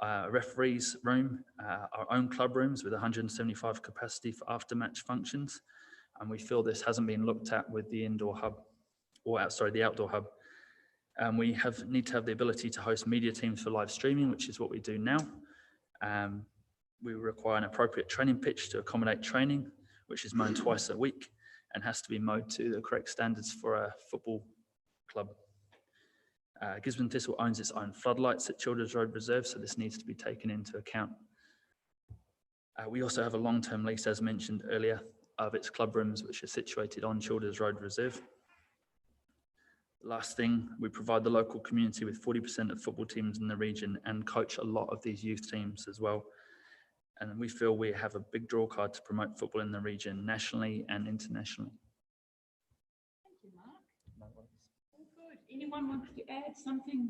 Speaker 12: a referee's room, our own club rooms with 175 capacity for after-match functions. And we feel this hasn't been looked at with the indoor hub, the outdoor hub. We need to have the ability to host media teams for live streaming, which is what we do now. We require an appropriate training pitch to accommodate training, which is mowed twice a week and has to be mowed to the correct standards for a football club. Gisborne Thistle owns its own floodlights at Childers Road Reserve, so this needs to be taken into account. We also have a long-term lease, as mentioned earlier, of its club rooms, which are situated on Childers Road Reserve. Last thing, we provide the local community with 40% of football teams in the region and coach a lot of these youth teams as well. And we feel we have a big draw card to promote football in the region nationally and internationally.
Speaker 1: Thank you, Mark. All good. Anyone want to add something?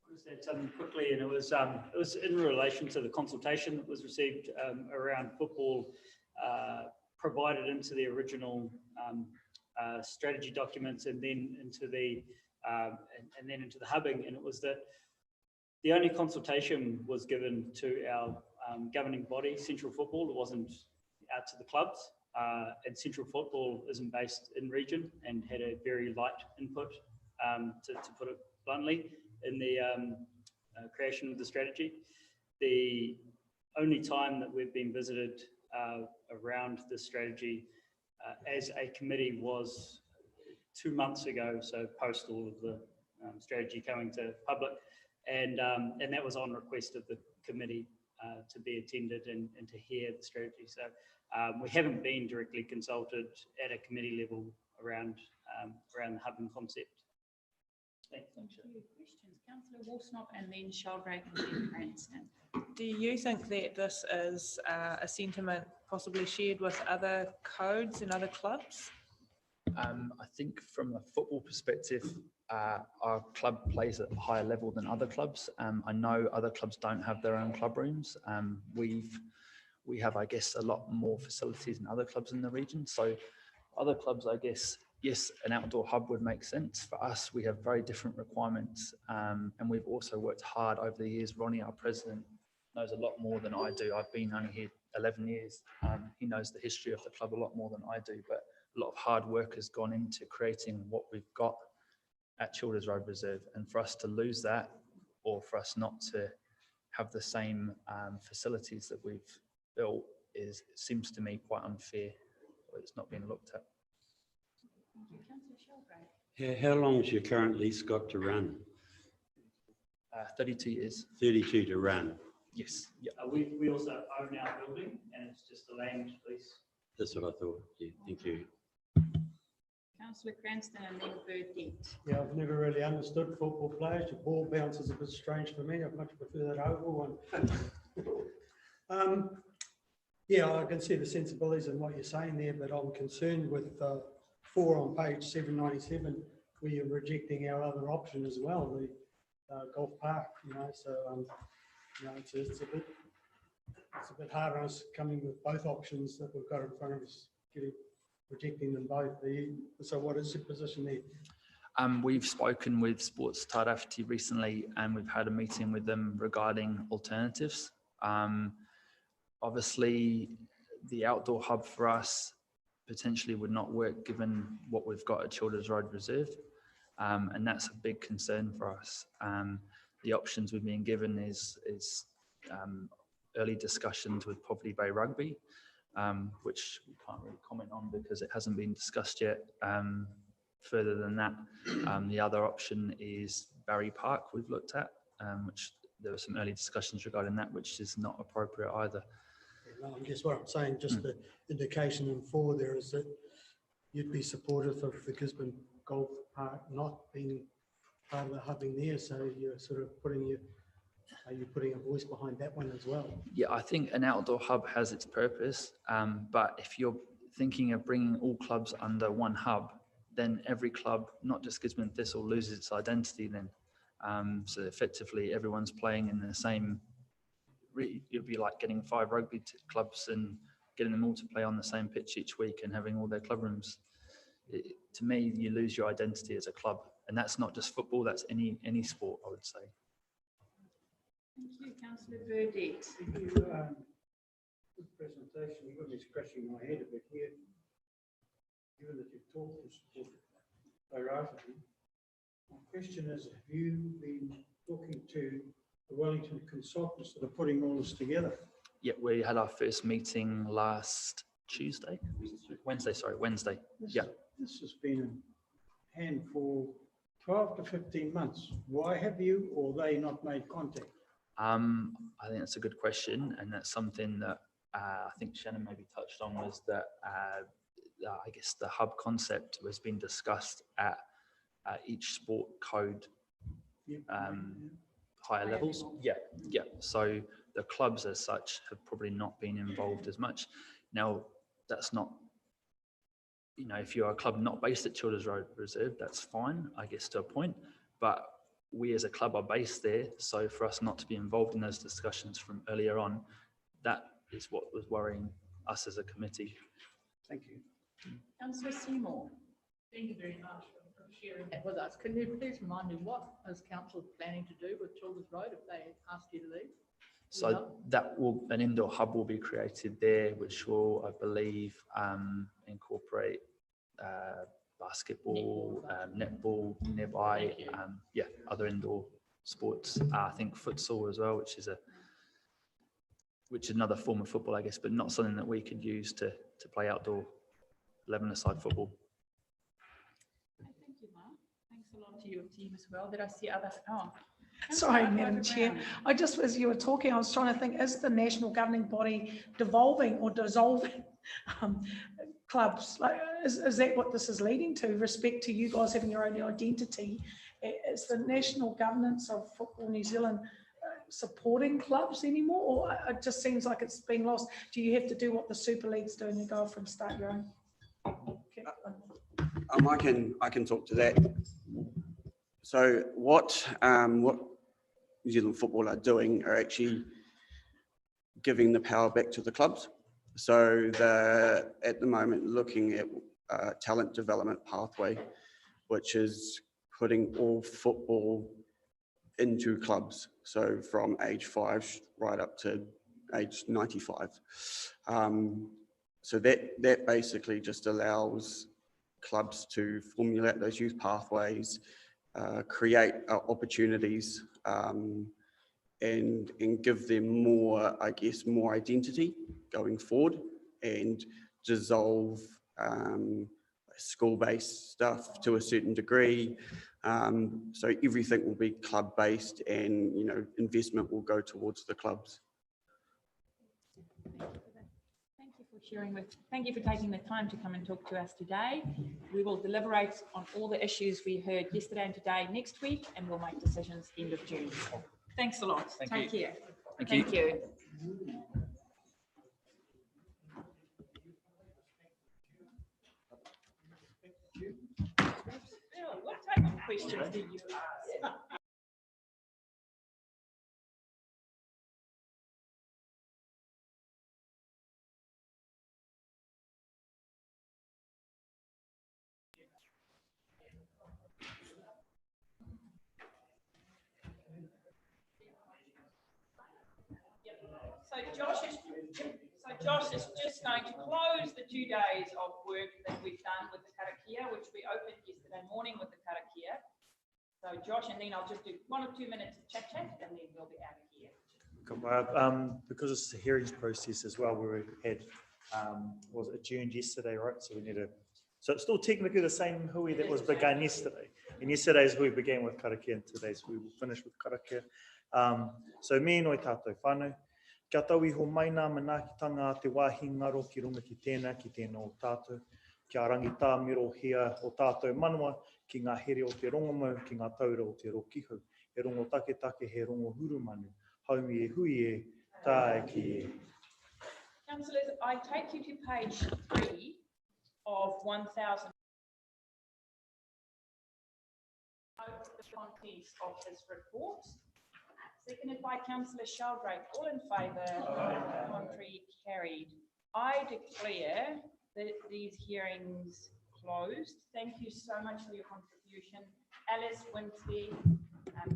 Speaker 5: I'll just add something quickly, and it was in relation to the consultation that was received around football, provided into the original strategy documents, and then into the into the hubbing. And it was that the only consultation was given to our governing body, Central Football. It wasn't out to the clubs, and Central Football isn't based in region and had a very light input, to put it bluntly, in the creation of the strategy. The only time that we've been visited around this strategy as a committee was 2 months ago, so post all of the strategy coming to public, and that was on request of the committee to be attended and to hear the strategy. So we haven't been directly consulted at a committee level around the hubbing concept.
Speaker 1: Thank you. Questions, Councillor Worsnop, and then Sheldrake and then Cranston.
Speaker 11: Do you think that this is a sentiment possibly shared with other codes and other clubs?
Speaker 12: I think from a football perspective, our club plays at a higher level than other clubs. I know other clubs don't have their own club rooms. We have, I guess, a lot more facilities than other clubs in the region. So other clubs, I guess, yes, an outdoor hub would make sense. For us, we have very different requirements, and we've also worked hard over the years. Ronnie, our president, knows a lot more than I do. I've been only here 11 years. He knows the history of the club a lot more than I do, but a lot of hard work has gone into creating what we've got at Childers Road Reserve. And for us to lose that, or for us not to have the same facilities that we've built, seems to me quite unfair. It's not being looked at.
Speaker 21: How long has your current lease got to run?
Speaker 12: 32 years.
Speaker 21: 32 to run.
Speaker 12: Yes.
Speaker 5: Yeah. We also own our building, and it's just a land lease.
Speaker 21: That's what I thought. Yeah, thank you.
Speaker 1: Councillor Cranston and then Burdett.
Speaker 13: Yeah, I've never really understood football players. Your ball bounce is a bit strange for me. I much prefer that oval one. Yeah, I can see the sensibilities in what you're saying there, but I'm concerned with 4 on page 797, where you're rejecting our other option as well, the golf park. So it's a bit hard on us coming with both options that we've got in front of us, rejecting them both. So what is your position there?
Speaker 12: We've spoken with Sports Tairāwhiti recently, and we've had a meeting with them regarding alternatives. Obviously, the outdoor hub for us potentially would not work given what we've got at Childers Road Reserve, and that's a big concern for us. The options we've been given is early discussions with Poverty Bay Rugby, which we can't really comment on because it hasn't been discussed yet. Further than that, the other option is Barry Park we've looked at, which there were some early discussions regarding that, which is not appropriate either.
Speaker 13: No, I guess what I'm saying, just the indication in 4 there is that you'd be supportive of the Gisborne Golf Park not being part of the hubbing there, so you're sort of are you putting a voice behind that one as well?
Speaker 12: Yeah, I think an outdoor hub has its purpose, but if you're thinking of bringing all clubs under one hub, then every club, not just Gisborne Thistle, loses its identity then. So effectively everyone's playing in the same, it'd be like getting 5 rugby clubs and getting them all to play on the same pitch each week and having all their club rooms. To me, you lose your identity as a club, and that's not just football, that's any sport, I would say.
Speaker 1: Thank you, Councillor Burdett.
Speaker 8: Thank you. Good presentation. You've got me scratching my head a bit here. Given that you've talked to support plurality, my question is, have you been talking to the Wellington consultants that are putting all this together?
Speaker 12: Yeah, we had our first meeting last Wednesday. Yeah.
Speaker 8: This has been in hand for 12 to 15 months. Why have you or they not made contact?
Speaker 12: I think that's a good question, and that's something that I think Shannon maybe touched on, was that I guess the hub concept has been discussed at each sport code higher levels. Yeah. So the clubs as such have probably not been involved as much. Now, that's not, if you're a club not based at Childers Road Reserve, that's fine, I guess, to a point, but we as a club are based there, so for us not to be involved in those discussions from earlier on, that is what was worrying us as a committee.
Speaker 8: Thank you.
Speaker 1: Councillor Seymour.
Speaker 7: Thank you very much for sharing that with us. Can you please remind me, what is council planning to do with Childers Road if they ask you to leave?
Speaker 12: So an indoor hub will be created there, which will, I believe, incorporate basketball, netball nearby, other indoor sports. I think futsal as well, which is another form of football, I guess, but not something that we could use to play outdoor 11-a-side football.
Speaker 1: Thank you, Mark. Thanks a lot to your team as well. Did I see others? Oh.
Speaker 9: Sorry, Madam Chair. I just, as you were talking, I was trying to think, is the national governing body devolving or dissolving clubs? Like, is that what this is leading to? Respect to you guys having your own identity. Is the national governance of Football New Zealand supporting clubs anymore? Or it just seems like it's being lost? Do you have to do what the Super League's doing and go from start your own?
Speaker 16: I can talk to that. So what New Zealand Football are doing are actually giving the power back to the clubs. So they're at the moment looking at a talent development pathway, which is putting all football into clubs. So from age 5 right up to age 95. So that basically just allows clubs to formulate those youth pathways, create opportunities, and give them more, I guess, more identity going forward, and dissolve school-based stuff to a certain degree. So everything will be club-based, and investment will go towards the clubs.
Speaker 1: Thank you for taking the time to come and talk to us today. We will deliberate on all the issues we heard yesterday and today next week, and we'll make decisions end of June. Thanks a lot. Take care. Thank you. Bill, what type of questions did you ask? So Josh is just going to close the 2 days of work that we've done with the karakia, which we opened yesterday morning with the karakia. So Josh, and then I'll just do 1 or 2 minutes of chat, and then we'll be out of here.
Speaker 14: Because it's a hearings process as well, where we've had was adjourned yesterday, right? So we need to, so it's still technically the same hui that was begun yesterday. And yesterday's hui began with karakia and today's hui will finish with karakia. So me noi tātou whānau. Kia tau iho mai nā manaakitanga a te wāhi ngaro ki runga ki tēnā ki tēnā o tātou. Kia rangi tā miro hea o tātou manua ki ngā here o te rongomau ki ngā taura o te rokihu. He rongo take take he rongo huru manu. Haumi e hui e, tā e ki e.
Speaker 1: Councillors, I take you to page 3 of 1000. Note the contents of his report. Seconded by Councillor Sheldrake. All in favour? Contrary, carried. I declare that these hearings closed. Thank you so much for your contribution. Alice Winsley,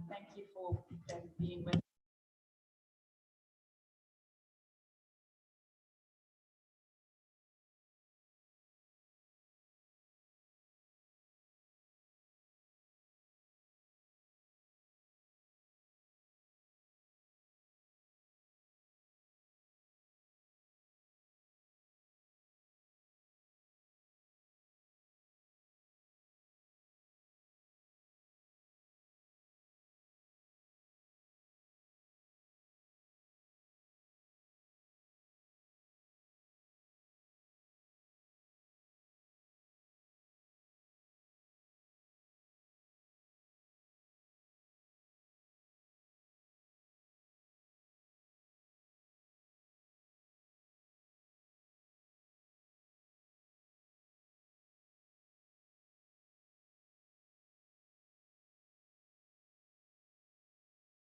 Speaker 1: thank you for being with us.